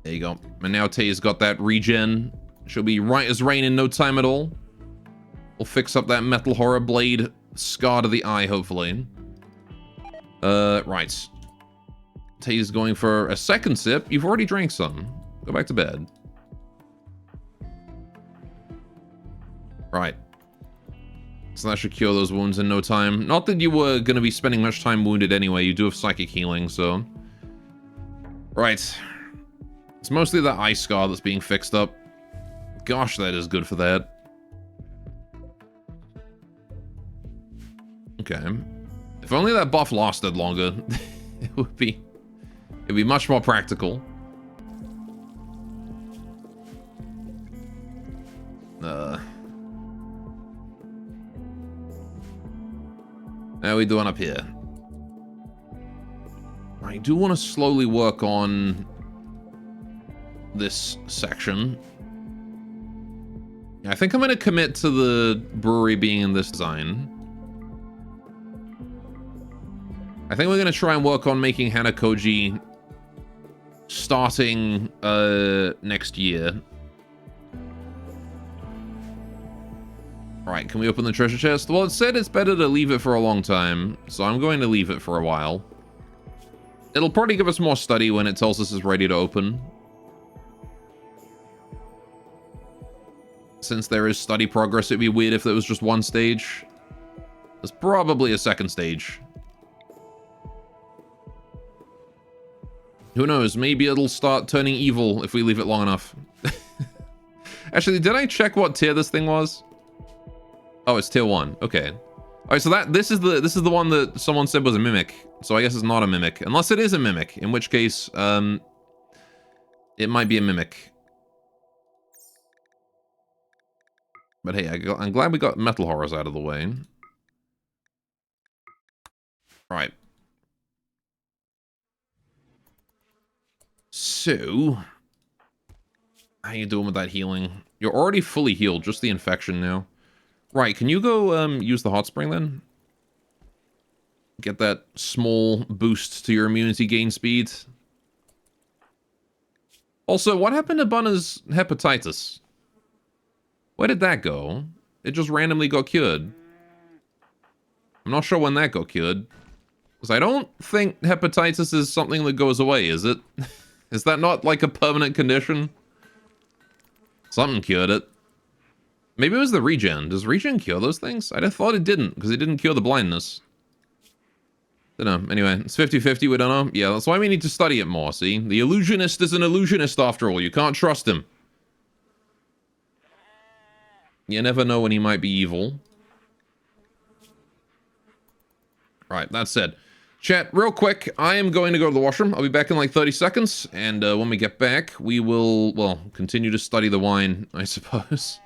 There you go. And now Tay's got that regen. She'll be right as rain in no time at all. We'll fix up that metal horror blade scar to the eye, hopefully. Right. Tay's going for a second sip. You've already drank some. Go back to bed. Right. So that should cure those wounds in no time. Not that you were going to be spending much time wounded anyway. You do have psychic healing, so... right. It's mostly that eye scar that's being fixed up. Gosh, that is good for that. Okay. If only that buff lasted longer, it'd be much more practical. How are we doing up here? I do want to slowly work on this section. I think I'm going to commit to the brewery being in this design. I think we're going to try and work on making Hanakoji starting next year. Alright, can we open the treasure chest? Well, it said it's better to leave it for a long time, so I'm going to leave it for a while. It'll probably give us more study when it tells us it's ready to open. Since there is study progress, it'd be weird if there was just one stage. There's probably a second stage. Who knows? Maybe it'll start turning evil if we leave it long enough. Actually, did I check what tier this thing was? Oh, it's tier 1. Okay. Alright, so this is the one that someone said was a mimic. So I guess it's not a mimic. Unless it is a mimic, in which case, it might be a mimic. But hey, I'm glad we got metal horrors out of the way. Right. So, how you doing with that healing? You're already fully healed, just the infection now. Right, can you go use the hot spring then? Get that small boost to your immunity gain speed. Also, what happened to Bunna's hepatitis? Where did that go? It just randomly got cured. I'm not sure when that got cured. Because I don't think hepatitis is something that goes away, is it? Is that not like a permanent condition? Something cured it. Maybe it was the regen. Does regen cure those things? I'd have thought it didn't, because it didn't cure the blindness. Don't know. Anyway, it's 50-50, we don't know. Yeah, that's why we need to study it more, see? The illusionist is an illusionist after all. You can't trust him. You never know when he might be evil. Right, that said. Chat, real quick, I am going to go to the washroom. I'll be back in like 30 seconds. And when we get back, we will, well, continue to study the wine, I suppose.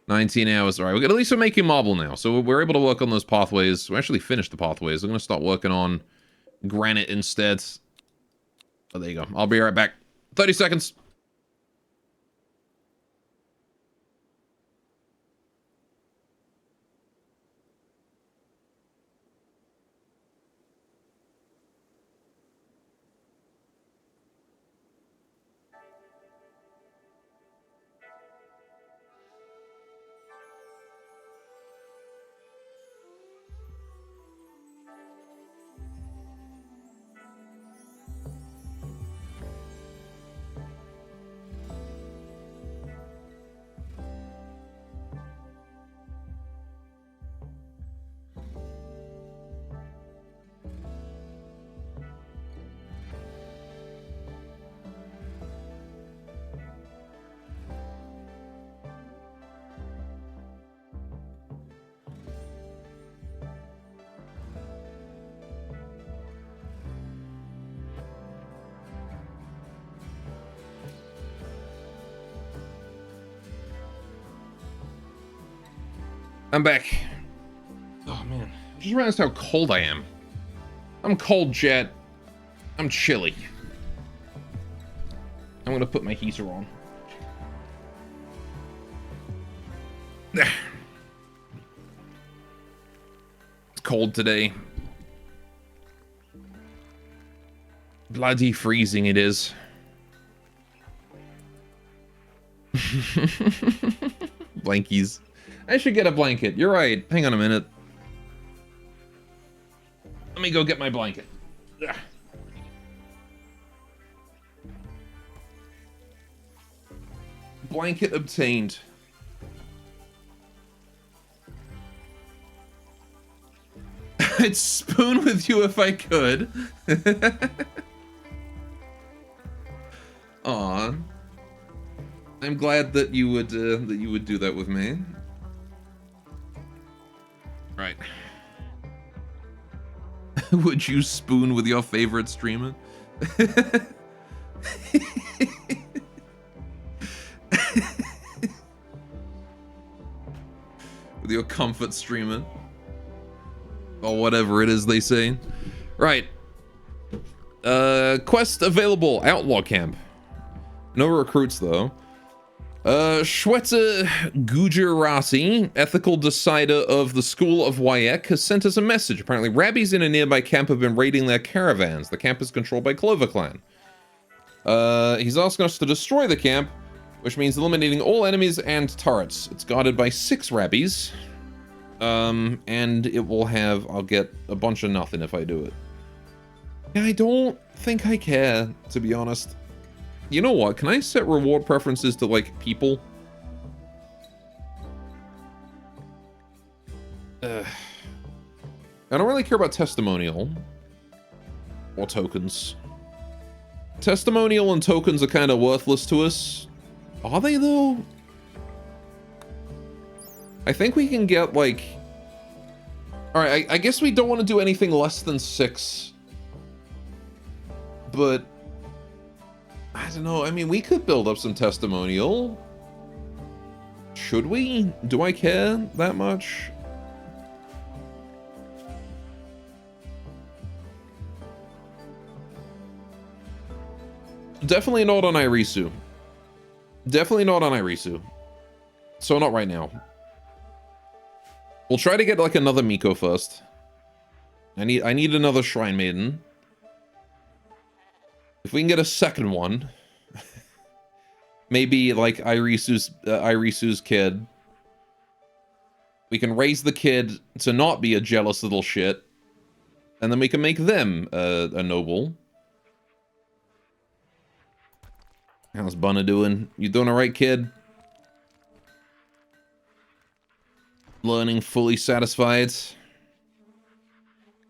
19 hours. All right, at least we're making marble now. So we're able to work on those pathways. We actually finished the pathways. I'm going to start working on granite instead. Oh, there you go. I'll be right back. 30 seconds. I'm back. Oh man, I just realized how cold I am. I'm cold, Jet. I'm chilly. I'm gonna put my heater on. It's cold today. Bloody freezing it is. Blankies. I should get a blanket. You're right. Hang on a minute. Let me go get my blanket. Ugh. Blanket obtained. I'd spoon with you if I could. Aw. I'm glad that you would do that with me. Right. Would you spoon with your favorite streamer? With your comfort streamer? Or whatever it is they say. Right. Quest available. Outlaw camp. No recruits, though. Shweta Gujarati, ethical decider of the School of Wayek, has sent us a message. Apparently, Rabbies in a nearby camp have been raiding their caravans. The camp is controlled by Clover Clan. He's asking us to destroy the camp, which means eliminating all enemies and turrets. It's guarded by 6 Rabbies. And it will have... I'll get a bunch of nothing if I do it. Yeah, I don't think I care, to be honest. You know what? Can I set reward preferences to, like, people? I don't really care about testimonial. Or tokens. Testimonial and tokens are kind of worthless to us. Are they, though? I think we can get, like... Alright, I guess we don't want to do anything less than 6. But... I don't know, I mean, we could build up some testimonial. Should we? Do I care that much? Definitely not on Irisu. Definitely not on Irisu. So not right now. We'll try to get like another Miko first. I need another Shrine Maiden. If we can get a second one, maybe like Irisu's kid. We can raise the kid to not be a jealous little shit, and then we can make them a noble. How's Bunna doing? You doing alright, kid? Learning fully satisfied.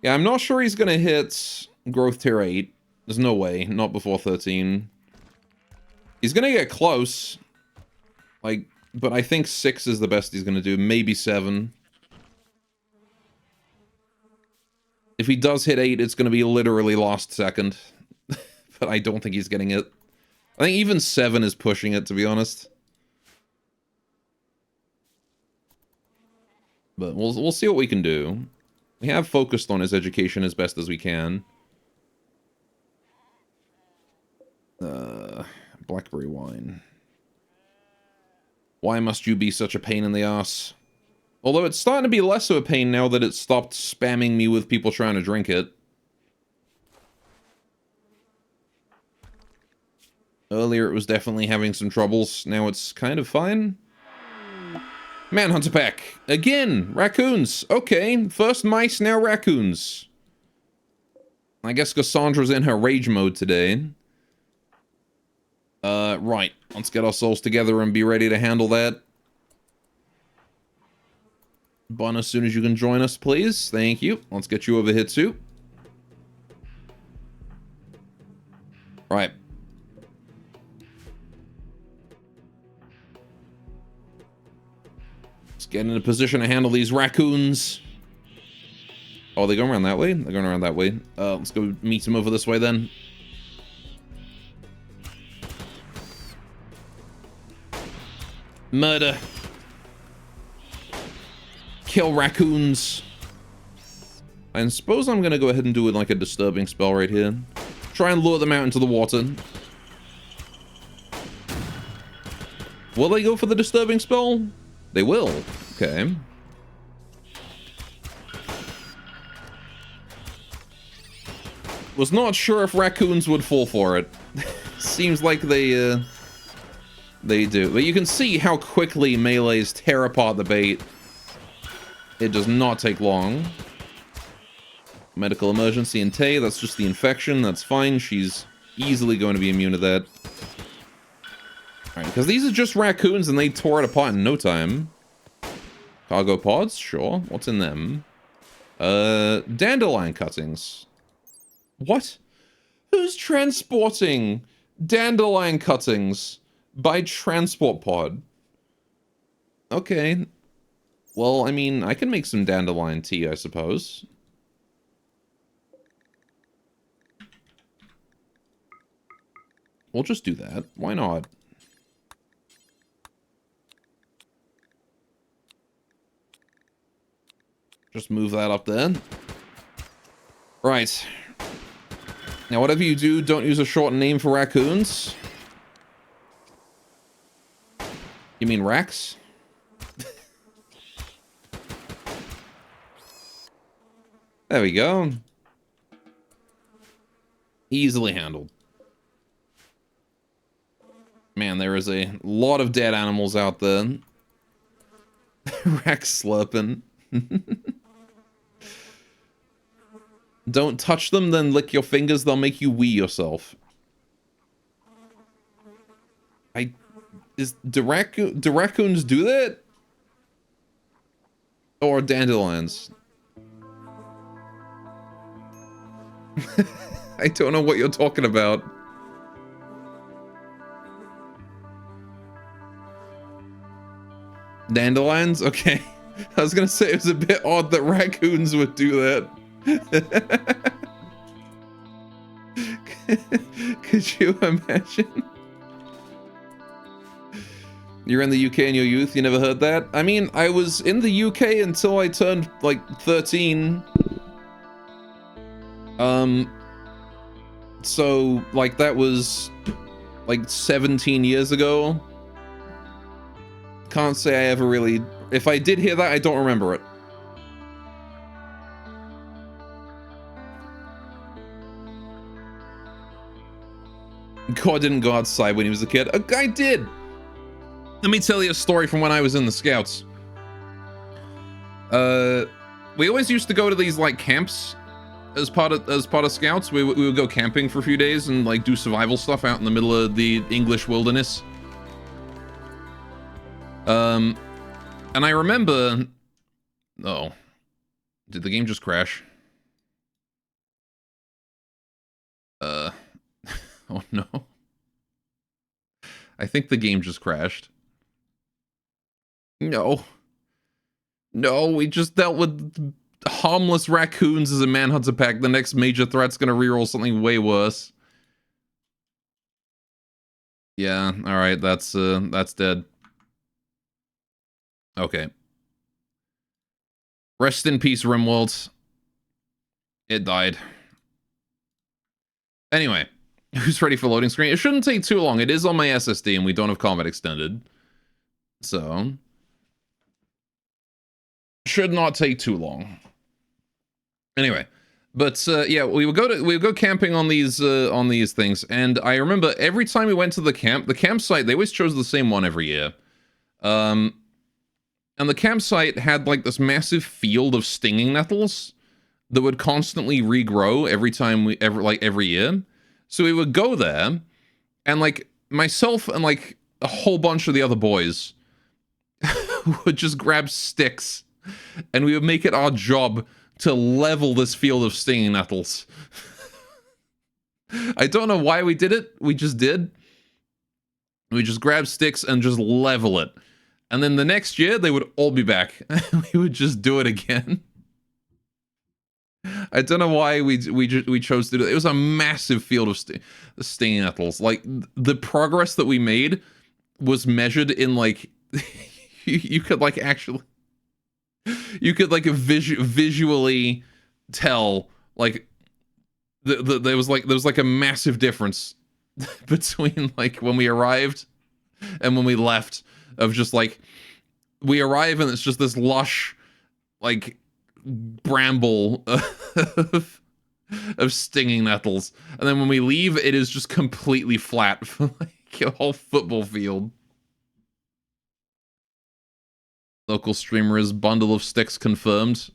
Yeah, I'm not sure he's gonna hit growth tier 8. There's no way. Not before 13. He's gonna get close. Like, but I think 6 is the best he's gonna do. Maybe 7. If he does hit 8, it's gonna be literally last second. But I don't think he's getting it. I think even 7 is pushing it, to be honest. But we'll see what we can do. We have focused on his education as best as we can. Blackberry wine. Why must you be such a pain in the ass? Although it's starting to be less of a pain now that it stopped spamming me with people trying to drink it. Earlier it was definitely having some troubles. Now it's kind of fine. Manhunter pack. Again, raccoons. Okay, first mice, now raccoons. I guess Cassandra's in her rage mode today. Right. Let's get our souls together and be ready to handle that. Bun, as soon as you can join us, please. Thank you. Let's get you over here, too. Right. Let's get in a position to handle these raccoons. Oh, they're going around that way? They're going around that way. Let's go meet them over this way, then. Murder. Kill raccoons. I suppose I'm going to go ahead and do it like a disturbing spell right here. Try and lure them out into the water. Will they go for the disturbing spell? They will. Okay. Was not sure if raccoons would fall for it. Seems like they do. But you can see how quickly melees tear apart the bait. It does not take long. Medical emergency in Tay. That's just the infection. That's fine. She's easily going to be immune to that. Alright, because these are just raccoons and they tore it apart in no time. Cargo pods? Sure. What's in them? Dandelion cuttings. What? Who's transporting dandelion cuttings by transport pod? Okay. Well, I mean, I can make some dandelion tea, I suppose. We'll just do that. Why not? Just move that up there. Right. Now, whatever you do, don't use a shortened name for raccoons. You mean Rex? There we go. Easily handled. Man, there is a lot of dead animals out there. Rex slurping. Don't touch them, then lick your fingers. They'll make you wee yourself. Do raccoons do that? Or dandelions? I don't know what you're talking about. Dandelions? Okay. I was gonna say it was a bit odd that raccoons would do that. Could you imagine? You're in the UK in your youth, you never heard that? I mean, I was in the UK until I turned, like, 13. So, like, that was, like, 17 years ago. Can't say I ever really... If I did hear that, I don't remember it. God didn't go outside when he was a kid. I did! Let me tell you a story from when I was in the Scouts. We always used to go to these, like, camps as part of Scouts. We would go camping for a few days and, like, do survival stuff out in the middle of the English wilderness. And I remember... Oh. Did the game just crash? Oh no. I think the game just crashed. No. No, we just dealt with harmless raccoons as a manhunter pack. The next major threat's gonna reroll something way worse. Yeah, alright, that's dead. Okay. Rest in peace, Rimworld. It died. Anyway, who's ready for loading screen? It shouldn't take too long. It is on my SSD and we don't have combat extended. So... should not take too long. Anyway, but yeah, we would go camping on these things, and I remember every time we went to the campsite, they always chose the same one every year. And the campsite had like this massive field of stinging nettles that would constantly regrow every year. So we would go there, and like myself and like a whole bunch of the other boys would just grab sticks, and we would make it our job to level this field of stinging nettles. I don't know why we did it. We just did. We just grabbed sticks and just level it. And then the next year, they would all be back. We would just do it again. I don't know why we chose to do it. It was a massive field of stinging nettles. Like, the progress that we made was measured in, like... you could, like, actually... You could, like, visually tell, like... there was like a massive difference between, like, when we arrived and when we left. Of just like, we arrive and it's just this lush, like, bramble of stinging nettles. And then when we leave, it is just completely flat for like a whole football field. Local streamer's bundle of sticks confirmed.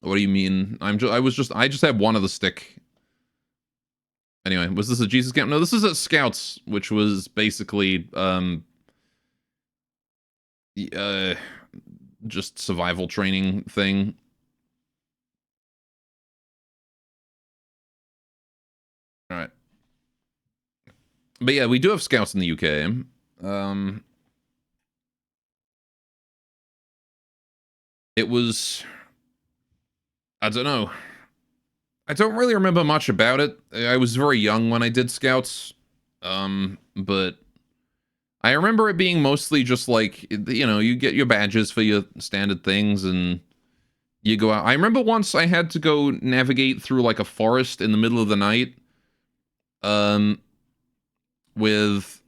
What do you mean? I just had one of the stick. Anyway, was this a Jesus camp? No, this is at Scouts, which was basically, just survival training thing. All right. But yeah, we do have Scouts in the UK. It was... I don't know. I don't really remember much about it. I was very young when I did Scouts. But I remember it being mostly just like, you know, you get your badges for your standard things, and You go out. I remember once I had to go navigate through like a forest in the middle of the night. With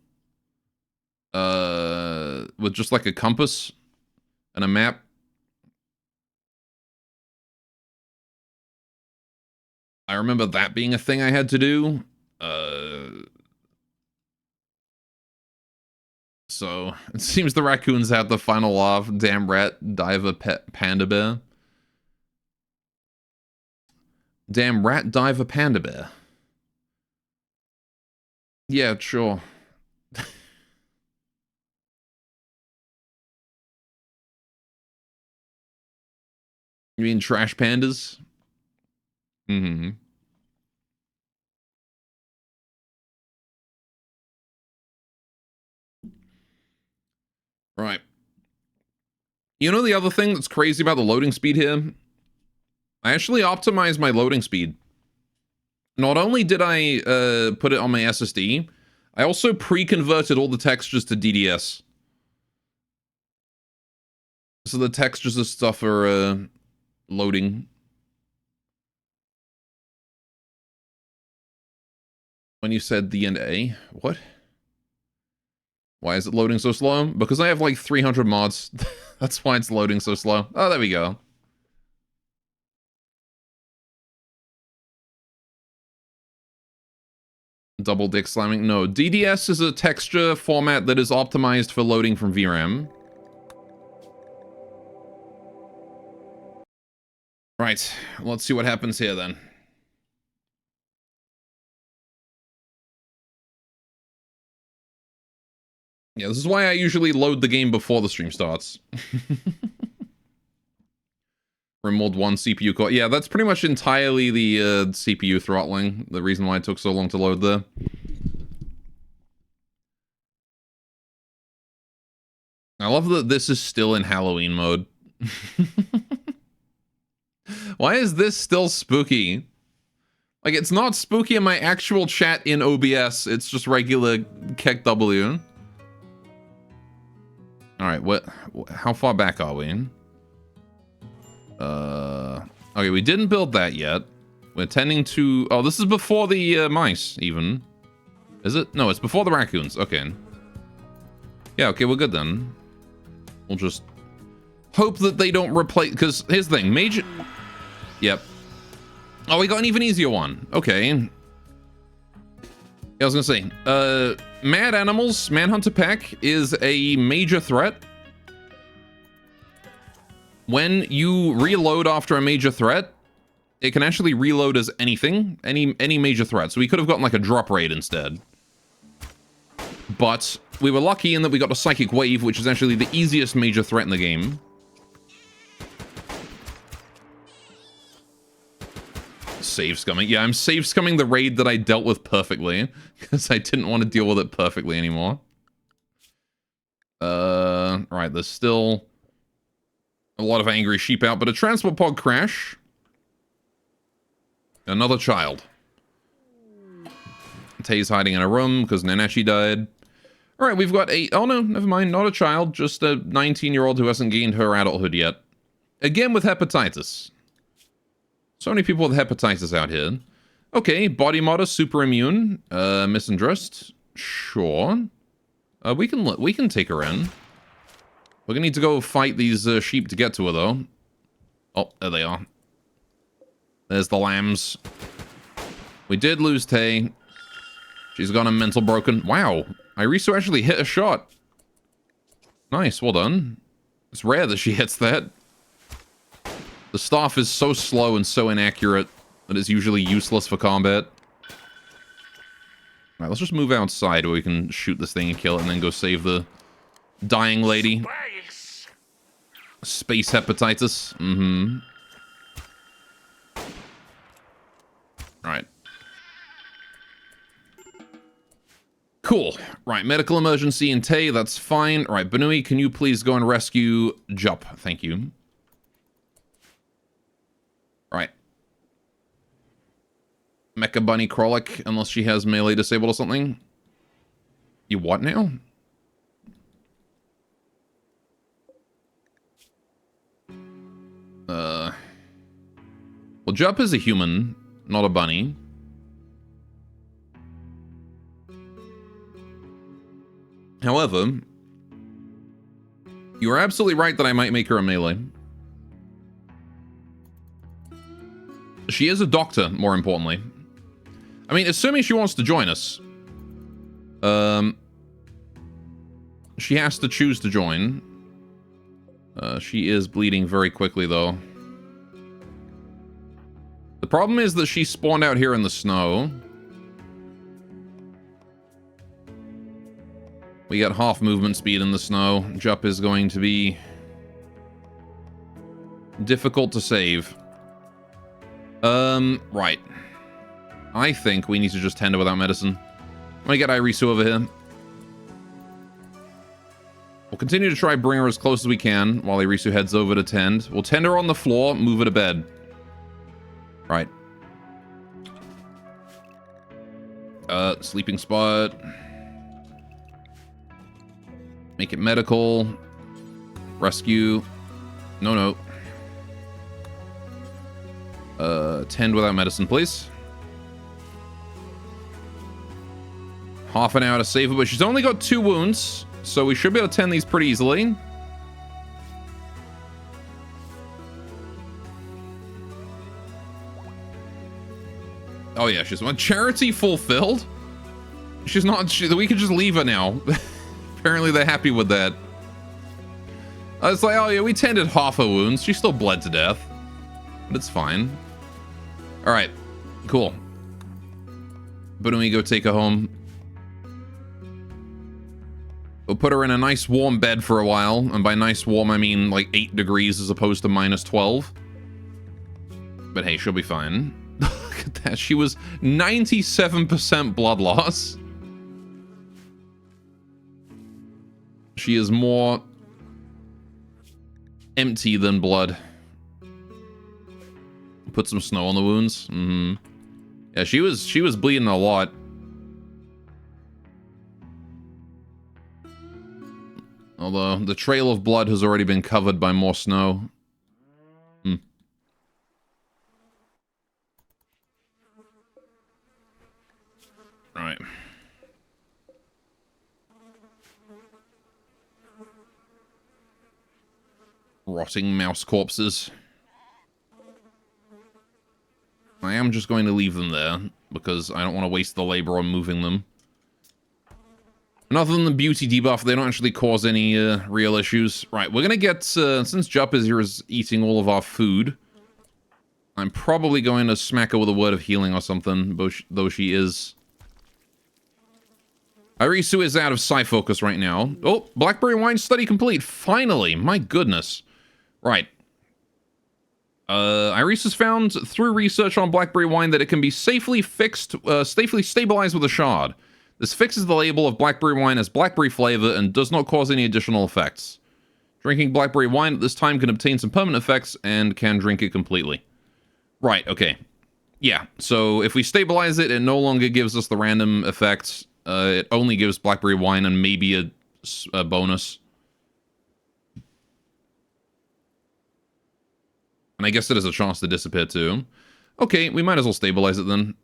just like a compass and a map. I remember that being a thing I had to do. So it seems the raccoons had the final laugh. Damn rat, diver, pet, panda bear. Damn rat, diver, panda bear. Yeah, sure. You mean trash pandas? Mm-hmm. Right. You know the other thing that's crazy about the loading speed here? I actually optimized my loading speed. Not only did I put it on my SSD, I also pre-converted all the textures to DDS. So the textures and stuff are loading. When you said D and A, what? Why is it loading so slow? Because I have like 300 mods. That's why it's loading so slow. Oh, there we go. Double dick slamming? No, DDS is a texture format that is optimized for loading from VRAM. Right, let's see what happens here then. Yeah, this is why I usually load the game before the stream starts. Rimworld 1 CPU core. Yeah, that's pretty much entirely the CPU throttling. The reason why it took so long to load there. I love that this is still in Halloween mode. Why is this still spooky? Like, it's not spooky in my actual chat in OBS. It's just regular KEKW. Alright, how far back are we? Okay, we didn't build that yet. We're tending to... Oh, this is before the mice, even. Is it? No, it's before the raccoons. Okay. Yeah, okay, we're good then. We'll just hope that they don't replace... Because here's the thing, major... Yep. Oh, we got an even easier one. Okay. Yeah, I was gonna say, Mad Animals Manhunter Pack is a major threat. When you reload after a major threat, it can actually reload as anything, any major threat. So we could have gotten like a drop raid instead. But we were lucky in that we got a Psychic Wave, which is actually the easiest major threat in the game. Save scumming. Yeah, I'm save scumming the raid that I dealt with perfectly, because I didn't want to deal with it perfectly anymore. Right, there's still a lot of angry sheep out, but a transport pod crash. Another child. Tay's hiding in a room because Nanashi died. Alright, we've got a... Oh no, never mind, not a child, just a 19-year-old who hasn't gained her adulthood yet. Again with hepatitis. So many people with hepatitis out here. Okay, body modder, super immune, misandressed. Sure. We can take her in. We're gonna need to go fight these sheep to get to her, though. Oh, there they are. There's the lambs. We did lose Tay. She's gone a mental broken. Wow, Irisu actually hit a shot. Nice, well done. It's rare that she hits that. The staff is so slow and so inaccurate that it's usually useless for combat. Alright, let's just move outside where we can shoot this thing and kill it and then go save the dying lady. Space hepatitis. Mm-hmm. Alright. Cool. Right, medical emergency in Tay, that's fine. Alright, Banui, can you please go and rescue Jup? Thank you. Right. Mecha Bunny Krolek, unless she has melee disabled or something. You what now? Well, Jup is a human, not a bunny. However, you are absolutely right that I might make her a melee. She is a doctor, more importantly. I mean, assuming she wants to join us. She has to choose to join. She is bleeding very quickly, though. The problem is that she spawned out here in the snow. We got half movement speed in the snow. Jup is going to be difficult to save. Right. I think we need to just tend her without medicine. I'm gonna get Irisu over here. We'll continue to try bring her as close as we can while Irisu heads over to tend. We'll tend her on the floor, move her to bed. Right. Sleeping spot. Make it medical. Rescue. No. Tend without medicine, please. Half an hour to save her, but she's only got 2 wounds, so we should be able to tend these pretty easily. Oh yeah, she's one charity fulfilled. She's not. We could just leave her now. Apparently they're happy with that. I was like, oh yeah, we tended half her wounds. She still bled to death, but it's fine. All right, cool. But when we go take her home, we'll put her in a nice warm bed for a while, and by nice warm I mean like 8 degrees as opposed to minus 12. But hey, she'll be fine. Look at that. She was 97% blood loss. She is more empty than blood. Put some snow on the wounds. Yeah, she was bleeding a lot. Although the trail of blood has already been covered by more snow. Right. Rotting mouse corpses. I am just going to leave them there, because I don't want to waste the labor on moving them. And other than the beauty debuff, they don't actually cause any real issues. Right, we're going to get, since Jup is here is eating all of our food, I'm probably going to smack her with a word of healing or something, though she is. Irisu is out of psi focus right now. Oh, blackberry wine study complete. Finally, my goodness. Right. Iris has found through research on blackberry wine that it can be safely stabilized with a shard. This fixes the label of blackberry wine as blackberry flavor and does not cause any additional effects. Drinking blackberry wine at this time can obtain some permanent effects and can drink it completely. Right, okay. Yeah, so if we stabilize it, it no longer gives us the random effects. It only gives blackberry wine and maybe a bonus. And I guess it has a chance to disappear too. Okay, we might as well stabilize it then.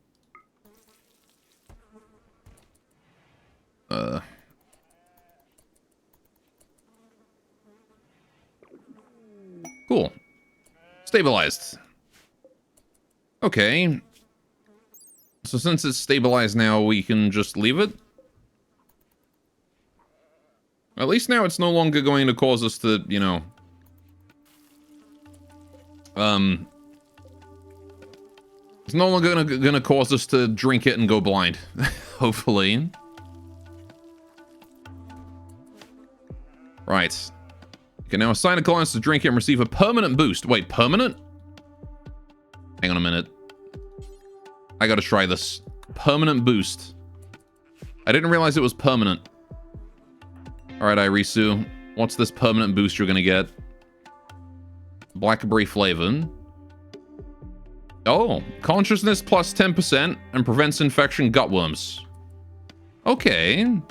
Cool. Stabilized. Okay. So since it's stabilized now, we can just leave it? At least now it's no longer going to cause us to, you know... It's no longer gonna cause us to drink it and go blind. Hopefully. Right. You can now assign a client to drink it and receive a permanent boost. Wait, permanent? Hang on a minute. I gotta try this. Permanent boost. I didn't realize it was permanent. Alright, Irisu. What's this permanent boost you're gonna get? Blackberry flavor. Oh, consciousness plus 10% and prevents infection gutworms. Okay.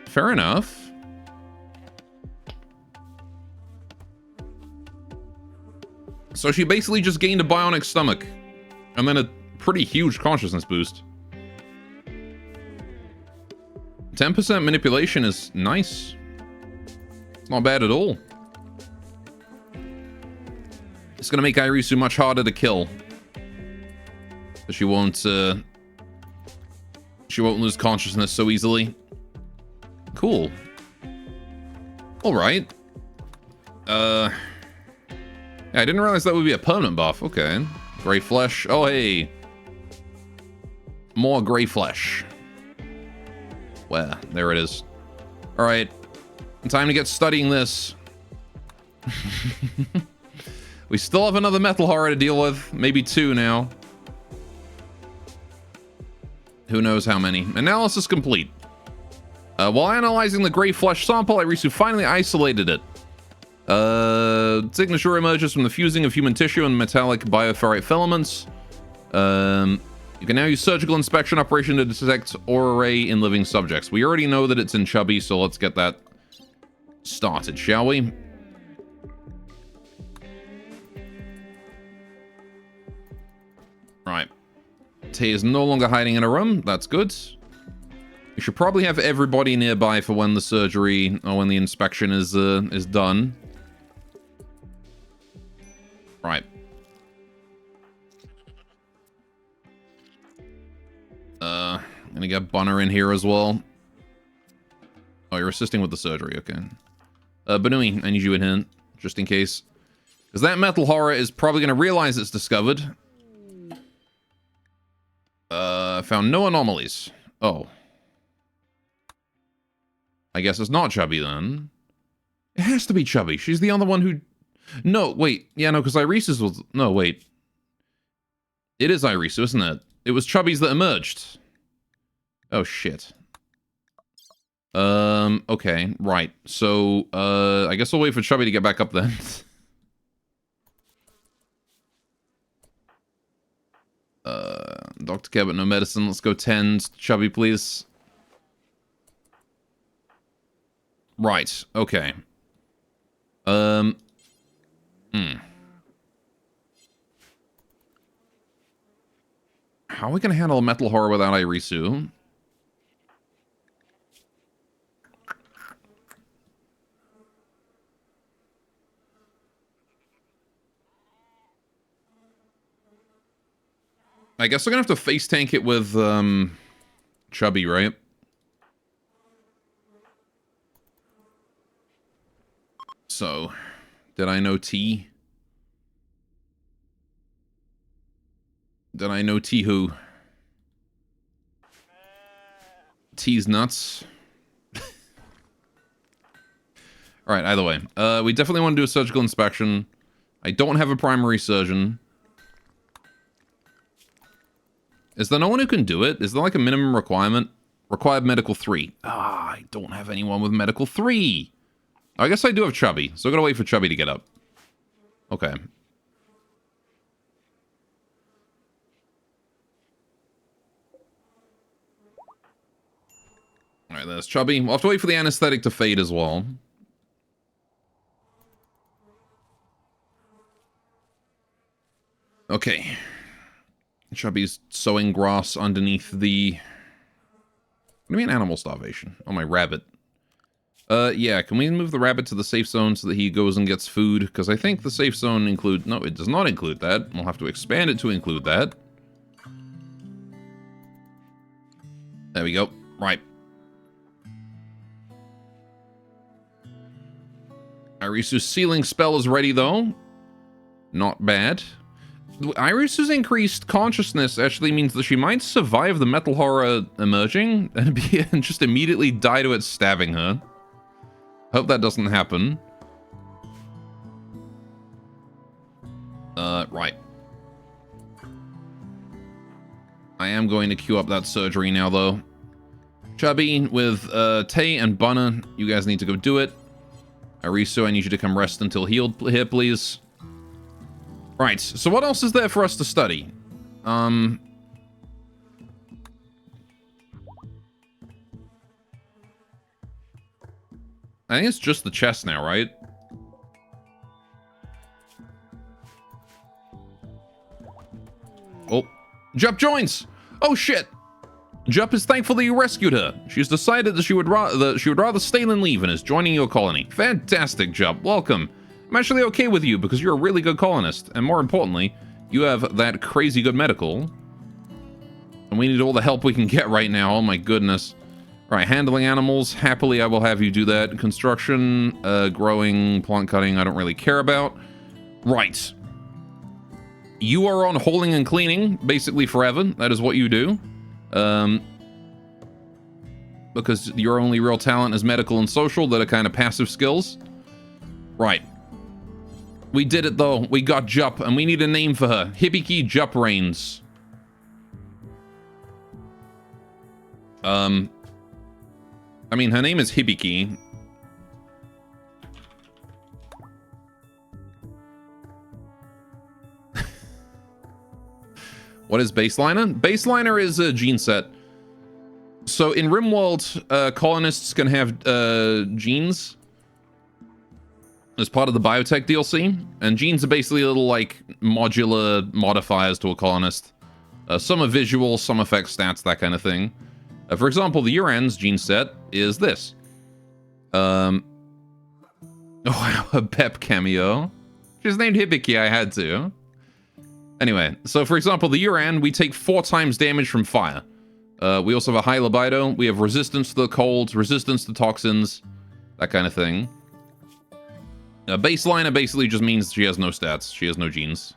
Fair enough. So she basically just gained a bionic stomach. And then a pretty huge consciousness boost. 10% manipulation is nice. It's not bad at all. It's gonna make Irisu much harder to kill. But she won't lose consciousness so easily. Cool. Alright. Yeah, I didn't realize that would be a permanent buff. Okay. Gray flesh. Oh, hey. More gray flesh. Well, there it is. Alright. Time to get studying this. We still have another metal horror to deal with. Maybe 2 now. Who knows how many. Analysis complete. While analyzing the gray flesh sample, Irisu finally isolated it. Signature emerges from the fusing of human tissue and metallic bioferrite filaments. You can now use surgical inspection operation to detect aura ray in living subjects. We already know that it's in Chubby, so let's get that started, shall we? Right. Tay is no longer hiding in a room. That's good. We should probably have everybody nearby for when the surgery or when the inspection is done. Right. Gonna get Bunner in here as well. Oh, you're assisting with the surgery, okay. Banui, I need you in here, just in case. Because that metal horror is probably gonna realize it's discovered. Found no anomalies. Oh. I guess it's not Chubby then. It has to be Chubby. She's the other one who... No, wait. Yeah, no, because Irisus was... No, wait. It is Irisu, isn't it? It was Chubby's that emerged. Oh, shit. Okay, right. So, I guess we'll wait for Chubby to get back up then. Dr. Care, but no medicine. Let's go tend Chubby, please. Right, okay. How are we gonna handle a metal horror without Irisu? I guess we're gonna have to face tank it with Chubby, right? So, did I know T? Did I know T who? T's nuts. Alright, either way. We definitely want to do a surgical inspection. I don't have a primary surgeon. Is there no one who can do it? Is there like a minimum requirement? Required medical 3. Ah, I don't have anyone with medical 3. I guess I do have Chubby, so I'm gonna wait for Chubby to get up. Okay. Alright, there's Chubby. We'll have to wait for the anesthetic to fade as well. Okay. Chubby's sowing grass underneath the... What do you mean animal starvation? Oh, my rabbit. Yeah, can we move the rabbit to the safe zone so that he goes and gets food? Because I think the safe zone include... No, it does not include that. We'll have to expand it to include that. There we go. Right. Irisu's sealing spell is ready, though. Not bad. Irisu's increased consciousness actually means that she might survive the metal horror emerging and just immediately die to it stabbing her. Hope that doesn't happen. Right. I am going to queue up that surgery now, though. Chubby with Tay and Bunna, you guys need to go do it. Irisu, I need you to come rest until healed here, please. Right, so what else is there for us to study? I think it's just the chest now, right? Jup joins! Oh shit! Jup is thankful that you rescued her. She's decided that she would rather stay than leave and is joining your colony. Fantastic, Jup. Welcome. I'm actually okay with you because you're a really good colonist, and more importantly, you have that crazy good medical. And we need all the help we can get right now. Oh my goodness. Right, handling animals. Happily, I will have you do that. Construction, growing, plant cutting, I don't really care about. Right. You are on hauling and cleaning, basically forever. That is what you do. Because your only real talent is medical and social, that are kind of passive skills. Right. We did it, though. We got Jup, and we need a name for her. Hibiki Jup Reigns. I mean, her name is Hibiki. What is Baseliner? Baseliner is a gene set. So in Rimworld, colonists can have genes as part of the biotech DLC, and genes are basically little like modular modifiers to a colonist. Some are visual, some affect stats, that kind of thing. For example, the Yuran's gene set is this. Oh, a Pep cameo. She's named Hibiki, I had to. Anyway, so for example, the Yuran, we take 4 times damage from fire. We also have a high libido. We have resistance to the cold, resistance to toxins, that kind of thing. Baseliner basically just means she has no stats. She has no genes.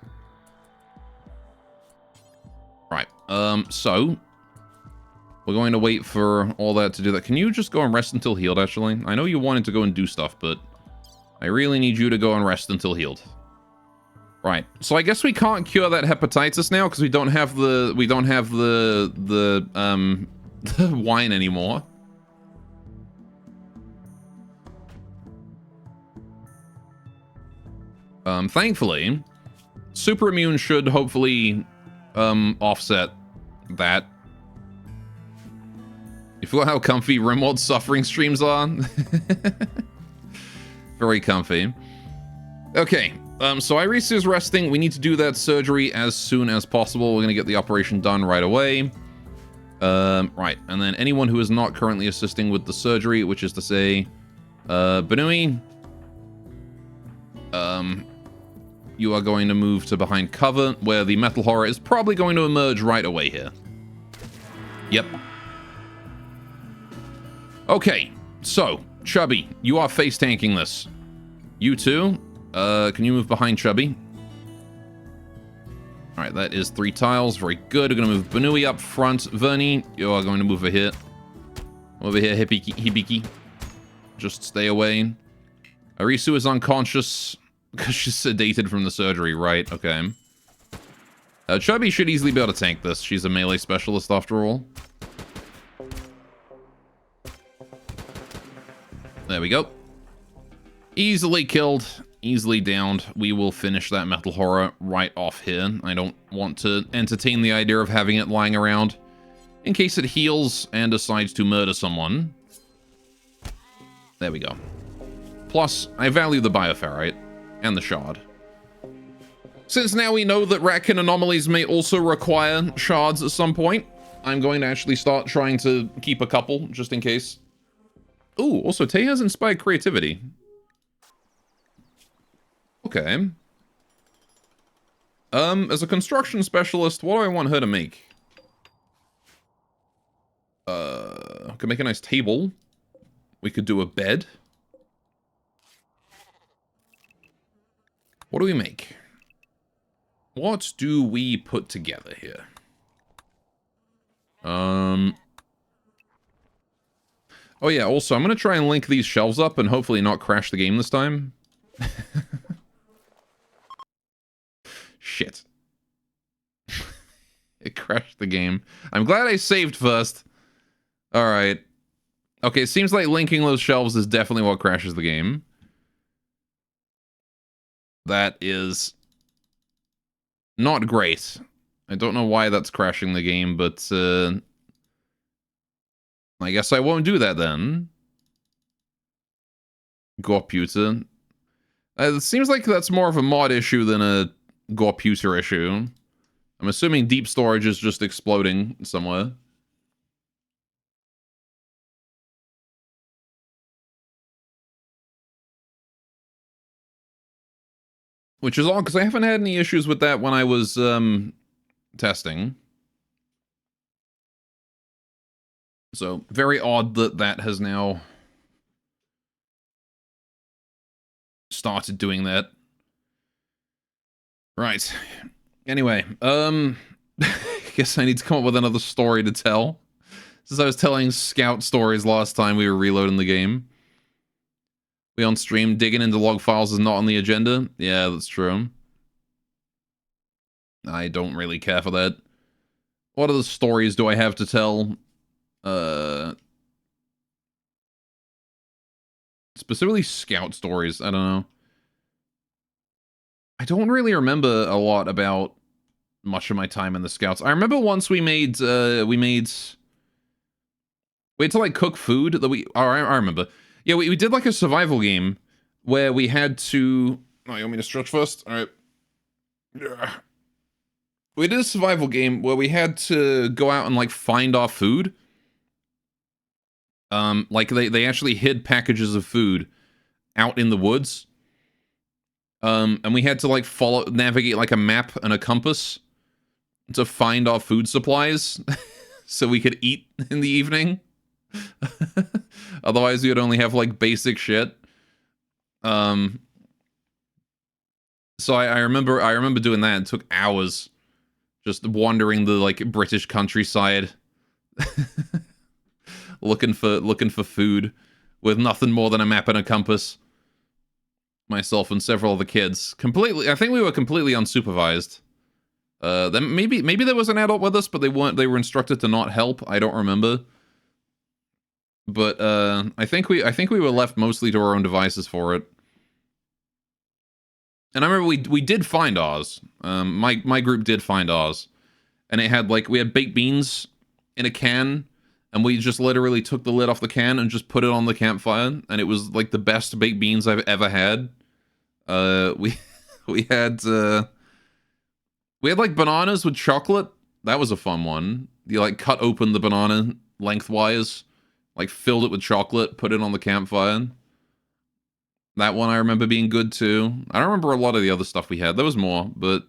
Right, so we're going to wait for all that to do that. Can you just go and rest until healed, actually? I know you wanted to go and do stuff, but I really need you to go and rest until healed. Right. So I guess we can't cure that hepatitis now because we don't have the the wine anymore. Thankfully, super immune should hopefully offset that. You forgot how comfy Rimworld suffering streams are? Very comfy. Okay, so Iris is resting. We need to do that surgery as soon as possible. We're going to get the operation done right away. Right, and then anyone who is not currently assisting with the surgery, which is to say, Benui, you are going to move to behind cover, where the metal horror is probably going to emerge right away here. Yep. Okay, so, Chubby, you are face tanking this. You too. Can you move behind Chubby? Alright, that is 3 tiles. Very good. We're going to move Benui up front. Vernie, you are going to move over here. Over here, Hibiki. Just stay away. Arisu is unconscious because she's sedated from the surgery, right? Okay. Chubby should easily be able to tank this. She's a melee specialist after all. There we go. Easily killed. Easily downed. We will finish that metal horror right off here. I don't want to entertain the idea of having it lying around in case it heals and decides to murder someone. There we go. Plus, I value the bioferrite and the shard. Since now we know that Ratkin anomalies may also require shards at some point, I'm going to actually start trying to keep a couple, just in case. Ooh, also, Tay has inspired creativity. Okay. As a construction specialist, what do I want her to make? Could make a nice table. We could do a bed. What do we make? What do we put together here? Oh yeah, also, I'm going to try and link these shelves up and hopefully not crash the game this time. Shit. It crashed the game. I'm glad I saved first. Alright. Okay, it seems like linking those shelves is definitely what crashes the game. That is not great. I don't know why that's crashing the game, but I guess I won't do that then. Gorputer. It seems like that's more of a mod issue than a Gorputer issue. I'm assuming deep storage is just exploding somewhere. Which is odd, because I haven't had any issues with that when I was testing. So, very odd that that has now started doing that. Right. Anyway, I guess I need to come up with another story to tell. Since I was telling scout stories last time we were reloading the game. We on stream, digging into log files is not on the agenda. Yeah, that's true. I don't really care for that. What other stories do I have to tell? Specifically scout stories, I don't know. I don't really remember a lot about much of my time in the scouts. I remember once we had to like cook food that I remember. Yeah, we did like a survival game where we had to... Oh, you want me to stretch first? Alright. Yeah. We did a survival game where we had to go out and like find our food. Like they actually hid packages of food out in the woods. And we had to like navigate like a map and a compass to find our food supplies so we could eat in the evening. Otherwise we would only have like basic shit. So I remember doing that. It took hours just wandering the like British countryside looking for food with nothing more than a map and a compass. Myself and several other kids. I think we were completely unsupervised. Then maybe there was an adult with us, but they were instructed to not help. I don't remember. But I think we were left mostly to our own devices for it. And I remember we did find ours. My group did find ours. And it had like we had baked beans in a can, and we just literally took the lid off the can and just put it on the campfire, and it was like the best baked beans I've ever had. We had like bananas with chocolate. That was a fun one. You like cut open the banana lengthwise, like filled it with chocolate, put it on the campfire. That one I remember being good too. I don't remember a lot of the other stuff we had. There was more, but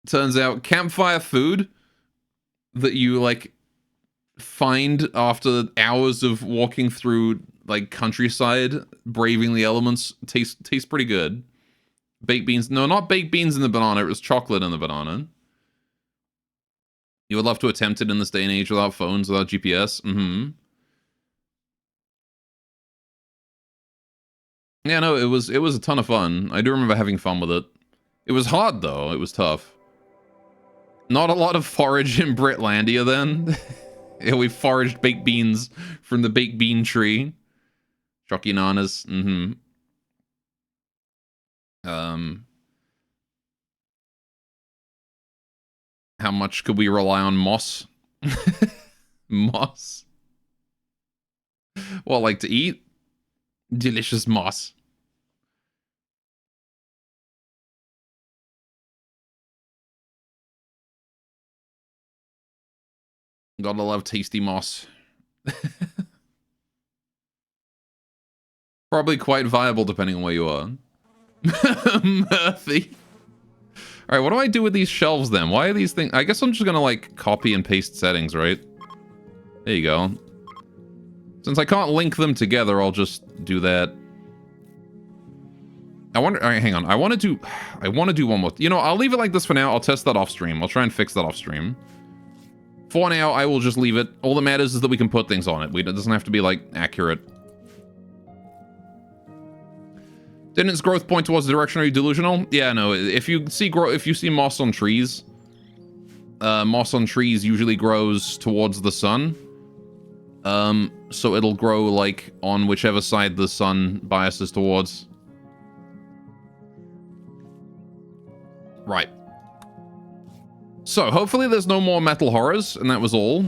turns out campfire food that you like find after hours of walking through like countryside, braving the elements, tastes pretty good. Baked beans, no, not baked beans in the banana, it was chocolate in the banana. You would love to attempt it in this day and age without phones, without GPS. Yeah, no, it was a ton of fun. I do remember having fun with it. It was hard though, it was tough. Not a lot of forage in Britlandia then. Yeah, we foraged baked beans from the baked bean tree. Chocky nanas. How much could we rely on moss? Moss. Well, like to eat? Delicious moss. Gotta love tasty moss. Probably quite viable depending on where you are. Murphy. Alright, what do I do with these shelves then? Why are these things... I guess I'm just gonna like copy and paste settings, right? There you go. Since I can't link them together, I'll just do that. I wonder... Alright, hang on. I want to do one more... You know, I'll leave it like this for now. I'll test that off stream. I'll try and fix that off stream. For now, I will just leave it. All that matters is that we can put things on it. It doesn't have to be, like, accurate. Didn't its growth point towards the direction? Are you delusional? Yeah, no. If you see moss on trees, moss on trees usually grows towards the sun. So it'll grow, like, on whichever side the sun biases towards. Right. So, hopefully there's no more metal horrors, and that was all.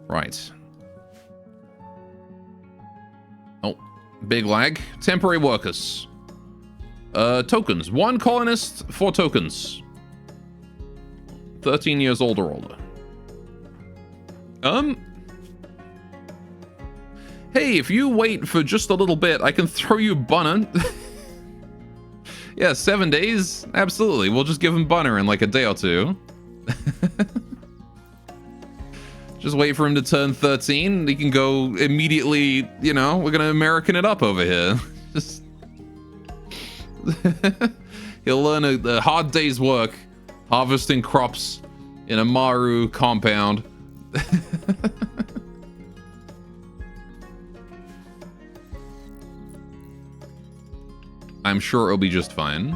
Right. Big lag. Temporary workers. Tokens. 1 colonist, 4 tokens. 13 years old or older. Hey, if you wait for just a little bit, I can throw you Bunner. Yeah, 7 days? Absolutely. We'll just give him Bunner in like a day or two. Just wait for him to turn 13. He can go immediately, you know, we're gonna American it up over here. Just... He'll learn a hard day's work harvesting crops in a Maru compound. I'm sure it'll be just fine.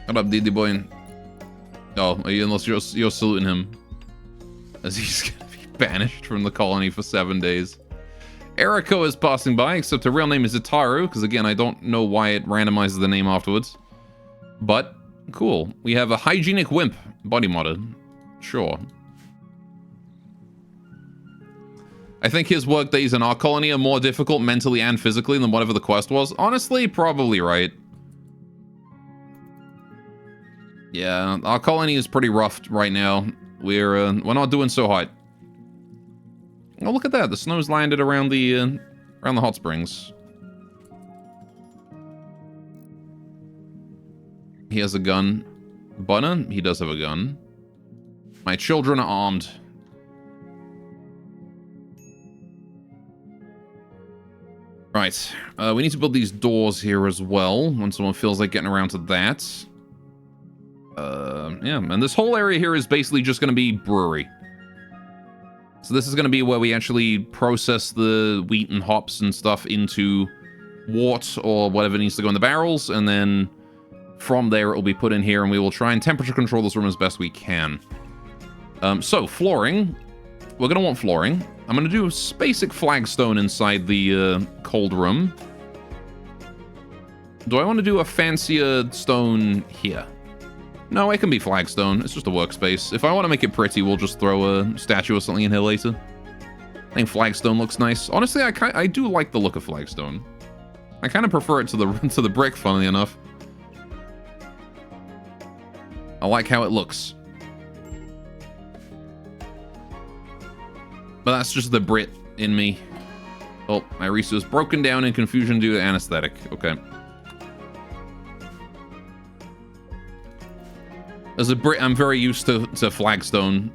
What up, Didi boy? Oh, unless you're saluting him. As he's gonna be banished from the colony for 7 days. Eriko is passing by, except her real name is Itaru, because again, I don't know why it randomizes the name afterwards. But, cool. We have a hygienic wimp body modded. Sure. I think his work days in our colony are more difficult mentally and physically than whatever the quest was. Honestly, probably right. Yeah, our colony is pretty rough right now. We're not doing so hot. Oh, look at that. The snow's landed around the hot springs. He has a gun. Bunner? He does have a gun. My children are armed. Right. We need to build these doors here as well, when someone feels like getting around to that. Yeah, and this whole area here is basically just going to be brewery. So this is going to be where we actually process the wheat and hops and stuff into wort or whatever needs to go in the barrels, and then from there it will be put in here, and we will try and temperature control this room as best we can. So, flooring. We're going to want flooring. I'm going to do basic flagstone inside the cold room. Do I want to do a fancier stone here? No, it can be flagstone. It's just a workspace. If I want to make it pretty, we'll just throw a statue or something in here later. I think flagstone looks nice. Honestly, I do like the look of flagstone. I kind of prefer it to the brick, funnily enough. I like how it looks. But that's just the Brit in me. Oh, my Risu is broken down in confusion due to anesthetic. Okay. As a Brit, I'm very used to flagstone.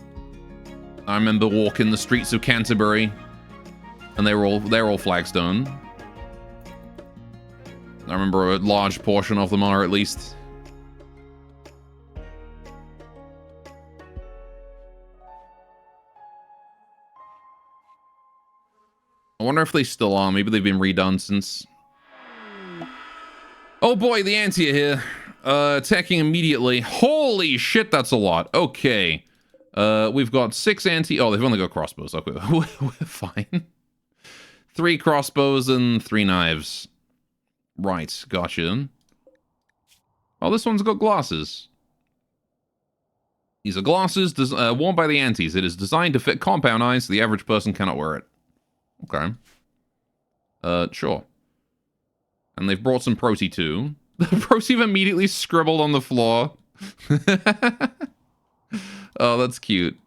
I remember walking the streets of Canterbury, and they're all flagstone. I remember a large portion of them are, at least. I wonder if they still are. Maybe they've been redone since. Oh boy, the anti are here. Attacking immediately. Holy shit, that's a lot. Okay. We've got 6 anti... Oh, they've only got crossbows. Okay, we're fine. 3 crossbows and 3 knives. Right, gotcha. Oh, this one's got glasses. These are glasses worn by the antis. It is designed to fit compound eyes, so the average person cannot wear it. Okay. Sure. And they've brought some proti too. The proti immediately scribbled on the floor. Oh, that's cute.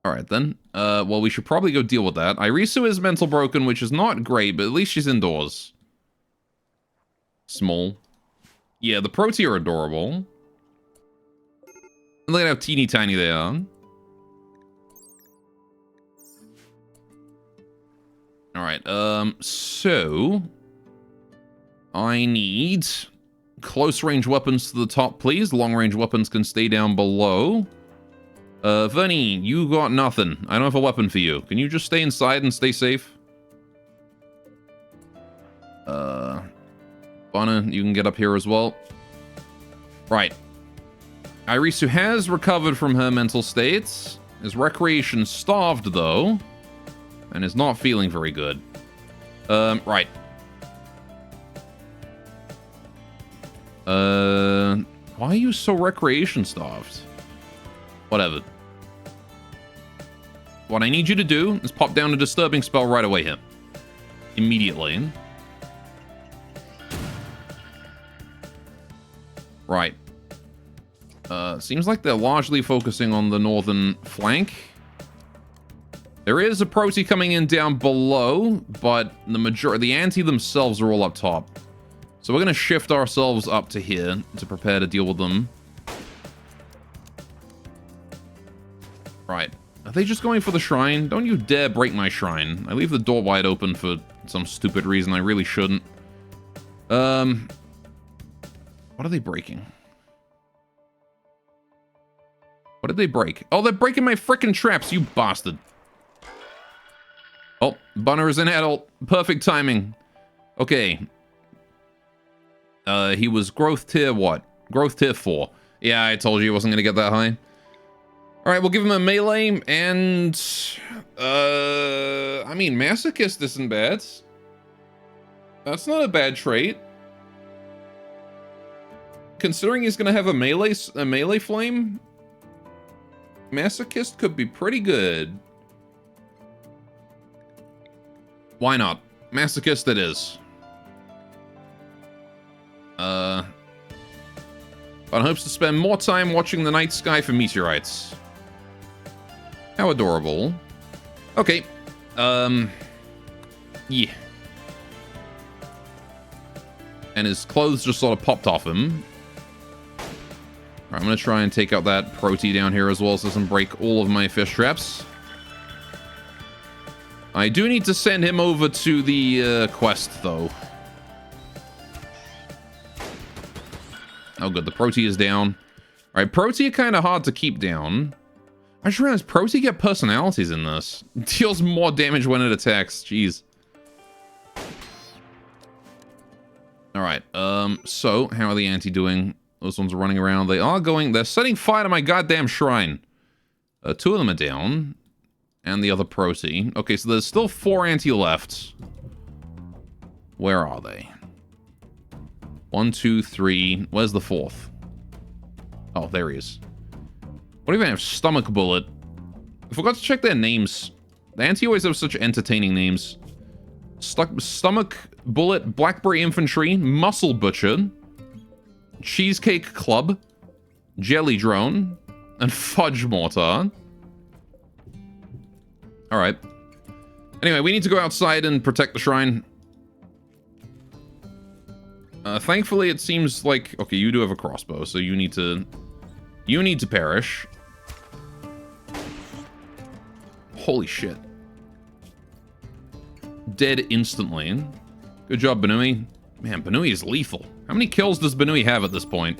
Alright then. Well, we should probably go deal with that. Irisu is mental broken, which is not great, but at least she's indoors. Small. Yeah, the proti are adorable. Look at how teeny tiny they are. Alright, so... I need close range weapons to the top, please. Long range weapons can stay down below. Vernie, you got nothing. I don't have a weapon for you. Can you just stay inside and stay safe? Bana, you can get up here as well. Right. Irisu has recovered from her mental states. Is recreation starved, though. And is not feeling very good. Right. Why are you so recreation starved? Whatever. what I need you to do is pop down a disturbing spell right away here. Immediately. Right. Seems like they're largely focusing on the northern flank. There is a proty coming in down below, but the anti themselves are all up top. So we're going to shift ourselves up to here to prepare to deal with them. Right. Are they just going for the shrine? Don't you dare break my shrine. I leave the door wide open for some stupid reason I really shouldn't. What are they breaking? What did they break? Oh, they're breaking my frickin' traps, you bastard. Oh, Bunner is an adult. Perfect timing. Okay. He was growth tier what? Growth tier 4. Yeah, I told you he wasn't gonna get that high. Alright, we'll give him a melee, and... I mean, Masochist isn't bad. That's not a bad trait. Considering he's gonna have a melee flame, Masochist could be pretty good. Why not? Masochist it is. But hopes to spend more time watching the night sky for meteorites. How adorable. Okay. Yeah. And his clothes just sort of popped off him. Alright, I'm gonna try and take out that proty down here as well so it doesn't break all of my fish traps. I do need to send him over to the quest, though. Oh, good. The proty is down. Alright, proty are kind of hard to keep down. I just realized proty get personalities in this. Deals more damage when it attacks. Jeez. Alright, so, how are the anti doing? Those ones are running around. They're setting fire to my goddamn shrine. 2 of them are down. And the other proty. Okay, so there's still 4 anti left. Where are they? 1, 2, 3. Where's the 4th? Oh, there he is. What do you even have? Stomach Bullet. I forgot to check their names. The anti always have such entertaining names. Stomach Bullet, Blackberry Infantry, Muscle Butcher, Cheesecake Club, Jelly Drone, and Fudge Mortar. Alright. Anyway, we need to go outside and protect the shrine. Thankfully, it seems like... Okay, you do have a crossbow, so you need to... You need to perish. Holy shit. Dead instantly. Good job, Banui. Man, Banui is lethal. How many kills does Banui have at this point?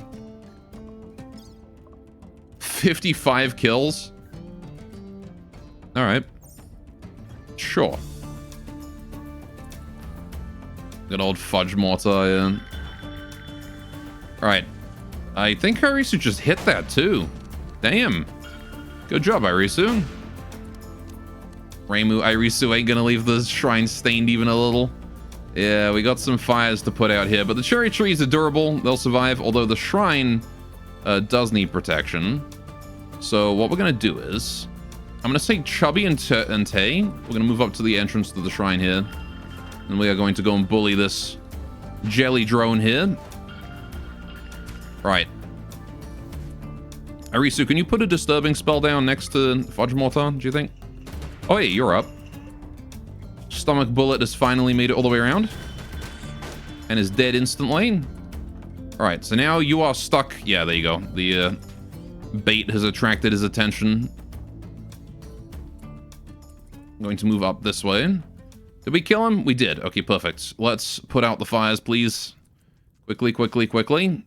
55 kills? Alright. Sure. Good old Fudge Mortar, yeah. Alright. I think Irisu just hit that, too. Damn. Good job, Irisu. Reimu, Irisu ain't gonna leave the shrine stained even a little. Yeah, we got some fires to put out here, but the cherry trees are durable. They'll survive, although the shrine does need protection. So what we're gonna do is... I'm gonna say Chubby and Tay. We're gonna move up to the entrance to the shrine here. And we are going to go and bully this jelly drone here. Right. Irisu, can you put a disturbing spell down next to Fudge Mortar, do you think? Oh, hey, you're up. Stomach Bullet has finally made it all the way around. And is dead instantly. Alright, so now you are stuck. Yeah, there you go. The bait has attracted his attention. I'm going to move up this way. Did we kill him? We did. Okay, perfect. Let's put out the fires, please. Quickly, quickly, quickly.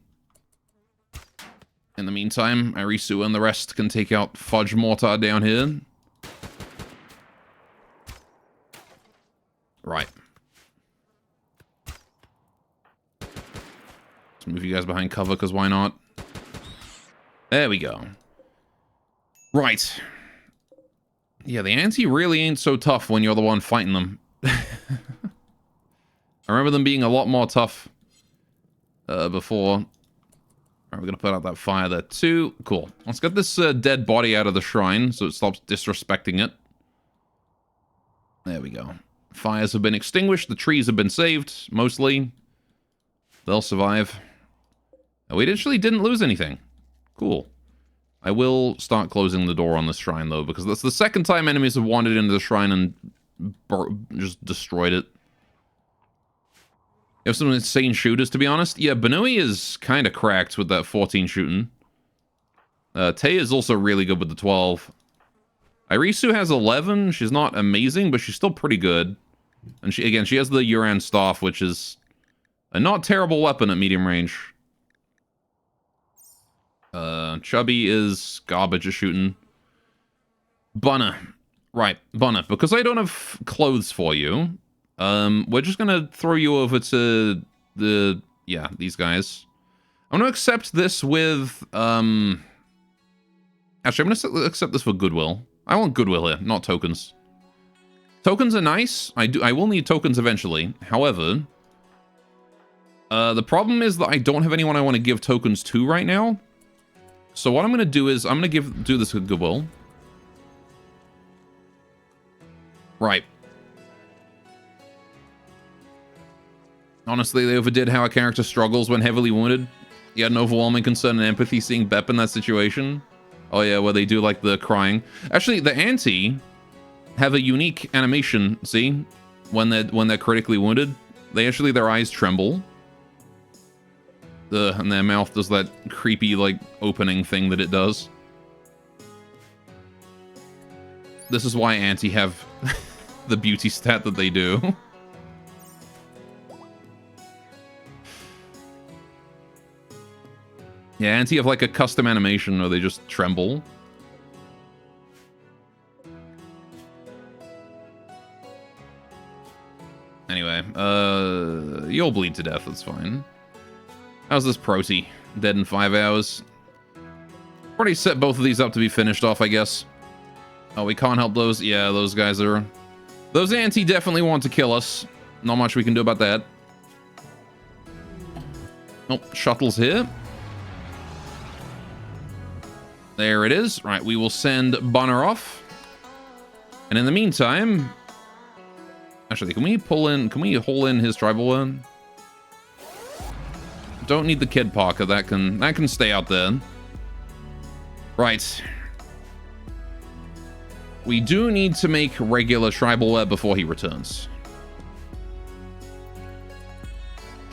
In the meantime, Irisu and the rest can take out Fudge Mortar down here. Right. Let's move you guys behind cover, because why not? There we go. Right. Yeah, the anti really ain't so tough when you're the one fighting them. I remember them being a lot more tough before. Alright, we're gonna put out that fire there too. Cool. Let's get this dead body out of the shrine so it stops disrespecting it. There we go. Fires have been extinguished. The trees have been saved, mostly. They'll survive. Oh, we actually didn't lose anything. Cool. I will start closing the door on this shrine, though, because that's the second time enemies have wandered into the shrine and just destroyed it. You have some insane shooters, to be honest. Yeah, Banui is kind of cracked with that 14 shooting. Tay is also really good with the 12. Irisu has 11. She's not amazing, but she's still pretty good. And she has the Yuran staff, which is a not terrible weapon at medium range. Chubby is garbage at shooting. Bunna. Right, Bunna. Because I don't have clothes for you, we're just gonna throw you over to these guys. I'm gonna accept this with, actually, I'm gonna accept this for goodwill. I want goodwill here, not tokens. Tokens are nice. I will need tokens eventually. However, the problem is that I don't have anyone I want to give tokens to right now. So what I'm gonna do is I'm gonna do this with goodwill. Right. Honestly, they overdid how a character struggles when heavily wounded. You had an overwhelming concern and empathy seeing Bep in that situation. Oh yeah, where they do like the crying. Actually, the anti have a unique animation. See, when they're critically wounded, their eyes tremble. And their mouth does that creepy like opening thing that it does. This is why anti have the beauty stat that they do. Yeah, anti have like a custom animation where they just tremble. Anyway, you'll bleed to death, that's fine. How's this Proti? Dead in 5 hours. Already set both of these up to be finished off, I guess. Oh, we can't help those? Yeah, those guys are... Those anti definitely want to kill us. Not much we can do about that. Nope, shuttle's here. There it is. Right, we will send Bunner off. And in the meantime... Actually, can we haul in his tribal one? Don't need the Kid Parker. That can stay out there. Right. We do need to make regular tribal wear before he returns.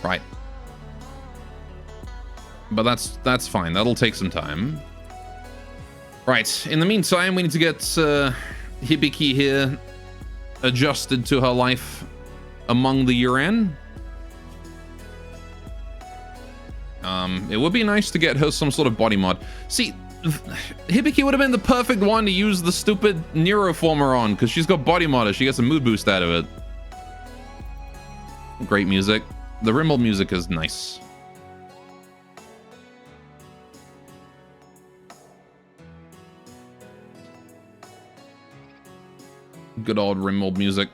Right. But that's fine. That'll take some time. Right. In the meantime, we need to get Hibiki here adjusted to her life among the Yuran. It would be nice to get her some sort of body mod. See, Hibiki would have been the perfect one to use the stupid Neuroformer on, because she's got body mod. She gets a mood boost out of it. Great music. The Rimworld music is nice. Good old Rimworld music.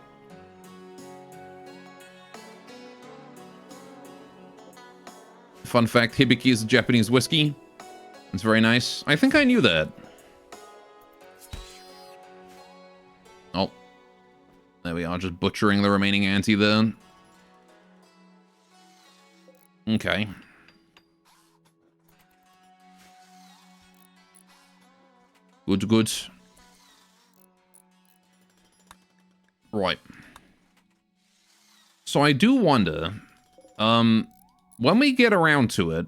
Fun fact, Hibiki is a Japanese whiskey. It's very nice. I think I knew that. Oh. There we are, just butchering the remaining anti there. Okay. Good, good. Right. So I do wonder, when we get around to it,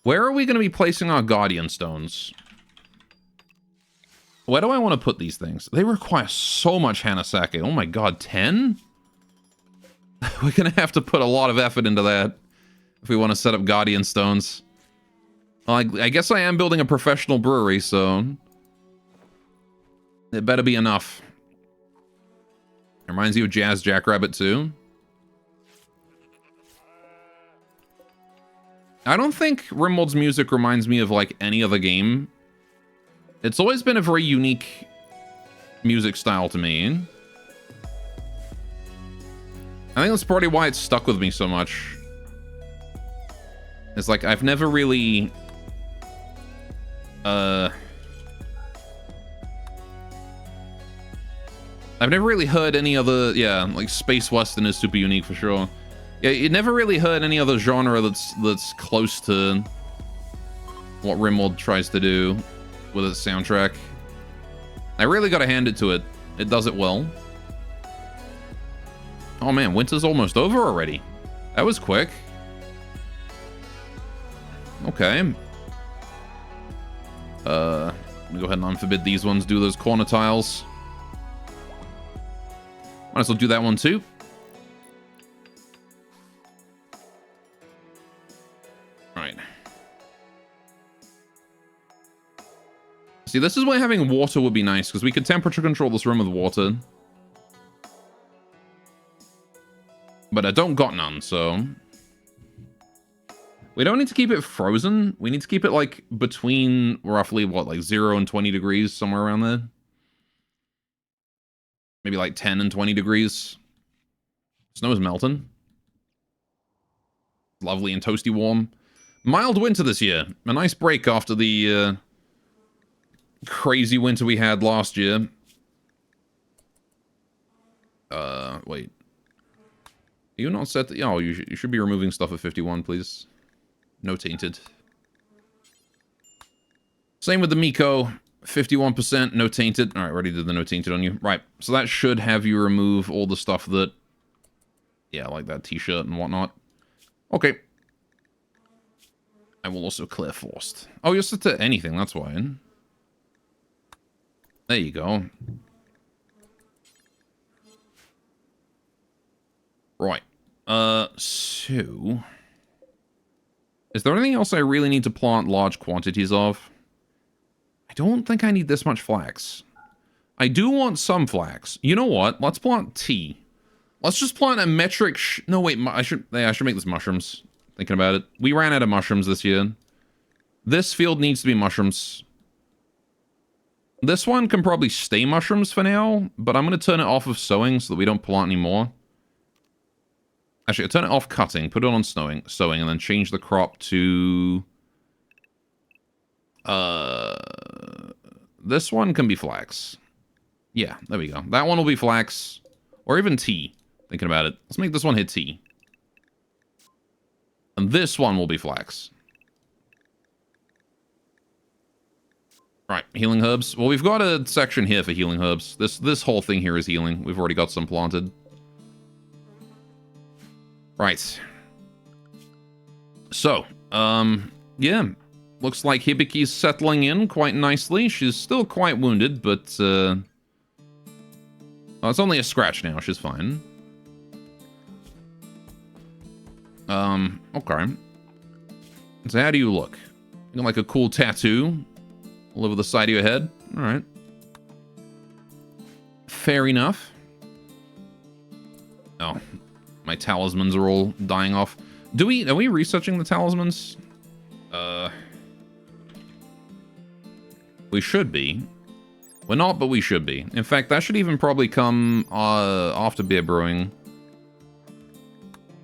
where are we going to be placing our Guardian Stones? Where do I want to put these things? They require so much Hanasake. Oh my god, 10? We're going to have to put a lot of effort into that if we want to set up Guardian Stones. Well, I guess I am building a professional brewery, so it better be enough. It reminds you of Jazz Jackrabbit too. I don't think Rimworld's music reminds me of like any other game. It's always been a very unique music style to me. I think that's probably why it's stuck with me so much. It's like I've never really I've never really heard any other, yeah, like space western is super unique for sure. Yeah, you never really heard any other genre that's close to what Rimworld tries to do with its soundtrack. I really gotta hand it to it. It does it well. Oh man, winter's almost over already. That was quick. Okay. Let me go ahead and unforbid these ones, do those corner tiles. Might as well do that one too. Alright. See, this is where having water would be nice, because we could temperature control this room with water. But I don't got none, so... We don't need to keep it frozen. We need to keep it, like, between roughly, what, like 0 and 20 degrees, somewhere around there. Maybe like 10 and 20 degrees. Snow is melting. Lovely and toasty warm. Mild winter this year. A nice break after the crazy winter we had last year. Wait. Are you not set to... Oh, you should be removing stuff at 51, please. No tainted. Same with the Miko. 51%, no tainted. Alright, already did the no tainted on you. Right, so that should have you remove all the stuff that... Yeah, like that t-shirt and whatnot. Okay. I will also clear forced. Oh, you're set to anything, that's why. There you go. Right. So... Is there anything else I really need to plant large quantities of? I don't think I need this much flax. I do want some flax. You know what? Let's plant tea. Let's just plant a metric no, wait, I should make this mushrooms. Thinking about it. We ran out of mushrooms this year. This field needs to be mushrooms. This one can probably stay mushrooms for now, but I'm going to turn it off of sowing so that we don't plant any more. Actually, I'll turn it off cutting, put it on sowing, and then change the crop to... This one can be flax. Yeah, there we go. That one will be flax. Or even tea. Thinking about it. Let's make this one hit tea. And this one will be flax. Right, healing herbs. Well, we've got a section here for healing herbs. This whole thing here is healing. We've already got some planted. Right. So, yeah. Looks like Hibiki's settling in quite nicely. She's still quite wounded, but, oh, it's only a scratch now. She's fine. Okay. So how do you look? You got like a cool tattoo all over the side of your head? Alright. Fair enough. Oh. My talismans are all dying off. Are we researching the talismans? We should be. We're not, but we should be. In fact, that should even probably come after beer brewing.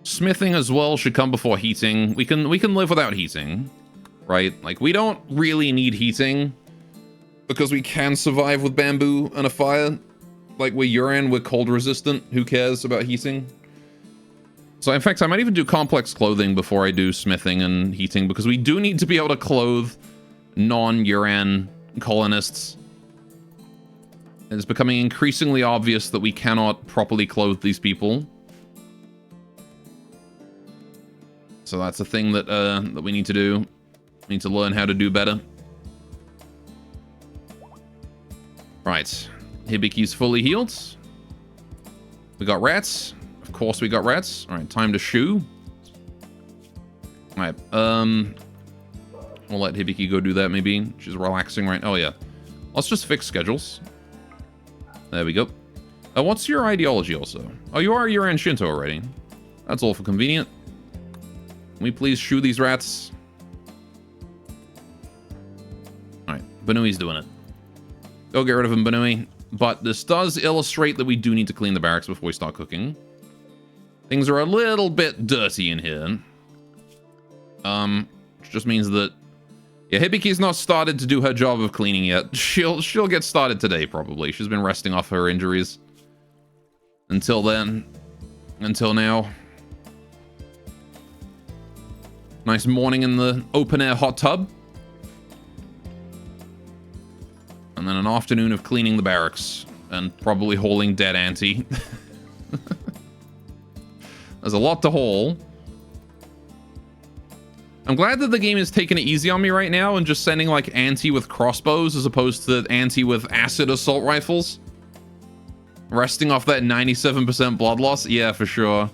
Smithing as well should come before heating. We can live without heating, right? Like, we don't really need heating because we can survive with bamboo and a fire. Like, we're Yuran, we're cold resistant. Who cares about heating? So, in fact, I might even do complex clothing before I do smithing and heating, because we do need to be able to clothe non-Yuran colonists. It's becoming increasingly obvious that we cannot properly clothe these people. So that's a thing that that we need to do. We need to learn how to do better. Right. Hibiki's fully healed. We got rats. Of course we got rats. Alright, time to shoo. Alright, we'll let Hibiki go do that maybe. She's relaxing right... Oh, yeah. Let's just fix schedules. There we go. What's your ideology also? Oh, you are Yuran Shinto already. That's all for convenient. Can we please shoo these rats? Alright, Banui's doing it. Go get rid of him, Banui. But this does illustrate that we do need to clean the barracks before we start cooking. Things are a little bit dirty in here. Which just means that... Yeah, Hibiki's not started to do her job of cleaning yet. She'll get started today, probably. She's been resting off her injuries. Until then. Until now. Nice morning in the open-air hot tub. And then an afternoon of cleaning the barracks. And probably hauling dead Auntie. There's a lot to haul. I'm glad that the game is taking it easy on me right now and just sending, like, Auntie with crossbows as opposed to Auntie with acid assault rifles. Resting off that 97% blood loss? Yeah, for sure.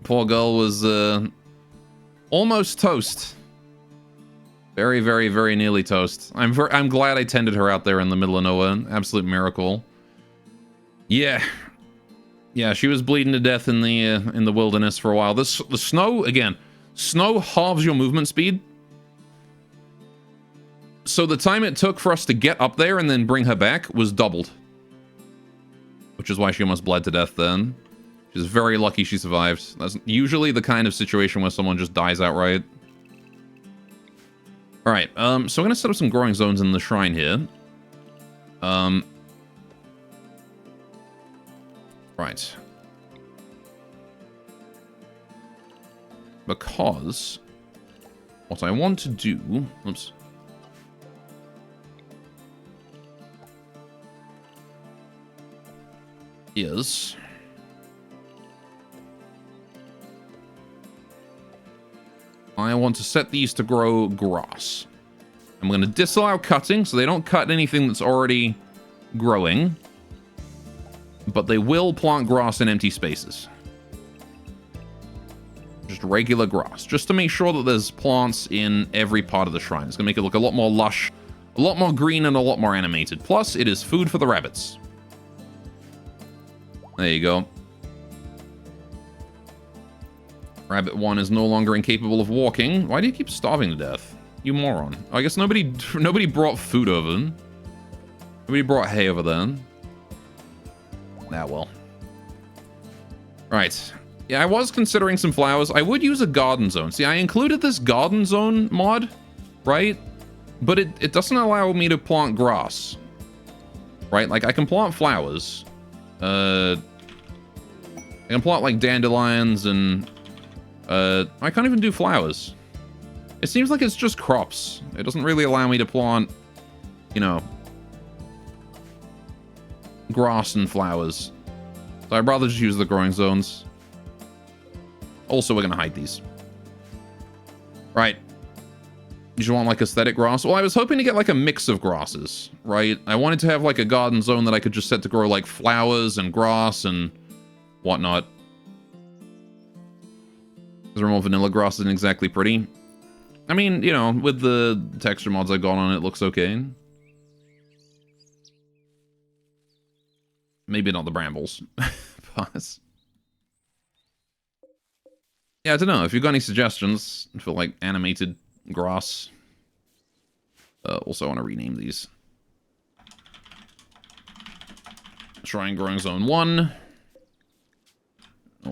Poor girl was, almost toast. Very, very, very nearly toast. I'm glad I tended her out there in the middle of nowhere. Absolute miracle. Yeah. Yeah, she was bleeding to death in the wilderness for a while. The snow, again, snow halves your movement speed. So the time it took for us to get up there and then bring her back was doubled. Which is why she almost bled to death then. She's very lucky she survived. That's usually the kind of situation where someone just dies outright. Alright, so we're gonna set up some growing zones in the shrine here. Right. Because what I want to do... Oops. Is... I want to set these to grow grass. I'm going to disallow cutting, so they don't cut anything that's already growing. But they will plant grass in empty spaces. Just regular grass. Just to make sure that there's plants in every part of the shrine. It's going to make it look a lot more lush, a lot more green, and a lot more animated. Plus, it is food for the rabbits. There you go. Rabbit 1 is no longer incapable of walking. Why do you keep starving to death? You moron. I guess nobody brought food over. Nobody brought hay over there. Ah, well. Right. Yeah, I was considering some flowers. I would use a garden zone. See, I included this garden zone mod, right? But it doesn't allow me to plant grass. Right? Like, I can plant flowers. I can plant, like, dandelions and... I can't even do flowers. It seems like it's just crops. It doesn't really allow me to plant, you know, grass and flowers. So I'd rather just use the growing zones. Also, we're gonna hide these. Right. You just want, like, aesthetic grass? Well, I was hoping to get, like, a mix of grasses, right? I wanted to have, like, a garden zone that I could just set to grow, like, flowers and grass and whatnot. Normal vanilla grass isn't exactly pretty. I mean, you know, with the texture mods I got on it, looks okay. Maybe not the brambles. But... yeah, I don't know. If you've got any suggestions for, like, animated grass. Also, I want to rename these. Shrine Growing Zone 1. Oh.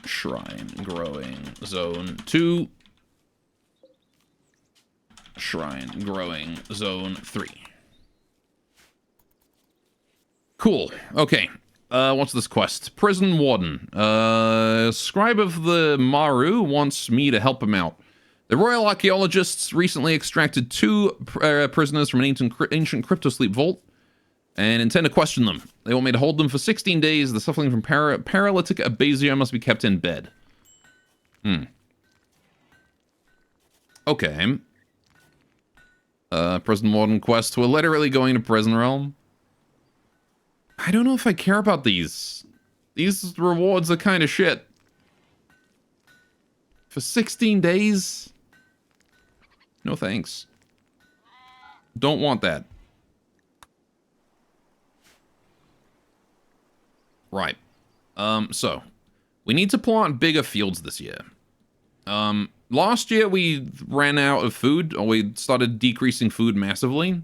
Shrine Growing Zone 2. Shrine Growing Zone 3. Cool. Okay. What's this quest? Prison Warden. Scribe of the Maru wants me to help him out. The Royal Archaeologists recently extracted 2 prisoners from an ancient cryptosleep vault and intend to question them. They want me to hold them for 16 days. The suffering from paralytic abasia must be kept in bed. Okay. Prison Warden quest. We're literally going to Prison Realm. I don't know if I care about these. These rewards are kind of shit. For 16 days? No thanks. Don't want that. Right. So, we need to plant bigger fields this year. Last year we ran out of food, or we started decreasing food massively.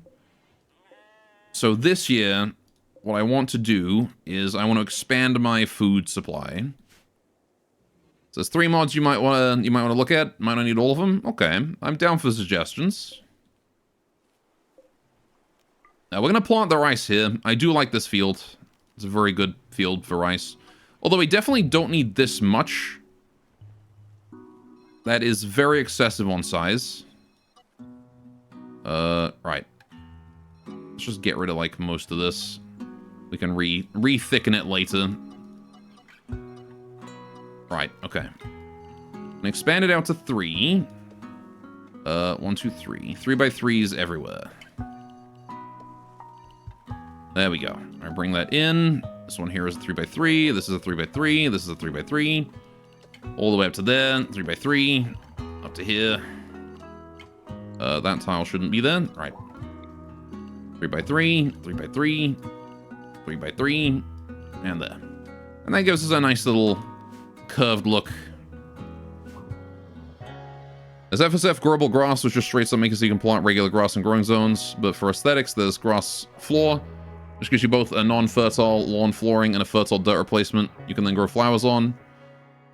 So this year, what I want to do is I want to expand my food supply. So there's 3 mods you might want to look at. Might not need all of them. Okay, I'm down for suggestions. Now we're gonna plant the rice here. I do like this field. It's a very good field for rice. Although we definitely don't need this much. That is very excessive on size. Right. Let's just get rid of, like, most of this. We can re-thicken it later. Right, okay. And expand it out to 3. 1, 2, 3. 3x3s everywhere. There we go. I bring that in. This one here is a 3x3. This is a 3x3. This is a 3x3. All the way up to there. 3x3. Up to here. That tile shouldn't be there. Right. 3x3. 3x3. 3x3. And there. And that gives us a nice little curved look. As FSF growable grass, which just straight up makes it so you can plant regular grass in growing zones. But for aesthetics, there's grass floor, which gives you both a non-fertile lawn flooring and a fertile dirt replacement you can then grow flowers on. And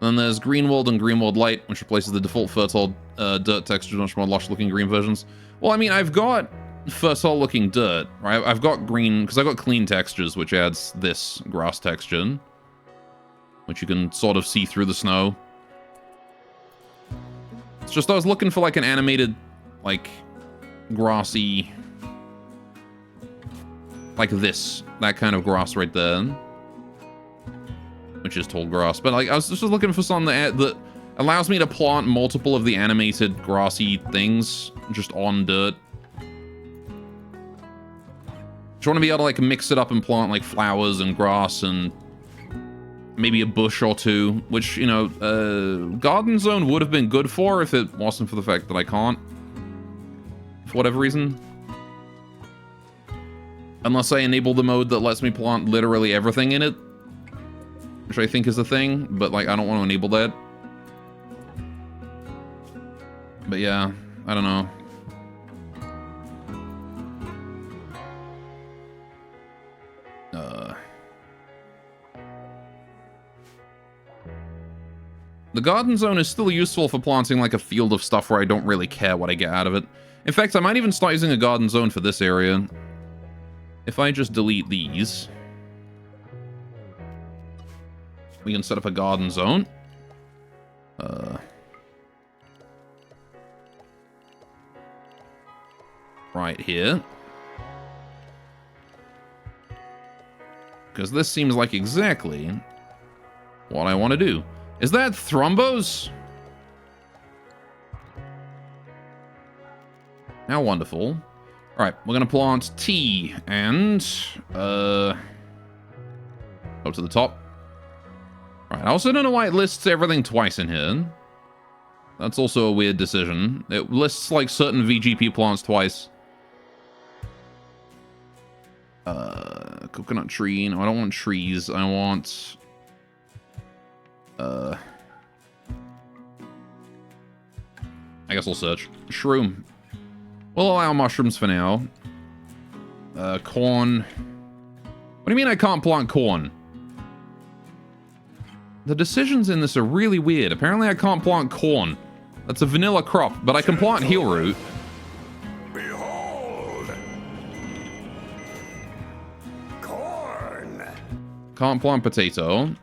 then there's Greenworld and Greenworld Light, which replaces the default fertile dirt textures, much more lush-looking green versions. Well, I mean, I've got fertile-looking dirt, right? I've got green, because I've got clean textures, which adds this grass texture, which you can sort of see through the snow. It's just I was looking for, like, an animated, like, grassy... like this. That kind of grass right there. Which is tall grass. But, like, I was just looking for something that allows me to plant multiple of the animated grassy things just on dirt. Just want to be able to, like, mix it up and plant, like, flowers and grass and maybe a bush or two, which, you know, Garden Zone would have been good for if it wasn't for the fact that I can't. For whatever reason. Unless I enable the mode that lets me plant literally everything in it. Which I think is a thing, but, like, I don't want to enable that. But yeah, I don't know. The garden zone is still useful for planting, like, a field of stuff where I don't really care what I get out of it. In fact, I might even start using a garden zone for this area. If I just delete these, we can set up a garden zone. Right here. Because this seems like exactly what I want to do. Is that thrombos? How wonderful. Alright, we're gonna plant tea and up to the top. Alright, I also don't know why it lists everything twice in here. That's also a weird decision. It lists like certain VGP plants twice. Coconut tree. No, I don't want trees. I want I guess I'll search. Shroom. We'll allow mushrooms for now. Corn. What do you mean I can't plant corn? The decisions in this are really weird. Apparently I can't plant corn. That's a vanilla crop, but I can plant heel root. Behold! Corn! Can't plant potato.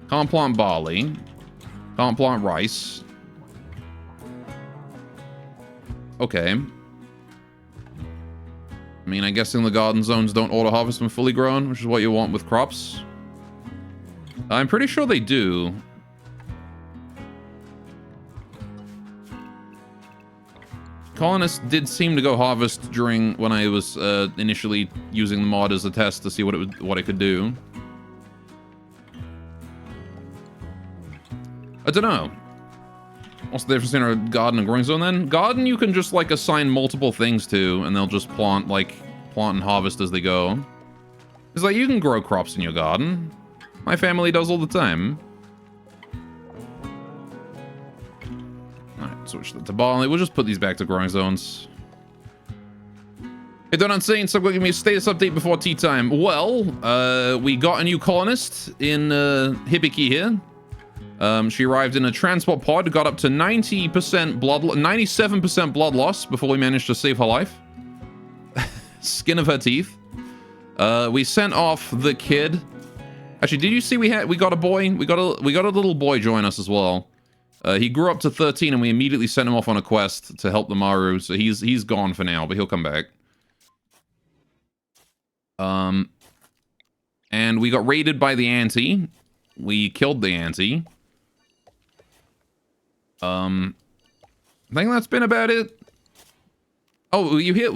Can't plant barley. Can't plant rice. Okay. I mean, I'm guessing the garden zones don't auto-harvest when fully grown, which is what you want with crops. I'm pretty sure they do. Colonists did seem to go harvest during when I was initially using the mod as a test to see what it could do. I don't know. What's the difference in a garden and growing zone then? Garden you can just like assign multiple things to, and they'll just plant and harvest as they go. It's like you can grow crops in your garden. My family does all the time. Alright, switch that to barley. We'll just put these back to growing zones. Hey, don't unsane, so give me a status update before tea time. Well, we got a new colonist in Hibiki here. She arrived in a transport pod, got up to 97% blood loss before we managed to save her life. Skin of her teeth. We sent off the kid. Actually, did you see we got a boy? We got a little boy join us as well. He grew up to 13 and we immediately sent him off on a quest to help the Maru, so he's gone for now, but he'll come back. And we got raided by the auntie. We killed the auntie. I think that's been about it. Oh, you hear?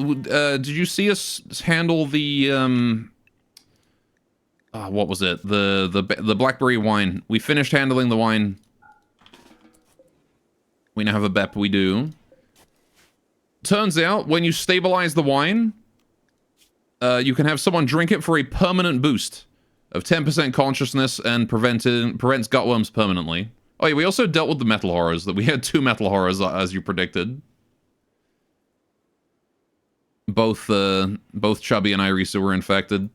Did you see us handle the what was it? The blackberry wine. We finished handling the wine. We now have a BEP. We do. Turns out, when you stabilize the wine, you can have someone drink it for a permanent boost of 10% consciousness and prevents gutworms permanently. Oh yeah, we also dealt with the metal horrors. That we had 2 metal horrors, as you predicted. Both Chubby and Irisa were infected.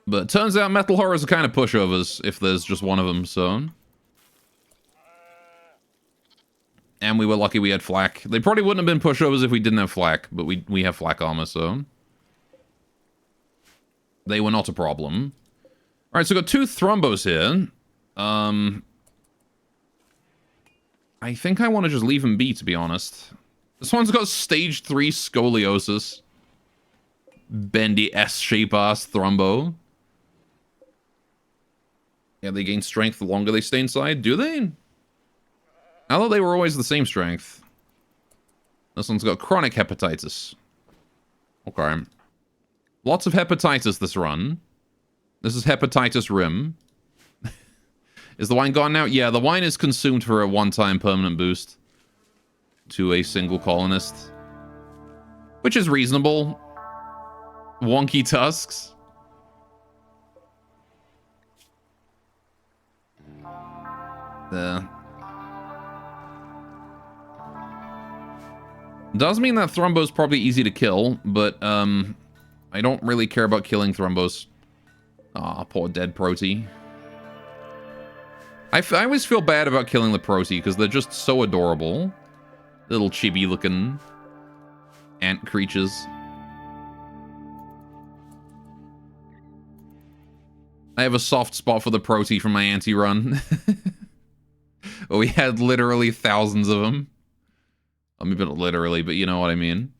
But turns out metal horrors are kind of pushovers if there's just one of them, so... And we were lucky we had flak. They probably wouldn't have been pushovers if we didn't have flak, but we have flak armor, so... They were not a problem. Alright, so we've got 2 thrombos here. I think I want to just leave him be, to be honest. This one's got stage 3 scoliosis. Bendy S-shape ass thrombo. Yeah, they gain strength the longer they stay inside. Do they? I thought they were always the same strength. This one's got chronic hepatitis. Okay. Lots of hepatitis this run. This is hepatitis Rim. Is the wine gone now? Yeah, the wine is consumed for a one-time permanent boost to a single colonist. Which is reasonable. Wonky tusks. Does mean that Thrombo's probably easy to kill, but I don't really care about killing Thrombos. Aw, poor dead Proti. I always feel bad about killing the Proti because they're just so adorable. Little chibi looking ant creatures. I have a soft spot for the Proti from my anti-run. Well, we had literally thousands of them. I mean, not literally, but you know what I mean.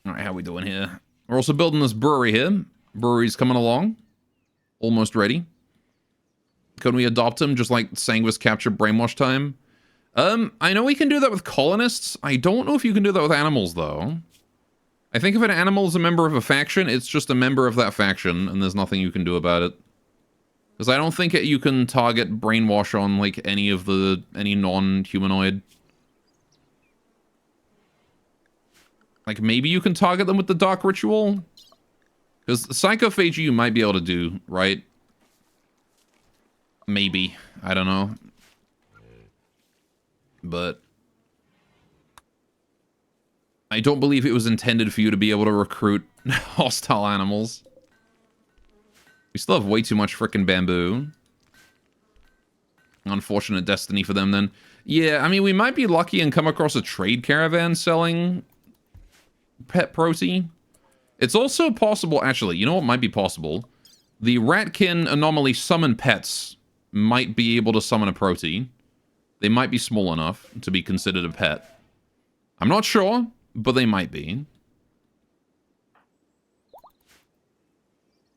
Alright, how we doing here? We're also building this brewery here. Brewery's coming along. Almost ready. Can we adopt him just like Sanguis capture brainwash time? I know we can do that with colonists. I don't know if you can do that with animals, though. I think if an animal is a member of a faction, it's just a member of that faction, and there's nothing you can do about it. Because I don't think you can target brainwash on, like, any non-humanoid. Like, maybe you can target them with the Dark Ritual? Because Psychophagy you might be able to do, right? Maybe. I don't know. But I don't believe it was intended for you to be able to recruit hostile animals. We still have way too much frickin' bamboo. Unfortunate destiny for them, then. Yeah, I mean, we might be lucky and come across a trade caravan selling pet Proti. It's also possible, actually, you know what might be possible? The Ratkin anomaly summon pets might be able to summon a Proti. They might be small enough to be considered a pet. I'm not sure, but they might be.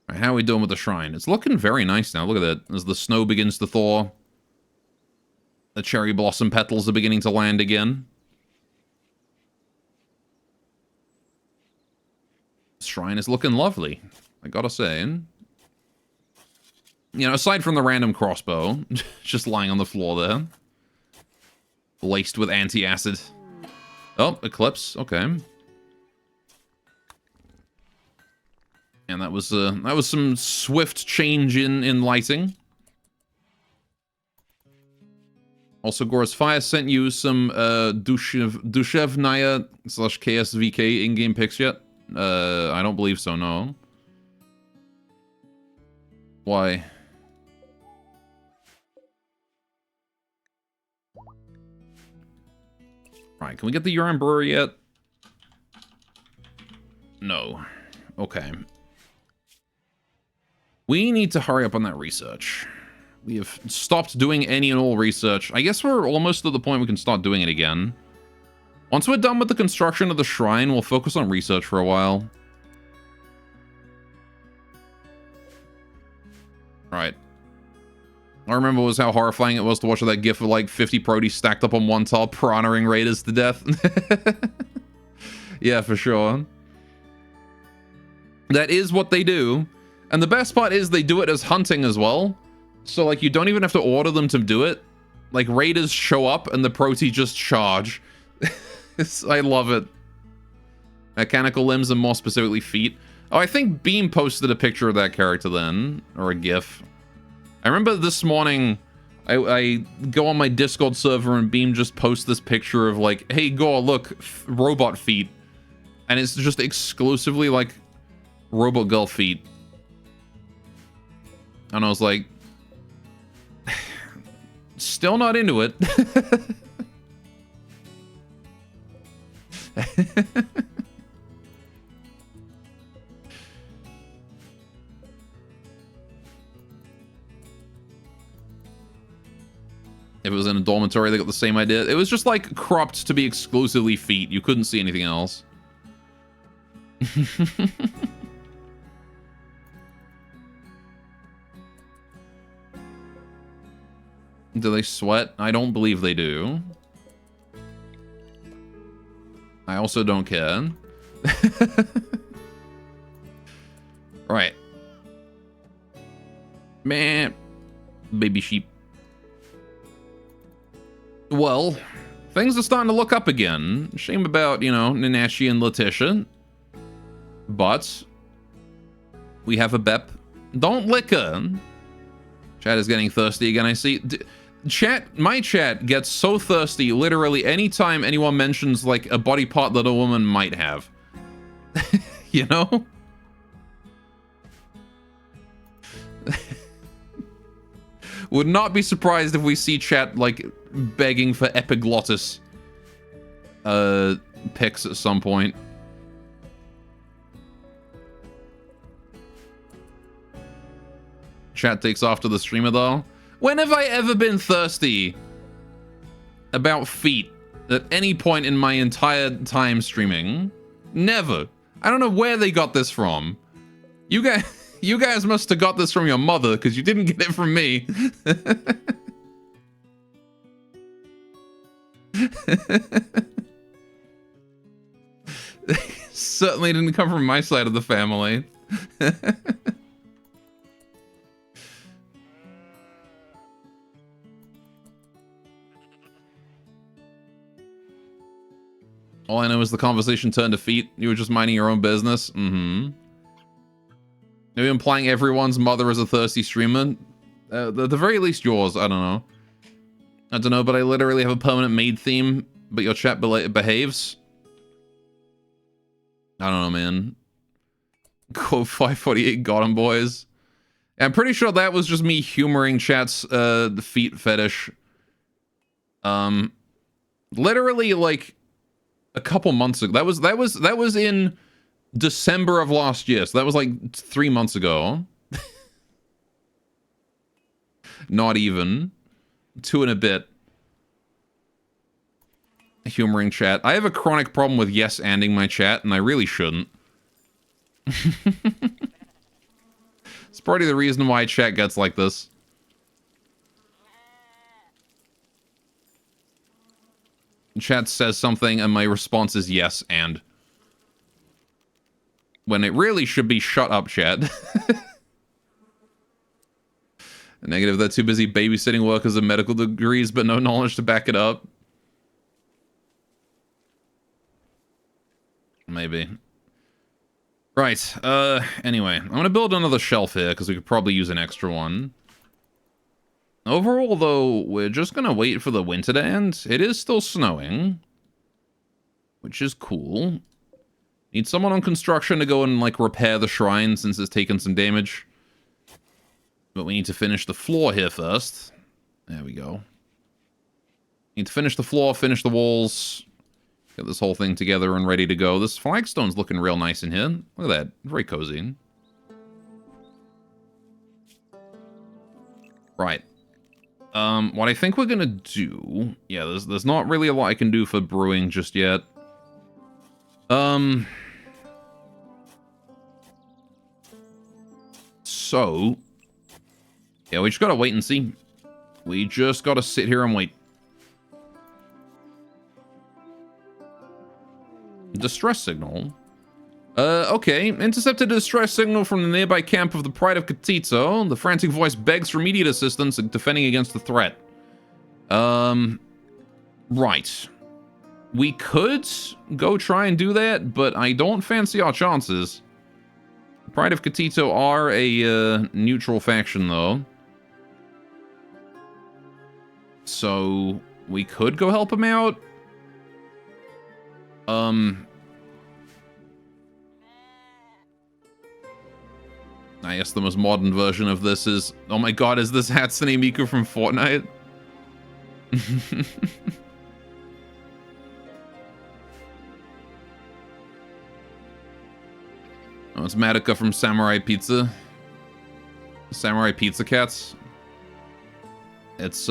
Right, how are we doing with the shrine? It's looking very nice now. Look at that. As the snow begins to thaw. The cherry blossom petals are beginning to land again. This shrine is looking lovely, I gotta say. You know, aside from the random crossbow, just lying on the floor there. Laced with anti-acid. Oh, Eclipse. Okay. And that was some swift change in lighting. Also, Gora's Fire sent you some Dushevnaya / KSVK in-game pics yet? I don't believe so, no. Why? Right, can we get the Yuran brewery yet? No. Okay. We need to hurry up on that research. We have stopped doing any and all research. I guess we're almost at the point we can start doing it again. Once we're done with the construction of the shrine, we'll focus on research for a while. Right. I remember was how horrifying it was to watch that gif of like 50 Prodies stacked up on one tile, piranhaing raiders to death. Yeah, for sure. That is what they do. And the best part is they do it as hunting as well. So like you don't even have to order them to do it. Like raiders show up and the Proti just charge. I love it. Mechanical limbs and more specifically feet. Oh, I think Beam posted a picture of that character then, or a GIF. I remember this morning, I go on my Discord server and Beam just posts this picture of like, hey, Gore, look, robot feet. And it's just exclusively like robot girl feet. And I was like, still not into it. If it was in a dormitory, they got the same idea. It was just like cropped to be exclusively feet. You couldn't see anything else. Do they sweat? I don't believe they do. I also don't care. Right. Man. Baby sheep. Well, things are starting to look up again. Shame about, you know, Nanashi and Letitia. But we have a Bep. Don't lick her. Chat is getting thirsty again, I see. My chat gets so thirsty literally anytime anyone mentions like a body part that a woman might have. You know? Would not be surprised if we see chat like begging for epiglottis pics at some point. Chat takes after the streamer though. When have I ever been thirsty about feet at any point in my entire time streaming? Never. I don't know where they got this from. You guys must have got this from your mother, because you didn't get it from me. Certainly didn't come from my side of the family. All I know is the conversation turned to feet. You were just minding your own business. Mm-hmm. Maybe implying everyone's mother is a thirsty streamer. At the very least yours, I don't know. I don't know, but I literally have a permanent maid theme, but your chat behaves. I don't know, man. Quote 548 got 'em, boys. I'm pretty sure that was just me humoring chat's the feet fetish. Literally like a couple months ago. That was in December of last year, so that was like 3 months ago. Not even. 2 and a bit. Humoring chat. I have a chronic problem with yes-anding my chat, and I really shouldn't. It's probably the reason why chat gets like this. Chat says something, and my response is yes, and. When it really should be shut up, chat. Negative, they're too busy babysitting workers of medical degrees, but no knowledge to back it up. Maybe. Right, anyway. I'm gonna build another shelf here, because we could probably use an extra one. Overall, though, we're just gonna wait for the winter to end. It is still snowing. Which is cool. Need someone on construction to go and, like, repair the shrine, since it's taken some damage. But we need to finish the floor here first. There we go. Need to finish the floor, finish the walls. Get this whole thing together and ready to go. This flagstone's looking real nice in here. Look at that. Very cozy. Right. What I think we're gonna do... Yeah, there's not really a lot I can do for brewing just yet. So... Yeah, we just gotta wait and see. We just gotta sit here and wait. Distress signal? Okay. Intercepted a distress signal from the nearby camp of the Pride of Katito. The frantic voice begs for immediate assistance in defending against the threat. Right. We could go try and do that, but I don't fancy our chances. The Pride of Katito are a, neutral faction, though. So, we could go help him out. I guess the most modern version of this is... Oh my god, is this Hatsune Miku from Fortnite? Oh, it's Madoka from Samurai Pizza. Samurai Pizza Cats. It's,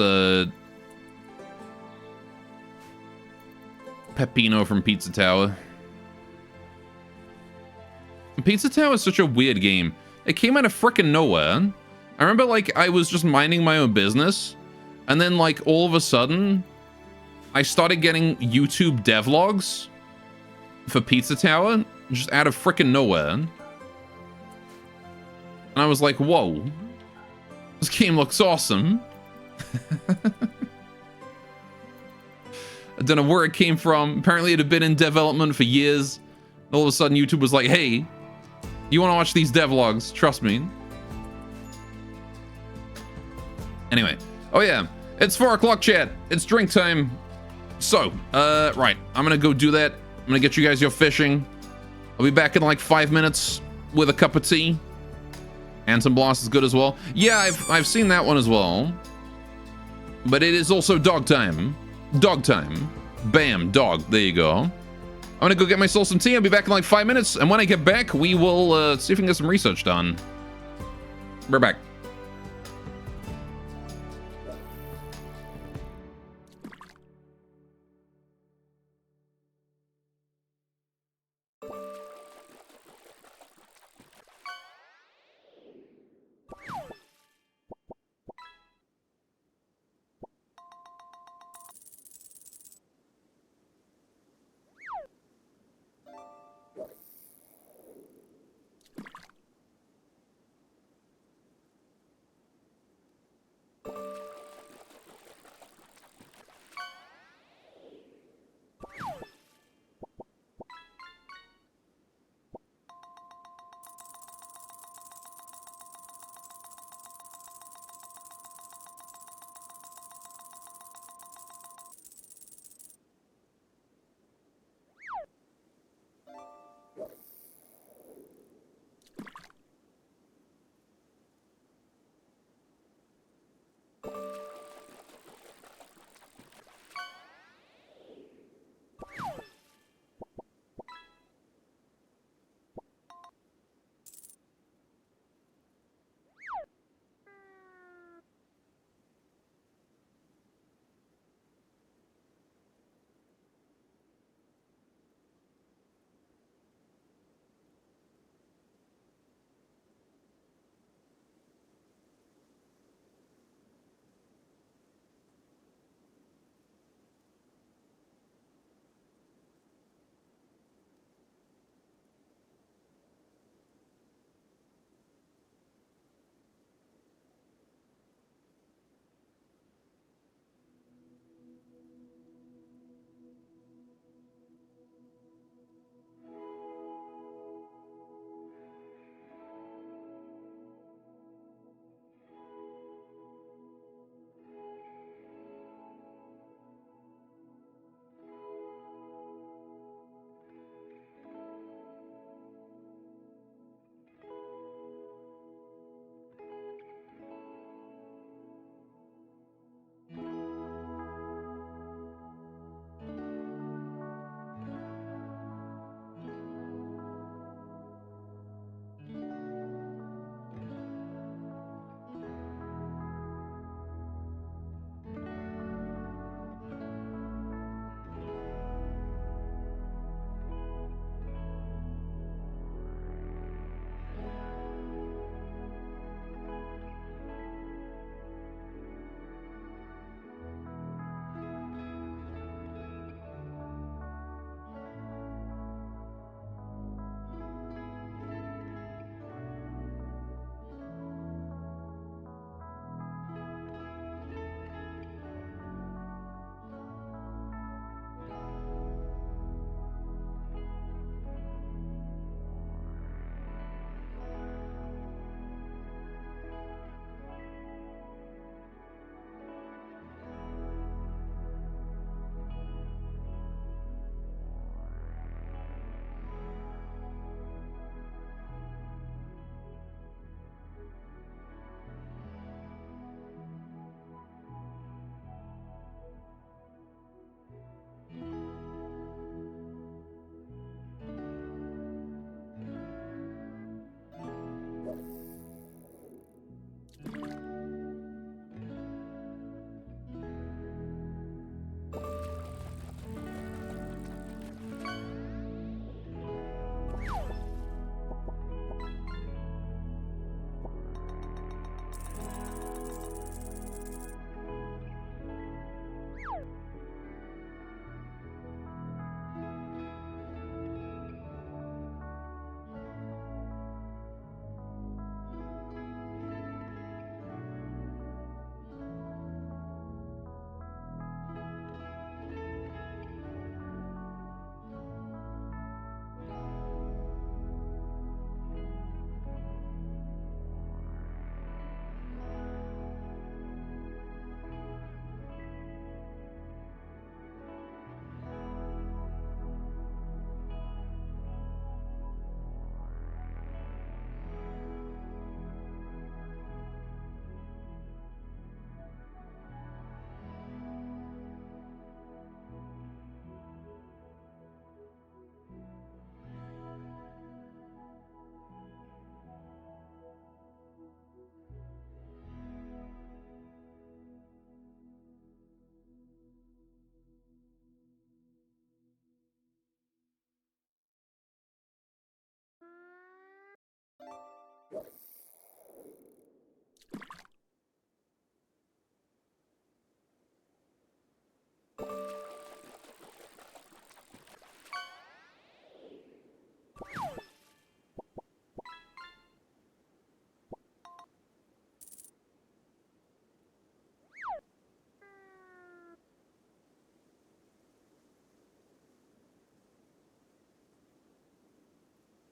Peppino from Pizza Tower. Pizza Tower is such a weird game. It came out of frickin' nowhere. I remember, like, I was just minding my own business, and then, like, all of a sudden, I started getting YouTube devlogs for Pizza Tower, just out of frickin' nowhere. And I was like, whoa. This game looks awesome. I don't know where it came from. Apparently it had been in development for years. All of a sudden YouTube was like, hey, you want to watch these devlogs? Trust me. Anyway. Oh yeah. It's 4 o'clock, chat. It's drink time. So, right. I'm gonna go do that. I'm gonna get you guys your fishing. I'll be back in like 5 minutes with a cup of tea. Anton Blast is good as well. Yeah, I've seen that one as well. But it is also dog time. Dog time. Bam, dog. There you go. I'm gonna go get myself some tea. I'll be back in like 5 minutes. And when I get back, we will see if we can get some research done. We're back.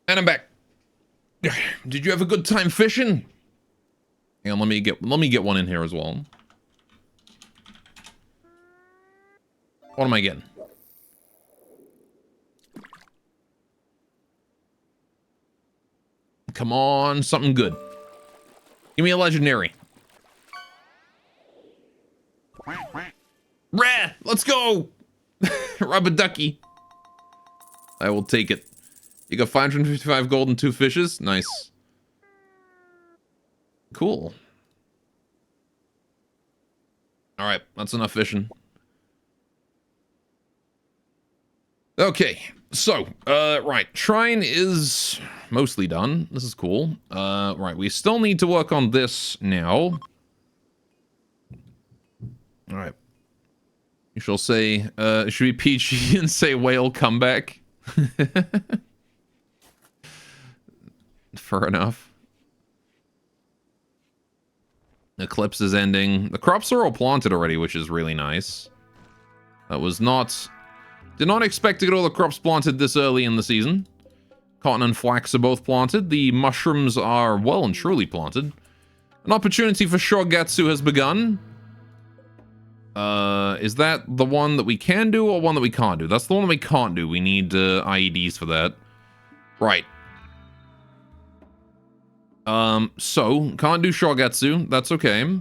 And I'm back. Did you have a good time fishing? Hang on, let me get one in here as well. What am I getting? Come on, something good. Give me a legendary. Rah! Let's go! Rubber ducky. I will take it. You got 555 gold and 2 fishes? Nice. Cool. Alright, that's enough fishing. Okay, so, right. Shrine is mostly done. This is cool. Right, we still need to work on this now. Alright. You shall say, it should be PG and say whale comeback. Fair enough. Eclipse is ending. The crops are all planted already, which is really nice. That was not... Did not expect to get all the crops planted this early in the season. Cotton and flax are both planted. The mushrooms are well and truly planted. An opportunity for Shogatsu has begun. Is that the one that we can do or one that we can't do? That's the one that we can't do. We need IEDs for that. Right. So, can't do Shogatsu. That's okay.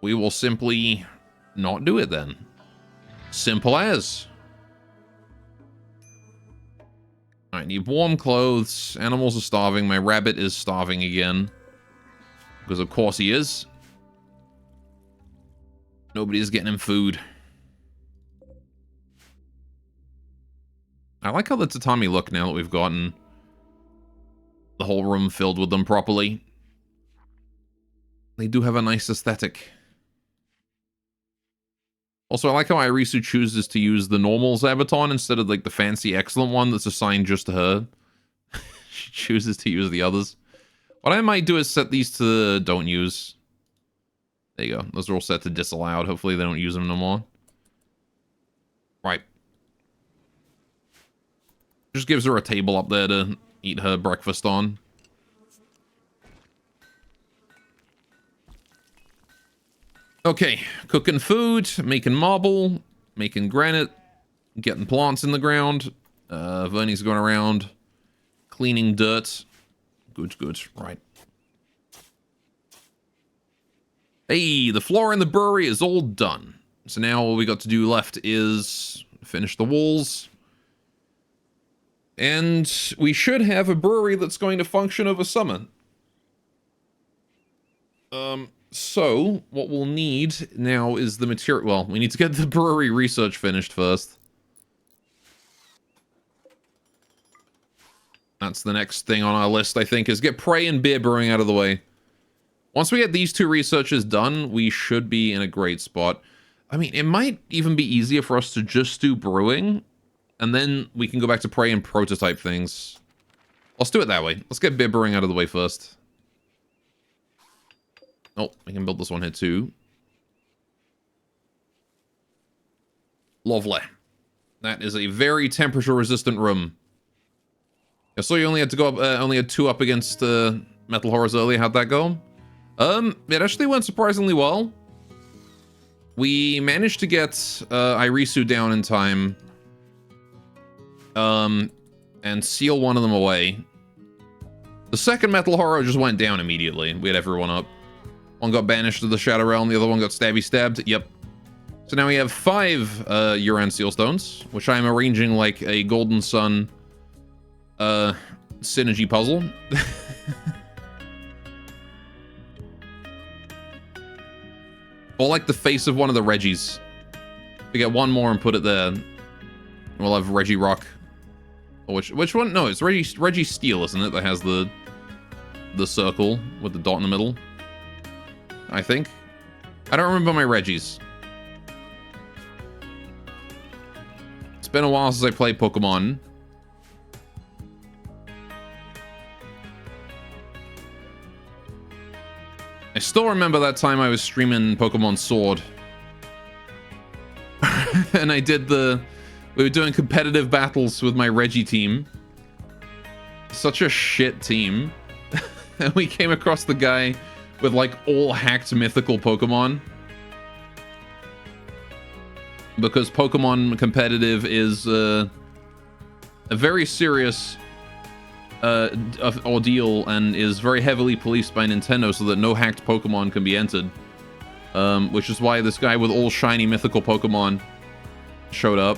We will simply not do it then. Simple as. I need warm clothes. Animals are starving. My rabbit is starving again. Because of course he is. Nobody's getting him food. I like how the tatami look now that we've gotten the whole room filled with them properly. They do have a nice aesthetic. Also, I like how Irisu chooses to use the normal Zabaton instead of like the fancy excellent one that's assigned just to her. She chooses to use the others. What I might do is set these to don't use. There you go. Those are all set to disallowed. Hopefully they don't use them no more. Right. Just gives her a table up there to eat her breakfast on. Okay, cooking food, making marble, making granite, getting plants in the ground. Vernie's going around cleaning dirt. Good, good, right. Hey, the floor in the brewery is all done. So now all we got to do left is finish the walls. And we should have a brewery that's going to function over summer. So, what we'll need now is the material... Well, we need to get the brewery research finished first. That's the next thing on our list, I think, is get prey and beer brewing out of the way. Once we get these 2 researches done, we should be in a great spot. I mean, it might even be easier for us to just do brewing, and then we can go back to prey and prototype things. Let's do it that way. Let's get beer brewing out of the way first. Oh, we can build this one here too. Lovely. That is a very temperature-resistant room. I saw you only had to go up, only had 2 up against Metal Horrors earlier. How'd that go? It actually went surprisingly well. We managed to get Irisu down in time. And seal one of them away. The second Metal Horror just went down immediately. We had everyone up. One got banished to the Shadow Realm, the other one got stabbed. Yep. So now we have 5 Yuran Seal Stones, which I'm arranging like a Golden Sun synergy puzzle. Or like the face of one of the Reggies. We get one more and put it there. We'll have Reggie Rock. Which one? No, it's Reggie Steel, isn't it? That has the the circle with the dot in the middle. I think. I don't remember my Reggies. It's been a while since I played Pokemon. I still remember that time I was streaming Pokemon Sword. And I did we were doing competitive battles with my Reggie team. Such a shit team. And we came across the guy with like all hacked mythical Pokemon. Because Pokemon competitive is a very serious ordeal and is very heavily policed by Nintendo so that no hacked Pokemon can be entered. Which is why this guy with all shiny mythical Pokemon showed up.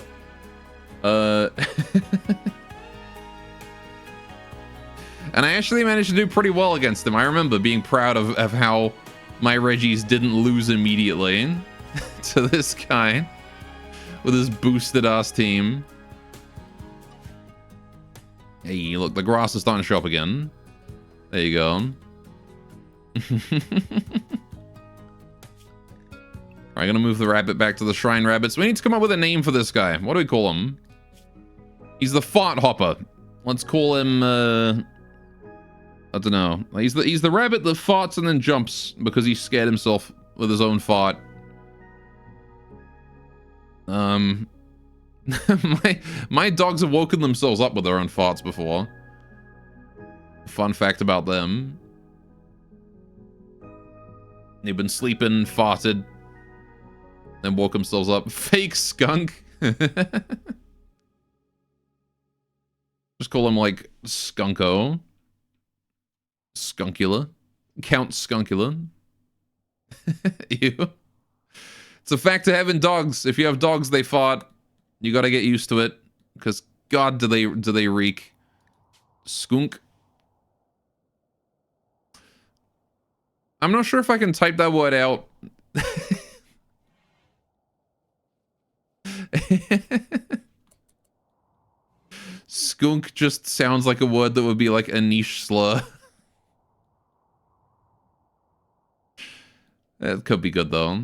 And I actually managed to do pretty well against him. I remember being proud of how my Reggies didn't lose immediately to this guy with his boosted ass team. Hey, look, the grass is starting to show up again. There you go. Alright, gonna move the rabbit back to the shrine rabbits. We need to come up with a name for this guy. What do we call him? He's the fart hopper. Let's call him, I don't know. He's the rabbit that farts and then jumps because he scared himself with his own fart. My dogs have woken themselves up with their own farts before. Fun fact about them. They've been sleeping, farted, then woke themselves up. Fake skunk. Just call him like Skunko. Skunkula. Count Skunkula. Ew. It's a fact of having dogs. If you have dogs, they fart. You gotta get used to it. Because God, do they reek. Skunk. I'm not sure if I can type that word out. Skunk just sounds like a word that would be like a niche slur. It could be good though.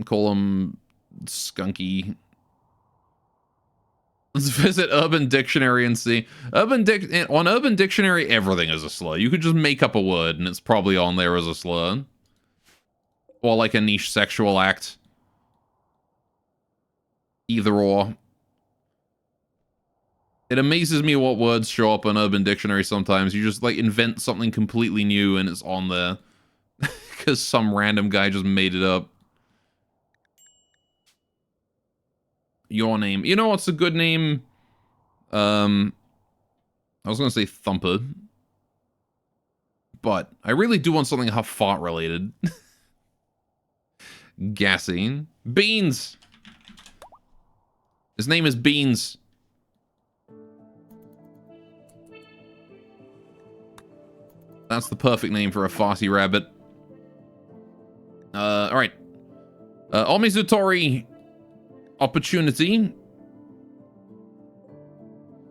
Call him Skunky. Let's visit Urban Dictionary and see. On Urban Dictionary, everything is a slur. You could just make up a word and it's probably on there as a slur. Or like a niche sexual act. Either or. It amazes me what words show up on Urban Dictionary sometimes. You just like invent something completely new and it's on there. Because some random guy just made it up. Your name. You know what's a good name? I was going to say Thumper. But I really do want something fart related. Gassy. Beans! His name is Beans. That's the perfect name for a farty rabbit. Alright. Omizutori Opportunity.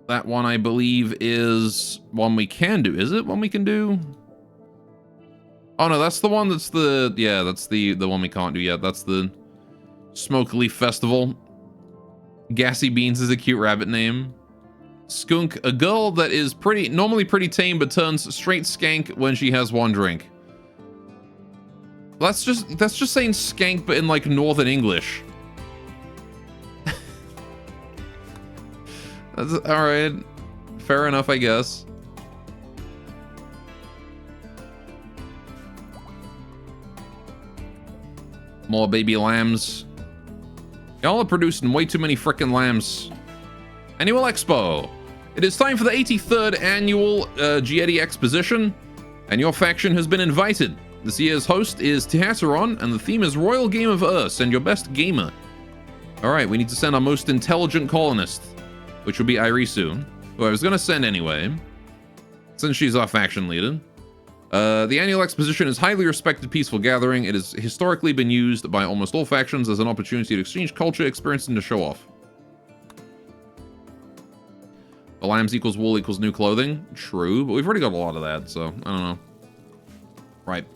That one, I believe, is one we can do. Is it one we can do? Oh, no, that's the one that's the... Yeah, that's the one we can't do yet. That's the Smoke Leaf Festival. Gassy Beans is a cute rabbit name. Skunk, a girl that is normally pretty tame, but turns straight skank when she has one drink. That's just saying skank, but in, like, Northern English. That's alright. Fair enough, I guess. More baby lambs. Y'all are producing way too many frickin' lambs. Annual Expo. It is time for the 83rd annual Giedi Exposition, and your faction has been invited. This year's host is Tehateron, and the theme is Royal Game of Earth. Send your best gamer. Alright, we need to send our most intelligent colonist, which will be Irisu, who I was going to send anyway, since she's our faction leader. The annual exposition is a highly respected peaceful gathering. It has historically been used by almost all factions as an opportunity to exchange culture, experience, and to show off. Lambs equals wool equals new clothing. True, but we've already got a lot of that, so I don't know. Right.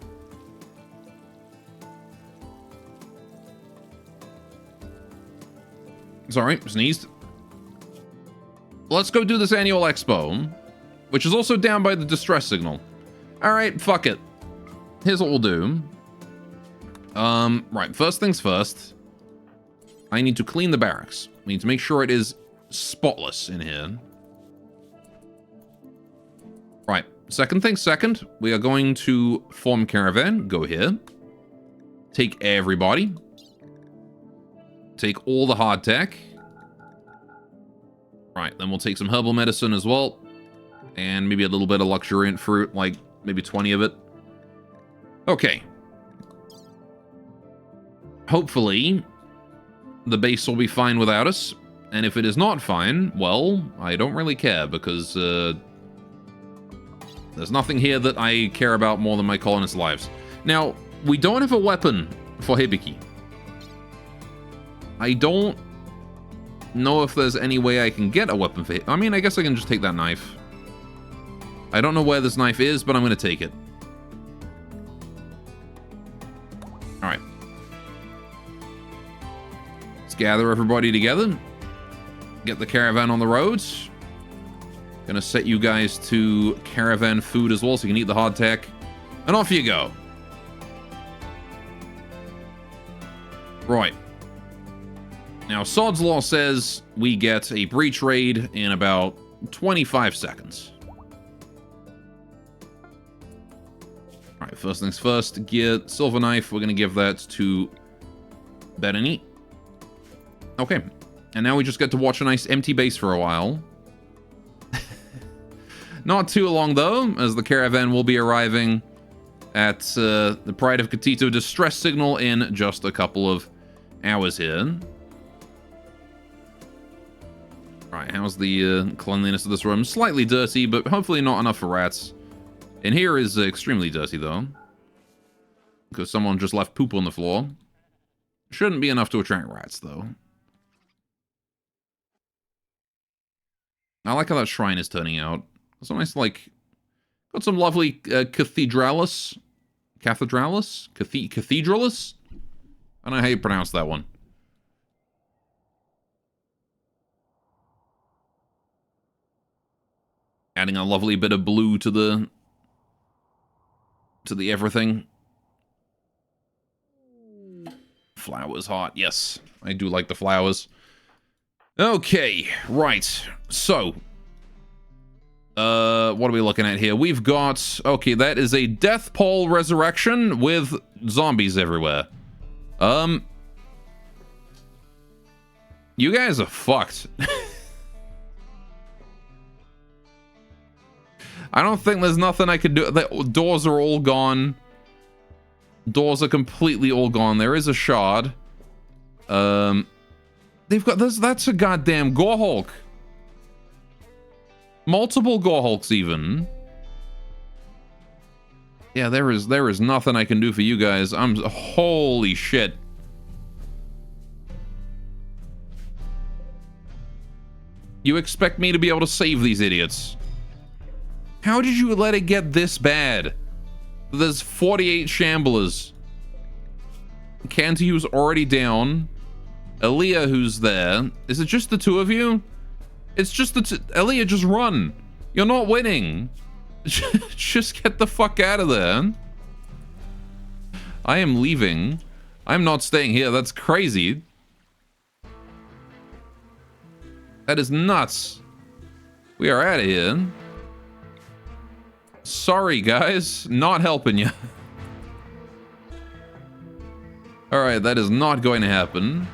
Sorry, sneezed. Let's go do this annual expo, which is also down by the distress signal. All right, fuck it. Here's what we'll do. Right, first things first. I need to clean the barracks. We need to make sure it is spotless in here. Right, second thing second, we are going to form caravan. Go here. Take everybody. Take all the hardtack. Right, then we'll take some herbal medicine as well. And maybe a little bit of luxuriant fruit, like maybe 20 of it. Okay. Hopefully, the base will be fine without us. And if it is not fine, well, I don't really care because there's nothing here that I care about more than my colonists' lives. Now, we don't have a weapon for Hibiki. I don't know if there's any way I can get a weapon for I mean, I guess I can just take that knife. I don't know where this knife is, but I'm going to take it. Alright. Let's gather everybody together. Get the caravan on the roads. Gonna set you guys to caravan food as well, so you can eat the hardtack. And off you go. Right. Now, Sod's Law says we get a breach raid in about 25 seconds. Alright, first things first, get Silver Knife. We're going to give that to Benini. Okay, and now we just get to watch a nice empty base for a while. Not too long, though, as the caravan will be arriving at the Pride of Katito distress signal in just a couple of hours here. Right, how's the cleanliness of this room? Slightly dirty, but hopefully not enough for rats. In here is extremely dirty, though. Because someone just left poop on the floor. Shouldn't be enough to attract rats, though. I like how that shrine is turning out. It's a nice, like... Got some lovely cathedralis. Cathedralis? Cathedralis? I don't know how you pronounce that one. Adding a lovely bit of blue to the everything. Flowers hot. Yes, I do like the flowers. Okay, right. So, what are we looking at here? We've got, okay, that is a Death Pole Resurrection with zombies everywhere. You guys are fucked. I don't think there's nothing I could do. The doors are all gone. Doors are completely all gone. There is a shard. They've got this. That's a goddamn Gorehulk. Multiple Gorehulks even. Yeah, there is nothing I can do for you guys. Holy shit. You expect me to be able to save these idiots? How did you let it get this bad? There's 48 Shamblers. Canty, who's already down. Aaliyah, who's there. Is it just the two of you? It's just the two. Aaliyah, just run. You're not winning. Just get the fuck out of there. I am leaving. I'm not staying here. That's crazy. That is nuts. We are out of here. Sorry, guys. Not helping you. Alright, that is not going to happen.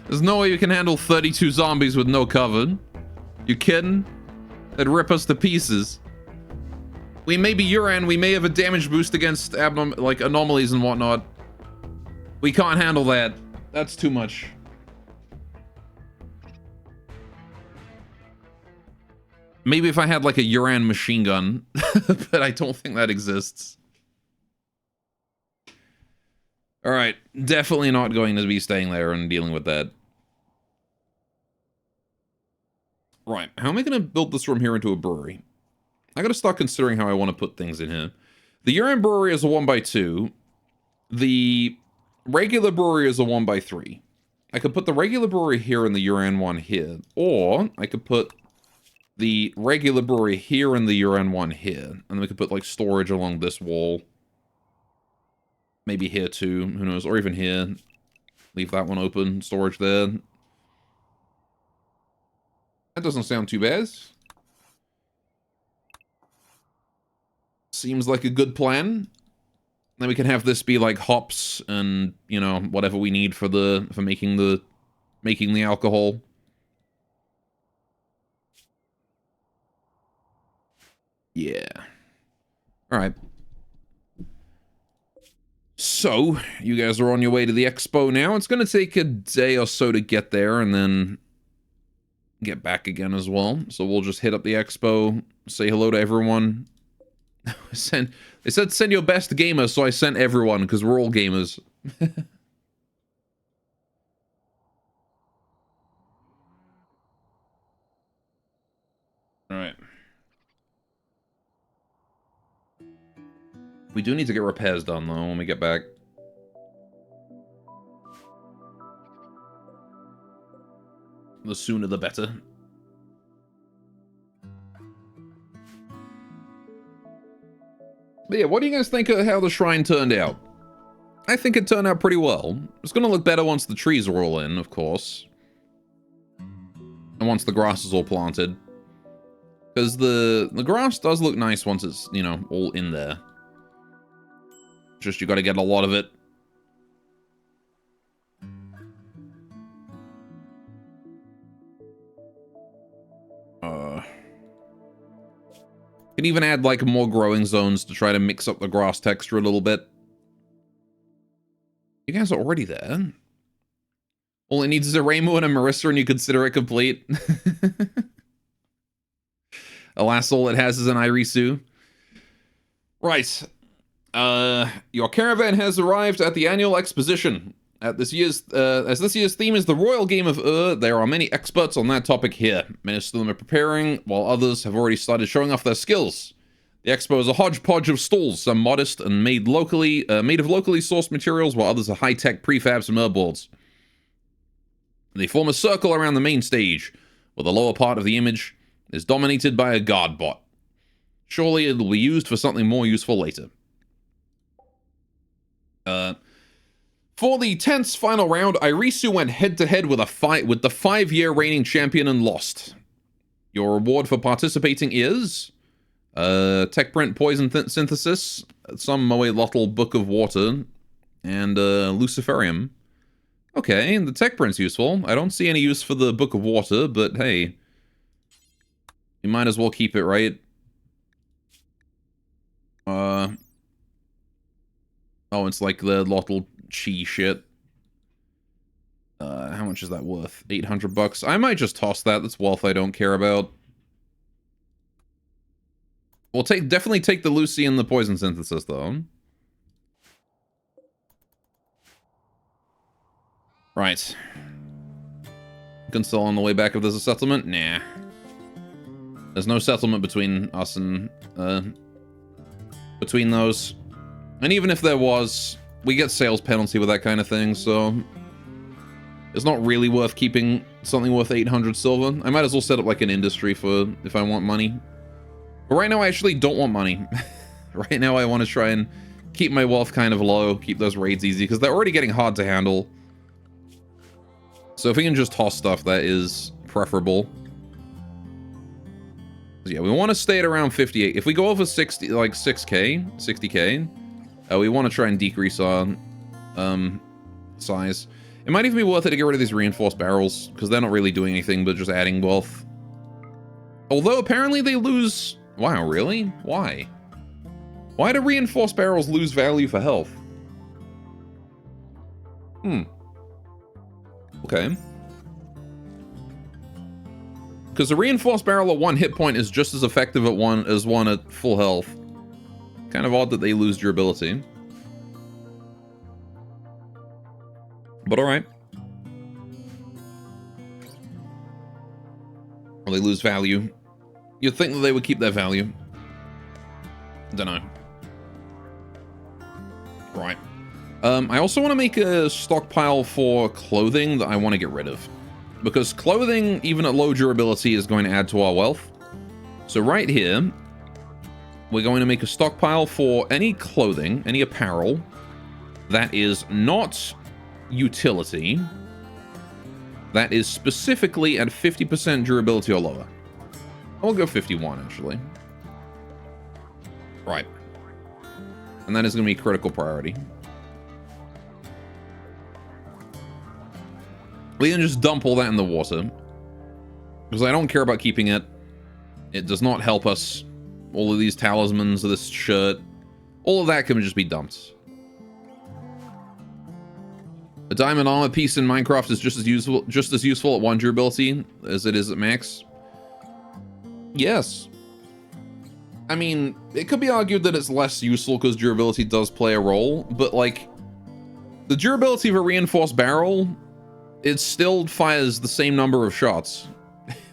There's no way you can handle 32 zombies with no cover. You kidding? That'd rip us to pieces. We may be Yuran, we may have a damage boost against anomalies and whatnot. We can't handle that. That's too much. Maybe if I had like a Yuran machine gun, but I don't think that exists. Alright, definitely not going to be staying there and dealing with that. Right, how am I going to build this room here into a brewery? I got to start considering how I want to put things in here. The Yuran brewery is a 1x2. The regular brewery is a 1x3. I could put the regular brewery here and the Yuran one here. Or I could put the regular brewery here and the Yuran one here. And then we could put, like, storage along this wall. Maybe here too, who knows, or even here. Leave that one open, storage there. That doesn't sound too bad. Seems like a good plan. Then we can have this be like hops and, you know, whatever we need for making the alcohol. Yeah. All right. So, you guys are on your way to the expo now. It's going to take a day or so to get there and then get back again as well. So we'll just hit up the expo, say hello to everyone. They said send your best gamer, so I sent everyone because we're all gamers. Alright. We do need to get repairs done, though, when we get back. The sooner the better. But yeah, what do you guys think of how the shrine turned out? I think it turned out pretty well. It's gonna look better once the trees are all in, of course. And once the grass is all planted. Because the grass does look nice once it's, you know, all in there. Just you gotta get a lot of it. Can even add like more growing zones to try to mix up the grass texture a little bit. You guys are already there. All it needs is a Rainbow and a Marissa and you consider it complete. Alas, all it has is an Irisu. Right. Your caravan has arrived at the annual exposition. As this year's theme is the Royal Game of there are many experts on that topic here. Many of them are preparing, while others have already started showing off their skills. The expo is a hodgepodge of stalls, some modest and made of locally sourced materials, while others are high-tech prefabs and murboards. They form a circle around the main stage, where the lower part of the image is dominated by a guard bot. Surely it will be used for something more useful later. For the tense final round, Irisu went head-to-head with the 5-year reigning champion and lost. Your reward for participating is tech print poison synthesis, some Moe-Lotl Book of Water, and Luciferium. Okay, the tech print's useful. I don't see any use for the Book of Water, but hey, you might as well keep it, right? Oh, it's like the Lotl Chi shit. How much is that worth? 800 bucks. I might just toss that. That's wealth I don't care about. We'll definitely take the Lucy and the poison synthesis, though. Right. Console on the way back if there's a settlement? Nah. There's no settlement between us and, between those. And even if there was, we get sales penalty with that kind of thing, so it's not really worth keeping something worth 800 silver. I might as well set up like an industry for if I want money. But right now I actually don't want money. Right now I want to try and keep my wealth kind of low, keep those raids easy, because they're already getting hard to handle. So if we can just toss stuff, that is preferable. So yeah, we want to stay at around 58. If we go over 60, like 60k, we want to try and decrease our size. It might even be worth it to get rid of these reinforced barrels, because they're not really doing anything but just adding wealth. Although apparently they lose... Wow, really? Why? Why do reinforced barrels lose value for health? Okay. Because a reinforced barrel at 1 hit point is just as effective at one at full health. Kind of odd that they lose durability. But alright. Or they lose value. You'd think that they would keep their value. Don't know. Right. I also want to make a stockpile for clothing that I want to get rid of. Because clothing, even at low durability, is going to add to our wealth. So right here, we're going to make a stockpile for any clothing, any apparel, that is not utility, that is specifically at 50% durability or lower. I'll go 51, actually. Right. And that is going to be critical priority. We can just dump all that in the water. Because I don't care about keeping it. It does not help us. All of these talismans, this shirt, all of that can just be dumped. A diamond armor piece in Minecraft is just as useful at 1 durability as it is at max. Yes. I mean, it could be argued that it's less useful because durability does play a role, but like, the durability of a reinforced barrel, it still fires the same number of shots,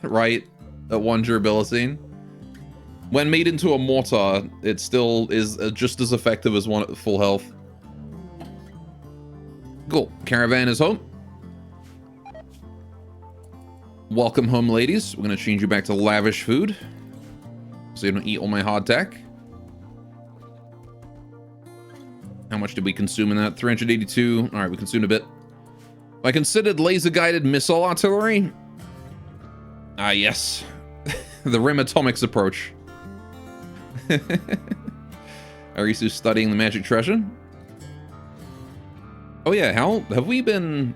right? At 1 durability. When made into a mortar, it still is just as effective as one at full health. Cool. Caravan is home. Welcome home, ladies. We're going to change you back to lavish food. So you don't eat all my hardtack. How much did we consume in that? 382. All right, we consumed a bit. I considered laser-guided missile artillery. Ah, yes. The Rim Atomics approach. Arisu studying the magic treasure. Oh yeah, how have we been?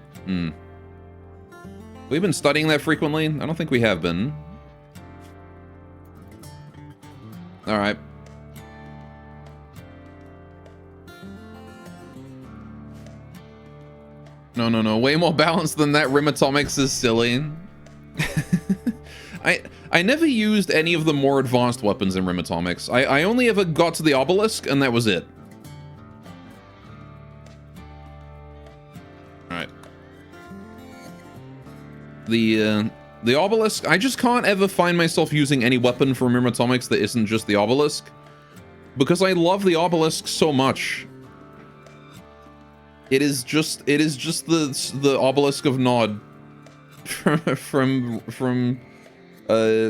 We've been studying that frequently. I don't think we have been. All right. No. Way more balanced than that. Rim Atomics is silly. I never used any of the more advanced weapons in Rim Atomics. I only ever got to the obelisk, and that was it. Alright. The obelisk, I just can't ever find myself using any weapon from Rim Atomics that isn't just the obelisk. Because I love the obelisk so much. It is just the obelisk of Nod from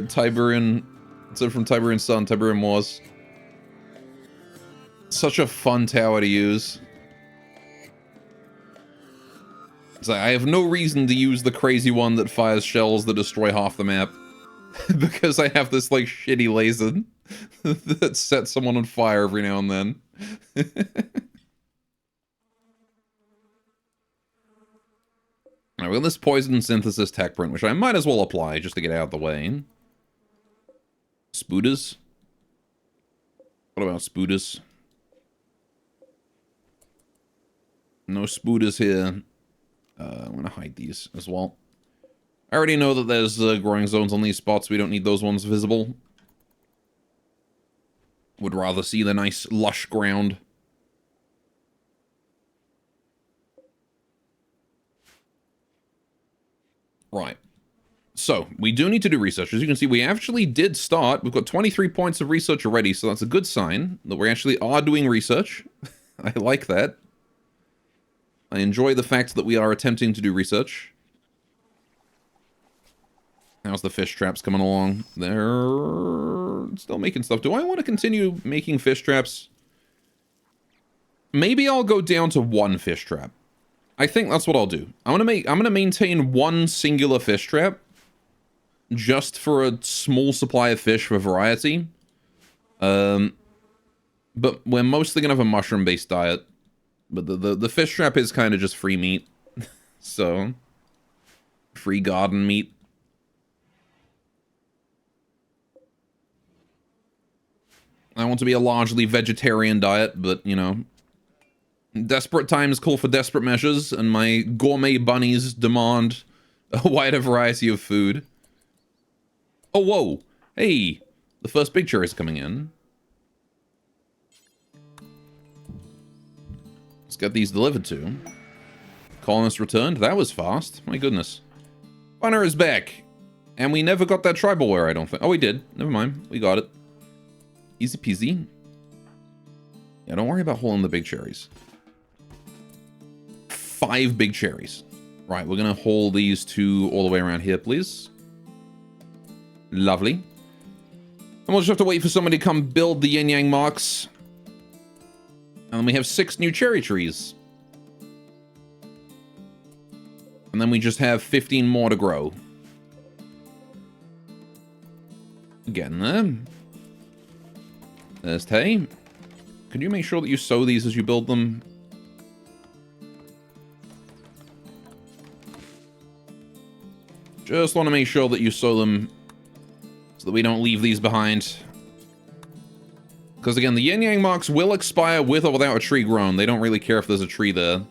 Tiberian, so from Tiberian Sun, Tiberian Wars. Such a fun tower to use. It's like, I have no reason to use the crazy one that fires shells that destroy half the map. Because I have this, like, shitty laser that sets someone on fire every now and then. Alright, we got this poison synthesis tech print, which I might as well apply just to get out of the way. Spooders? What about spooders? No spooders here. I'm gonna hide these as well. I already know that there's growing zones on these spots. We don't need those ones visible. Would rather see the nice lush ground. Right. So, we do need to do research. As you can see, we actually did start. We've got 23 points of research already, so that's a good sign that we actually are doing research. I like that. I enjoy the fact that we are attempting to do research. How's the fish traps coming along? They're still making stuff. Do I want to continue making fish traps? Maybe I'll go down to 1 fish trap. I think that's what I'll do. I'm gonna maintain 1 singular fish trap, just for a small supply of fish for variety. But we're mostly gonna have a mushroom-based diet. But the fish trap is kind of just free meat, so free garden meat. I want to be a largely vegetarian diet, but you know. Desperate times call for desperate measures, and my gourmet bunnies demand a wider variety of food. Oh, whoa. Hey, the first big cherry's coming in. Let's get these delivered to. Colonist returned. That was fast. My goodness. Bunner is back. And we never got that tribalware, I don't think. Oh, we did. Never mind. We got it. Easy peasy. Yeah, don't worry about holding the big cherries. 5 big cherries. Right, we're going to hold these 2 all the way around here, please. Lovely. And we'll just have to wait for somebody to come build the yin-yang marks. And then we have 6 new cherry trees. And then we just have 15 more to grow. Getting there. There's Tay. Could you make sure that you sow these as you build them? Just want to make sure that you sow them so that we don't leave these behind. Because again, the yin-yang marks will expire with or without a tree grown. They don't really care if there's a tree there.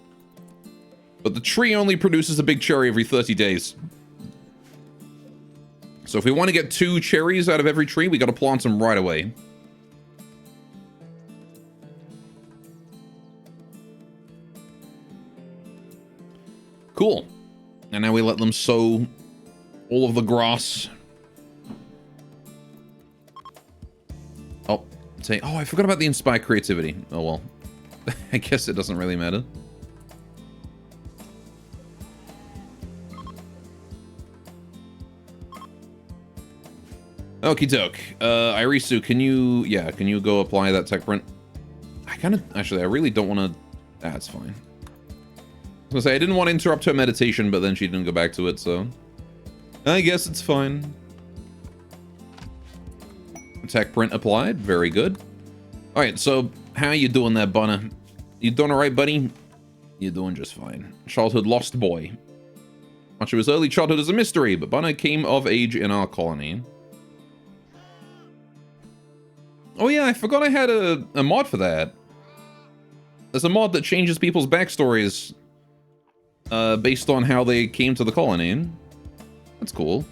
But the tree only produces a big cherry every 30 days. So if we want to get 2 cherries out of every tree, we got to plant them right away. Cool. And now we let them sow all of the grass. Oh, say, oh, I forgot about the inspire creativity. Oh well. I guess it doesn't really matter. Okie doke. Irisu, can you go apply that tech print? Actually, I really don't want to... That's fine. I was gonna say, I didn't want to interrupt her meditation, but then she didn't go back to it, so... I guess it's fine. Tech print applied. Very good. Alright, so, how you doing there, Bunna? You doing alright, buddy? You're doing just fine. Childhood lost boy. Much of his early childhood is a mystery, but Bunna came of age in our colony. Oh yeah, I forgot I had a mod for that. There's a mod that changes people's backstories based on how they came to the colony. That's cool.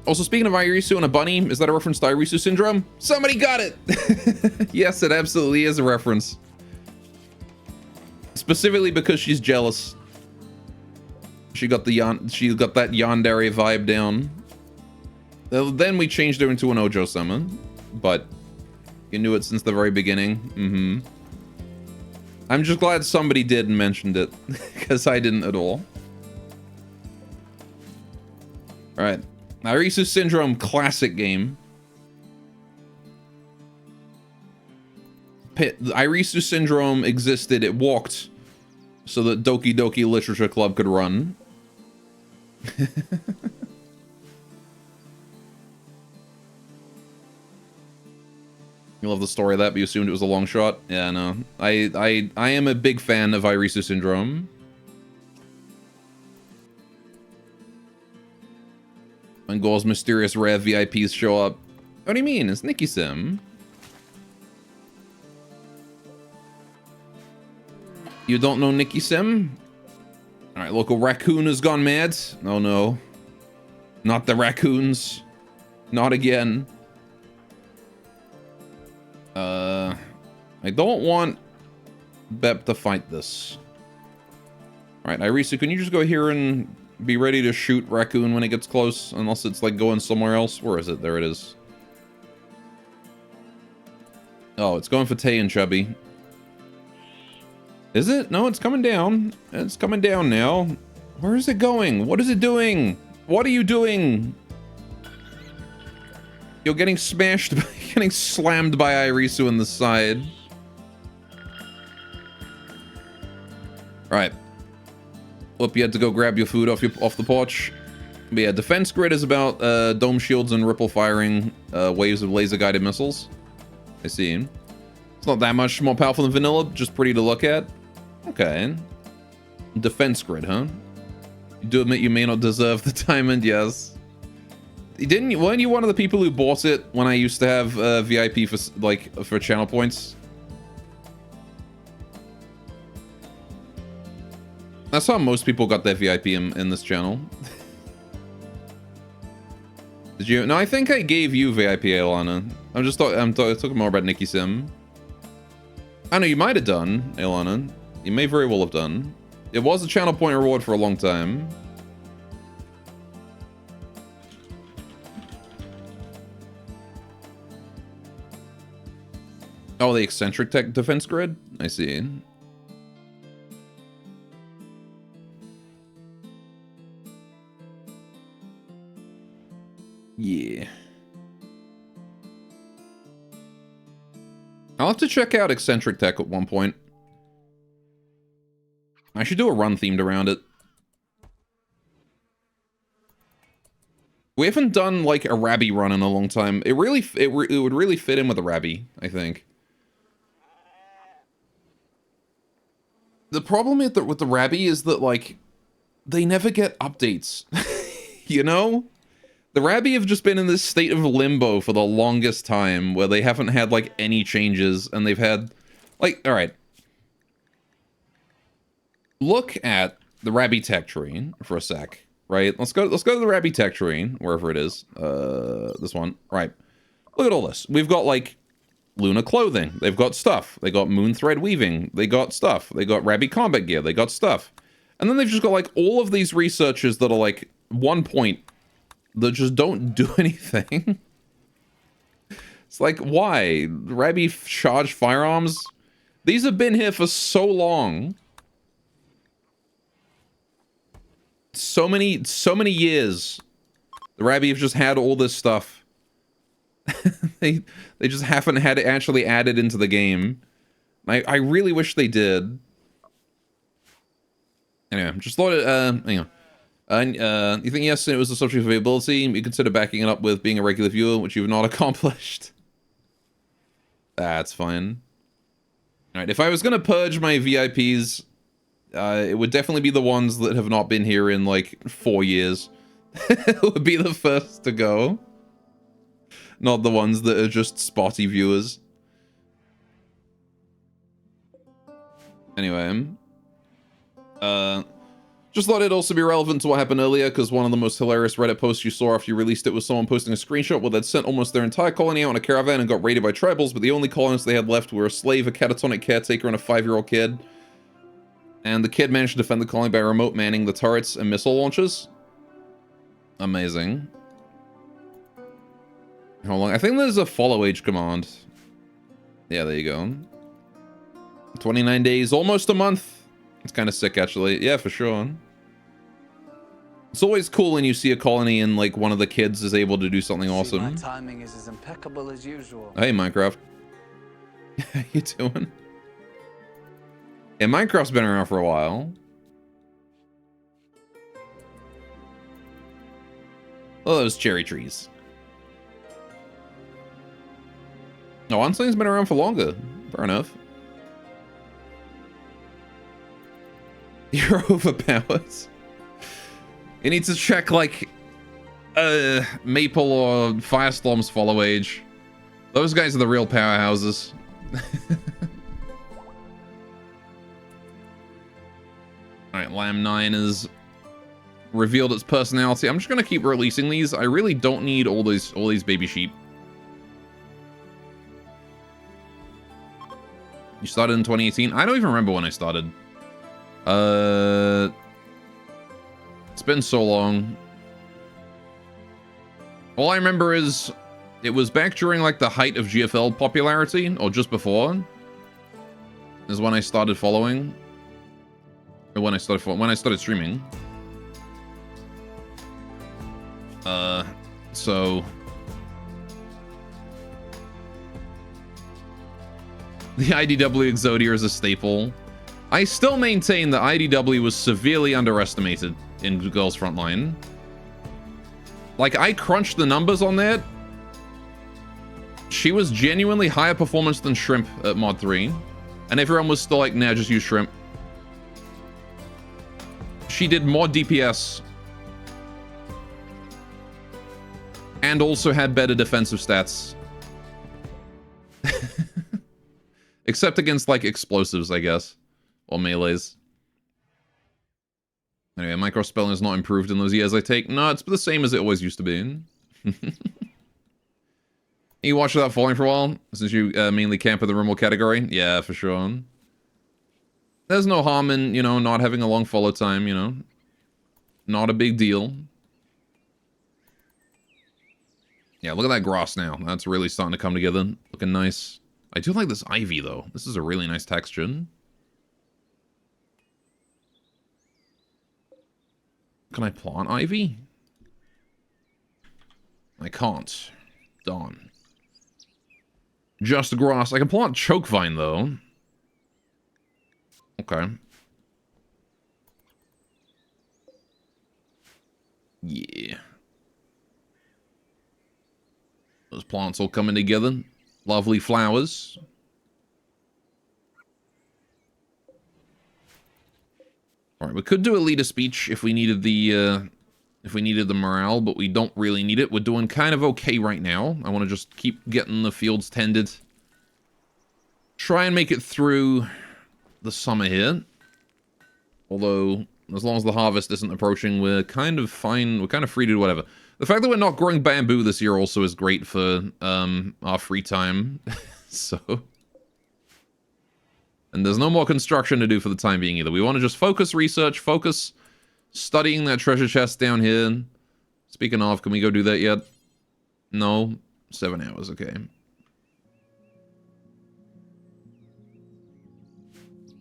Also, speaking of Irisu and a bunny, is that a reference to Irisu syndrome? Somebody got it! Yes, it absolutely is a reference. Specifically because she's jealous. She got that yandere vibe down. Then we changed her into an Ojo summon, but you knew it since the very beginning. I'm just glad somebody did and mentioned it, because I didn't at all. Alright. Irisu Syndrome classic game. Irisu Syndrome existed, it walked, so that Doki Doki Literature Club could run. You love the story of that, but you assumed it was a long shot? Yeah, no. I am a big fan of Irisu Syndrome. When Gore's mysterious rare VIPs show up. What do you mean? It's Nikki Sim. You don't know Nikki Sim? Alright, local raccoon has gone mad. Oh no. Not the raccoons. Not again. I don't want Bep to fight this. Alright, Irisu, can you just go here and be ready to shoot raccoon when it gets close? Unless it's like going somewhere else. Where is it? There it is. Oh, it's going for Tay and Chubby. Is it? No, it's coming down. It's coming down now. Where is it going? What is it doing? What are you doing? You're getting smashed, getting slammed by Irisu in the side. Right. Whoop, you had to go grab your food off the porch. But yeah, defense grid is about dome shields and ripple firing waves of laser guided missiles. I see. It's not that much more powerful than vanilla, just pretty to look at. Okay. Defense grid, huh? You do admit you may not deserve the diamond, yes. Weren't you one of the people who bought it when I used to have VIP for channel points? That's how most people got their VIP in this channel. Did you? No, I think I gave you VIP, Ailana. I'm talking more about Nikki Sim. I know you might have done, Ailana. You may very well have done. It was a channel point reward for a long time. Oh, the eccentric tech defense grid? I see. Yeah. I'll have to check out eccentric tech at one point. I should do a run themed around it. We haven't done like a Rabby run in a long time. It would really fit in with a Rabby, I think. The problem with the Rabby is that like they never get updates. You know? The Rabby have just been in this state of limbo for the longest time where they haven't had like any changes and they've had like all right. Look at the Rabby tech tree for a sec. Right, let's go to the Rabby tech tree, wherever it is. This one. Right. Look at all this. We've got like Luna clothing. They've got stuff. They got moon thread weaving. They got stuff. They got Rabby combat gear. They got stuff. And then they've just got like all of these researchers that are like 1 point that just don't do anything. It's like, why? Rabby charged firearms? These have been here for so long. So many years. The Rabby have just had all this stuff. they just haven't had it actually added into the game. I really wish they did. Anyway, just thought it, hang on. You think yes, it was a subject of availability? You consider backing it up with being a regular viewer, which you've not accomplished. That's fine. Alright, if I was gonna purge my VIPs, it would definitely be the ones that have not been here in, like, 4 years. It would be the first to go. Not the ones that are just spotty viewers. Anyway. Just thought it'd also be relevant to what happened earlier, because one of the most hilarious Reddit posts you saw after you released it was someone posting a screenshot where they'd sent almost their entire colony out on a caravan and got raided by tribals, but the only colonists they had left were a slave, a catatonic caretaker, and a 5-year-old kid. And the kid managed to defend the colony by remote manning the turrets and missile launchers. Amazing. How long? I think there's a follow age command. Yeah, there you go. 29 days, almost a month. It's kind of sick, actually. Yeah, for sure. It's always cool when you see a colony and, like, one of the kids is able to do something awesome. My timing is as impeccable as usual. Hey, Minecraft. How you doing? Yeah, Minecraft's been around for a while. Oh, those cherry trees. No, Onsling's been around for longer. Fair enough. You're overpowered. You need to check, like, Maple or Firestorm's follow age. Those guys are the real powerhouses. Alright, Lamb 9 has revealed its personality. I'm just gonna keep releasing these. I really don't need all these baby sheep. You started in 2018? I don't even remember when I started. It's been so long. All I remember is it was back during like the height of GFL popularity, or just before, is when I started following. Or when I started streaming. So the IDW Exodia is a staple. I still maintain that IDW was severely underestimated in Girls Frontline. Like, I crunched the numbers on that. She was genuinely higher performance than Shrimp at Mod 3. And everyone was still like, nah, just use Shrimp. She did more DPS. And also had better defensive stats. Except against, like, explosives, I guess. Or melees. Anyway, micro spelling is not improved in those years, I take. No, it's the same as it always used to be. You watched without falling for a while? Since you mainly camp in the Rimworld category? Yeah, for sure. There's no harm in, you know, not having a long follow time, you know. Not a big deal. Yeah, look at that grass now. That's really starting to come together. Looking nice. I do like this ivy, though. This is a really nice texture. Can I plant ivy? I can't. Darn. Just grass. I can plant chokevine, though. Okay. Yeah. Those plants all coming together. Lovely flowers. Alright, we could do a leader speech if we needed the morale, but we don't really need it. We're doing kind of okay right now. I want to just keep getting the fields tended. Try and make it through the summer here. Although, as long as the harvest isn't approaching, we're kind of fine. We're kind of free to do whatever. The fact that we're not growing bamboo this year also is great for our free time. So... And there's no more construction to do for the time being either. We want to just focus research, focus studying that treasure chest down here. Speaking of, can we go do that yet? No. 7 hours, okay.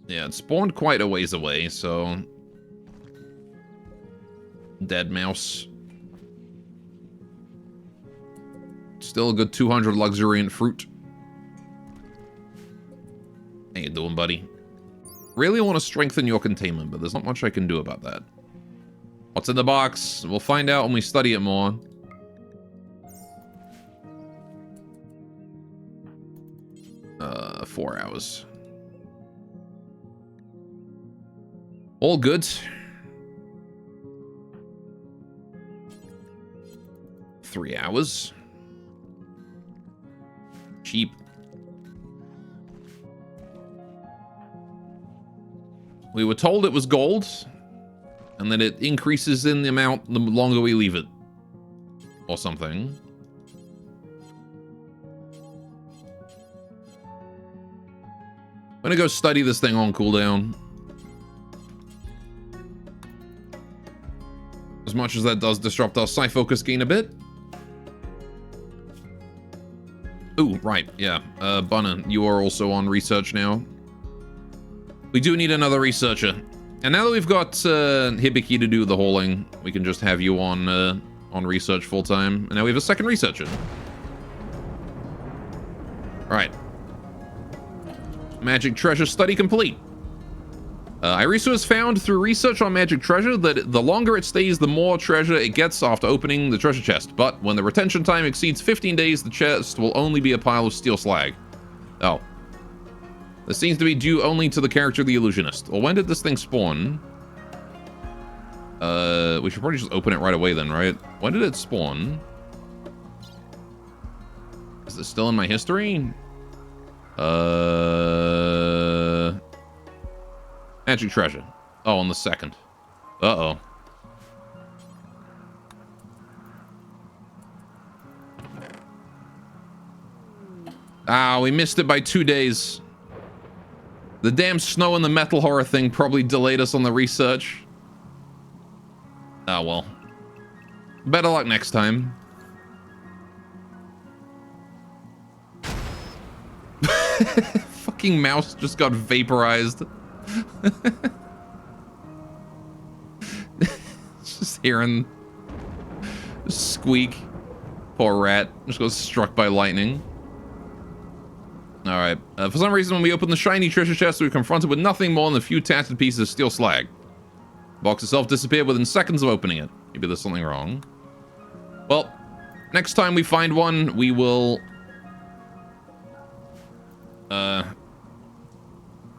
Yeah, it spawned quite a ways away, so... Dead mouse. Still a good 200 luxuriant fruit. How you doing, buddy? Really want to strengthen your containment, but there's not much I can do about that. What's in the box? We'll find out when we study it more. Uh, 4 hours. All good. 3 hours. Cheap. We were told it was gold, and that it increases in the amount the longer we leave it. Or something. I'm gonna go study this thing on cooldown. As much as that does disrupt our Psi-Focus gain a bit. Ooh, right, yeah. Bunna, you are also on research now. We do need another researcher. And now that we've got Hibiki to do the hauling, we can just have you on research full-time. And now we have a second researcher. Alright. Magic treasure study complete. Irisu has found through research on magic treasure that the longer it stays, the more treasure it gets after opening the treasure chest. But when the retention time exceeds 15 days, the chest will only be a pile of steel slag. Oh. This seems to be due only to the character of the illusionist. Well, when did this thing spawn? We should probably just open it right away then, right? When did it spawn? Is this still in my history? Magic treasure. Oh, on the 2nd. Uh-oh. Ah, we missed it by 2 days. The damn snow and the metal horror thing probably delayed us on the research. Oh, well. Better luck next time. Fucking mouse just got vaporized. Just hearing squeak. Poor rat. Just got struck by lightning. Alright. For some reason, when we open the shiny treasure chest, we were confronted with nothing more than a few tattered pieces of steel slag. The box itself disappeared within seconds of opening it. Maybe there's something wrong. Well, next time we find one, we will...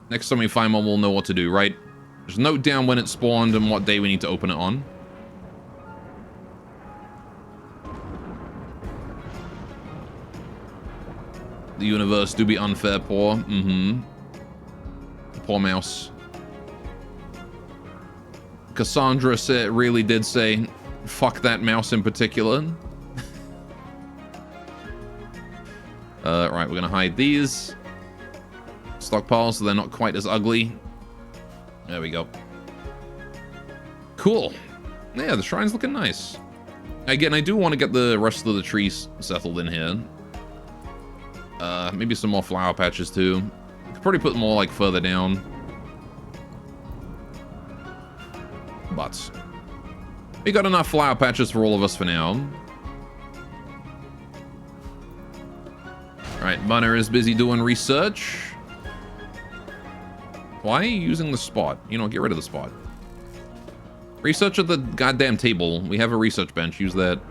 Next time we find one, we'll know what to do, right? Just note down when it spawned and what day we need to open it on. The universe do be unfair, poor. Mm-hmm. Poor mouse. Cassandra really did say, fuck that mouse in particular. Right, we're gonna hide these. Stockpiles so they're not quite as ugly. There we go. Cool. Yeah, the shrine's looking nice. Again, I do want to get the rest of the trees settled in here. Maybe some more flower patches too. Could probably put them all like further down. But we got enough flower patches for all of us for now. Alright, Bunner is busy doing research. Why are you using the spot? You know, get rid of the spot. Research at the goddamn table. We have a research bench. Use that.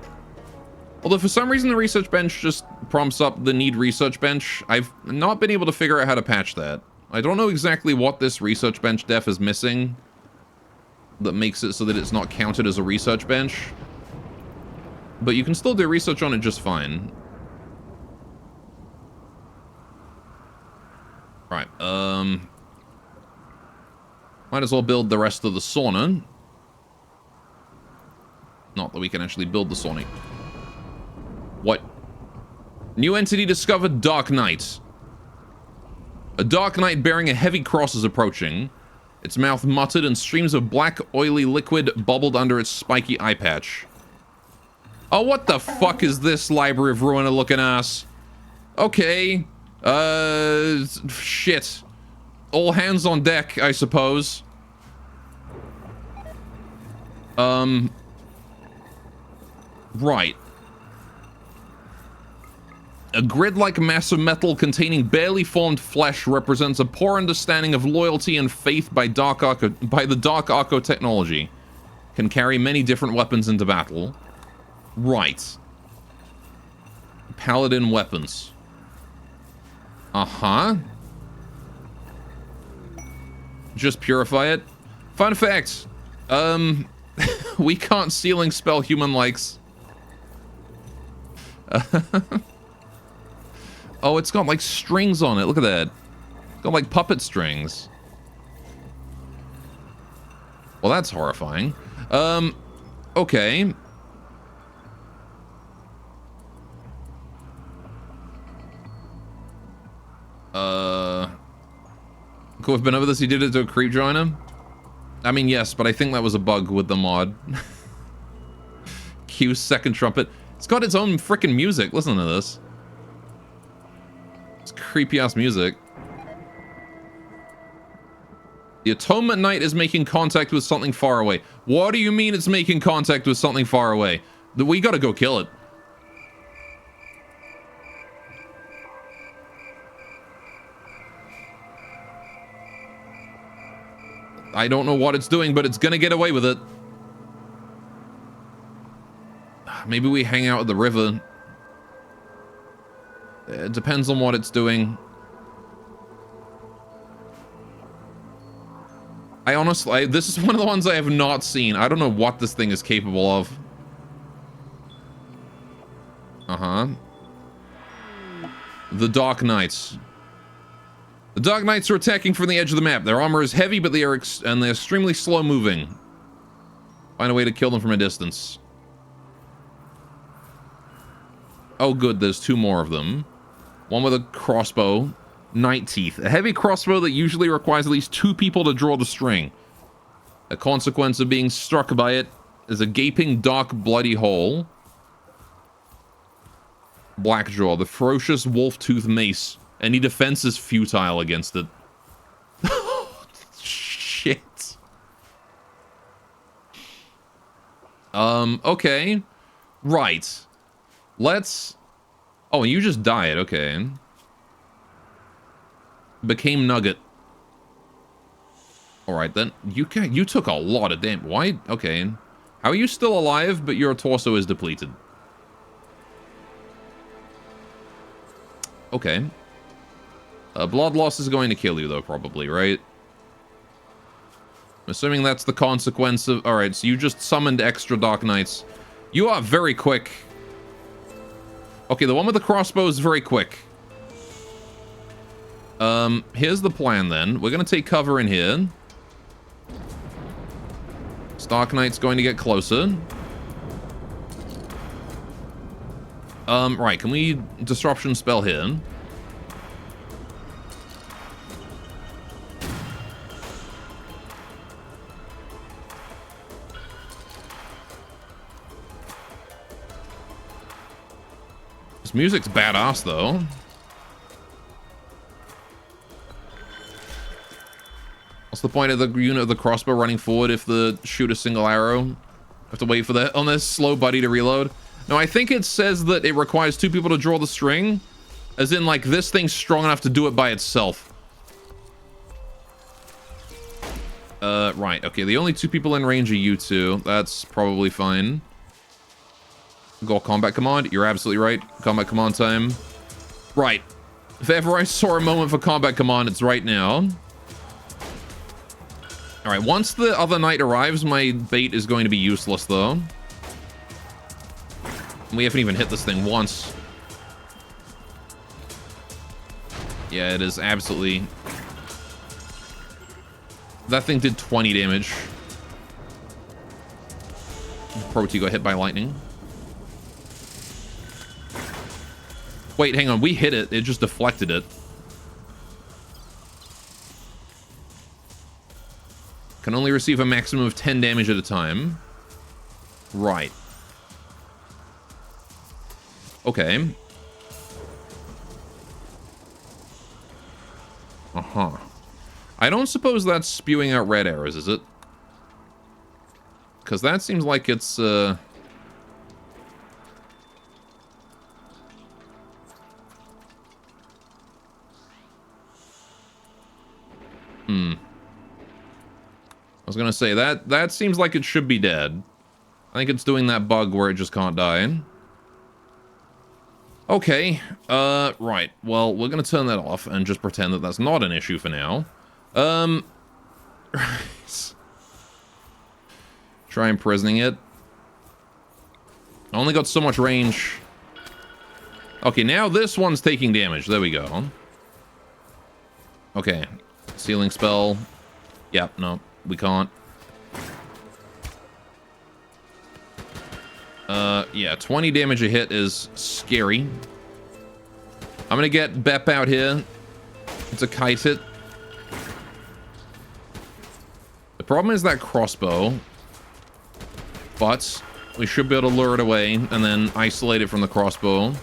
Although for some reason the research bench just prompts up the need research bench. I've not been able to figure out how to patch that. I don't know exactly what this research bench def is missing that makes it so that it's not counted as a research bench. But you can still do research on it just fine. Right, might as well build the rest of the sauna. Not that we can actually build the sauna. What? New entity discovered, Dark Knight. A Dark Knight bearing a heavy cross is approaching. Its mouth muttered and streams of black, oily liquid bubbled under its spiky eye patch. Oh, what the fuck is this Library of Ruin looking ass? Okay. Shit. All hands on deck, I suppose. Right. A grid-like mass of metal containing barely formed flesh represents a poor understanding of loyalty and faith by the Dark Arco technology. Can carry many different weapons into battle. Right. Paladin weapons. Uh-huh. Just purify it. Fun fact. We can't ceiling spell human likes. Oh, it's got like strings on it. Look at that. It's got like puppet strings. Well, that's horrifying. Okay. Cool, I've been over this. He did it to a creep joiner. I mean, yes, but I think that was a bug with the mod. Q's second trumpet. It's got its own freaking music. Listen to this. It's creepy ass music. The Atonement Knight is making contact with something far away. What do you mean it's making contact with something far away? We gotta go kill it. I don't know what it's doing, but it's gonna get away with it. Maybe we hang out at the river. It depends on what it's doing. I honestly, this is one of the ones I have not seen. I don't know what this thing is capable of. Uh-huh. The Dark Knights. The Dark Knights are attacking from the edge of the map. Their armor is heavy, but they're extremely slow moving. Find a way to kill them from a distance. Oh good, there's two more of them. One with a crossbow. Night Teeth. A heavy crossbow that usually requires at least 2 people to draw the string. A consequence of being struck by it is a gaping, dark, bloody hole. Blackjaw. The ferocious wolf-tooth mace. Any defense is futile against it. Shit. Okay. Right. Let's... Oh, you just died. Okay. Became Nugget. Alright then. You took a lot of damage. Why? Okay. How are you still alive, but your torso is depleted? Okay. Blood loss is going to kill you, though, probably, right? I'm assuming that's the consequence of... Alright, so you just summoned extra Dark Knights. You are very quick. Okay, the one with the crossbow is very quick. Here's the plan, then. We're going to take cover in here. Dark Knight's going to get closer. Right, can we disruption spell here? This music's badass, though. What's the point of the unit of the crossbow running forward if the shoot a single arrow? Have to wait for that on this slow buddy to reload. No, I think it says that it requires 2 people to draw the string, as in like this thing's strong enough to do it by itself. Right. Okay, the only 2 people in range are you 2. That's probably fine. Go combat command. You're absolutely right. Combat command time. Right. If ever I saw a moment for combat command, it's right now. Alright, once the other knight arrives, my bait is going to be useless, though. We haven't even hit this thing once. Yeah, it is absolutely... That thing did 20 damage. Pro-T got hit by lightning. Wait, hang on. We hit it. It just deflected it. Can only receive a maximum of 10 damage at a time. Right. Okay. Uh-huh. I don't suppose that's spewing out red arrows, is it? Because that seems like it's, I was gonna say, that seems like it should be dead. I think it's doing that bug where it just can't die. Okay, right. Well, we're gonna turn that off and just pretend that that's not an issue for now. Try imprisoning it. I only got so much range. Okay, now this one's taking damage. There we go. Okay. Sealing spell. Yep, no, we can't. Yeah, 20 damage a hit is scary. I'm gonna get Bep out here. It's a kite hit. The problem is that crossbow. But we should be able to lure it away and then isolate it from the crossbow.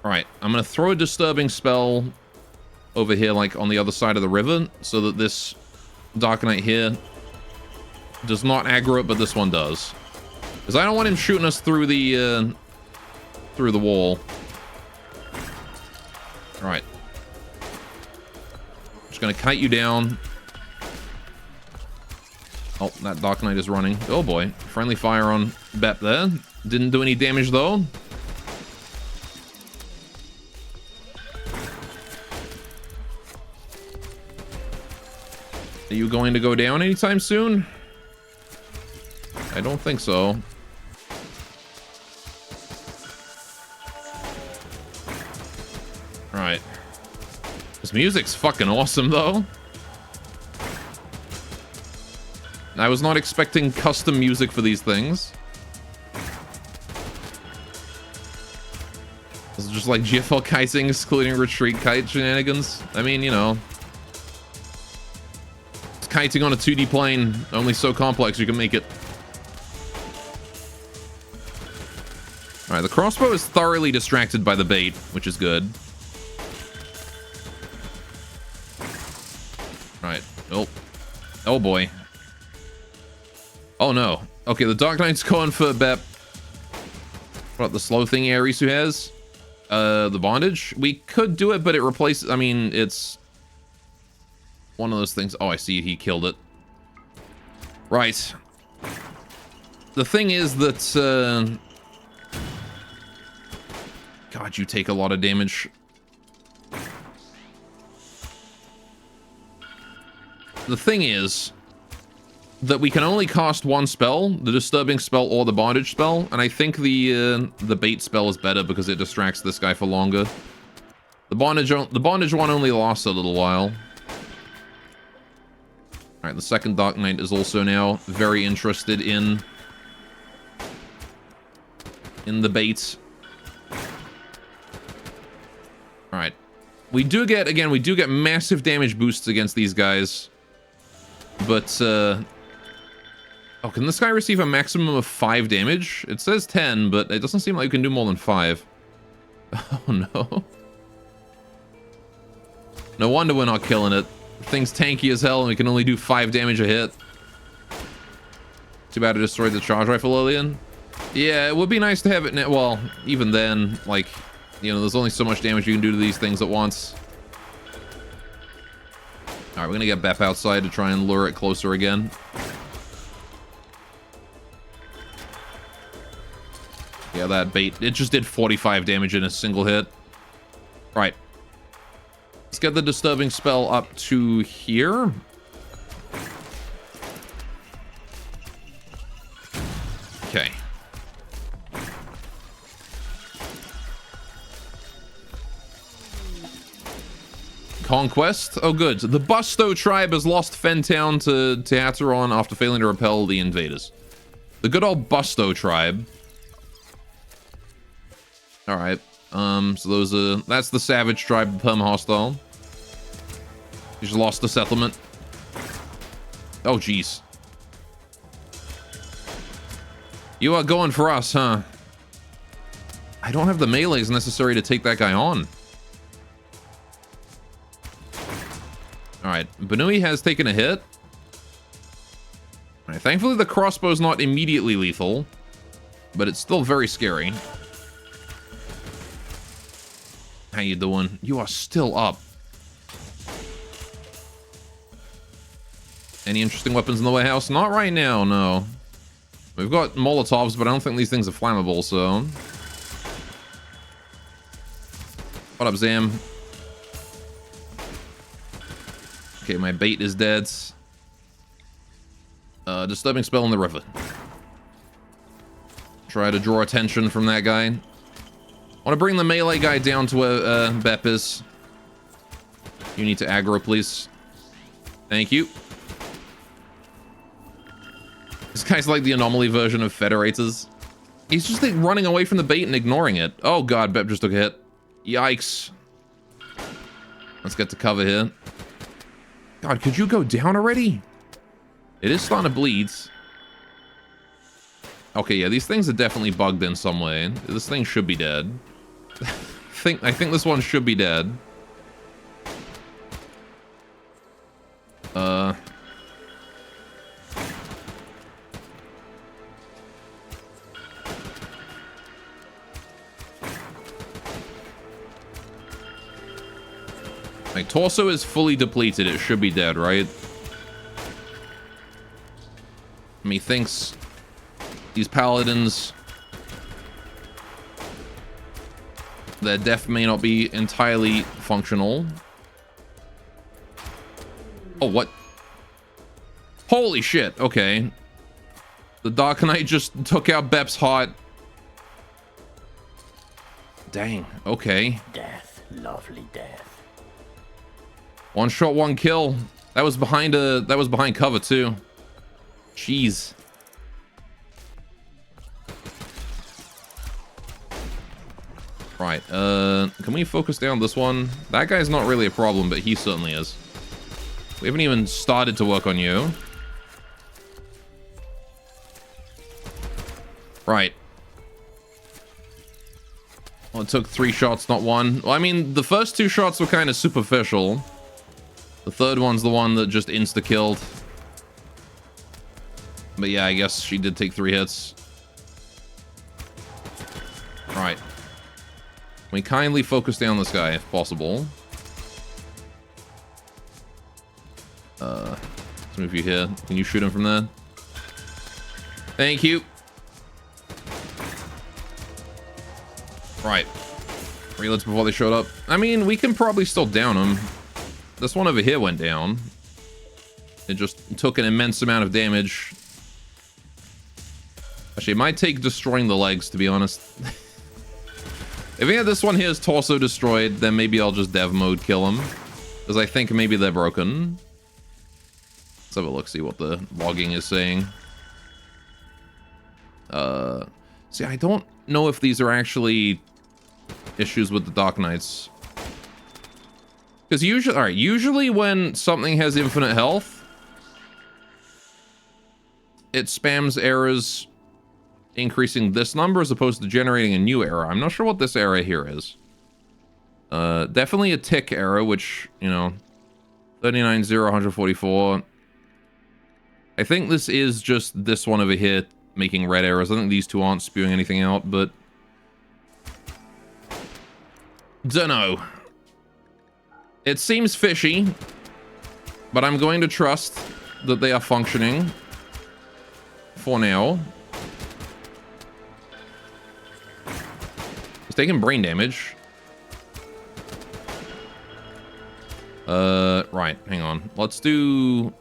Alright, I'm gonna throw a disturbing spell over here, like on the other side of the river, so that this Dark Knight here does not aggro it, but this one does. Because I don't want him shooting us through the wall. Alright. Just gonna kite you down. Oh, that Dark Knight is running. Oh boy. Friendly fire on Bep there. Didn't do any damage though. Are you going to go down anytime soon? I don't think so. Alright. This music's fucking awesome though. I was not expecting custom music for these things. It's just like GFL kiting, excluding retreat kite shenanigans. I mean, you know. It's kiting on a 2D plane, only so complex you can make it. Alright, the crossbow is thoroughly distracted by the bait, which is good. Alright. Oh. Oh boy. Oh no. Okay, the Dark Knight's going for Bep. What, the slow thing Arisu has? The bondage? We could do it, but it replaces... I mean, it's... one of those things... Oh, I see. He killed it. Right. The thing is that... God, you take a lot of damage. The thing is... that we can only cast one spell, the disturbing spell or the bondage spell, and I think the bait spell is better because it distracts this guy for longer. The bondage one only lasts a little while. Alright, the second Dark Knight is also now very interested in the bait. Alright. We do get, again, we do get massive damage boosts against these guys. But, oh, can this guy receive a maximum of 5 damage? It says 10, but it doesn't seem like you can do more than 5. Oh, no. No wonder we're not killing it. Thing's tanky as hell and we can only do 5 damage a hit. Too bad I destroyed the charge rifle earlier. Yeah, it would be nice to have it now. Well, even then, like, you know, there's only so much damage you can do to these things at once. Alright, we're gonna get Bep outside to try and lure it closer again. Yeah, that bait, it just did 45 damage in a single hit. Right. Let's get the disturbing spell up to here. Okay. Conquest? Oh, good. The Busto tribe has lost Fentown to Teateron after failing to repel the invaders. The good old Busto tribe. Alright. So those are... That's the Savage tribe, the Perm Hostile. You just lost the settlement. Oh, jeez. You are going for us, huh? I don't have the melees necessary to take that guy on. Alright, Banui has taken a hit. Alright, thankfully the crossbow's not immediately lethal, but it's still very scary. How you doing? You are still up. Any interesting weapons in the warehouse? Not right now, no. We've got Molotovs, but I don't think these things are flammable, so... What up, Zam? Okay, my bait is dead. Disturbing spell in the river. Try to draw attention from that guy. I want to bring the melee guy down to where Bep is. You need to aggro, please. Thank you. This guy's like the anomaly version of Federators. He's just like running away from the bait and ignoring it. Oh god, Bep just took a hit. Yikes. Let's get to cover here. God, could you go down already? It is starting to bleed. Okay, yeah, these things are definitely bugged in some way. This thing should be dead. I think this one should be dead. My torso is fully depleted. It should be dead, right? Methinks these paladins, their death may not be entirely functional. Oh, what? Holy shit. Okay. The Dark Knight just took out Bep's heart. Dang. Okay. Death, lovely death. One shot, one kill. That was behind cover too. Jeez. Right, can we focus down this one? That guy's not really a problem, but he certainly is. We haven't even started to work on you. Right. Well, it took 3 shots, not 1. Well, I mean, the first 2 shots were kind of superficial. The third one's the one that just insta-killed. But yeah, I guess she did take 3 hits. Right. Can we kindly focus down this guy, if possible? Let's move you here. Can you shoot him from there? Thank you. Right. Relets before they showed up. I mean, we can probably still down him. This one over here went down. It just took an immense amount of damage. Actually, it might take destroying the legs, to be honest. If we had this one here's torso destroyed, then maybe I'll just dev mode kill him. Because I think maybe they're broken. Let's have a look, see what the logging is saying. See, I don't know if these are actually issues with the Dark Knights. Because usually, alright, usually when something has infinite health, it spams errors increasing this number as opposed to generating a new error. I'm not sure what this error here is. Definitely a tick error, which, you know, 39, 0, 144. I think this is just this one over here making red arrows. I think these two aren't spewing anything out, but... Dunno. It seems fishy, but I'm going to trust that they are functioning for now. He's taking brain damage. Right, hang on. Let's do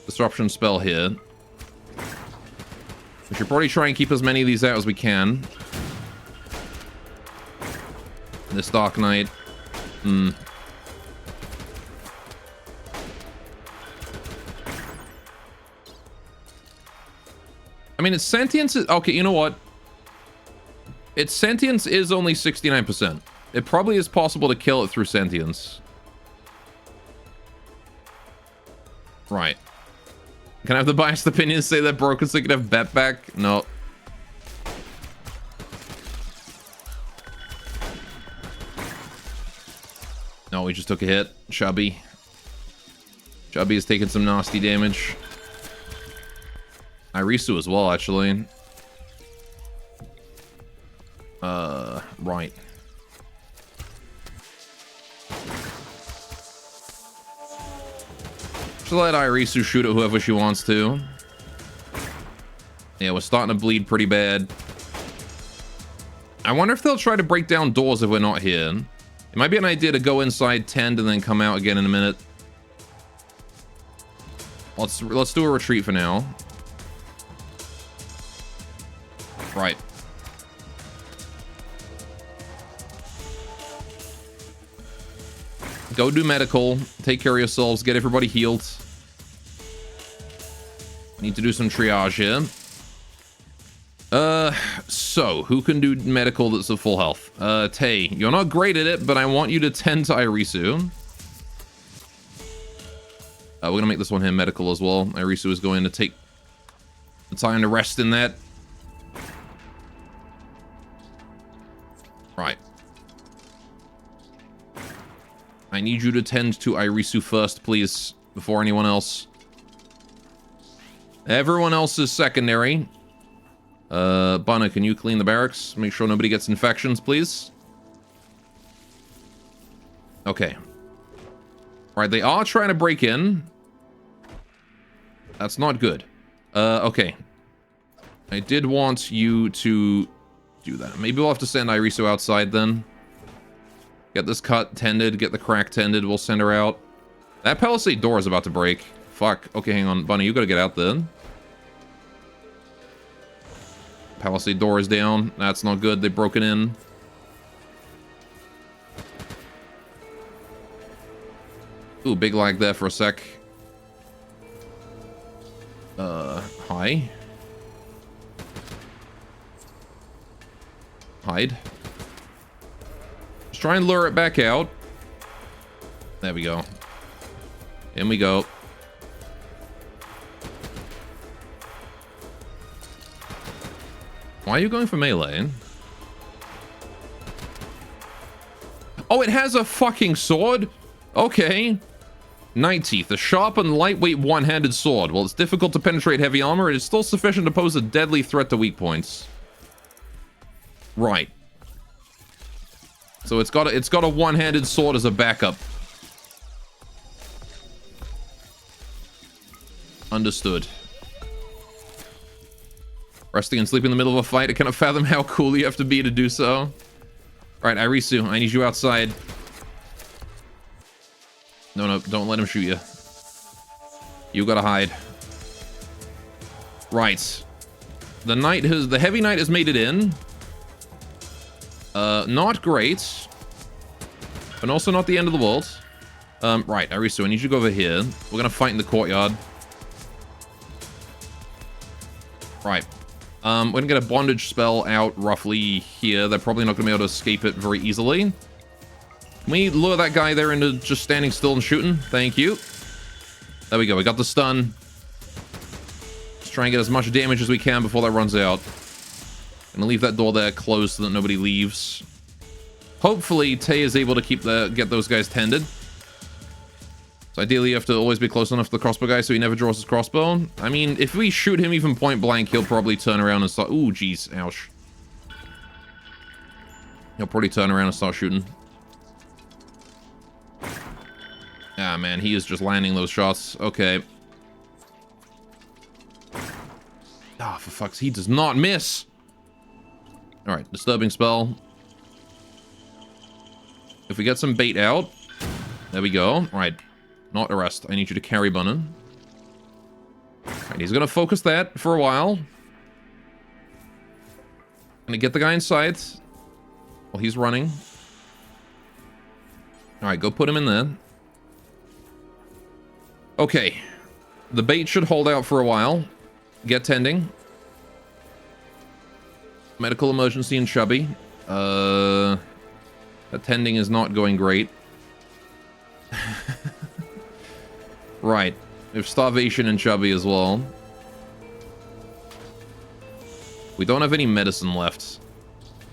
disruption spell here. We should probably try and keep as many of these out as we can. This Dark Knight. I mean, its sentience is... Okay, you know what? Its sentience is only 69%. It probably is possible to kill it through sentience. Right. Can I have the biased opinion say that broken so I can have bet back? No. No, we just took a hit. Chubby. Chubby is taking some nasty damage. Irisu as well, actually. Right. Just let Irisu shoot at whoever she wants to. Yeah, we're starting to bleed pretty bad. I wonder if they'll try to break down doors if we're not here. It might be an idea to go inside, tend, and then come out again in a minute. Let's do a retreat for now. Right. Go do medical. Take care of yourselves. Get everybody healed. Need to do some triage here. So, who can do medical that's at full health? Tay, you're not great at it, but I want you to tend to Irisu. We're gonna make this one here medical as well. Irisu is going to take the time to rest in that. Right. I need you to tend to Irisu first, please, before anyone else. Everyone else is secondary. Bana, can you clean the barracks? Make sure nobody gets infections, please. Okay. Alright, they are trying to break in. That's not good. Okay. I did want you to do that. Maybe we'll have to send Irisu outside then. Get this cut tended, get the crack tended, we'll send her out. That palisade door is about to break. Fuck. Okay, hang on. Bunny, you gotta get out then. Palisade door is down. That's not good. They broke it in. Ooh, big lag there for a sec. Hi. Hide. Let's try and lure it back out. There we go. In we go. Why are you going for melee? Oh, it has a fucking sword? Okay. Night Teeth, a sharp and lightweight one-handed sword. While it's difficult to penetrate heavy armor, it is still sufficient to pose a deadly threat to weak points. Right. So it's got a one-handed sword as a backup. Understood. Resting and sleeping in the middle of a fight. I cannot fathom how cool you have to be to do so. Alright, Irisu, I need you outside. No, don't let him shoot you. You gotta hide. Right. The heavy knight has made it in. Not great. But also not the end of the world. Right, Irisu, I need you to go over here. We're gonna fight in the courtyard. Right. We're gonna get a bondage spell out roughly here. They're probably not gonna be able to escape it very easily. Can we lure that guy there into just standing still and shooting? Thank you. There we go. We got the stun. Let's try and get as much damage as we can before that runs out. Gonna leave that door there closed so that nobody leaves. Hopefully, Tay is able to get those guys tended. So ideally, you have to always be close enough to the crossbow guy so he never draws his crossbow. I mean, if we shoot him even point blank, he'll probably turn around and start... Ooh, jeez. Ouch. He'll probably turn around and start shooting. Ah, man, he is just landing those shots. Okay. Ah, for fuck's sake, he does not miss. Alright, disturbing spell. If we get some bait out... There we go. Alright. Not arrest. I need you to carry Bunny. Alright, he's gonna focus that for a while. Gonna get the guy in sight while he's running. Alright, go put him in there. Okay. The bait should hold out for a while. Get tending. Medical emergency and chubby. That tending is not going great. Right. We have starvation and chubby as well. We don't have any medicine left.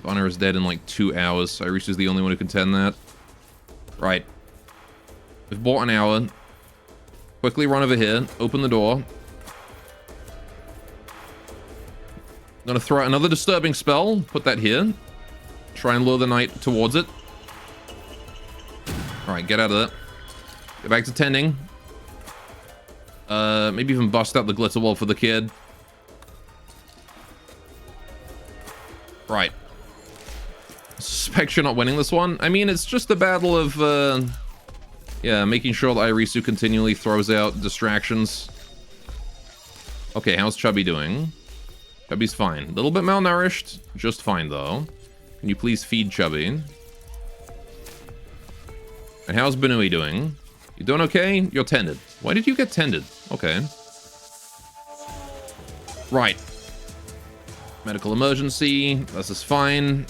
Bonner is dead in like 2 hours. Irisu's the only one who can tend that. Right. We've bought an hour. Quickly run over here. Open the door. I'm gonna throw out another disturbing spell. Put that here. Try and lure the knight towards it. Alright, get out of there. Get back to tending. Maybe even bust out the glitter wall for the kid. Right. Suspect you're not winning this one. I mean, it's just a battle of, yeah, making sure that Irisu continually throws out distractions. Okay, how's Chubby doing? Chubby's fine. A little bit malnourished. Just fine, though. Can you please feed Chubby? And how's Benui doing? You doing okay? You're tended. Why did you get tended? Okay. Right. Medical emergency. This is fine.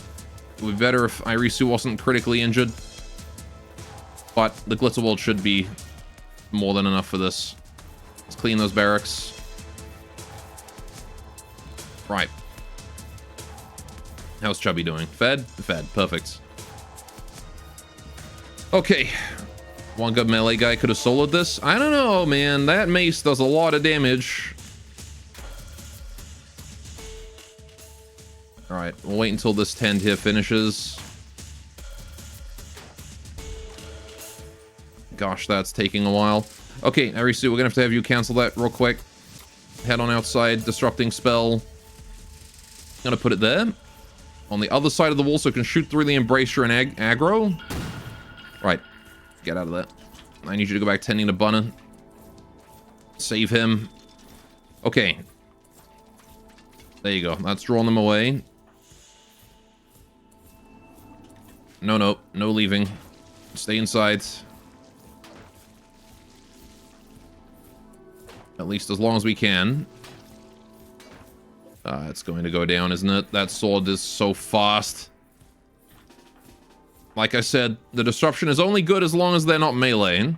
It would be better if Irisu wasn't critically injured. But the Glitterwald should be more than enough for this. Let's clean those barracks. Right. How's Chubby doing? Fed? Fed. Perfect. Okay. One good melee guy could have soloed this. I don't know, man. That mace does a lot of damage. Alright, we'll wait until this tend here finishes. Gosh, that's taking a while. Okay, Arisu, we're gonna have to have you cancel that real quick. Head on outside, disrupting spell. Gonna put it there. On the other side of the wall so it can shoot through the embracer and aggro. Right. Get out of that. I need you to go back tending to Bunna. Save him. Okay. There you go. That's drawing them away. No leaving. Stay inside. At least as long as we can. It's going to go down, isn't it? That sword is so fast. Like I said, the disruption is only good as long as they're not meleeing.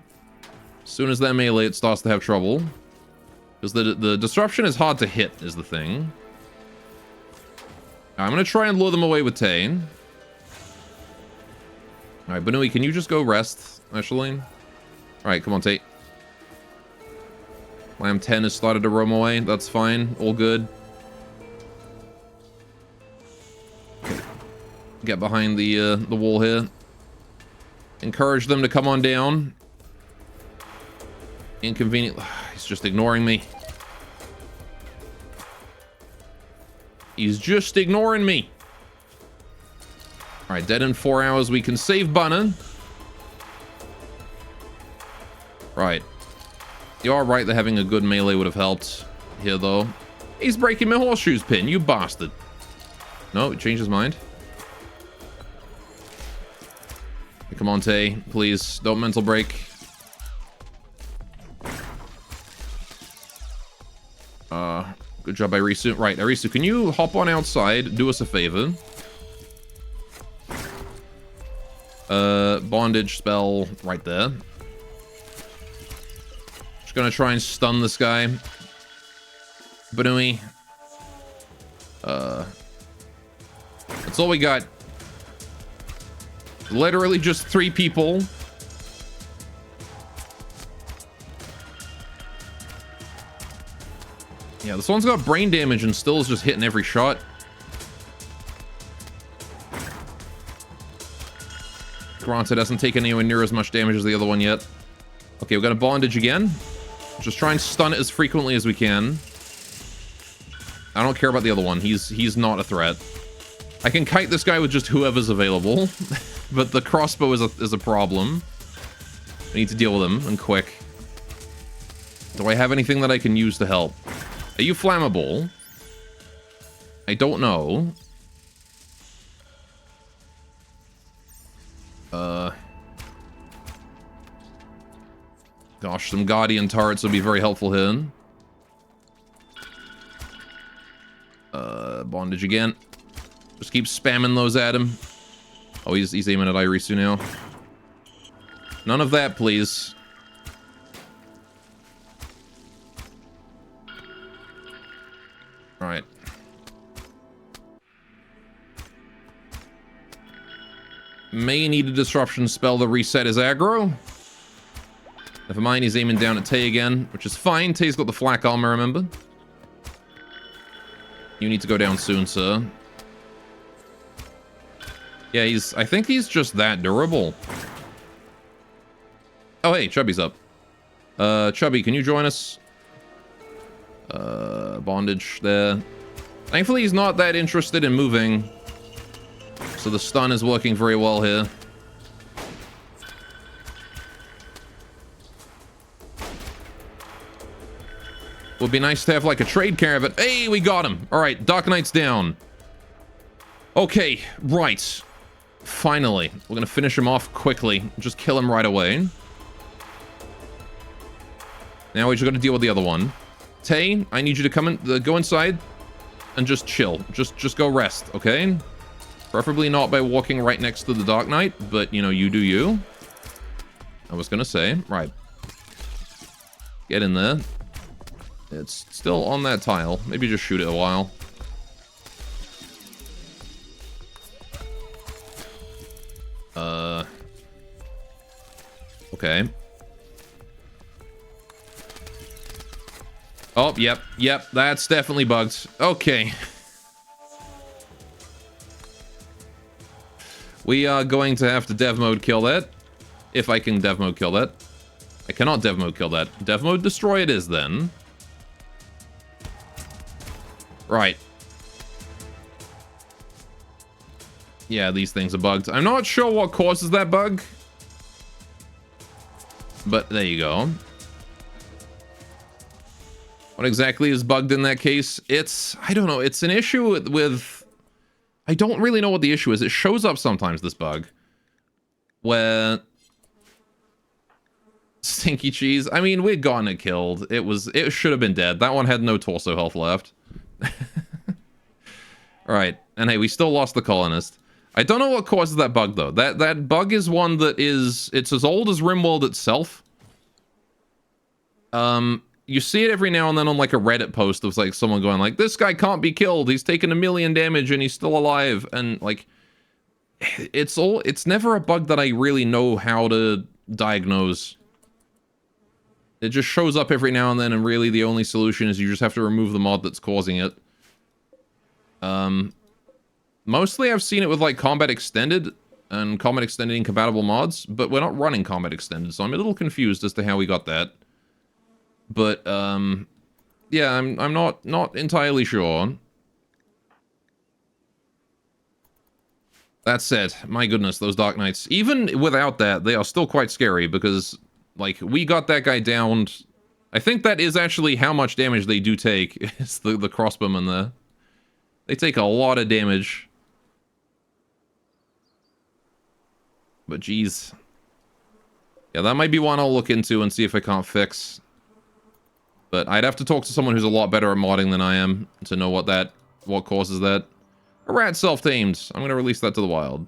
As soon as they're melee, it starts to have trouble. Because the disruption is hard to hit, is the thing. I'm going to try and lure them away with Tane. Alright, Benui, can you just go rest, Asheline? Alright, come on, Tate. Lamb 10 has started to roam away. That's fine. All good. Get behind the wall here. Encourage them to come on down. Inconvenient. He's just ignoring me. He's just ignoring me. Alright, dead in 4 hours. We can save Bunna. Right. You are right that having a good melee would have helped here, though. He's breaking my horseshoes pin, you bastard. No, he changed his mind. Come on, Tay. Please, don't mental break. Good job, Irisu. Right, Irisu, can you hop on outside? Do us a favor. Bondage spell right there. Just gonna try and stun this guy. Benui. That's all we got. Literally just 3 people. Yeah, this one's got brain damage and still is just hitting every shot. Granted, hasn't taken anywhere near as much damage as the other one yet. Okay, we're gonna bondage again. Just try and stun it as frequently as we can. I don't care about the other one. He's not a threat. I can kite this guy with just whoever's available, but the crossbow is a problem. I need to deal with him, and quick. Do I have anything that I can use to help? Are you flammable? I don't know. Gosh, some Guardian turrets would be very helpful here. Bondage again. Just keep spamming those at him. Oh, he's aiming at Irisu now. None of that, please. Alright. May need a disruption spell to reset his aggro. Never mind, he's aiming down at Tay again, which is fine. Tay's got the flak armor, remember? You need to go down soon, sir. Yeah, I think he's just that durable. Oh, hey, Chubby's up. Chubby, can you join us? Bondage there. Thankfully, he's not that interested in moving. So the stun is working very well here. Would be nice to have like a trade caravan. Hey, we got him. All right, Dark Knight's down. Okay, right. Finally, we're gonna finish him off quickly. Just kill him right away. Now we just gotta deal with the other one. Tay, I need you to come in, go inside, and just chill. Just go rest, okay? Preferably not by walking right next to the Dark Knight, but you know, you do you. I was gonna say, right. Get in there. It's still on that tile. Maybe just shoot it a while. Okay. Oh, yep, that's definitely bugged. Okay. We are going to have to dev mode kill that. If I can dev mode kill that. I cannot dev mode kill that. Dev mode destroy it is then. Right. Yeah, these things are bugged. I'm not sure what causes that bug. But there you go. What exactly is bugged in that case? I don't know, it's an issue with... I don't really know what the issue is. It shows up sometimes, this bug. Where... Stinky cheese. I mean, we'd gotten it killed. It should have been dead. That one had no torso health left. Alright, and hey, we still lost the colonist. I don't know what causes that bug, though. That bug is one that it's as old as Rimworld itself. You see it every now and then on like a Reddit post of like someone going like, this guy can't be killed, he's taken 1 million damage and he's still alive, and like it's never a bug that I really know how to diagnose. It just shows up every now and then, and really the only solution is you just have to remove the mod that's causing it. Mostly I've seen it with like Combat Extended and Combat Extended incompatible mods, but we're not running Combat Extended, so I'm a little confused as to how we got that. But yeah, I'm not entirely sure. That said, my goodness, those Dark Knights, even without that, they are still quite scary because like we got that guy downed. I think that is actually how much damage they do take. It's the crossbowmen there. They take a lot of damage. But geez. Yeah, that might be one I'll look into and see if I can't fix. But I'd have to talk to someone who's a lot better at modding than I am to know what causes that. A rat self-tamed. I'm gonna release that to the wild.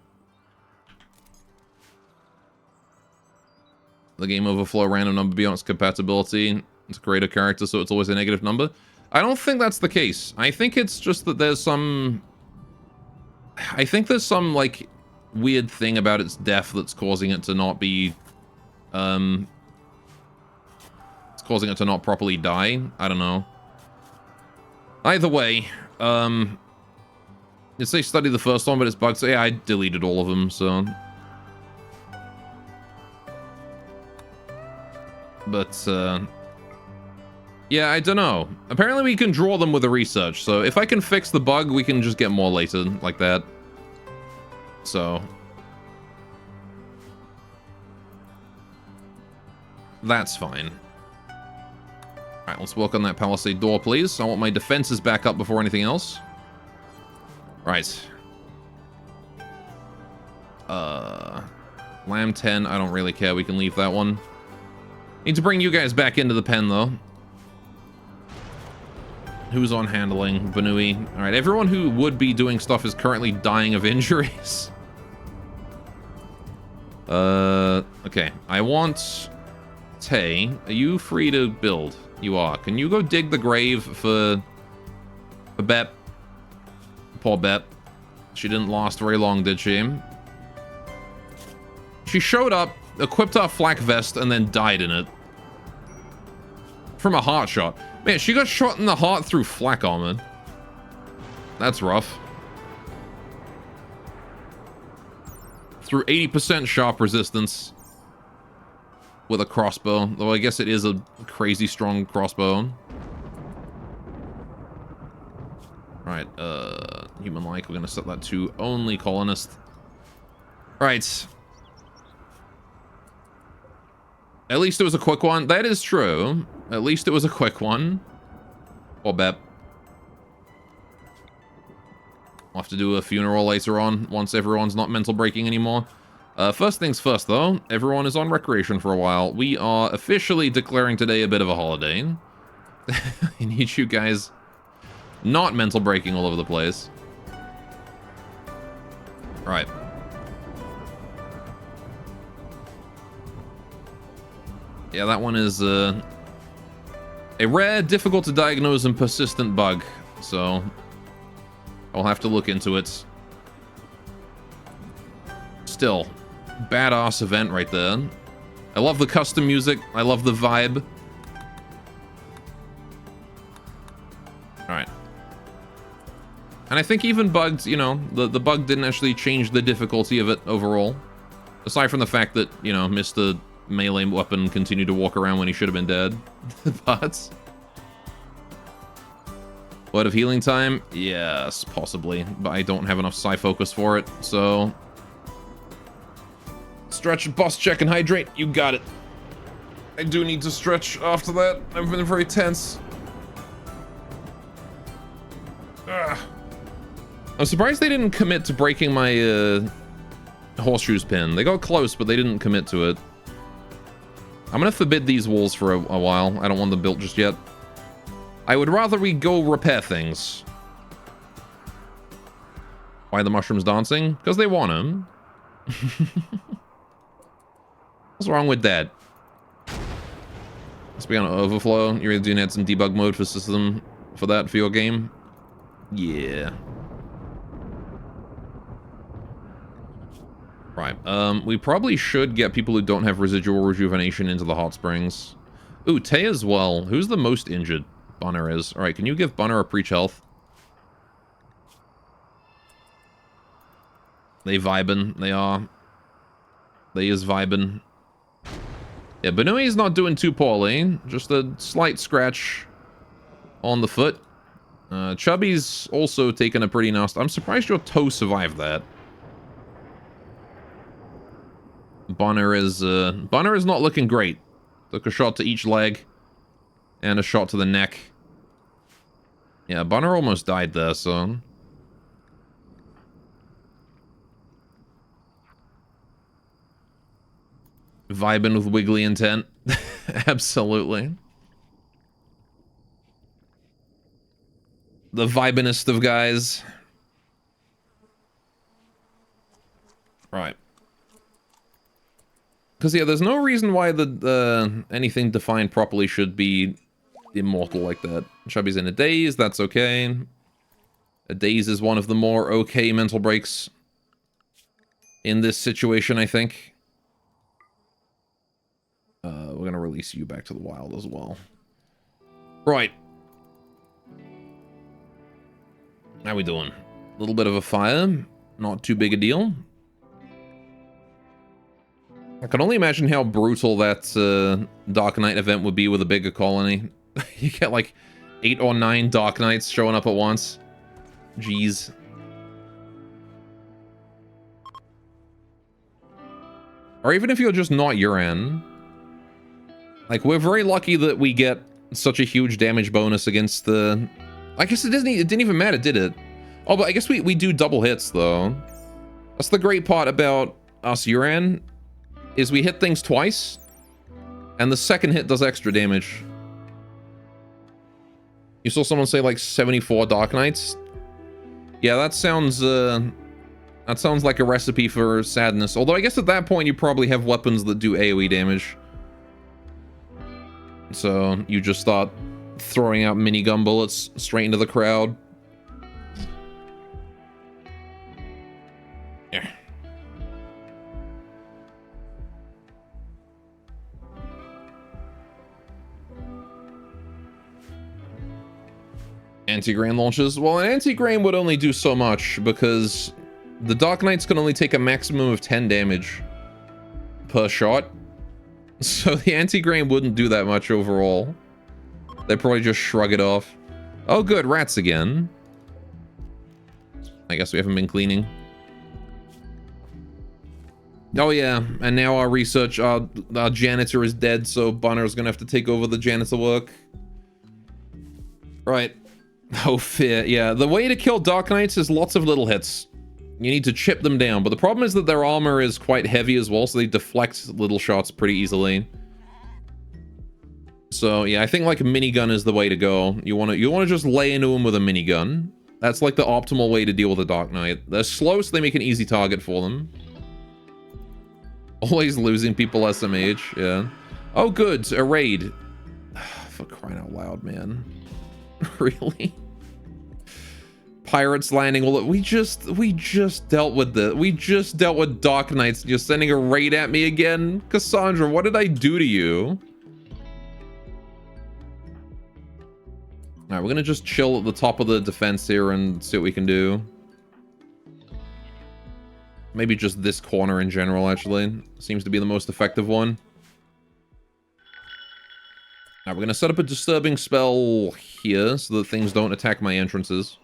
The game overflow random number beyond its compatibility. It's a greater character, so it's always a negative number. I don't think that's the case. I think it's just that there's some... I think there's some, like, weird thing about its death that's causing it to not be... It's causing it to not properly die. I don't know. Either way, it say study the first one, but it's bugged. So yeah, I deleted all of them, so. But, yeah, I don't know. Apparently we can draw them with the research, so if I can fix the bug, we can just get more later, like that. So. That's fine. Alright, let's work on that palisade door, please. I want my defenses back up before anything else. Right. Lamb 10, I don't really care. We can leave that one. Need to bring you guys back into the pen, though. Who's on handling? Banui. Alright, everyone who would be doing stuff is currently dying of injuries. Okay. I want... Tay, are you free to build? You are. Can you go dig the grave for Bep? Poor Bep. She didn't last very long, did she? She showed up, equipped her flak vest, and then died in it. From a heart shot. Man, she got shot in the heart through flak armor. That's rough. Through 80% sharp resistance. With a crossbow. Though I guess it is a crazy strong crossbow. Right, human-like. We're gonna set that to only colonist. Right. At least it was a quick one. That is true. At least it was a quick one. Or Bep. I'll have to do a funeral later on, once everyone's not mental breaking anymore. First things first, though. Everyone is on recreation for a while. We are officially declaring today a bit of a holiday. I need you guys not mental breaking all over the place. Alright. Yeah, that one is a rare, difficult to diagnose, and persistent bug. So, I'll have to look into it. Still, badass event right there. I love the custom music. I love the vibe. Alright. And I think even bugged, you know, the bug didn't actually change the difficulty of it overall. Aside from the fact that, you know, Mr. Melee Weapon continued to walk around when he should have been dead. But... Word of healing time? Yes, possibly. But I don't have enough psi focus for it, so... Stretch, boss check, and hydrate. You got it. I do need to stretch after that. I've been very tense. Ugh. I'm surprised they didn't commit to breaking my horseshoes pin. They got close, but they didn't commit to it. I'm gonna forbid these walls for a while. I don't want them built just yet. I would rather we go repair things. Why are the mushrooms dancing? Because they want them. What's wrong with that? Let's be on overflow. You're doing that some debug mode for system for that for your game? Yeah. Right. We probably should get people who don't have residual rejuvenation into the hot springs. Ooh, Tay as well. Who's the most injured? Bunner is. Alright, can you give Bunner a preach health? They vibin'. They are. They is vibin'. Yeah, Banui's not doing too poorly. Just a slight scratch on the foot. Chubby's also taken a pretty nasty... I'm surprised your toe survived that. Bunner is not looking great. Took a shot to each leg. And a shot to the neck. Yeah, Bunner almost died there, so... Vibing with wiggly intent. Absolutely. The vibinest of guys. Right. Because, yeah, there's no reason why the anything defined properly should be immortal like that. Chubby's in a daze, that's okay. A daze is one of the more okay mental breaks in this situation, I think. We're gonna release you back to the wild as well. Right. How we doing? A little bit of a fire. Not too big a deal. I can only imagine how brutal that Dark Knight event would be with a bigger colony. You get like 8 or 9 Dark Knights showing up at once. Jeez. Or even if you're just not Yuran. Like, we're very lucky that we get such a huge damage bonus against the... I guess it didn't even matter, did it? Oh, but I guess we do double hits, though. That's the great part about us Yuran, is we hit things twice, and the second hit does extra damage. You saw someone say, like, 74 Dark Knights? Yeah, that sounds like a recipe for sadness. Although I guess at that point you probably have weapons that do AoE damage. So you just start throwing out minigun bullets straight into the crowd. Yeah. Anti-grain launches? Well, an anti-grain would only do so much because the Dark Knights can only take a maximum of 10 damage per shot. So the anti-grain wouldn't do that much overall. They'd probably just shrug it off. Oh good, rats again. I guess we haven't been cleaning. Oh yeah, and now our research, our janitor is dead, so Bonner's gonna have to take over the janitor work. Right. Oh, fear. Yeah, the way to kill Dark Knights is lots of little hits. You need to chip them down, but the problem is that their armor is quite heavy as well, so they deflect little shots pretty easily. So yeah, I think like a minigun is the way to go. You wanna just lay into them with a minigun. That's like the optimal way to deal with a Dark Knight. They're slow, so they make an easy target for them. Always losing people SMH, yeah. Oh good, a raid. For crying out loud, man. Really? Pirates landing. Well, we just dealt with Dark Knights. You're sending a raid at me again? Cassandra, what did I do to you? Alright, we're gonna just chill at the top of the defense here and see what we can do. Maybe just this corner in general, actually. Seems to be the most effective one. Alright, we're gonna set up a disturbing spell here so that things don't attack my entrances.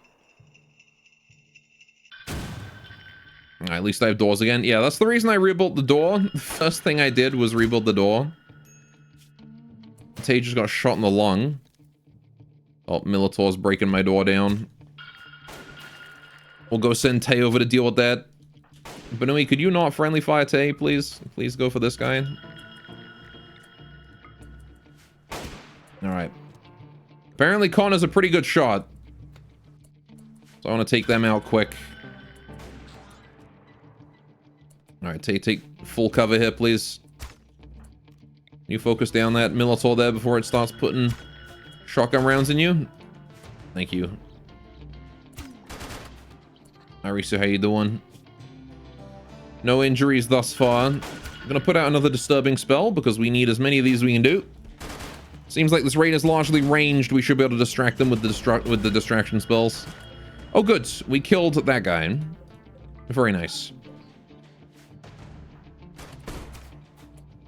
Alright, at least I have doors again. Yeah, that's the reason I rebuilt the door. The first thing I did was rebuild the door. Tay just got shot in the lung. Oh, Militor's breaking my door down. We'll go send Tay over to deal with that. Banui, could you not friendly fire Tay, please? Please go for this guy. Alright. Apparently Connor's a pretty good shot. So I want to take them out quick. Alright, take full cover here, please. You focus down that Militor there before it starts putting shotgun rounds in you. Thank you. Arisu, how you doing? No injuries thus far. I'm gonna put out another disturbing spell because we need as many of these as we can do. Seems like this raid is largely ranged. We should be able to distract them with the distraction spells. Oh good, we killed that guy. Very nice.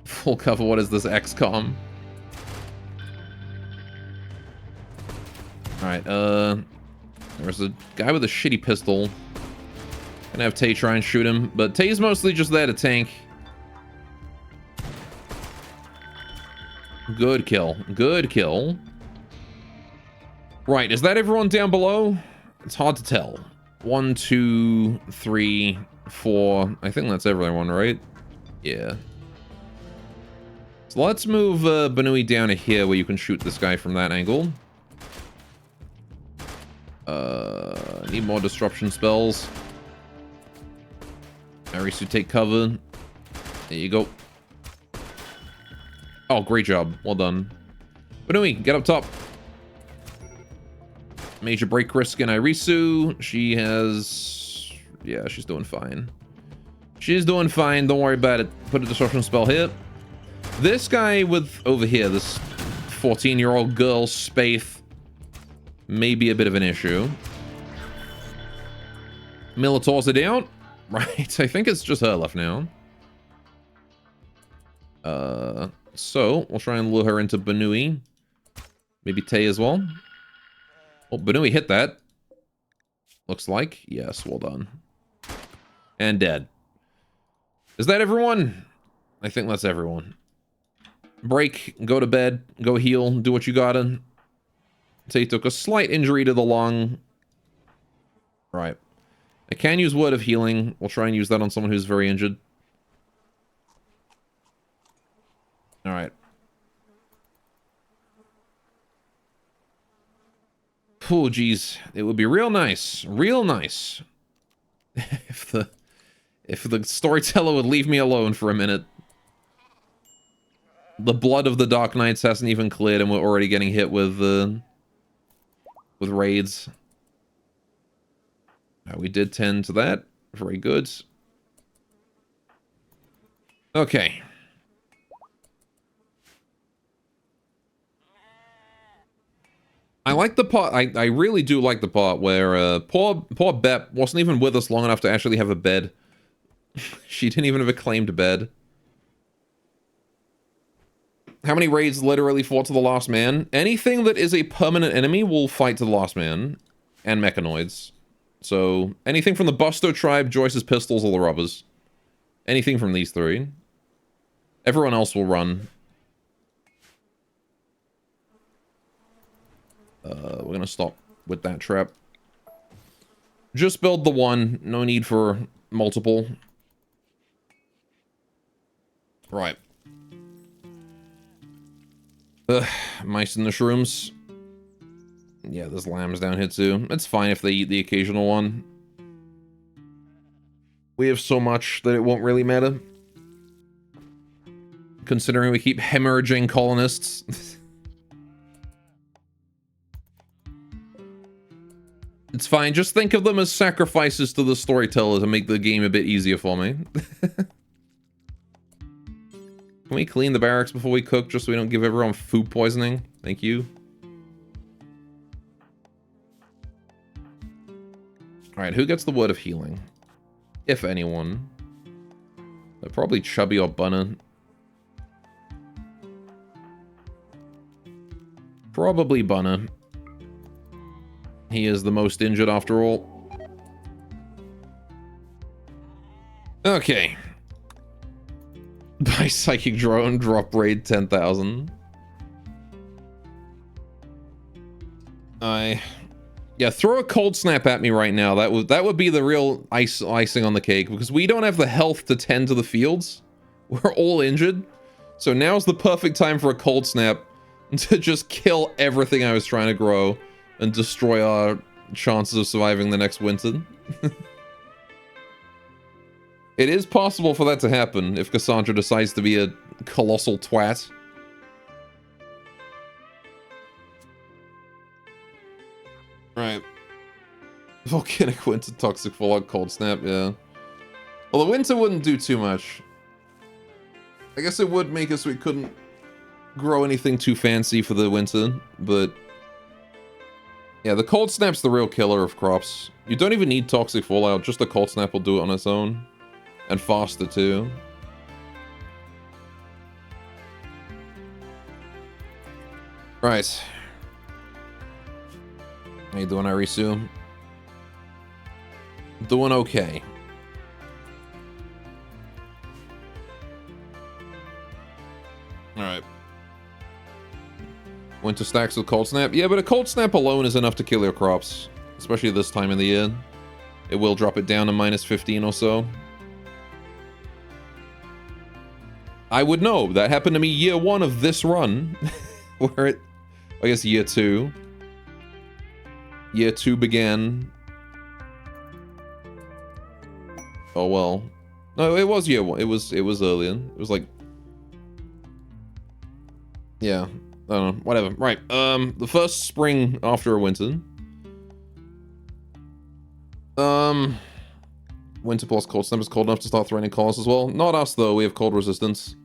Full cover, what is this XCOM? Alright, there's a guy with a shitty pistol. Gonna have Tay try and shoot him, but Tay's mostly just there to tank. Good kill. Good kill. Right, is that everyone down below? It's hard to tell. 1, 2, 3, 4. I think that's everyone, right? Yeah. So let's move Banui down to here where you can shoot this guy from that angle. Need more disruption spells. Arisu, take cover. There you go. Oh, great job. Well done. Banui, get up top. Major break risk in Irisu. She has... yeah, she's doing fine. She's doing fine. Don't worry about it. Put a disruption spell here. This guy with... over here, this 14-year-old girl, Spaith, may be a bit of an issue. Militor's it out. Right, I think it's just her left now. So, we'll try and lure her into Banui. Maybe Tay as well. Oh, Banui hit that. Looks like. Yes, well done. And dead. Is that everyone? I think that's everyone. Break, go to bed, go heal, do what you gotta. Tay took a slight injury to the lung. Right. I can use Word of Healing. We'll try and use that on someone who's very injured. Alright. Oh, geez. It would be real nice. Real nice. if the storyteller would leave me alone for a minute. The blood of the Dark Knights hasn't even cleared and we're already getting hit with raids. We did tend to that. Very good. Okay. I like the part, I really do like the part where poor Bep wasn't even with us long enough to actually have a bed. She didn't even have a claimed bed. How many raids literally fought to the last man? Anything that is a permanent enemy will fight to the last man. And mechanoids. So, anything from the Busto tribe, Joyce's pistols, or the robbers. Anything from these three. Everyone else will run. We're gonna stop with that trap. Just build the one. No need for multiple. Right. Mice in the shrooms. Yeah, there's lambs down here too. It's fine if they eat the occasional one. We have so much that it won't really matter. Considering we keep hemorrhaging colonists. It's fine, just think of them as sacrifices to the storyteller to make the game a bit easier for me. Can we clean the barracks before we cook, just so we don't give everyone food poisoning? Thank you. Alright, who gets the Word of Healing? If anyone. Probably Chubby or Bunna. Probably Bunna. He is the most injured after all. Okay. By Psychic Drone, drop raid 10,000. Yeah, throw a cold snap at me right now. That would be the real icing on the cake, because we don't have the health to tend to the fields. We're all injured. So now's the perfect time for a cold snap to just kill everything I was trying to grow and destroy our chances of surviving the next winter. It is possible for that to happen if Cassandra decides to be a colossal twat. Right. Volcanic Winter, Toxic Fallout, Cold Snap, yeah. Well, the winter wouldn't do too much. I guess it would make us so we couldn't grow anything too fancy for the winter, but... yeah, the Cold Snap's the real killer of crops. You don't even need Toxic Fallout, just the Cold Snap will do it on its own. And faster, too. Right. How you doing, Arisu? Doing okay. Alright. Winter stacks with Cold Snap? Yeah, but a Cold Snap alone is enough to kill your crops. Especially this time of the year. It will drop it down to minus 15 or so. I would know. That happened to me year 1 of this run. Where it... I guess year 2. Year 2 began... oh well. No, it was year 1. It was earlier. It was like... yeah. I don't know. Whatever. Right. The first spring after a winter. Winter plus Cold Snap is cold enough to start threatening colonists as well. Not us, though. We have cold resistance.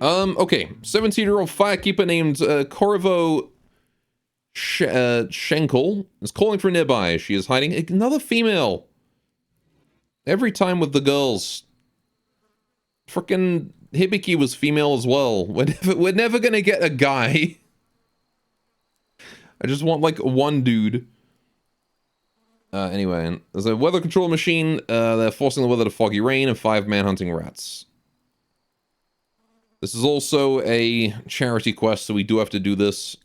Okay. 17-year-old firekeeper named Corvo Schenkel is calling from nearby. She is hiding. Another female. Every time with the girls. Frickin' Hibiki was female as well. We're never gonna get a guy. I just want like one dude. Anyway, there's a weather control machine. They're forcing the weather to foggy rain and 5 man-hunting rats. This is also a charity quest, so we do have to do this.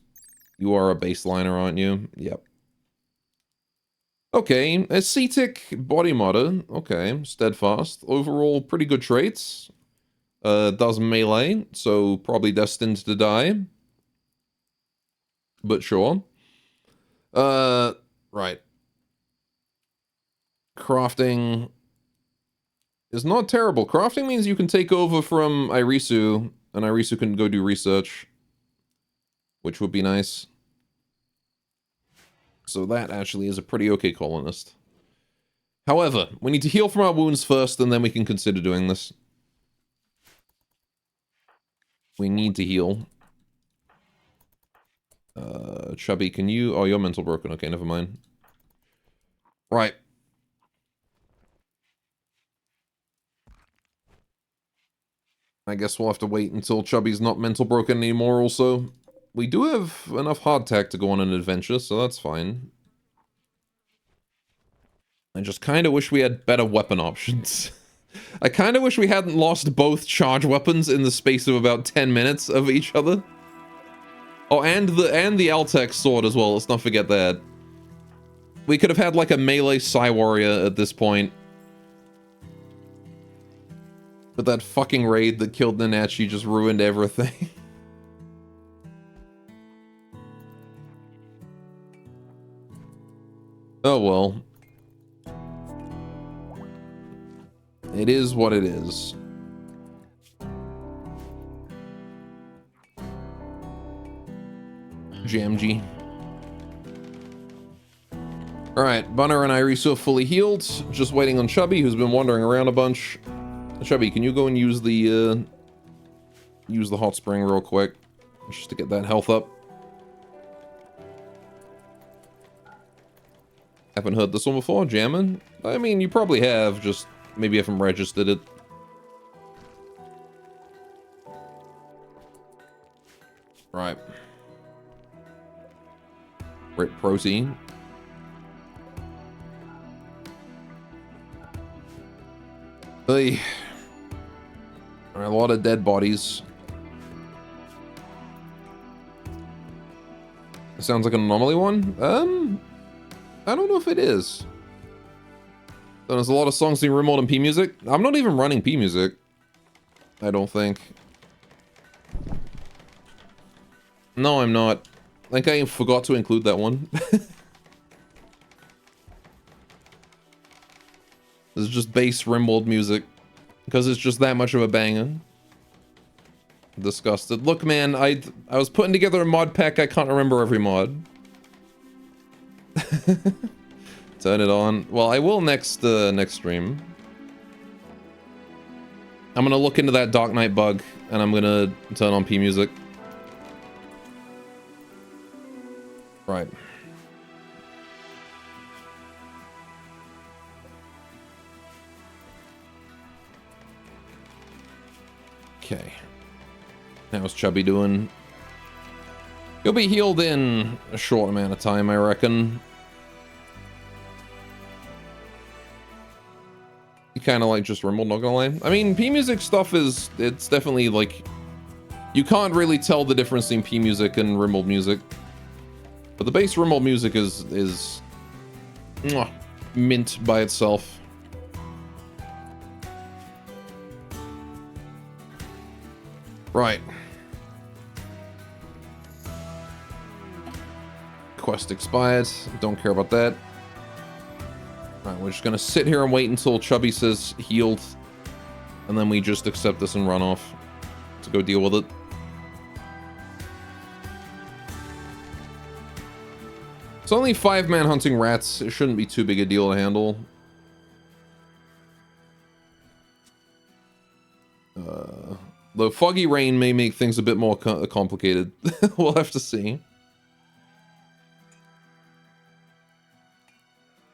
You are a baseliner, aren't you? Yep. Okay, ascetic body modder. Okay, steadfast. Overall, pretty good traits. Does melee, so probably destined to die. But sure. Right. Crafting is not terrible. Crafting means you can take over from Irisu, and Irisu can go do research, which would be nice. So that actually is a pretty okay colonist. However, we need to heal from our wounds first, and then we can consider doing this. We need to heal. Chubby, can you... Oh, you're mental broken. Okay, never mind. Right. I guess we'll have to wait until Chubby's not mental broken anymore also. We do have enough hardtack to go on an adventure, so that's fine. I just kind of wish we had better weapon options. I kind of wish we hadn't lost both charge weapons in the space of about 10 minutes of each other. Oh, and the Altex sword as well, let's not forget that. We could have had like a melee Psy Warrior at this point. But that fucking raid that killed Nanachi just ruined everything. Oh well. It is what it is. GMG. Alright, Bunner and Irisu are fully healed. Just waiting on Chubby, who's been wandering around a bunch. Chubby, can you go and use the hot spring real quick? Just to get that health up. Haven't heard this one before, jamming? I mean, you probably have, just maybe haven't registered it. Right. Rip protein. Hey. A lot of dead bodies. It sounds like an anomaly one. I don't know if it is. There's a lot of songs in Rimworld and P music. I'm not even running P music. I don't think. No, I'm not. I think I forgot to include that one. This is just base Rimworld music. Because it's just that much of a banger. Disgusted. Look, man, I was putting together a mod pack. I can't remember every mod. Turn it on. Well, I will next stream. I'm gonna look into that Dark Knight bug, and I'm gonna turn on P music. Right. Okay. How's Chubby doing? He'll be healed in a short amount of time, I reckon. You kind of like just Rimworld, not gonna lie. I mean, P music stuff is, it's definitely like, you can't really tell the difference between P music and Rimworld music. But the base Rimworld music is mwah, mint by itself. Right. Quest expired. Don't care about that. Alright, we're just gonna sit here and wait until Chubby says healed. And then we just accept this and run off to go deal with it. It's only 5-man hunting rats. It shouldn't be too big a deal to handle. Though foggy rain may make things a bit more complicated. We'll have to see.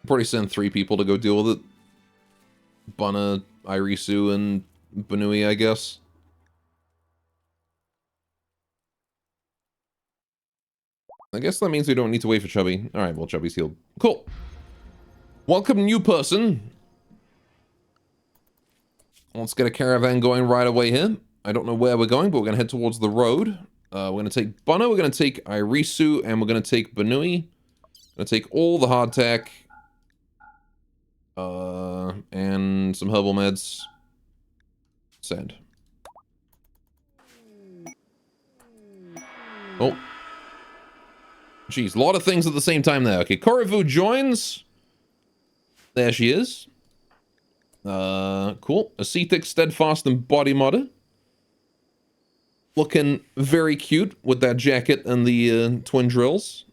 Probably send 3 people to go deal with it. Bana, Irisu, and Banui, I guess. I guess that means we don't need to wait for Chubby. Alright, well, Chubby's healed. Cool. Welcome, new person. Let's get a caravan going right away here. I don't know where we're going, but we're going to head towards the road. We're going to take Bana, we're going to take Irisu, and we're going to take Banui. We're going to take all the hardtack. And some herbal meds. Send. Oh. Jeez, a lot of things at the same time there. Okay, Korivu joins. There she is. Cool. Ascetic, Steadfast, and Body Modder. Looking very cute with that jacket and the twin drills.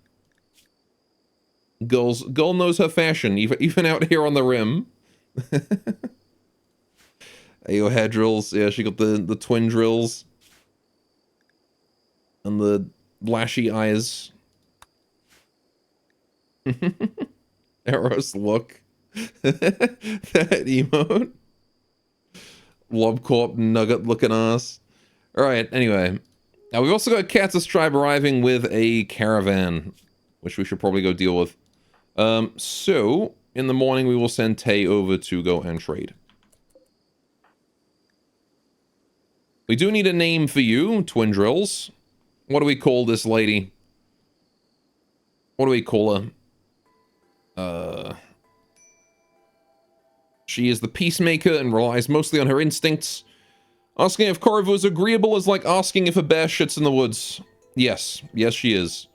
Girl knows her fashion, even out here on the rim. Ayo hair drills. Yeah, she got the twin drills. And the lashy eyes. Eros look. That emote. Lobcorp nugget looking ass. Alright, anyway. Now we've also got Katz's tribe arriving with a caravan, which we should probably go deal with. So, in the morning we will send Tay over to go and trade. We do need a name for you, Twin Drills. What do we call this lady? What do we call her? She is the peacemaker and relies mostly on her instincts. Asking if Korivu is agreeable is like asking if a bear shits in the woods. Yes. Yes, she is.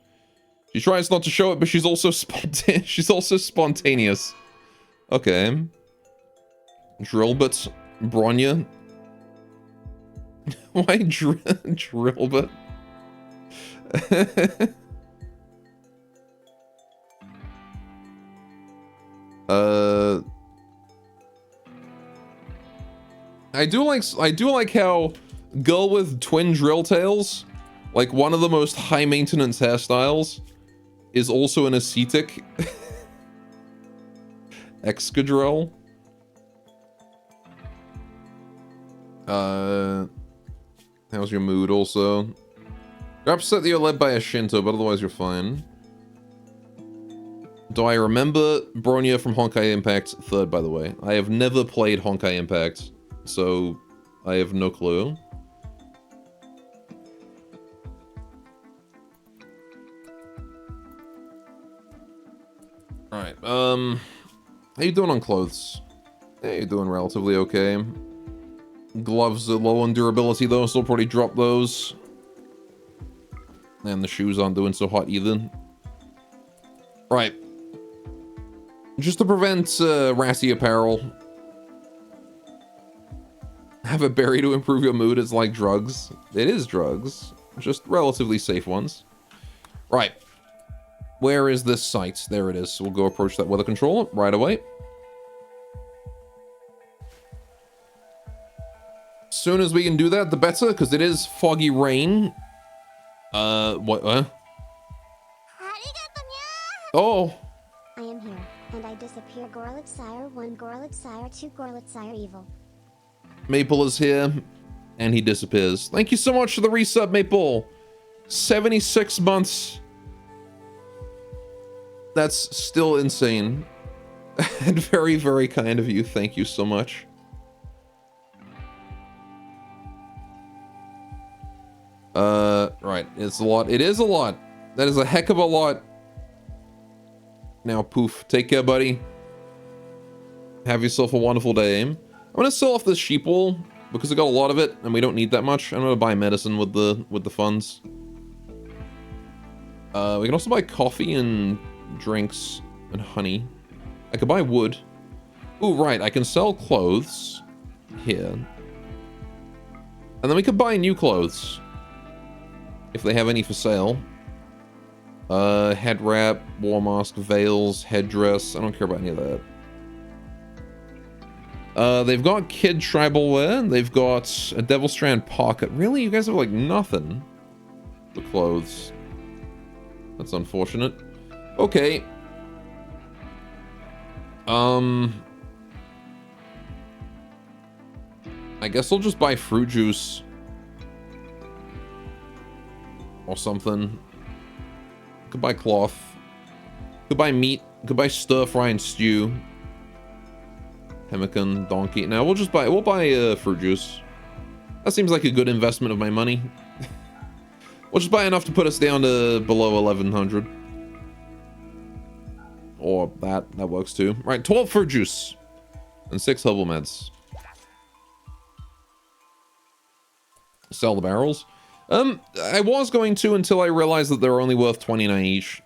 She tries not to show it, but she's also spontaneous. Okay. Drillbit. Bronya. Why Drillbit? I do like how girl with twin drill tails, like one of the most high maintenance hairstyles, is also an ascetic. Excadrill. How's your mood also? You're upset that you're led by a Shinto, but otherwise you're fine. Do I remember Bronya from Honkai Impact? Third, by the way. I have never played Honkai Impact, so I have no clue. Alright, how you doing on clothes? Yeah, you're doing relatively okay. Gloves are low on durability though, so I'll probably drop those. And the shoes aren't doing so hot either. Right. Just to prevent ratty apparel. Have a berry to improve your mood is like drugs. It is drugs. Just relatively safe ones. Right. Where is this site? There it is. So we'll go approach that weather controller right away. Soon as we can do that, the better, because it is foggy rain. What? Oh. I am here, and I disappear Gorlit Sire 1, Gorlit Sire 2, Gorlit Sire Evil. Maple is here, and he disappears. Thank you so much for the resub, Maple. 76 months. That's still insane. And very, very kind of you. Thank you so much. Right. It's a lot. It is a lot. That is a heck of a lot. Now, poof. Take care, buddy. Have yourself a wonderful day. I'm gonna sell off this sheep wool because I got a lot of it and we don't need that much. I'm gonna buy medicine with the funds. We can also buy coffee and drinks and honey. I could buy wood. Ooh, right. I can sell clothes here. And then we could buy new clothes if they have any for sale. Head wrap, war mask, veils, headdress. I don't care about any of that. They've got kid tribal wear. They've got a Devil Strand pocket. Really? You guys have like nothing for clothes. That's unfortunate. Okay. I guess I'll just buy fruit juice. Or something. Could buy cloth. Could buy meat. Could buy stir fry and stew. Pemmican, donkey. Now we'll buy fruit juice. That seems like a good investment of my money. We'll just buy enough to put us down to below 1100. Or that works too. Right, 12 fruit juice. And 6 herbal meds. Sell the barrels. I was going to until I realized that they're only worth 29 each.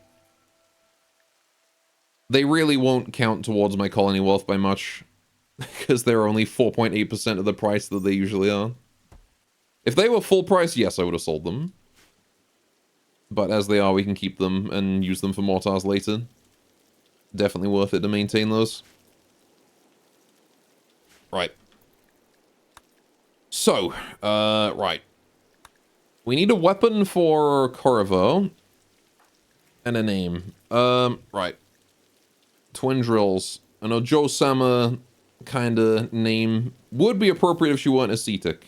They really won't count towards my colony wealth by much. Because they're only 4.8% of the price that they usually are. If they were full price, yes, I would have sold them. But as they are, we can keep them and use them for mortars later. Definitely worth it to maintain those. Right. So, right. We need a weapon for Corvo. And a name. Right. Twin drills. I know Joe-sama kinda name would be appropriate if she weren't ascetic.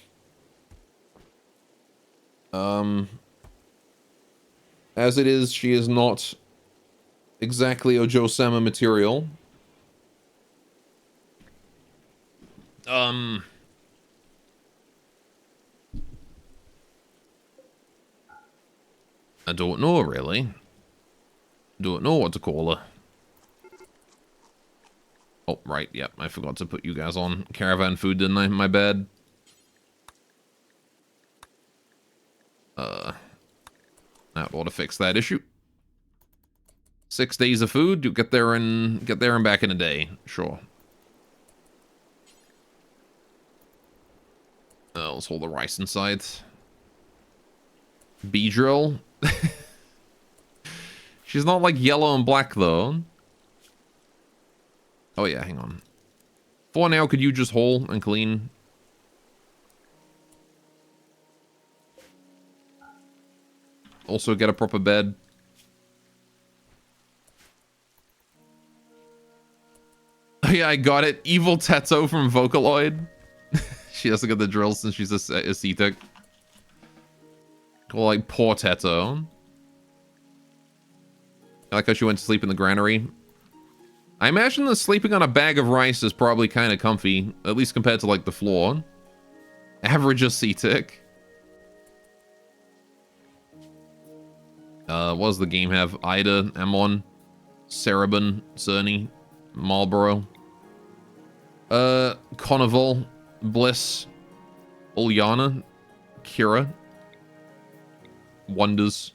As it is, she is not exactly Ojo-sama material. I don't know, really. Don't know what to call her. Oh, right, yep, I forgot to put you guys on caravan food, didn't I? My bad. That ought to fix that issue. 6 days of food, you get there and back in a day. Sure. Let's hold the rice inside. Bee drill. She's not like yellow and black though. Oh yeah, hang on. For now, could you just haul and clean? Also get a proper bed. Oh yeah, I got it. Evil Tetsu from Vocaloid. She has to get the drill since she's a ascetic. Well, like, poor Tetsu. I like how she went to sleep in the granary. I imagine that sleeping on a bag of rice is probably kind of comfy, at least compared to, like, the floor. Average ascetic. What does the game have? Ida, Amon, Cerebin, Cerny, Marlboro. Carnival, Bliss, Ulyana, Kira, Wonders.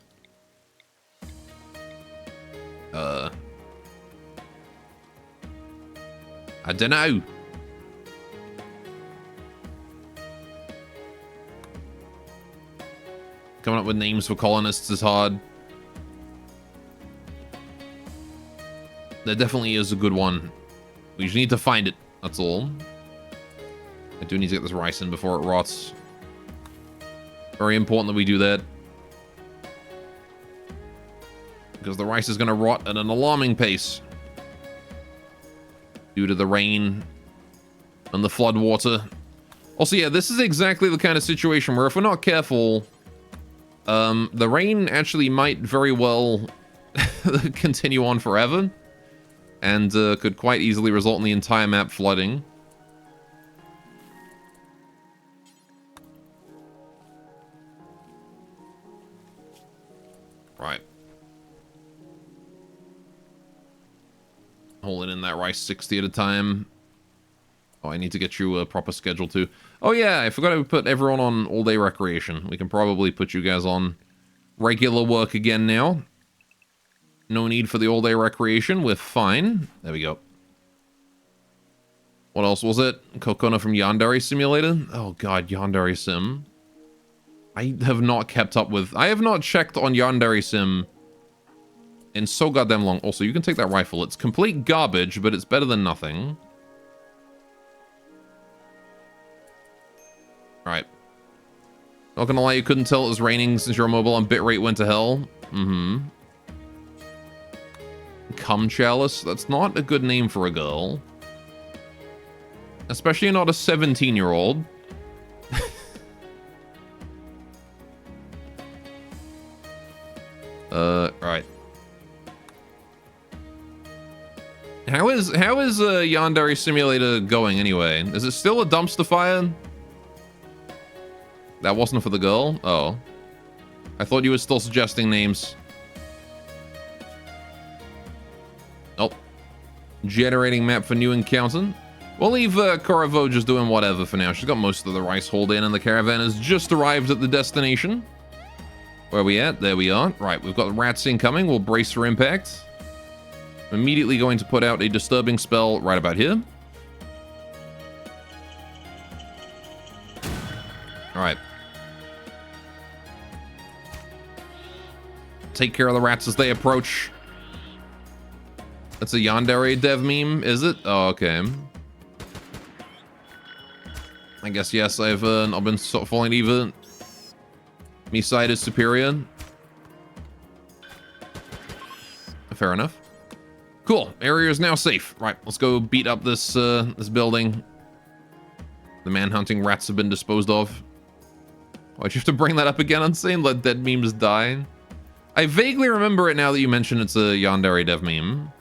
I don't know. Coming up with names for colonists is hard. There definitely is a good one. We just need to find it, that's all. I do need to get this rice in before it rots. Very important that we do that. Because the rice is going to rot at an alarming pace. Due to the rain and the flood water. Also, yeah, this is exactly the kind of situation where if we're not careful, the rain actually might very well continue on forever. And could quite easily result in the entire map flooding. Right. Holding in that rice 60 at a time. Oh, I need to get you a proper schedule too. Oh yeah, I forgot to put everyone on all-day recreation. We can probably put you guys on regular work again now. No need for the all-day recreation. We're fine. There we go. What else was it? Kokona from Yandere Simulator? Oh god, Yandere Sim. I have not kept up with... I have not checked on Yandere Sim in so goddamn long. Also, you can take that rifle. It's complete garbage, but it's better than nothing. Alright. Not gonna lie, you couldn't tell it was raining since your mobile on bitrate went to hell. cum chalice. That's not a good name for a girl. Especially not a 17-year-old. Right. How is Yandere Simulator going anyway? Is it still a dumpster fire? That wasn't for the girl? Oh. I thought you were still suggesting names. Oh. Generating map for new encounter. We'll leave Koravo just doing whatever for now. She's got most of the rice hauled in and the caravan has just arrived at the destination. Where are we at? There we are. Right, we've got the rats incoming. We'll brace for impact. I'm immediately going to put out a disturbing spell right about here. Alright. Take care of the rats as they approach. That's a Yandere dev meme, is it? Oh, okay. I guess, yes, I've been falling even. Me side is superior. Fair enough. Cool. Area is now safe. Right, let's go beat up this this building. The man-hunting rats have been disposed of. Why'd you have to bring that up again, Unsane? Let dead memes die. I vaguely remember it now that you mention it's a Yandere dev meme.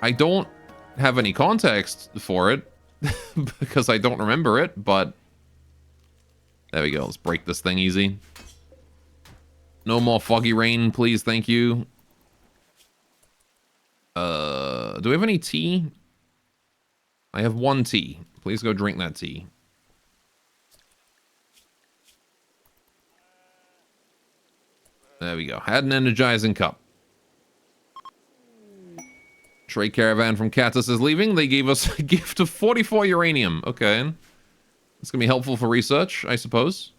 I don't have any context for it because I don't remember it, but there we go. Let's break this thing easy. No more foggy rain, please. Thank you. Do we have any tea? I have 1 tea. Please go drink that tea. There we go. Had an energizing cup. Trade caravan from Catus is leaving. They gave us a gift of 44 uranium. Okay. It's going to be helpful for research, I suppose.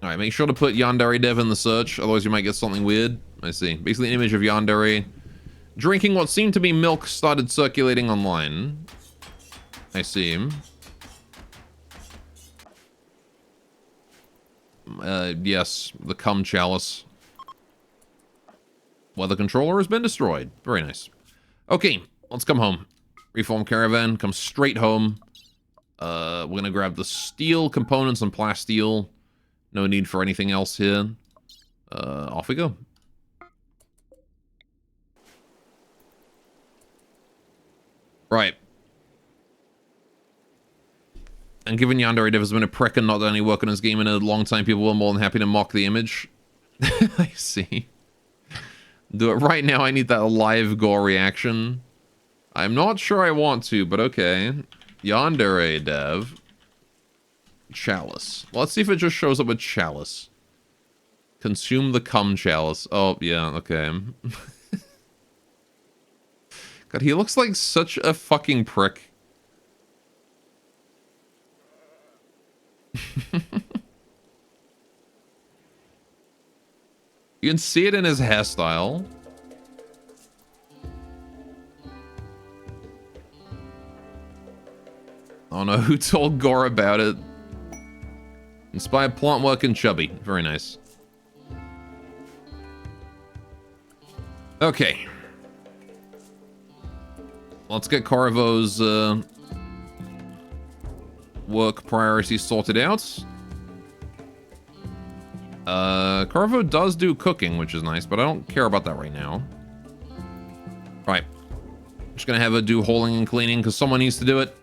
Alright, make sure to put Yandere Dev in the search, otherwise you might get something weird. I see. Basically, an image of Yandere drinking what seemed to be milk started circulating online. I see. Yes, the cum chalice. Weather controller has been destroyed. Very nice. Okay, let's come home. Reform caravan, come straight home. We're gonna grab the steel components and plasteel. No need for anything else here. Off we go. Right. And given Yandere Dev has been a prick and not done any work on his game in a long time, people were more than happy to mock the image. I see. Do it right now. I need that live gore reaction. I'm not sure I want to, but okay. Yandere Dev. Chalice. Well, let's see if it just shows up with chalice. Consume the cum chalice. Oh, yeah, okay. God, he looks like such a fucking prick. You can see it in his hairstyle. Oh no, who told Gore about it? Inspired plant work and chubby. Very nice. Okay. Let's get Coravo's work priorities sorted out. Corvo does do cooking, which is nice, but I don't care about that right now. Right. Just gonna have her do hauling and cleaning because someone needs to do it.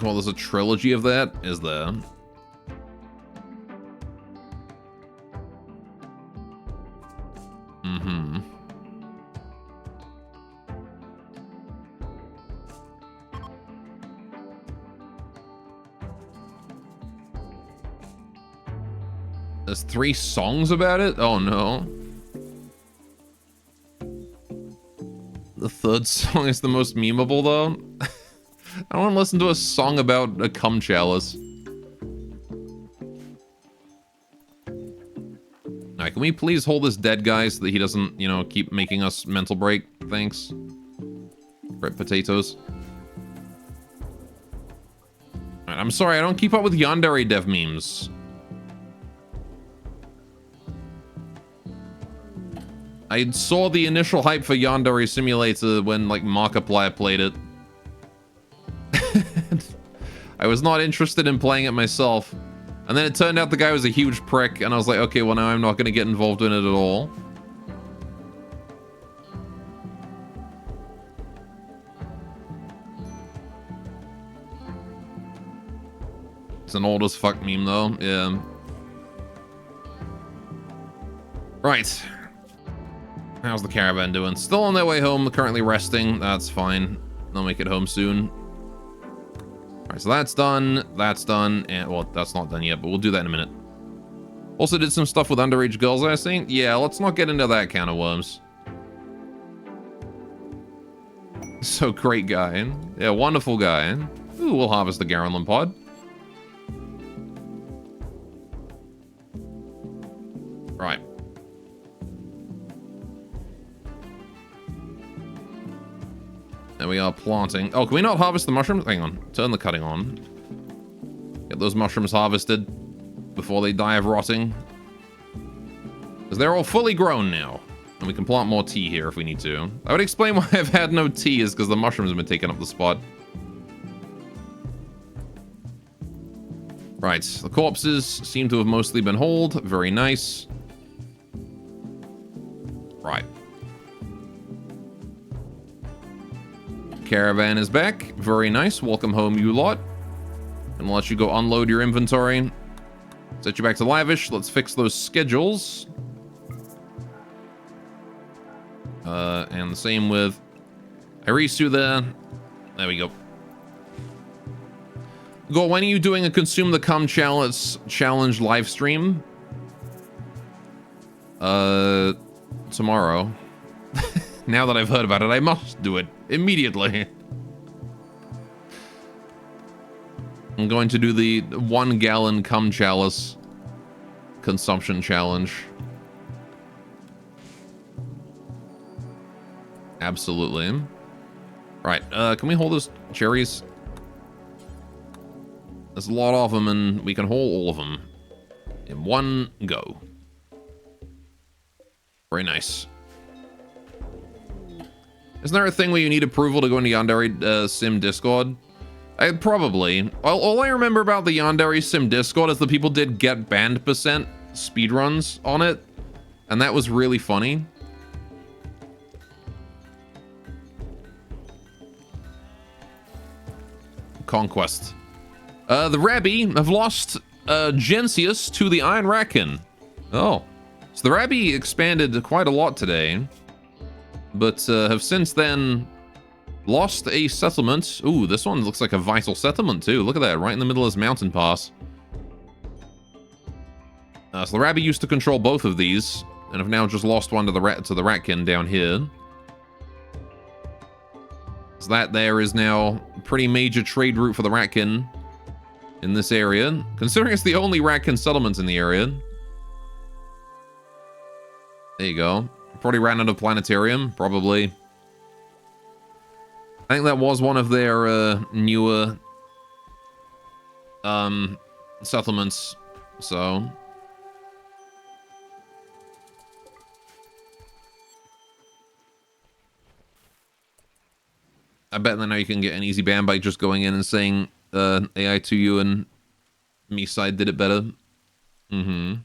Well, there's a trilogy of that, is there? Mm-hmm. There's 3 songs about it? Oh no. The 3rd song is the most memeable though. I don't want to listen to a song about a cum chalice. Alright, can we please hold this dead guy so that he doesn't, you know, keep making us mental break? Thanks. Rip potatoes. I'm sorry, I don't keep up with Yandere dev memes. I saw the initial hype for Yandere Simulator when, like, Markiplier played it. I was not interested in playing it myself. And then it turned out the guy was a huge prick, and I was like, okay, well, now I'm not going to get involved in it at all. It's an old as fuck meme, though. Yeah. Right. How's the caravan doing? Still on their way home, currently resting. That's fine. They'll make it home soon. Alright, so that's done, and, well, that's not done yet, but we'll do that in a minute. Also did some stuff with underage girls, I think. Yeah, let's not get into that can of worms. So great guy. Yeah, wonderful guy. Ooh, we'll harvest the Garandland pod. Right. There we are planting. Oh, can we not harvest the mushrooms? Hang on. Turn the cutting on. Get those mushrooms harvested before they die of rotting. Because they're all fully grown now. And we can plant more tea here if we need to. I would explain why I've had no tea is because the mushrooms have been taking up the spot. Right. The corpses seem to have mostly been holed. Very nice. Right. Caravan is back. Very nice. Welcome home, you lot. And we'll let you go unload your inventory. Set you back to Lavish. Let's fix those schedules. And the same with Irisu there. There we go. Go, when are you doing a Consume the Cum challenge live stream? Tomorrow. Now that I've heard about it, I must do it immediately. I'm going to do the 1 gallon cum chalice consumption challenge. Absolutely. Right, can we hold those cherries? There's a lot of them, and we can hold all of them in one go. Very nice. Isn't there a thing where you need approval to go into Yandere Sim Discord? Probably. All I remember about the Yandere Sim Discord is that people did get banned % speedruns on it, and that was really funny. Conquest. The Rabbi have lost Gensius to the Iron Racken. Oh. So the Rabbi expanded quite a lot today, but have since then lost a settlement. Ooh, this one looks like a vital settlement too. Look at that, right in the middle of this mountain pass. So the Rabbi used to control both of these, and have now just lost one to the Ratkin down here. So that there is now a pretty major trade route for the Ratkin in this area, considering it's the only Ratkin settlement in the area. There you go. Probably ran out of planetarium, probably. I think that was one of their newer settlements, so. I bet that now you can get an easy ban by just going in and saying AI2U and me side did it better. Mm-hmm.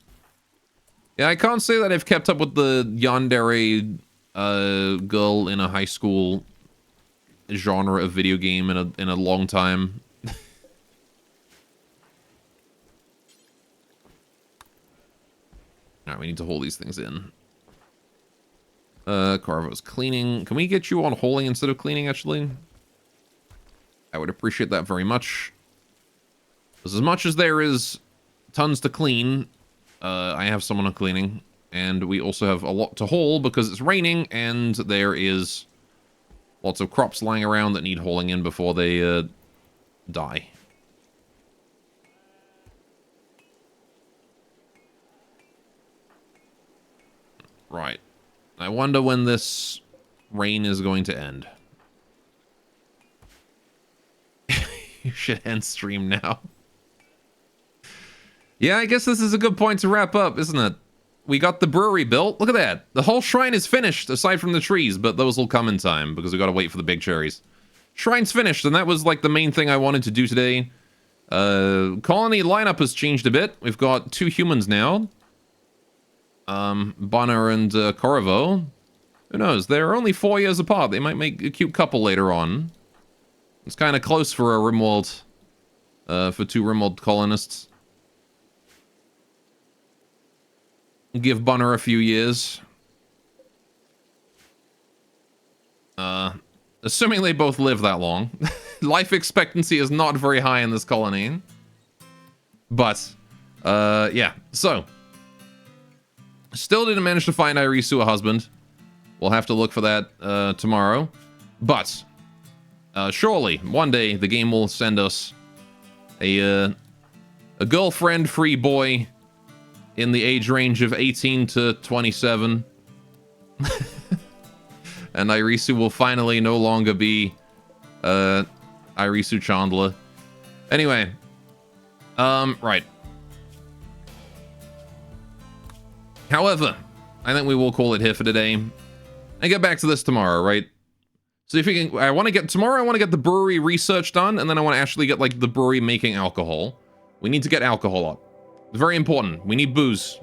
Yeah, I can't say that I've kept up with the yandere girl in a high school genre of video game in a long time. Alright, we need to hold these things in. Carvo's cleaning. Can we get you on holding instead of cleaning, actually? I would appreciate that very much. As much as there is tons to clean, I have someone on cleaning, and we also have a lot to haul because it's raining, and there is lots of crops lying around that need hauling in before they die. Right. I wonder when this rain is going to end. You should end stream now. Yeah, I guess this is a good point to wrap up, isn't it? We got the brewery built. Look at that. The whole shrine is finished, aside from the trees, but those will come in time, because we gotta wait for the big cherries. Shrine's finished, and that was, like, the main thing I wanted to do today. Colony lineup has changed a bit. We've got 2 humans now. Bonner and Corvo. Who knows? They're only 4 years apart. They might make a cute couple later on. It's kind of close for a Rimworld, for 2 Rimworld colonists. Give Bonner a few years. Assuming they both live that long. Life expectancy is not very high in this colony. But, yeah. So, still didn't manage to find Irisu a husband. We'll have to look for that tomorrow. But, surely, one day, the game will send us a girlfriend-free boy in the age range of 18 to 27. And Irisu will finally no longer be Irisu Chandler. Anyway, right. However, I think we will call it here for today. And get back to this tomorrow, right? So if we can, I want to get the brewery research done, and then I want to actually get, like, the brewery making alcohol. We need to get alcohol up. Very important. We need booze.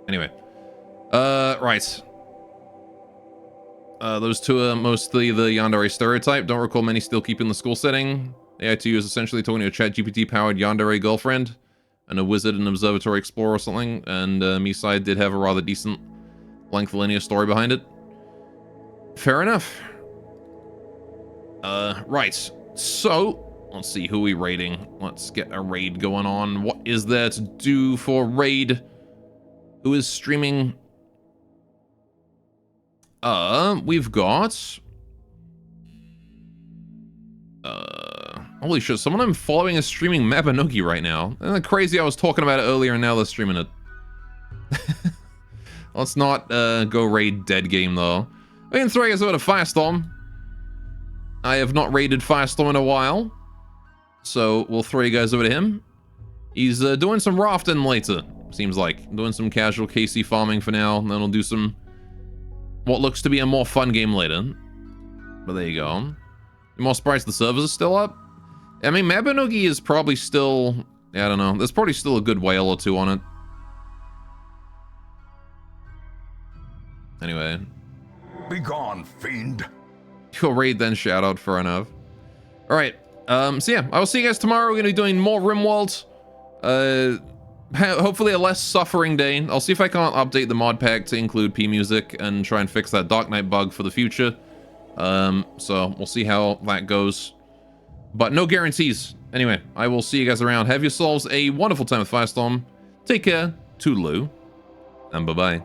Anyway. Right. Those 2 are mostly the yandere stereotype. Don't recall many still keeping the school setting. AI2 is essentially talking to a ChatGPT-powered yandere girlfriend and a wizard and observatory explorer or something. And Misai did have a rather decent length linear story behind it. Fair enough. Right. So, let's see, who are we raiding? Let's get a raid going on. What is there to do for raid? Who is streaming? We've got... holy shit, some of them following is streaming Mabinogi right now. Isn't that crazy? I was talking about it earlier and now they're streaming it. Let's not, go raid Dead Game, though. We can throw you guys over to Firestorm. I have not raided Firestorm in a while. So, we'll throw you guys over to him. He's, doing some rafting later, seems like. Doing some casual KC farming for now, and then we'll do some... what looks to be a more fun game later. But there you go. You more surprised the servers are still up? I mean, Mabinogi is probably still... yeah, I don't know. There's probably still a good whale or 2 on it. Anyway. Begone, fiend. You'll raid then shoutout, fair enough. Alright. So yeah, I will see you guys tomorrow. We're going to be doing more Rimworld. Hopefully a less suffering day. I'll see if I can't update the mod pack to include P music and try and fix that Dark Knight bug for the future. So we'll see how that goes. But no guarantees. Anyway, I will see you guys around. Have yourselves a wonderful time with Firestorm. Take care. Toodaloo. And bye-bye.